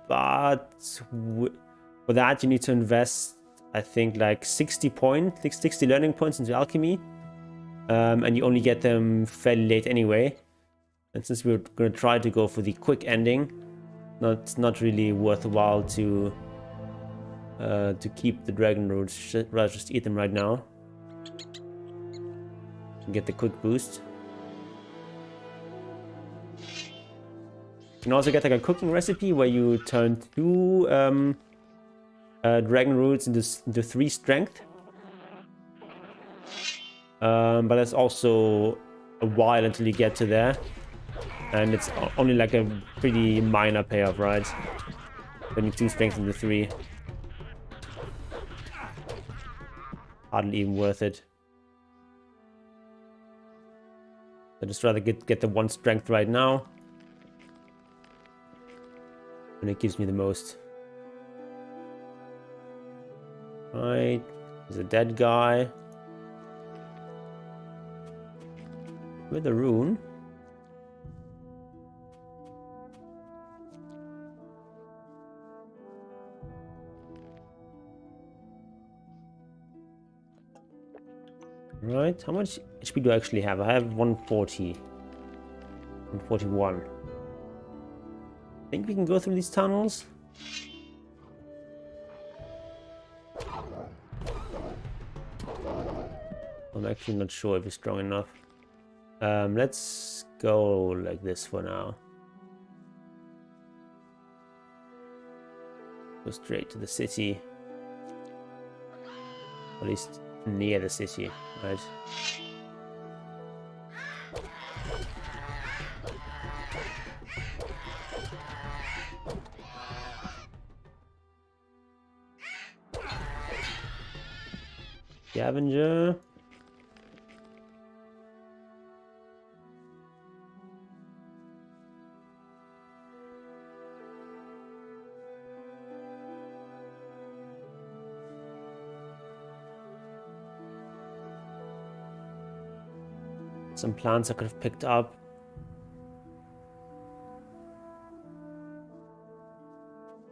But for that you need to invest, I think, like 60 learning points into alchemy, and you only get them fairly late anyway. And since we're gonna try to go for the quick ending, it's not really worthwhile to keep the dragon roots. Rather just eat them right now and get the quick boost. You can also get like a cooking recipe where you turn 2 dragon roots into 3 strength. But that's also a while until you get to there. And it's only like a pretty minor payoff, right? Turning 2 strength into 3. Hardly even worth it. I'd just rather get the 1 strength right now. And it gives me the most. Right, there's a dead guy. With a rune. Right, how much HP do I actually have? I have 140. 141. Think we can go through these tunnels? I'm actually not sure if it's strong enough. Let's go like this for now. Go straight to the city. At least near the city, right? Scavenger. Some plants I could have picked up.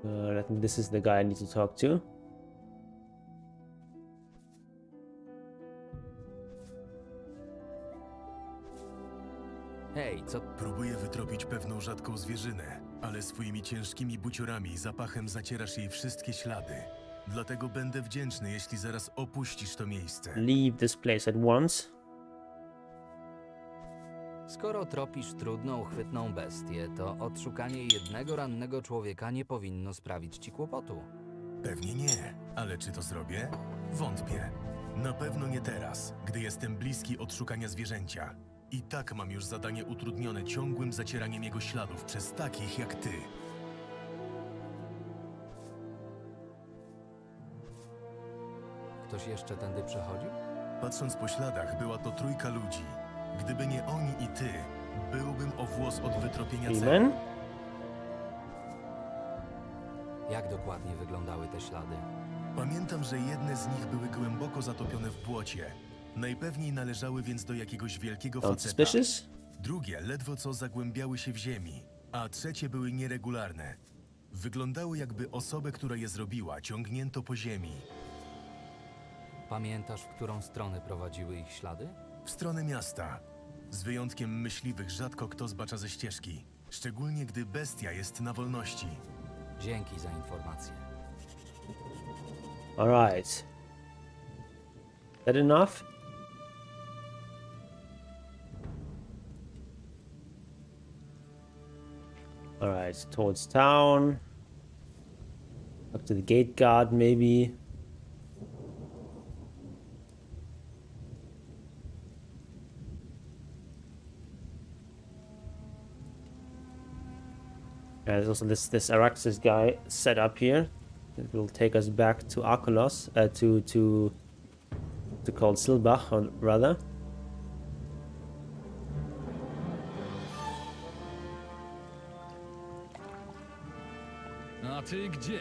I think this is the guy I need to talk to. Hej, co? Próbuję wytropić pewną rzadką zwierzynę, ale swoimi ciężkimi buciorami zapachem zacierasz jej wszystkie ślady. Dlatego będę wdzięczny, jeśli zaraz opuścisz to miejsce. Leave this place at once. Skoro tropisz trudną, chwytną bestię, to odszukanie jednego rannego człowieka nie powinno sprawić ci kłopotu. Pewnie nie, ale czy to zrobię? Wątpię. Na pewno nie teraz, gdy jestem bliski odszukania zwierzęcia. I tak mam już zadanie utrudnione ciągłym zacieraniem jego śladów przez takich jak ty. Ktoś jeszcze tędy przechodził? Patrząc po śladach, była to 3 ludzi. Gdyby nie oni i ty, byłbym o włos od wytropienia celu. Jak dokładnie wyglądały te ślady? Pamiętam, że jedne z nich były głęboko zatopione w błocie. Najpewniej należały więc do jakiegoś wielkiego faceta. Drugie ledwo co zagłębiały się w ziemi, a trzecie były nieregularne. Wyglądały, jakby osobę, która je zrobiła, ciągnięto po ziemi. Pamiętasz, w którą stronę prowadziły ich ślady? W stronę miasta. Z wyjątkiem myśliwych rzadko kto zbacza ze ścieżki. Szczególnie gdy bestia jest na wolności. Dzięki za informację. Alright. That enough? Alright, towards town. Up to the gate guard, maybe. There's also this Araxis guy set up here. It will take us back to Archolos, to called Silbach, or rather. A ty gdzie?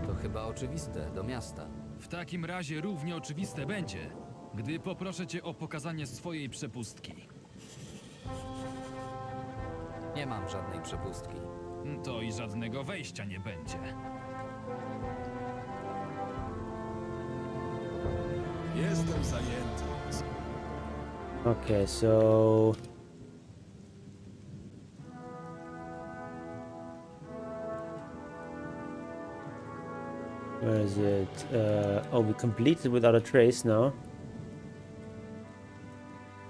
To chyba oczywiste, do miasta. W takim razie równie oczywiste będzie, gdy poproszę cię o pokazanie swojej przepustki. Nie mam żadnej przepustki. To i żadnego wejścia nie będzie. Jestem zajęty. Okay, so where is it? Oh, we completed without a trace now.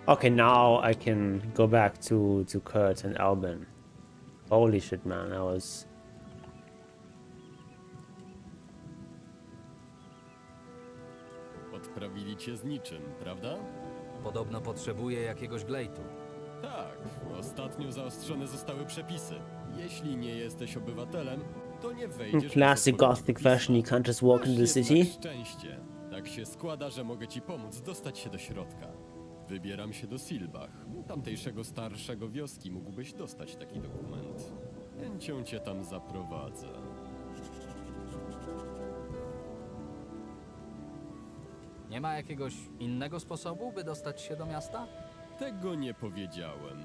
Okay, now I can go back to Kurt and Albin. Holy shit, man, that was... Odprawili cię z niczym, prawda? Podobno potrzebuję jakiegoś glejtu. Tak, ostatnio zaostrzone zostały przepisy. Jeśli nie jesteś obywatelem, to nie wejdziesz... Classic Gothic fashion, you can't just walk into the city. Szczęście. Tak się składa, że mogę ci pomóc dostać się do środka. Wybieram się do Silbach, tamtejszego starszego wioski. Mógłbyś dostać taki dokument. Chęcią cię tam zaprowadzę. Nie ma jakiegoś innego sposobu, by dostać się do miasta? Tego nie powiedziałem.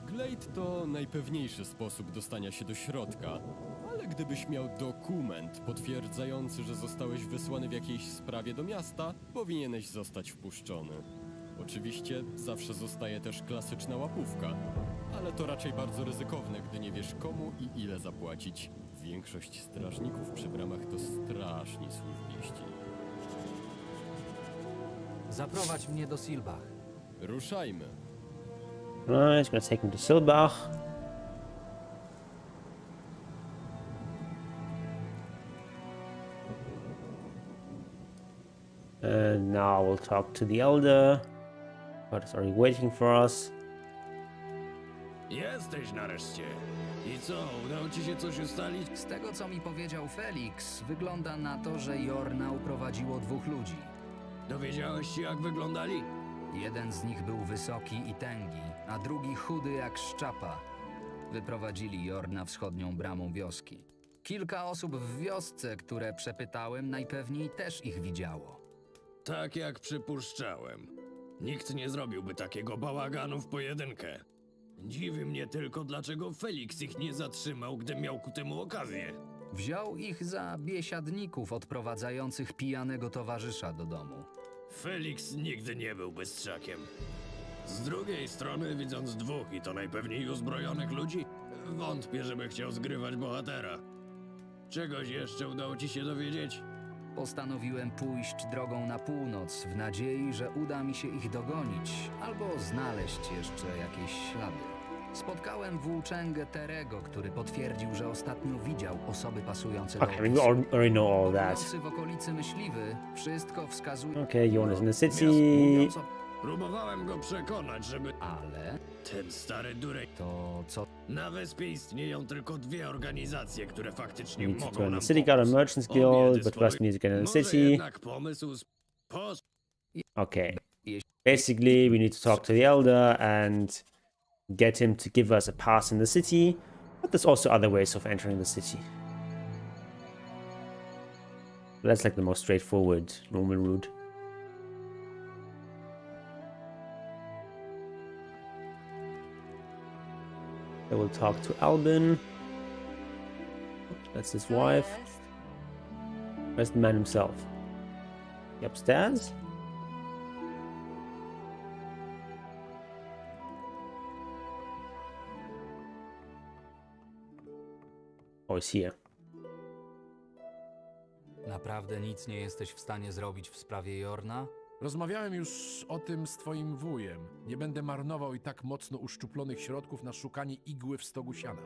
Glade to najpewniejszy sposób dostania się do środka, ale gdybyś miał dokument potwierdzający, że zostałeś wysłany w jakiejś sprawie do miasta, powinieneś zostać wpuszczony. Oczywiście zawsze zostaje też klasyczna łapówka, ale to raczej bardzo ryzykowne, gdy nie wiesz komu i ile zapłacić. Większość strażników przy bramach to strasznie służbiści. Zaprowadź mnie do Silbach. Ruszajmy. Right, gonna take him to Silbach. And now we'll talk to the elder. But it's already waiting for us. Jesteś nareszcie. I co, udało ci się coś ustalić? Z tego, co mi powiedział Felix, wygląda na to, że Jorna uprowadziło 2 ludzi. Dowiedziałeś się, jak wyglądali? Jeden z nich był wysoki i tęgi, a drugi chudy jak szczapa. Wyprowadzili Jorna wschodnią bramą wioski. Kilka osób w wiosce, które przepytałem, najpewniej też ich widziało. Tak jak przypuszczałem. Nikt nie zrobiłby takiego bałaganu w pojedynkę. Dziwi mnie tylko, dlaczego Felix ich nie zatrzymał, gdy miał ku temu okazję. Wziął ich za biesiadników odprowadzających pijanego towarzysza do domu. Felix nigdy nie był bystrzakiem. Z drugiej strony, widząc 2 i to najpewniej uzbrojonych ludzi, wątpię, żeby chciał zgrywać bohatera. Czegoś jeszcze udało ci się dowiedzieć? Postanowiłem pójść drogą na północ w nadziei, że uda mi się ich dogonić albo znaleźć jeszcze jakieś ślady. Spotkałem włóczęgę Terego, który potwierdził, że ostatnio widział osoby pasujące do Okay, we already know all that. Obowiący w okolicy myśliwy, wszystko wskazuje... Okay, Jorn is in the city. Próbowałem go przekonać, żeby... Ale... Ten stary durek... To co? Na wyspie istnieją tylko 2 organizacje, które faktycznie We need to mogą join nam the City Guard and Merchants Guild, but first we need to get in the city. jednak pomysł... Okay. Basically, we need to talk to the elder and get him to give us a pass in the city, but there's also other ways of entering the city. That's like the most straightforward, normal route. I will talk to Albin. That's his wife. Where's the man himself? He upstairs? Oh, it's here. Naprawdę nic nie jesteś w stanie zrobić w sprawie Jorna? Rozmawiałem już o tym z twoim wujem. Nie będę marnował i tak mocno uszczuplonych środków na szukanie igły w stogu siana.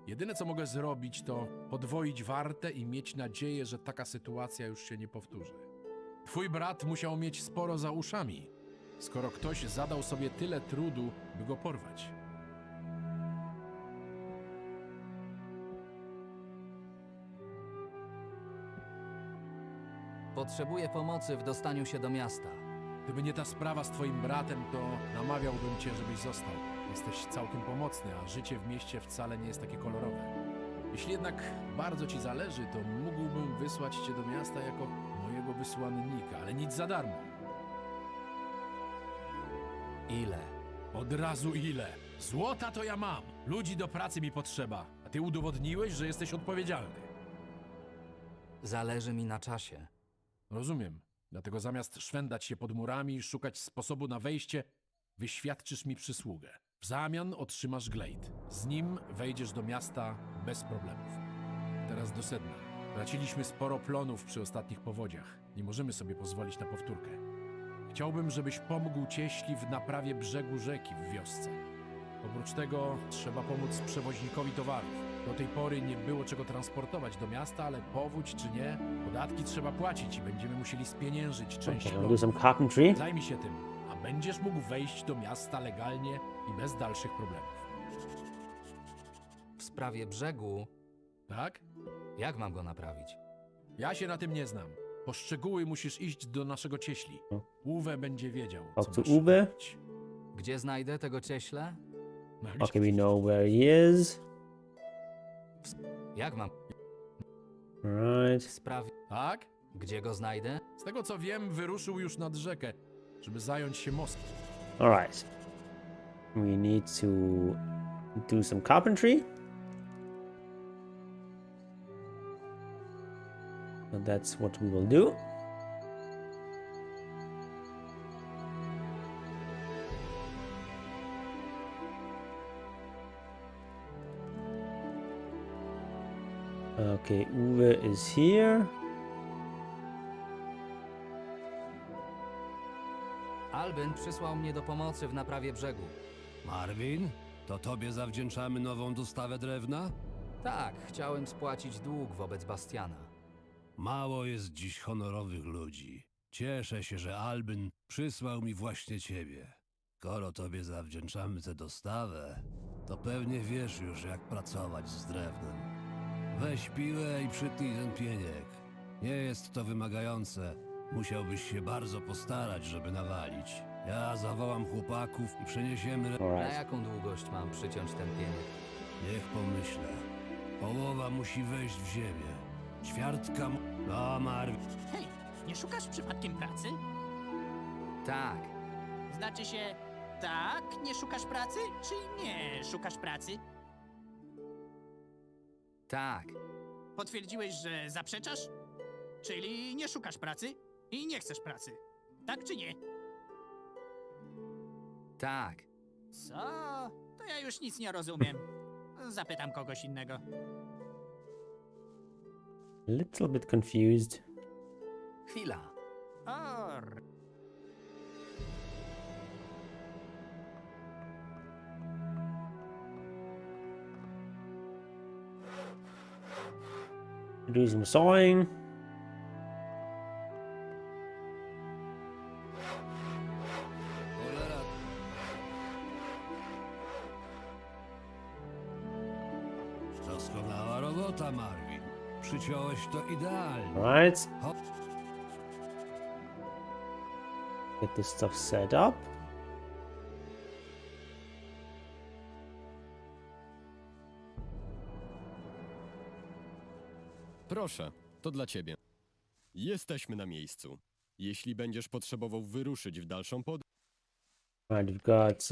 Jedyne co mogę zrobić to podwoić wartę i mieć nadzieję, że taka sytuacja już się nie powtórzy. Twój brat musiał mieć sporo za uszami, skoro ktoś zadał sobie tyle trudu, by go porwać. Potrzebuję pomocy w dostaniu się do miasta. Gdyby nie ta sprawa z twoim bratem, to namawiałbym cię, żebyś został. Jesteś całkiem pomocny, a życie w mieście wcale nie jest takie kolorowe. Jeśli jednak bardzo ci zależy, to mógłbym wysłać cię do miasta jako mojego wysłannika, ale nic za darmo. Ile? Od razu ile? Złota to ja mam. Ludzi do pracy mi potrzeba, a ty udowodniłeś, że jesteś odpowiedzialny. Zależy mi na czasie. Rozumiem. Dlatego zamiast szwendać się pod murami i szukać sposobu na wejście, wyświadczysz mi przysługę. W zamian otrzymasz glejt. Z nim wejdziesz do miasta bez problemów. Teraz do sedna. Traciliśmy sporo plonów przy ostatnich powodziach. Nie możemy sobie pozwolić na powtórkę. Chciałbym, żebyś pomógł cieśli w naprawie brzegu rzeki w wiosce. Oprócz tego trzeba pomóc przewoźnikowi towarów. Do tej pory nie było czego transportować do miasta, ale powódź czy nie, podatki trzeba płacić i będziemy musieli spieniężyć część Okay, I'll plonów. do some carpentry. Zajmij się tym, a będziesz mógł wejść do miasta legalnie i bez dalszych problemów. W sprawie brzegu... Tak? Jak mam go naprawić? Ja się na tym nie znam. Po szczegóły musisz iść do naszego cieśli. Uwe będzie wiedział, Talk co to masz Uwe. robić. Gdzie znajdę tego cieśle? Okay, we know where he is. Jak mam? Right. Sprawie... Tak? Gdzie go znajdę? Z tego co wiem, wyruszył już nad rzekę, żeby zająć się mostem. Alright. We need to do some carpentry. So that's what we will do. Okay, Uwe is here. Albin przysłał mnie do pomocy w naprawie brzegu. Marvin, to tobie zawdzięczamy nową dostawę drewna? Tak, chciałem spłacić dług wobec Bastiana. Mało jest dziś honorowych ludzi. Cieszę się, że Albin przysłał mi właśnie ciebie. Skoro tobie zawdzięczamy tę dostawę, to pewnie wiesz już, jak pracować z drewnem. Weź piłę i przytnij ten pieniek. Nie jest to wymagające. Musiałbyś się bardzo postarać, żeby nawalić. Ja zawołam chłopaków i przeniesiemy... Na jaką długość mam przyciąć ten pieniek? Niech pomyślę. Połowa musi wejść w ziemię. Ćwiartka... No, Marvin. Hej, nie szukasz przypadkiem pracy? Tak. Znaczy się, tak, nie szukasz pracy, czy nie szukasz pracy? Tak. Potwierdziłeś, że zaprzeczasz? Czyli nie szukasz pracy i nie chcesz pracy. Tak czy nie? Tak. Co? To ja już nic nie rozumiem. Zapytam kogoś innego. A little bit confused. Chwila. Do some sawing. Doskonała robota, Marvin. Przyciąłeś to idealnie. Right. Get this stuff set up. Proszę, to dla ciebie. Jesteśmy na miejscu. Jeśli będziesz potrzebował wyruszyć w dalszą podróż... Right, we've got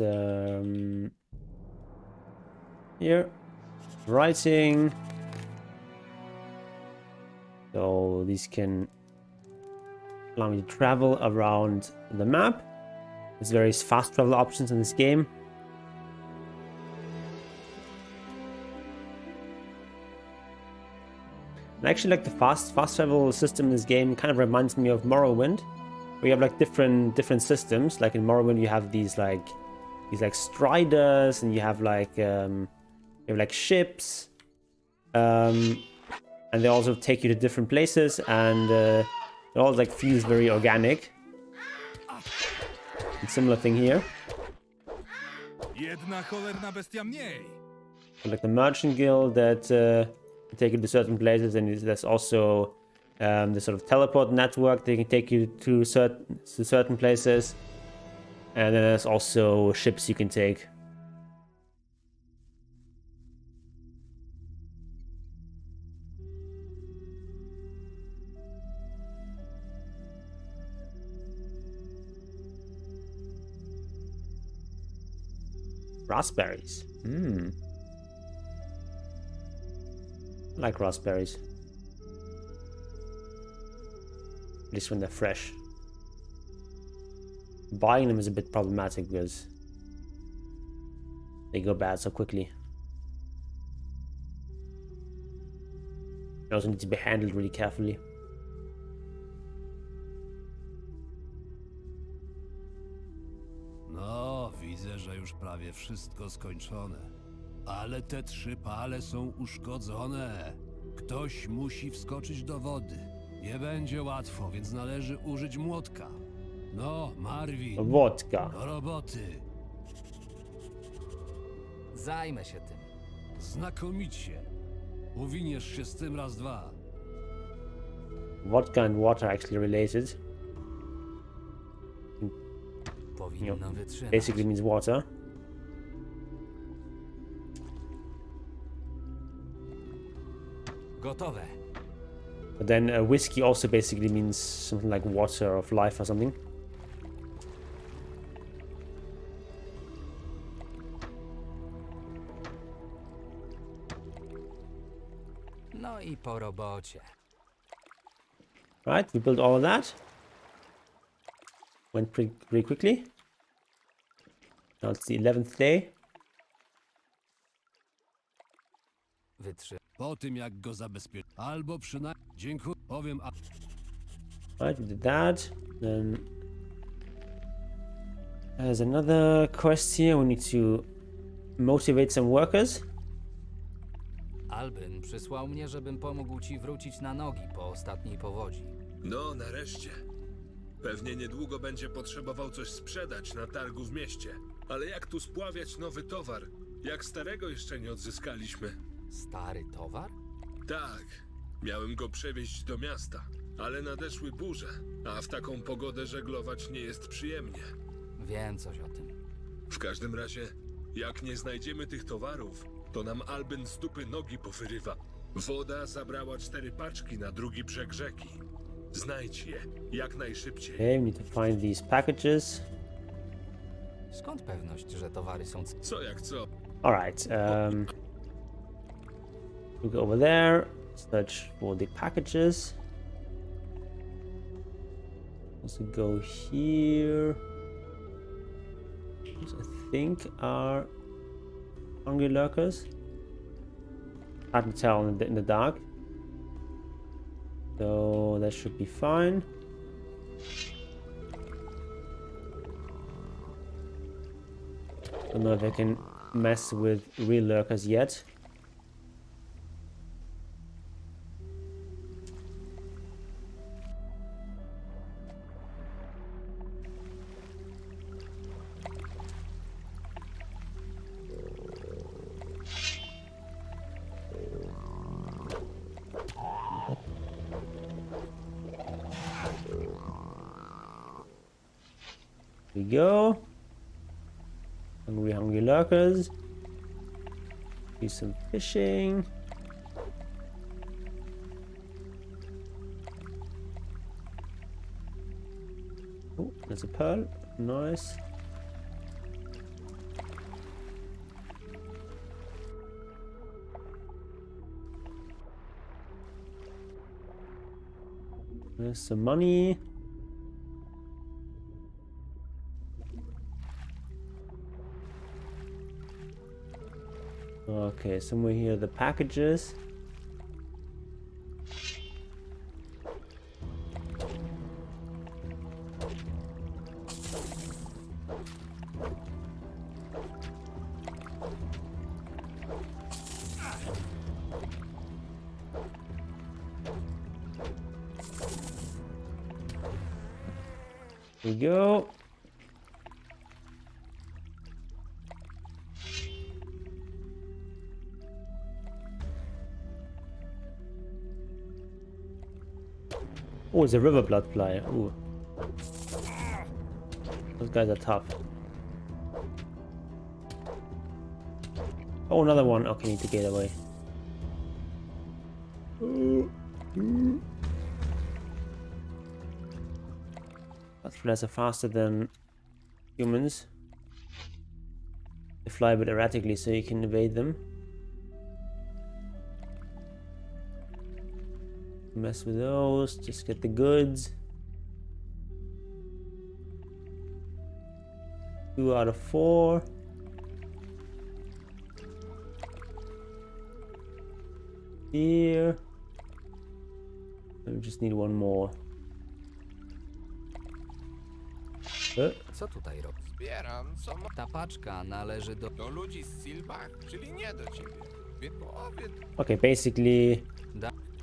here writing. So these can allow me to travel around the map. There's various fast travel options in this game. And actually, like the fast travel system in this game kind of reminds me of Morrowind, where you have like different systems. Like in Morrowind, you have these like striders, and you have like ships, and they also take you to different places, and it all like feels very organic. And similar thing here. Jedna cholerna bestia mniej. Like the merchant guild that take you to certain places, and there's also the sort of teleport network. They can take you to certain places, and then there's also ships you can take. Raspberries. I like raspberries. At least when they're fresh. Buying them is a bit problematic because they go bad so quickly. They also need to be handled really carefully. No, widzę, że już prawie wszystko skończone. Ale te 3 pale są uszkodzone. Ktoś musi wskoczyć do wody. Nie będzie łatwo, więc należy użyć młotka. No, Marvin. Wodka. Do roboty. Zajmę się tym. Znakomicie. Uwiniesz się z tym raz, dwa. Vodka and water are actually related. Basically means water. Gotowe. But then whiskey also basically means something like water of life or something. No i po robocie. Right, we built all of that. Went pretty quickly. Now it's the 11th day. Po tym jak go zabezpieczyć, albo przynajmniej dziękuję, powiem a... Right, we did that. Then there's another quest here. We need to motivate some workers. Albin przysłał mnie, żebym pomógł ci wrócić na nogi po ostatniej powodzi. No, nareszcie. Pewnie niedługo będzie potrzebował coś sprzedać na targu w mieście. Ale jak tu spławiać nowy towar, jak starego jeszcze nie odzyskaliśmy? Stary towar? Tak. Miałem go przewieźć do miasta, ale nadeszły burze, a w taką pogodę żeglować nie jest przyjemnie. Wiem coś o tym. W każdym razie, jak nie znajdziemy tych towarów, to nam Albin z dupy nogi powyrywa. Woda zabrała 4 paczki na drugi brzeg rzeki. Znajdź je jak najszybciej. Okay, we need to find these packages. Skąd pewność, że towary są... Co jak co? Alright, we go over there, search for the packages. Also go here. These I think are hungry lurkers. Hard to tell in the dark. So that should be fine. Don't know if I can mess with real lurkers yet. We go. Hungry lurkers. Do some fishing. Oh, there's a pearl. Nice. There's some money. Okay, somewhere here the packages. Here we go. Oh, it's a river blood fly. Ooh. Those guys are tough. Oh, another one. Okay, need to get away. Blood flies are faster than humans. They fly a bit erratically, so you can evade them. Mess with those, just get the goods. 2 out of 4. Here. And we just need one more. Co tutaj robisz? Zbieram, co ma... Ta paczka należy do ludzi z Silbach, czyli nie do ciebie. Okay, basically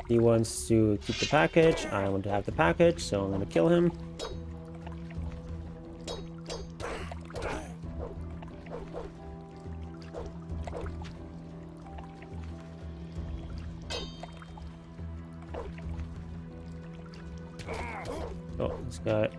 he wants to keep the package. I want to have the package, so I'm gonna kill him. Oh, this guy.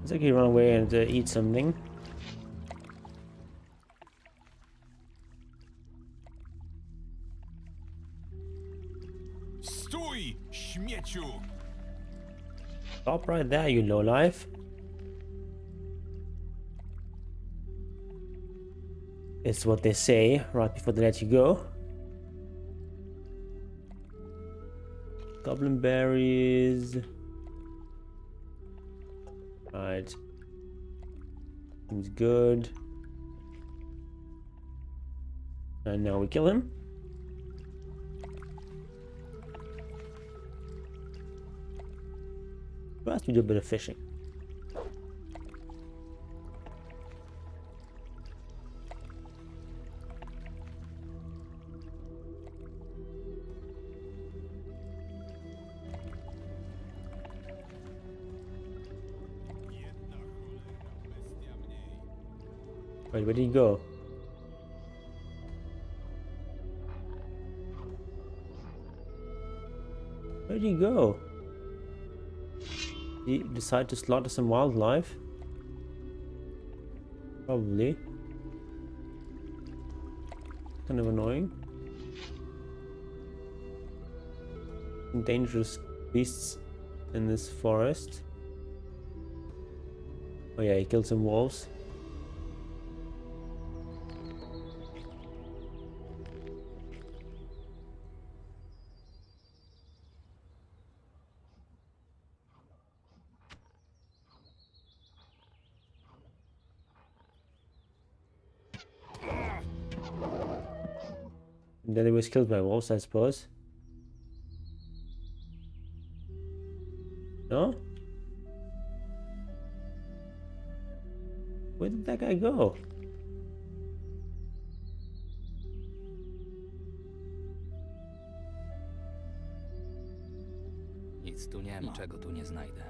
Looks like he ran away and eat something. Stój, śmieciu! Stop right there, you lowlife. It's what they say right before they let you go. Goblin berries. Right. Seems good. And now we kill him. First we do a bit of fishing. Wait, where did he go? Where did he go? Did he decide to slaughter some wildlife? Probably. Kind of annoying. Some dangerous beasts in this forest. Oh yeah, he killed some wolves. And then he was killed by wolves, I suppose. No? Where did that guy go? Nic tu nie ma. Niczego tu nie znajdę.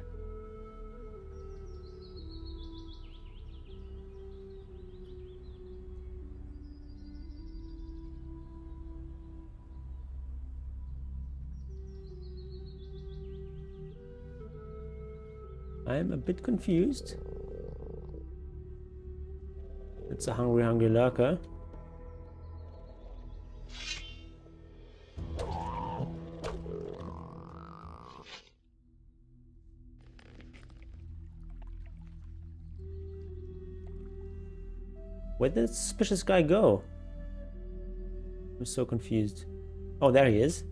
I'm a bit confused. It's a hungry lurker. Where did the suspicious guy go? I'm so confused. Oh, there he is.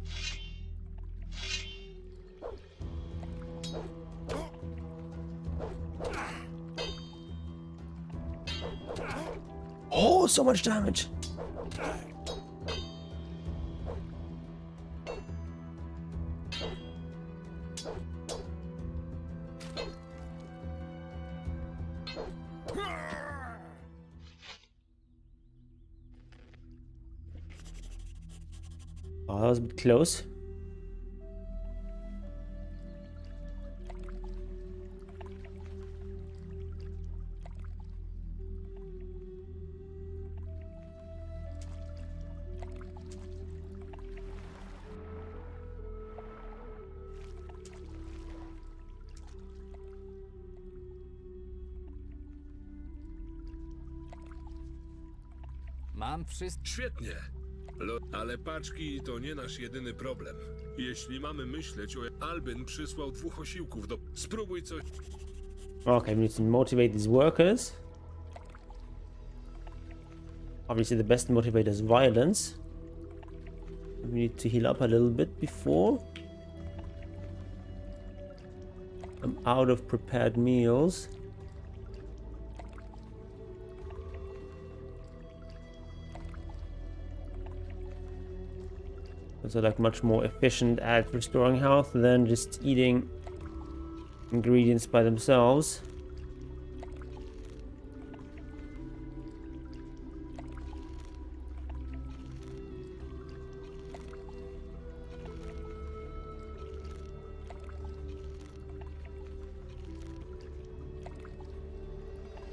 Oh, so much damage. Oh, that was a bit close. Mam wszystko. Świetnie. Ale paczki to nie nasz jedyny problem. Jeśli mamy myśleć o... Albin przysłał 2 osiłków do... Spróbuj coś... Okay, we need to motivate these workers. Obviously the best motivator is violence. We need to heal up a little bit before. I'm out of prepared meals. Those are like much more efficient at restoring health than just eating ingredients by themselves.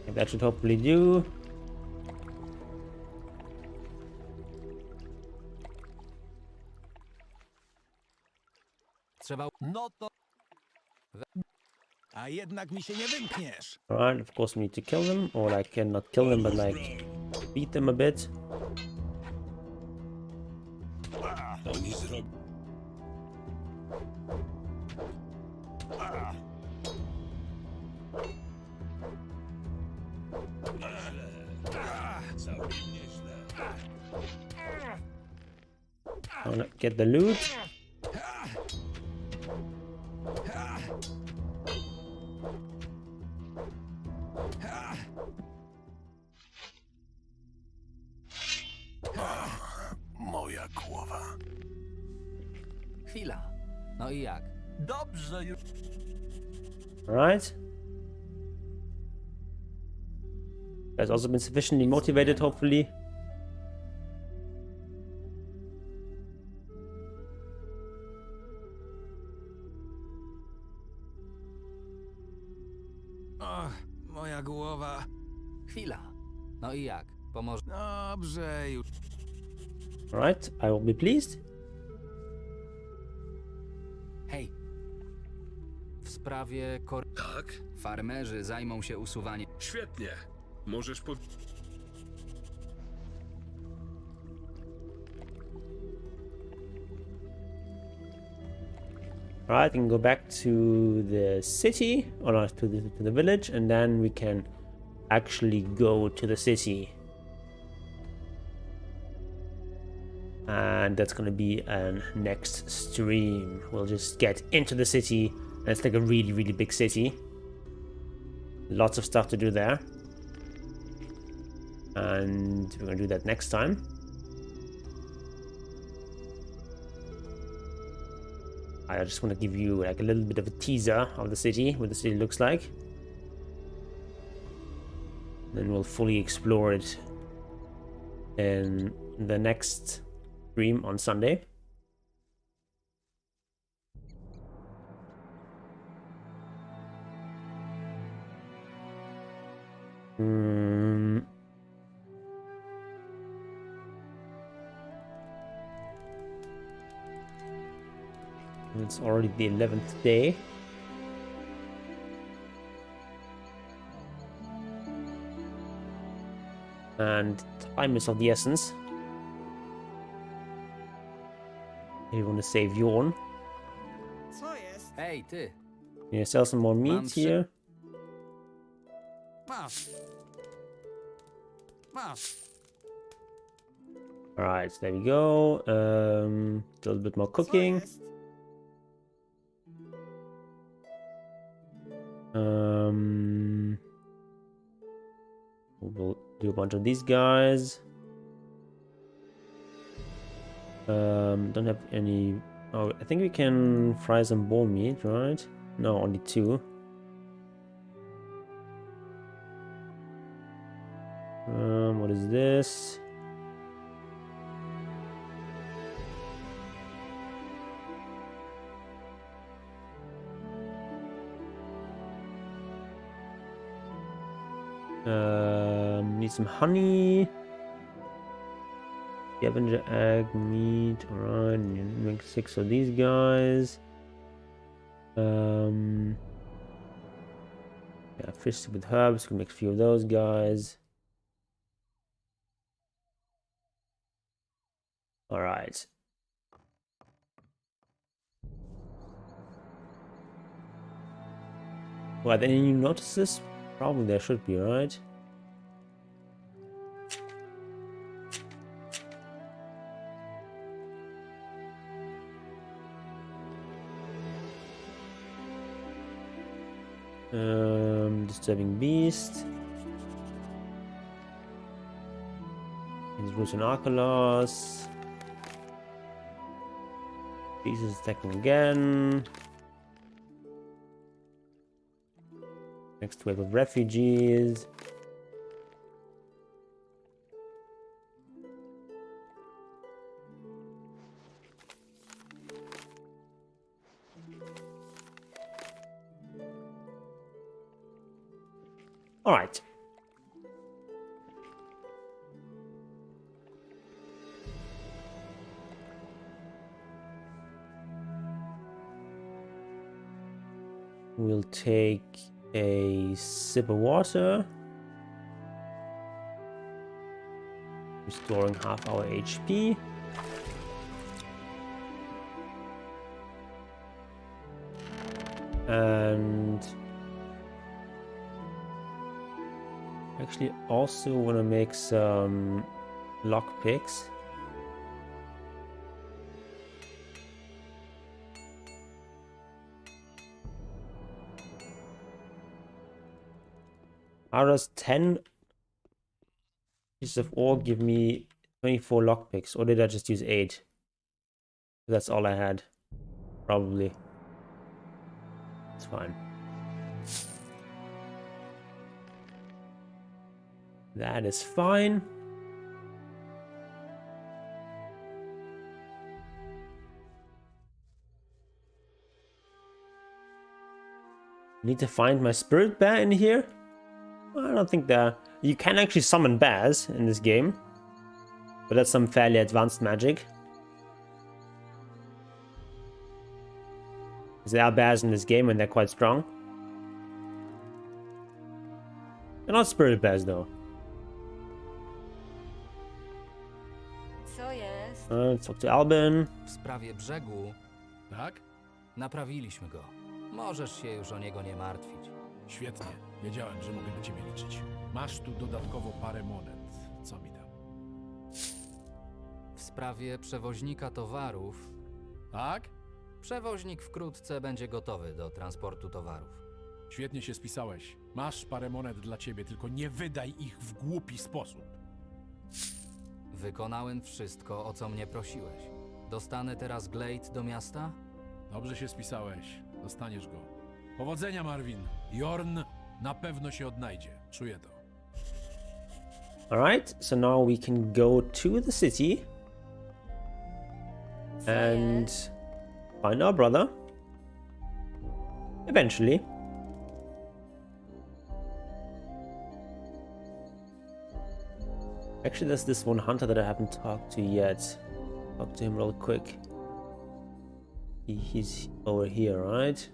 And that should hopefully do. Trzeba... No to... A jednak mi się nie wymkniesz. Alright, of course we need to kill them, or like not kill them, but like beat them a bit. Oni zrobią... Całkiem nieźle. I wanna get the loot. Moja głowa. Chwila. No i jak? Dobrze już. Alright. Guys also been sufficiently motivated, hopefully. Moja głowa. Chwila. No i jak? Pomoże... Dobrze już. Alright, I will be pleased. Hej. W sprawie Tak? farmerzy zajmą się usuwaniem... Świetnie. Możesz po... Alright, we can go back to the city, or not, to the village, and then we can actually go to the city. And that's gonna be an next stream. We'll just get into the city, and it's like a really, really big city. Lots of stuff to do there. And we're gonna do that next time. I just want to give you like a little bit of a teaser of the city, what the city looks like. Then we'll fully explore it in the next stream on Sunday. It's already the 11th day. And time is of the essence. You want to save Yorn. Co jest? Hej, ty! Yeah, sell some more meat here. Masz. Masz. Alright, there we go. A little bit more cooking. we'll do a bunch of these guys. Don't have any. Oh, I think we can fry some boar meat, right? No, only 2. What is this? Need some honey. Scavenger egg, meat. Alright, make 6 of these guys. Yeah, fish with herbs. Can make a few of those guys. Alright. Well, any new notices? Probably there should be, right? Disturbing beast. His roots in Archolos. Jesus attacking again. Next wave of refugees. All right. We'll take a sip of water, restoring half our HP. And actually also want to make some lockpicks. How does 10 pieces of ore give me 24 lockpicks? Or did I just use 8? That's all I had. Probably. It's fine. That is fine. Need to find my spirit bear in here? I don't think that you can actually summon bears in this game, but that's some fairly advanced magic. There are bears in this game and they're quite strong. They're not spirit bears though. Co jest? Let's talk to Albin. W sprawie brzegu... Tak? Naprawiliśmy go. Możesz się już o niego nie martwić. Świetnie. Wiedziałem, że mogę na ciebie liczyć. Masz tu dodatkowo parę monet. Co mi tam? W sprawie przewoźnika towarów... Tak? Przewoźnik wkrótce będzie gotowy do transportu towarów. Świetnie się spisałeś. Masz parę monet dla ciebie, tylko nie wydaj ich w głupi sposób. Wykonałem wszystko, o co mnie prosiłeś. Dostanę teraz Glade do miasta? Dobrze się spisałeś. Dostaniesz go. Powodzenia, Marvin. Jorn na pewno się odnajdzie. Czuję to. Alright, so now we can go to the city and find our brother. Eventually. Actually, there's this one hunter that I haven't talked to yet. Talk to him real quick. He's over here, right?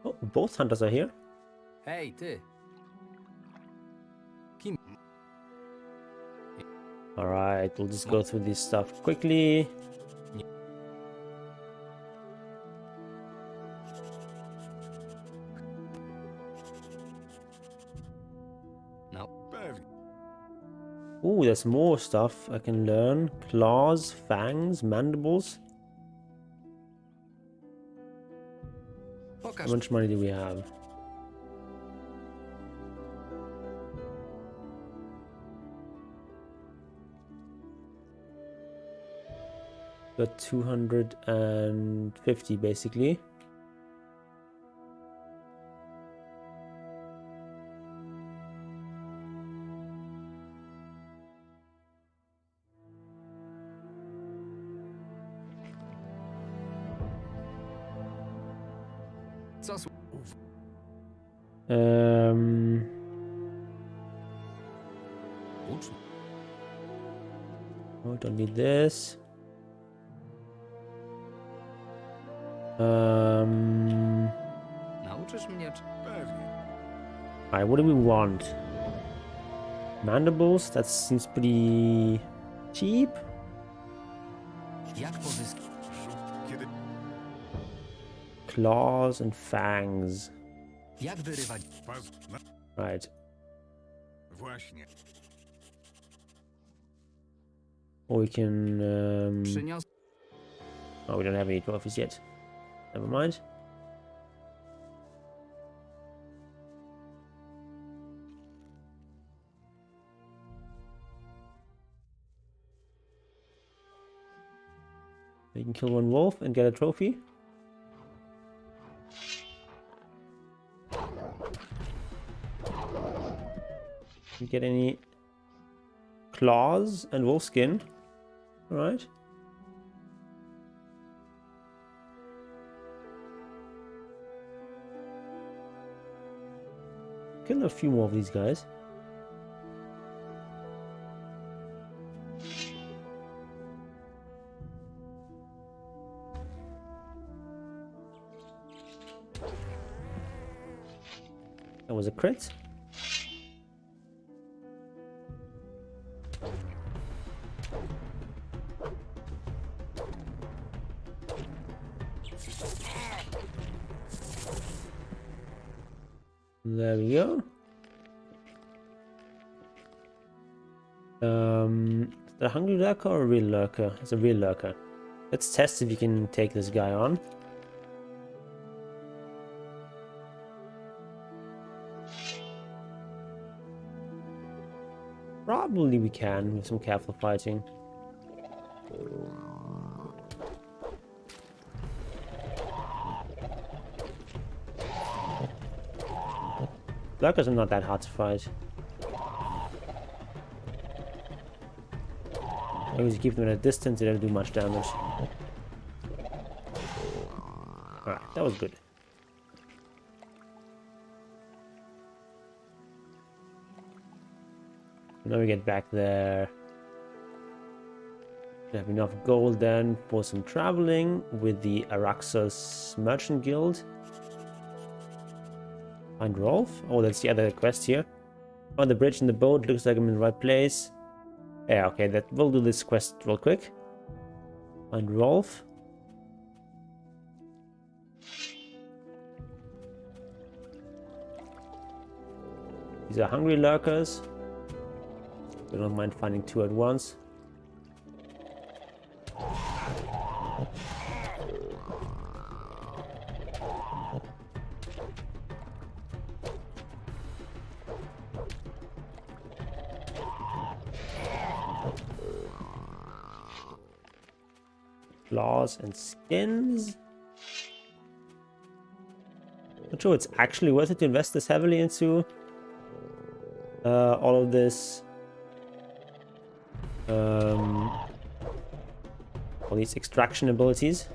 Oh, both hunters are here. Hej, ty! Kim? Alright, we'll just go through this stuff quickly. Ooh, there's more stuff I can learn. Claws, fangs, mandibles. How much money do we have? Got 250 basically. Oh, don't need this. Nauczysz mnie Alright, what do we want? Mandibles? That seems pretty cheap. Jak pozyskać? Claws and fangs. Jak wyrywać? Right. Właśnie. Or we can Przynios... oh, we don't have any trophies yet. Never mind. You can kill one wolf and get a trophy. You get any claws and wolf skin. All right. Kill a few more of these guys. That was a crit. There we go. Is that a hungry lurker or a real lurker? It's a real lurker. Let's test if you can take this guy on. Probably we can with some careful fighting. Lurkers are not that hard to fight. As long as you keep them at a distance, they don't do much damage. Alright, that was good. Now we get back there. We have enough gold then for some traveling with the Archolos Merchant Guild. Find Rolf? Oh, that's the other quest here. On the bridge and the boat, looks like I'm in the right place. Yeah, okay, that we'll do this quest real quick. Find Rolf. These are hungry lurkers. I don't mind finding two at once. Claws and skins. Not sure it's actually worth it to invest this heavily into all of this. All these extraction abilities,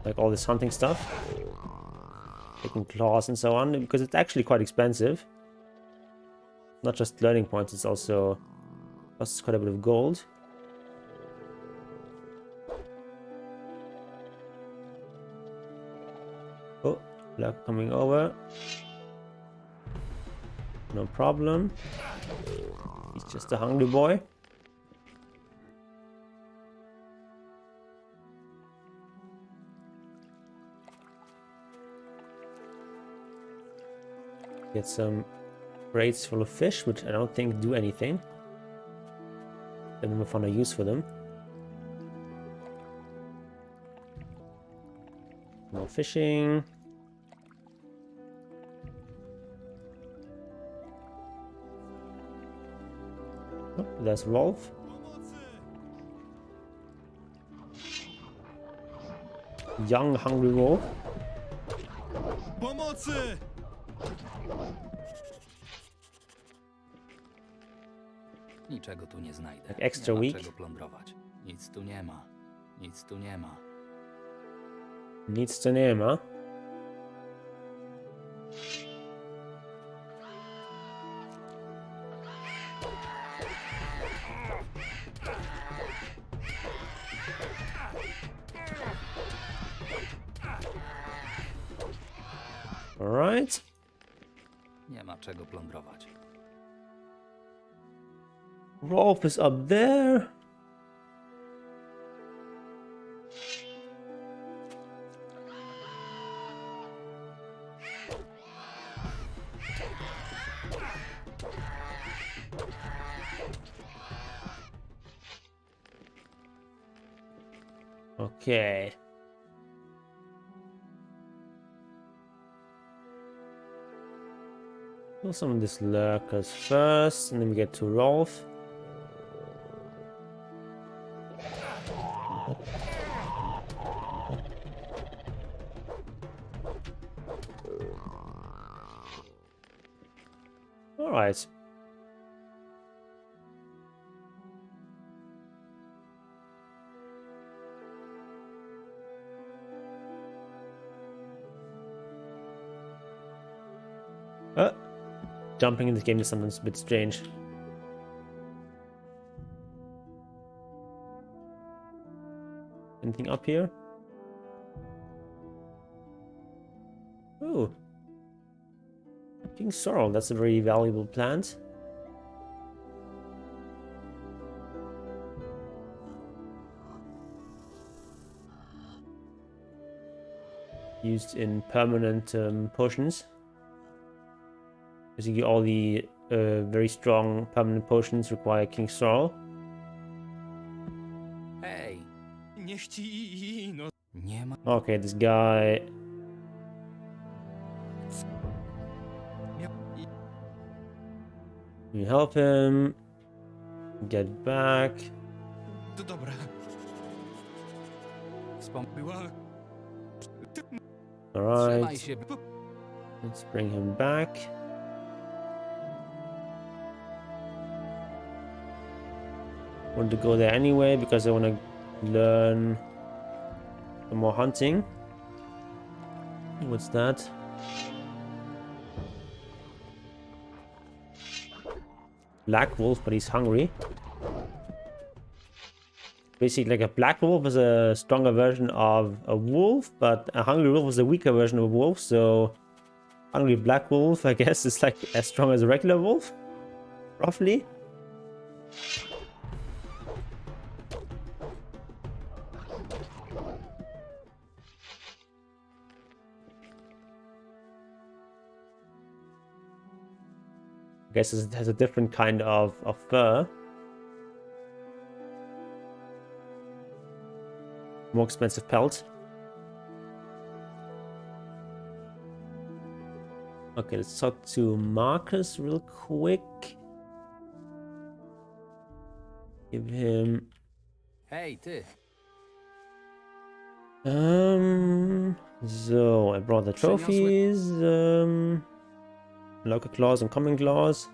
like all this hunting stuff, taking claws and so on, because it's actually quite expensive. Not just learning points, it's also costs quite a bit of gold. Oh, luck coming over. No problem. He's just a hungry boy. Get some crates full of fish, which I don't think do anything. I never found a use for them. More fishing. Oh, there's Rolf. Young, hungry Rolf. Pomocy! Niczego tu nie znajdę. Tak extra nie ma weak. czego plądrować. Nic tu nie ma. Nic tu nie ma. Nic to nie ma. Alright. Nie ma czego plądrować. Rolf is up there. Okay. Kill some of these lurkers first, and then we get to Rolf. All right. Jumping in this game is sometimes a bit strange. Anything up here? Ooh. King Sorrel, that's a very valuable plant. Used in permanent potions. Basically, all the very strong permanent potions require King Sorrel. Hej! Niech ci no. Nie ma. Okay, this guy. You help him. Get back. To dobra. Była. Alright. Let's bring him back. Want to go there anyway because I want to learn some more hunting. What's that? Black wolf, but he's hungry. Basically, like a black wolf is a stronger version of a wolf, but a hungry wolf is a weaker version of a wolf. So, hungry black wolf, I guess, is like as strong as a regular wolf, roughly. I guess it has a different kind of fur. More expensive pelt. Okay, let's talk to Marcus real quick. Give him... Hej, ty! So I brought the trophies. Local claws and common claws.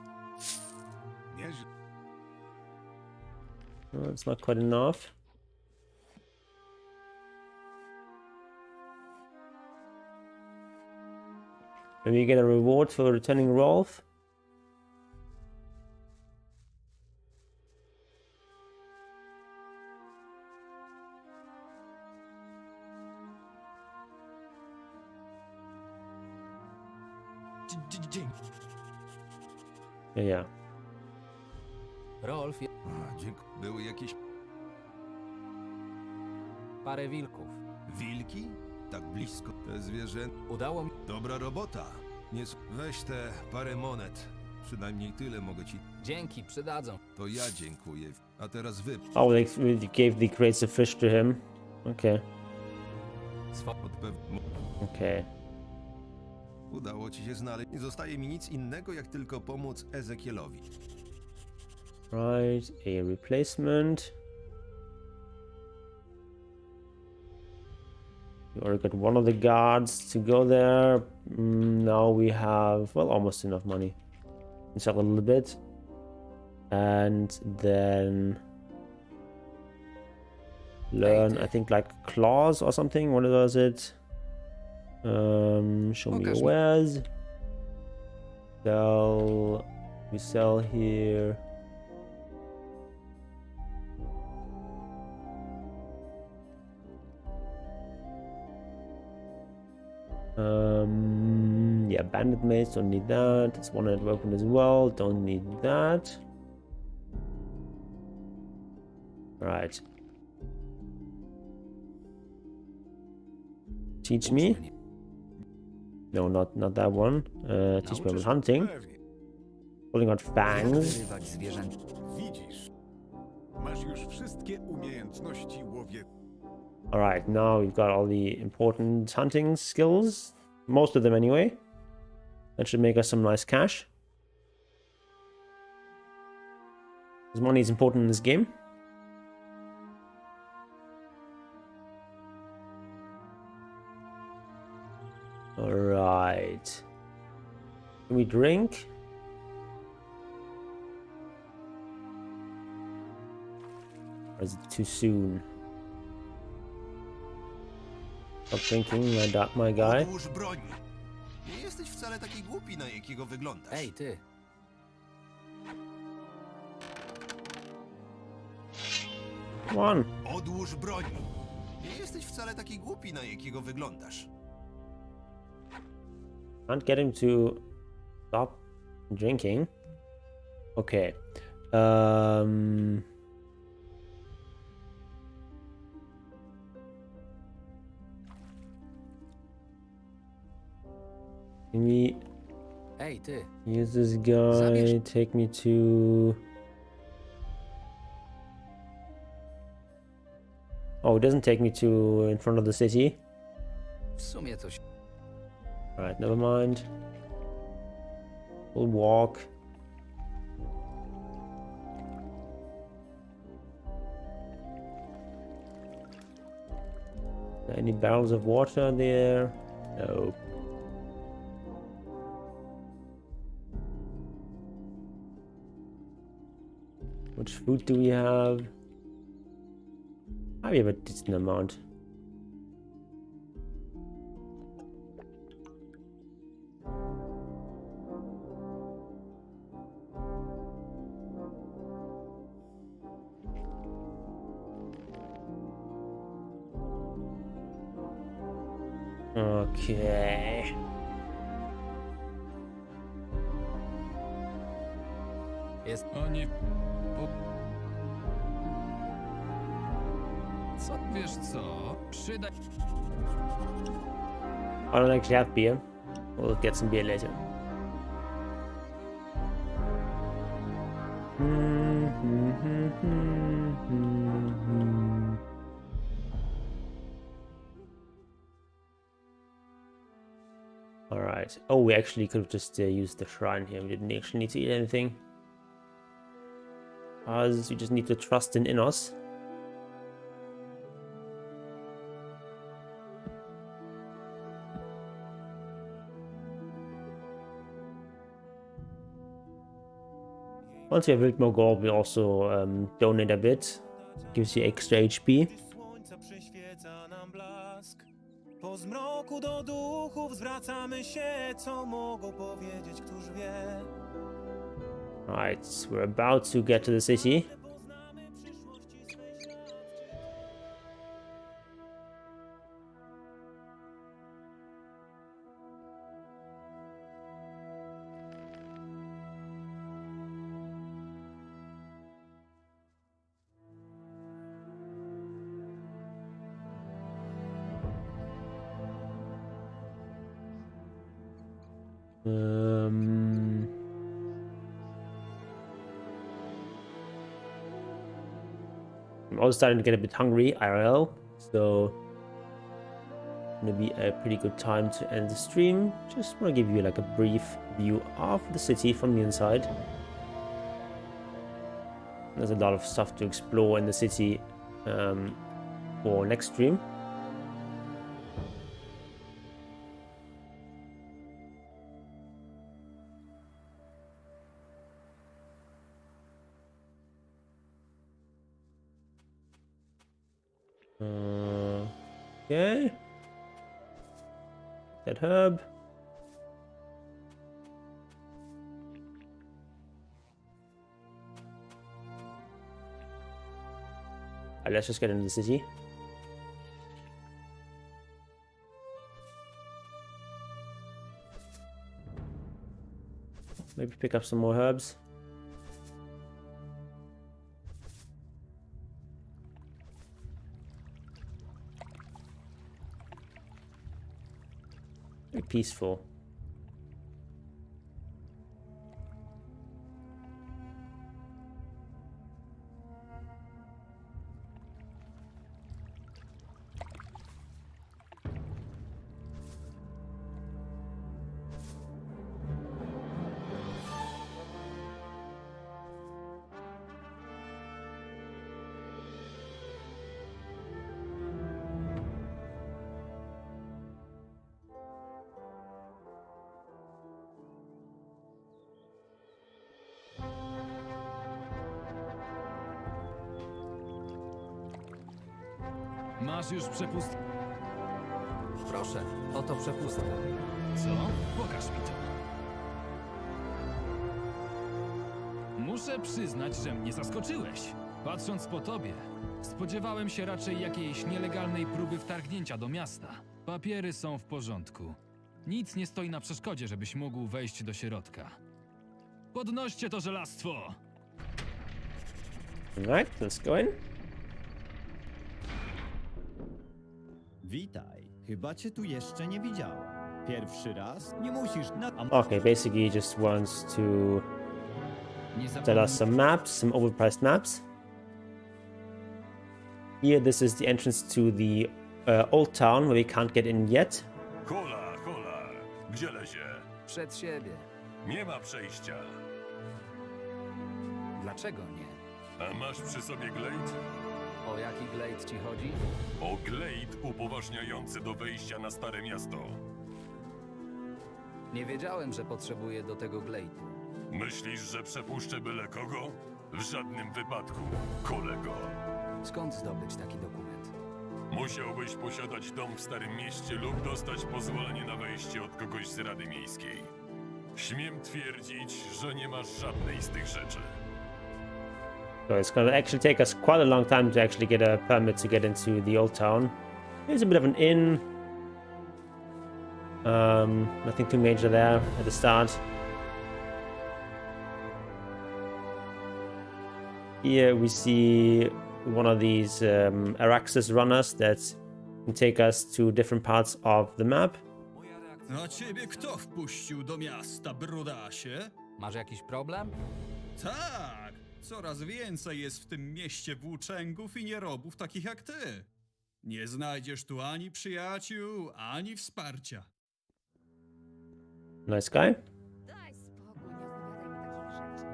Oh, it's not quite enough. Maybe you get a reward for returning Rolf. Yeah. Rolf, Były jakieś... parę wilków. Wilki? Tak blisko. Te zwierzę... Udało mi... Dobra robota. Nie... Weź te parę monet. Przynajmniej tyle mogę ci... Dzięki, przydadzą. To ja dziękuję. A teraz wy. Oh, they gave the crates of fish to him. Okay. Okay. Udało ci się znaleźć. Nie zostaje mi nic innego, jak tylko pomóc Ezekielowi. Right, a replacement. We already got one of the guards to go there. Now we have, well, almost enough money. Let's have a little bit. And then learn, I think, like claws or something. What was it? Show me your wares. Sell. We sell here. Yeah, bandit mace, don't need that. It's one-handed weapon as well, don't need that. Right. Teach me. No, not that one. Teach me about hunting. Pulling out fangs. Widzisz, masz już wszystkie umiejętności łowieckie. Alright, now we've got all the important hunting skills. Most of them anyway. That should make us some nice cash. Because money is important in this game. Alright. Can we drink? Or is it too soon? Stop drinking, my guy. Odłóż broń. Nie jesteś wcale taki głupi, na jakiego wyglądasz. Ej, ty. Come on. Odłóż broń. Nie jesteś wcale taki głupi, na jakiego wyglądasz. Can't get him to stop drinking. Okay. Can we Ej, ty. use this guy? Take me to... Oh, it doesn't take me to in front of the city. W sumie coś. Alright, never mind. We'll walk. Any barrels of water there? No. Which food do we have? We have a decent amount. Okay. Jest. Oni... Co? Wiesz co? Przydaj... I don't actually have beer. We'll get some beer later. Alright. Oh, we actually could have just used the shrine here. We didn't actually need to eat anything. Because we just need to trust in Innos. Once we have a bit more gold, we also donate a bit. Gives you extra HP. Po zmroku do duchów zwracamy się, co mogą powiedzieć, któż wie. Right, so we're about to get to the city. I'm also starting to get a bit hungry, IRL, so gonna be a pretty good time to end the stream. Just want to give you like a brief view of the city from the inside. There's a lot of stuff to explore in the city for next stream. Okay. That herb. Alright, let's just get into the city. Maybe pick up some more herbs. Very peaceful. Masz już przepustkę? Proszę, oto przepustka. Co? Pokaż mi to. Muszę przyznać, że mnie zaskoczyłeś. Patrząc po tobie, spodziewałem się raczej jakiejś nielegalnej próby wtargnięcia do miasta. Papiery są w porządku. Nic nie stoi na przeszkodzie, żebyś mógł wejść do środka. Podnoście to żelastwo! Right, let's go in. Witaj. Chyba cię tu jeszcze nie widziałem. Pierwszy raz? Nie musisz Okay, basically he just wants to tell us some maps, some overpriced maps. Here, this is the entrance to the old town where we can't get in yet. Hola, hola. Gdzie lezie? Przed siebie. Nie ma przejścia. Dlaczego nie? A masz przy sobie glejt? O jaki glejt ci chodzi? O glejt upoważniający do wejścia na Stare Miasto. Nie wiedziałem, że potrzebuję do tego glejtu. Myślisz, że przepuszczę byle kogo? W żadnym wypadku, kolego. Skąd zdobyć taki dokument? Musiałbyś posiadać dom w Starym Mieście lub dostać pozwolenie na wejście od kogoś z Rady Miejskiej. Śmiem twierdzić, że nie masz żadnej z tych rzeczy. So it's gonna actually take us quite a long time to actually get a permit to get into the old town. There's a bit of an inn. Nothing too major there at the start. Here we see one of these Araxes runners that can take us to different parts of the map. A ciebie kto wpuścił do miasta, brudasie? Masz jakiś problem? Tak! Coraz więcej jest w tym mieście włóczęgów i nierobów takich jak ty. Nie znajdziesz tu ani przyjaciół, ani wsparcia. Nice guy. Daj spokój, nie opowiadaj mi takich rzeczy.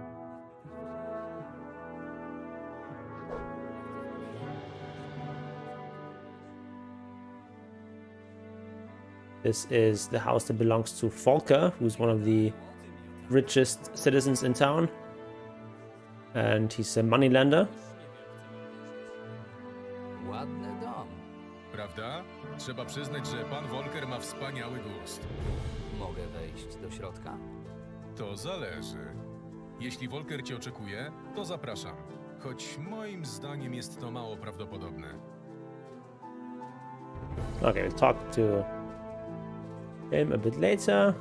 This is the house that belongs to Volker, who's one of the richest citizens in town. And he's a moneylender. Ładny dom. Prawda? Trzeba przyznać, że pan Volker ma wspaniały gust. Mogę wejść do środka? To zależy. Jeśli Volker cię oczekuje, to zapraszam. Choć moim zdaniem jest to mało prawdopodobne. Okay, we'll talk to him a bit later.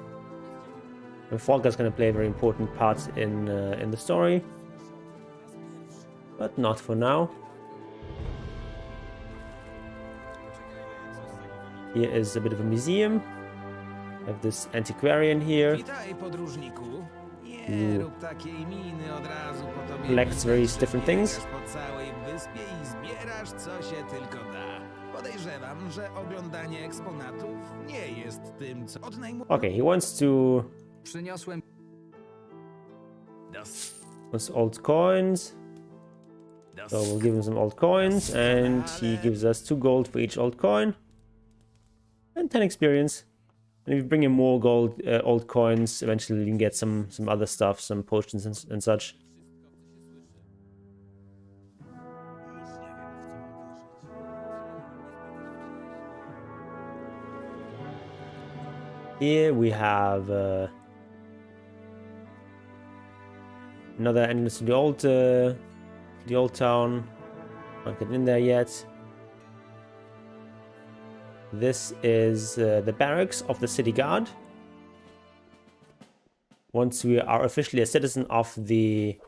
And Volker's going to play a very important part in the story. But not for now. Here is a bit of a museum. We have this antiquarian here. Witaj, podróżniku. Nie who collects various different things. Po całej wyspie i zbierasz co się tylko da. Podejrzewam, że oglądanie eksponatów nie jest tym, co Okay, he wants to Przyniosłem wants old coins. So we'll give him some old coins, and he gives us 2 gold for each old coin and 10 experience. And if you bring in more gold, old coins, eventually you can get some other stuff, some potions and such. Here we have another entrance to the old town. Not get in there yet. This is the barracks of the city guard. Once we are officially a citizen of the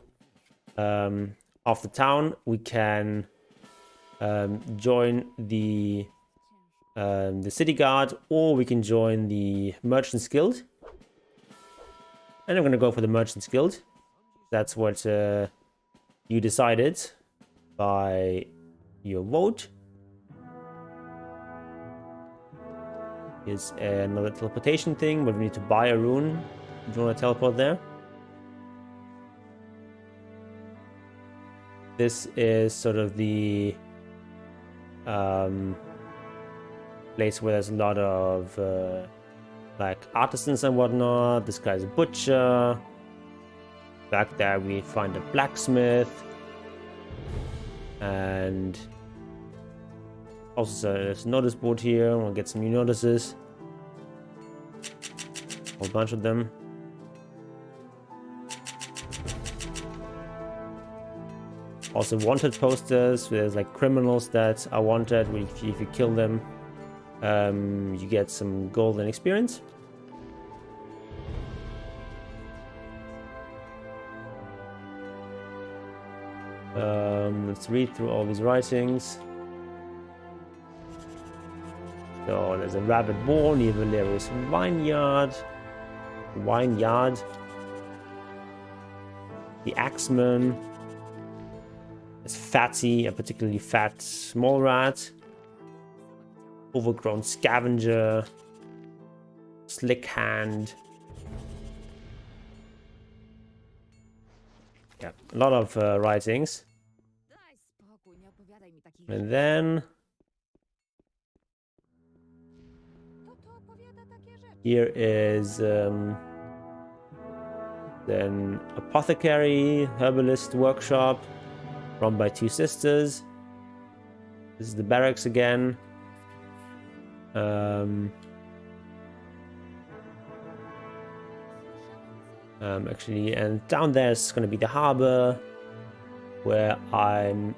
town, we can join the city guard, or we can join the merchants guild. And I'm gonna go for the merchants guild. That's what you decided by your vote. Here's another teleportation thing, but we need to buy a rune if you want to teleport there. This is sort of the place where there's a lot of like artisans and whatnot. This guy's a butcher. Back there we find a blacksmith, and also there's a notice board here. We'll get some new notices, a whole bunch of them. Also wanted posters. There's like criminals that are wanted. If you kill them, you get some gold and experience. Let's read through all these writings. So there's a rabbit born near Valerius vineyard. The axeman. There's Fatty, a particularly fat small rat. Overgrown scavenger. Slick hand. Yeah, a lot of writings. And then here is then apothecary, herbalist workshop run by 2 sisters. This is the barracks again. Actually, and down there is going to be the harbor, where I'm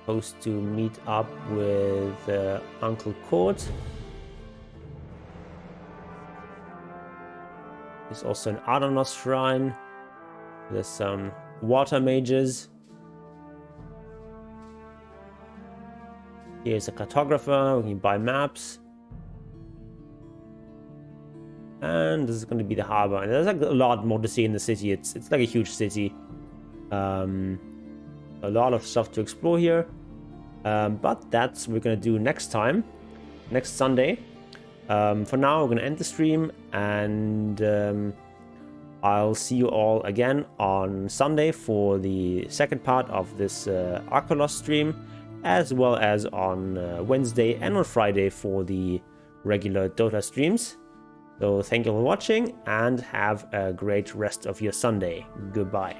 supposed to meet up with Uncle Court. There's also an Archolos shrine. There's some water mages. Here's a cartographer. We can buy maps. And this is going to be the harbor. And there's like a lot more to see in the city. It's like a huge city. A lot of stuff to explore here. But that's what we're going to do next time. Next Sunday. For now, we're going to end the stream. And I'll see you all again on Sunday for the second part of this Archolos stream. As well as on Wednesday and on Friday for the regular Dota streams. So thank you for watching and have a great rest of your Sunday. Goodbye.